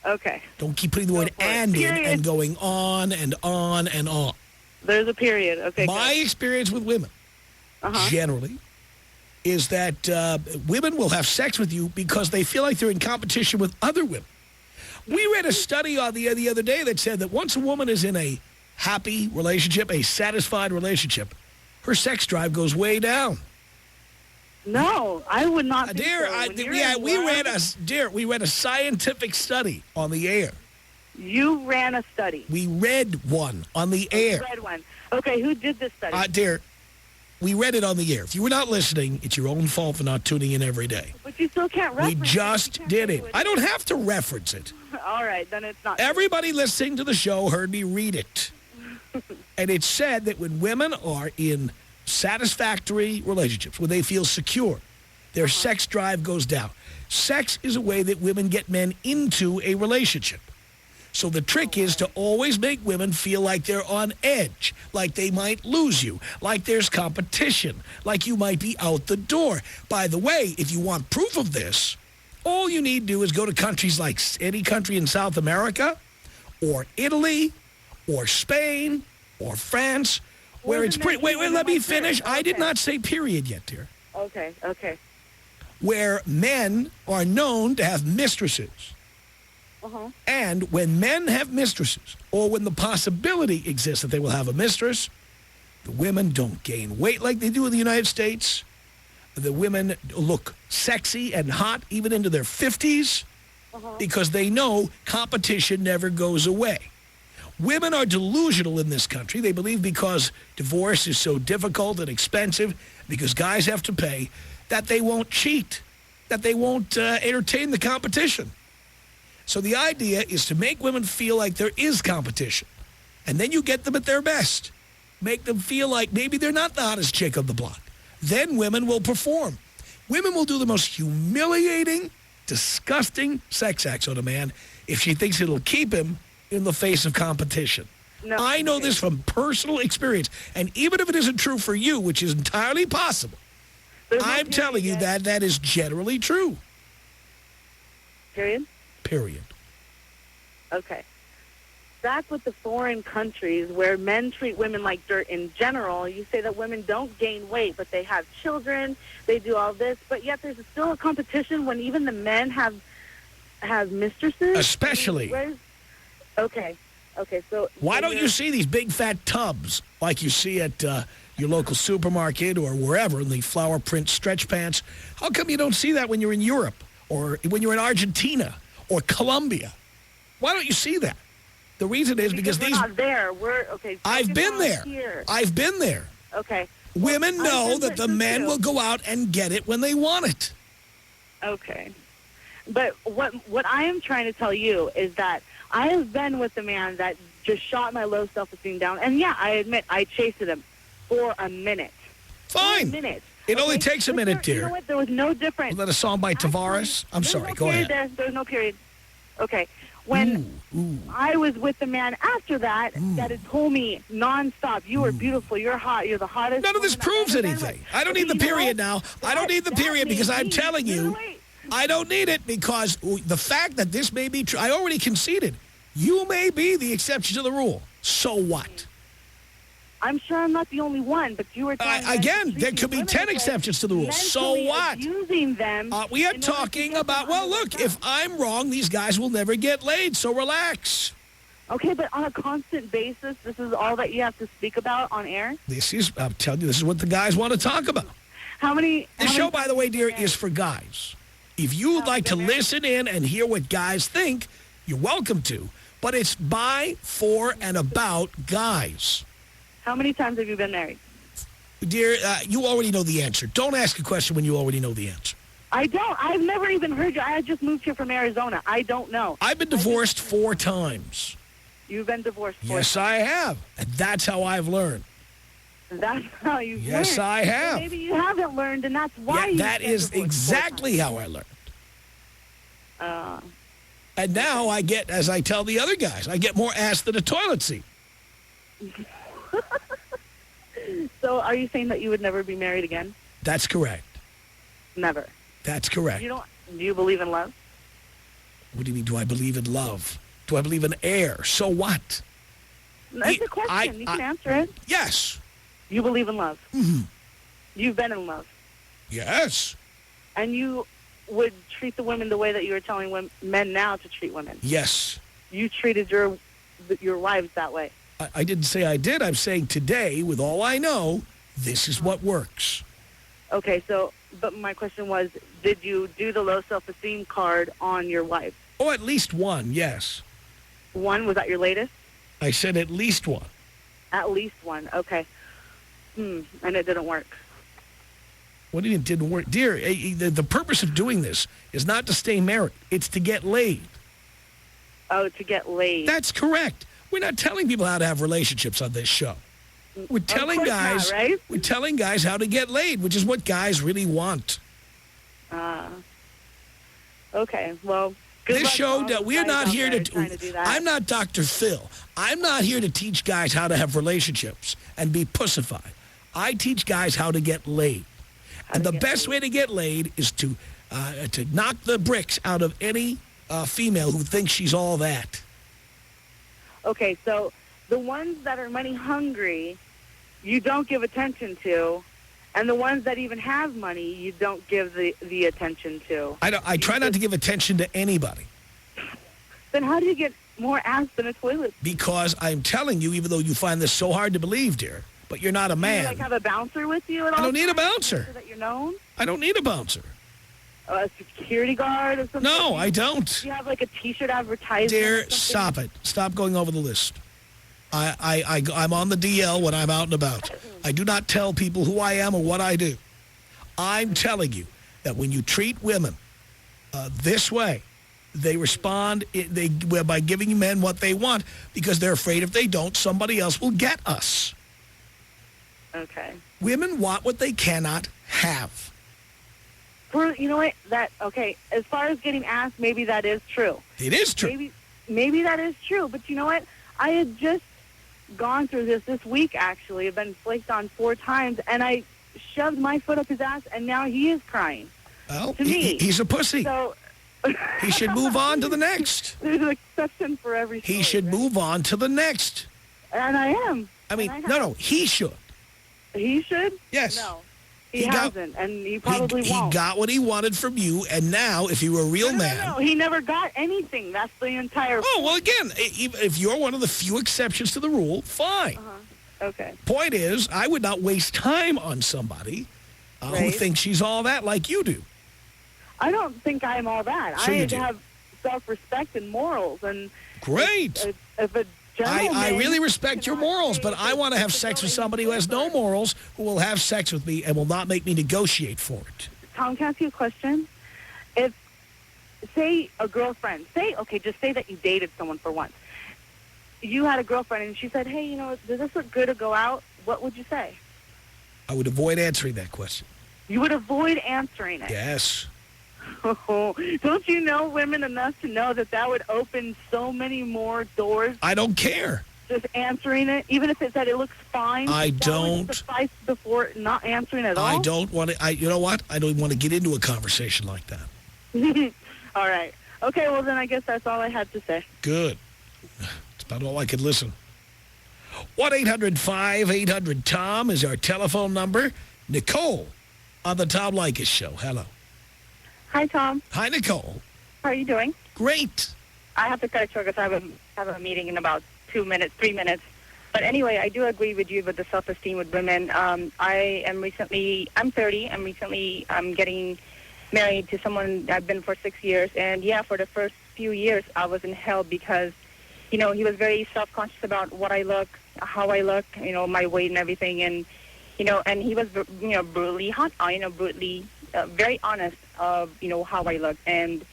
Okay. Don't keep putting the word "and" in and going on and on and on. There's a period. Okay. My experience with women, generally, is that women will have sex with you because they feel like they're in competition with other women. We read a study on the other day that said that once a woman is in a happy relationship, a satisfied relationship, her sex drive goes way down. No, I would not. Dear, we read a scientific study on the air. You ran a study. We read one on the air. You read one. Okay, who did this study? Dear, we read it on the air. If you were not listening, it's your own fault for not tuning in every day. But you still can't reference it. We just did it. I don't have to reference it. All right, then it's not. Everybody listening to the show heard me read it. And it said that when women are in satisfactory relationships, where they feel secure, their sex drive goes down. Sex is a way that women get men into a relationship. So the trick is to always make women feel like they're on edge, like they might lose you, like there's competition, like you might be out the door. By the way, if you want proof of this, all you need to do is go to countries like any country in South America, or Italy, or Spain, or France, where it's pretty... Wait, let me finish. I did not say period yet, dear. Okay. where men are known to have mistresses. And when men have mistresses, or when the possibility exists that they will have a mistress, the women don't gain weight like they do in the United States. The women look sexy and hot even into their 50s because they know competition never goes away. Women are delusional in this country. They believe because divorce is so difficult and expensive, because guys have to pay, that they won't cheat, that they won't entertain the competition. So the idea is to make women feel like there is competition. And then you get them at their best. Make them feel like maybe they're not the hottest chick on the block. Then women will perform. Women will do the most humiliating, disgusting sex acts on a man if she thinks it'll keep him in the face of competition. No. I know this from personal experience. And even if it isn't true for you, which is entirely possible, I'm telling you that that is generally true. Period? Period. Okay. Back with the foreign countries where men treat women like dirt in general, you say that women don't gain weight, but they have children, they do all this, but yet there's still a competition when even the men have mistresses? Especially. Okay, so... Why don't you see these big fat tubs like you see at your local supermarket or wherever in the flower print stretch pants? How come you don't see that when you're in Europe or when you're in Argentina or Colombia? Why don't you see that? The reason is because we're these... not there. I've been there. Here. I've been there. Okay. Women know that the men will go out and get it when they want it. Okay. But what I am trying to tell you is that I have been with a man that just shot my low self-esteem down. And, yeah, I admit I chased him for a minute. Fine. For a minute. It only takes a minute, dear. You know what? There was no difference. Was that a song by Tavares? I'm sorry. Go ahead. There's no period. Okay. When I was with the man after that, that had told me nonstop, you are beautiful, you're hot, you're the hottest. None of this proves anything. I don't need the period now. I don't need the period because I'm telling you, I don't need it because the fact that this may be true, I already conceded. You may be the exception to the rule. So what? I'm sure I'm not the only one, but you were telling me... Again, there could be 10 exceptions to the rule. So what? Using them we are talking about, well, look, if I'm wrong, these guys will never get laid, so relax. Okay, but on a constant basis, this is all that you have to speak about on air? I'm telling you, this is what the guys want to talk about. This show, by the way, dear, is for guys. If you would like to listen in and hear what guys think, you're welcome to. But it's by, for, and about guys. How many times have you been married? Dear, you already know the answer. Don't ask a question when you already know the answer. I don't. I've never even heard you. I had just moved here from Arizona. I don't know. I've been divorced 4 times. You've been divorced 4 times? Yes, I have. And that's how I've learned. That's how you've learned? Yes, I have. Well, maybe you haven't learned, and that's why that is exactly how I learned. And now I get, as I tell the other guys, I get more ass than a toilet seat. So are you saying that you would never be married again? That's correct. Never? That's correct. Do you believe in love? What do you mean, do I believe in love? Do I believe in air? So what? That's a question. You can answer it. Yes. You believe in love? Mm-hmm. You've been in love? Yes. And you would treat the women the way that you were telling men now to treat women? Yes. You treated your wives that way? I didn't say I did. I'm saying today, with all I know, this is what works. Okay, but my question was, did you do the low self-esteem card on your wife? Oh, at least one, yes. One? Was that your latest? I said at least one. At least one, okay. And it didn't work. What do you mean it didn't work? Dear, the purpose of doing this is not to stay married. It's to get laid. Oh, to get laid. That's correct. We're not telling people how to have relationships on this show. We're telling guys, right? We're telling guys how to get laid, which is what guys really want. Okay, well, this show, we're not here to I'm not Dr. Phil. I'm not here to teach guys how to have relationships and be pussified. I teach guys how to get laid. And the best way to get laid is to knock the bricks out of any female who thinks she's all that. Okay, so the ones that are money hungry, you don't give attention to, And the ones that even have money, you don't give the attention to. I try not to give attention to anybody. Then how do you get more ass than a toilet? Because I'm telling you, even though you find this so hard to believe, dear, but you're not a man. Do you, have a bouncer with you at all? I don't need a bouncer. So that you're known? I don't need a bouncer. A security guard or something? No, I don't. Do you have like a T-shirt advertisement? Dear, stop it. Stop going over the list. I'm on the DL when I'm out and about. I do not tell people who I am or what I do. I'm telling you that when you treat women this way, they respond by giving men what they want because they're afraid if they don't, somebody else will get us. Okay. Women want what they cannot have. You know what? Okay, as far as getting ass, maybe that is true. It is true. Maybe that is true. But you know what? I had just gone through this week, actually. I've been flaked on 4 times, and I shoved my foot up his ass, and now he is crying. Well, to me. He's a pussy. So he should move on to the next. There's an exception for every story. He should move on to the next. And I am. I mean, no, he should. He should? Yes. No. He hasn't, and he probably won't. He got what he wanted from you, and now, if he were a real man... No, he never got anything. That's the entire... Oh, well, again, if you're one of the few exceptions to the rule, fine. Okay. Point is, I would not waste time on somebody who thinks she's all that like you do. I don't think I'm all that. Sure I you do. have self-respect and morals. And Great. If a gentleman... I really respect your morals, but I want to have sex with somebody who has no morals, who will have sex with me and will not make me negotiate for it. Tom, can I ask you a question? If, say, a girlfriend, just say that you dated someone for once. You had a girlfriend and she said, hey, you know, does this look good to go out? What would you say? I would avoid answering that question. You would avoid answering it? Yes. Don't you know women enough to know that would open so many more doors? I don't care. Just answering it, even if it said it looks fine. I that don't. would suffice before not answering at all. I don't want to. You know what? I don't want to get into a conversation like that. All right. Okay. Well, then I guess that's all I had to say. Good. That's about all I could listen. 1-800-5800-TOM is our telephone number. Nicole on the Tom Leykis Show. Hello. Hi, Tom. Hi, Nicole. How are you doing? Great. I have to cut it short because I have a meeting in about 3 minutes. But anyway, I do agree with you with the self-esteem with women. I'm 30. I'm getting married to someone I've been for 6 years. And, yeah, for the first few years, I was in hell because, you know, he was very self-conscious about what I look, how I look, you know, my weight and everything. And, you know, and he was, you know, brutally hot, brutally very honest of, you know, how I look. And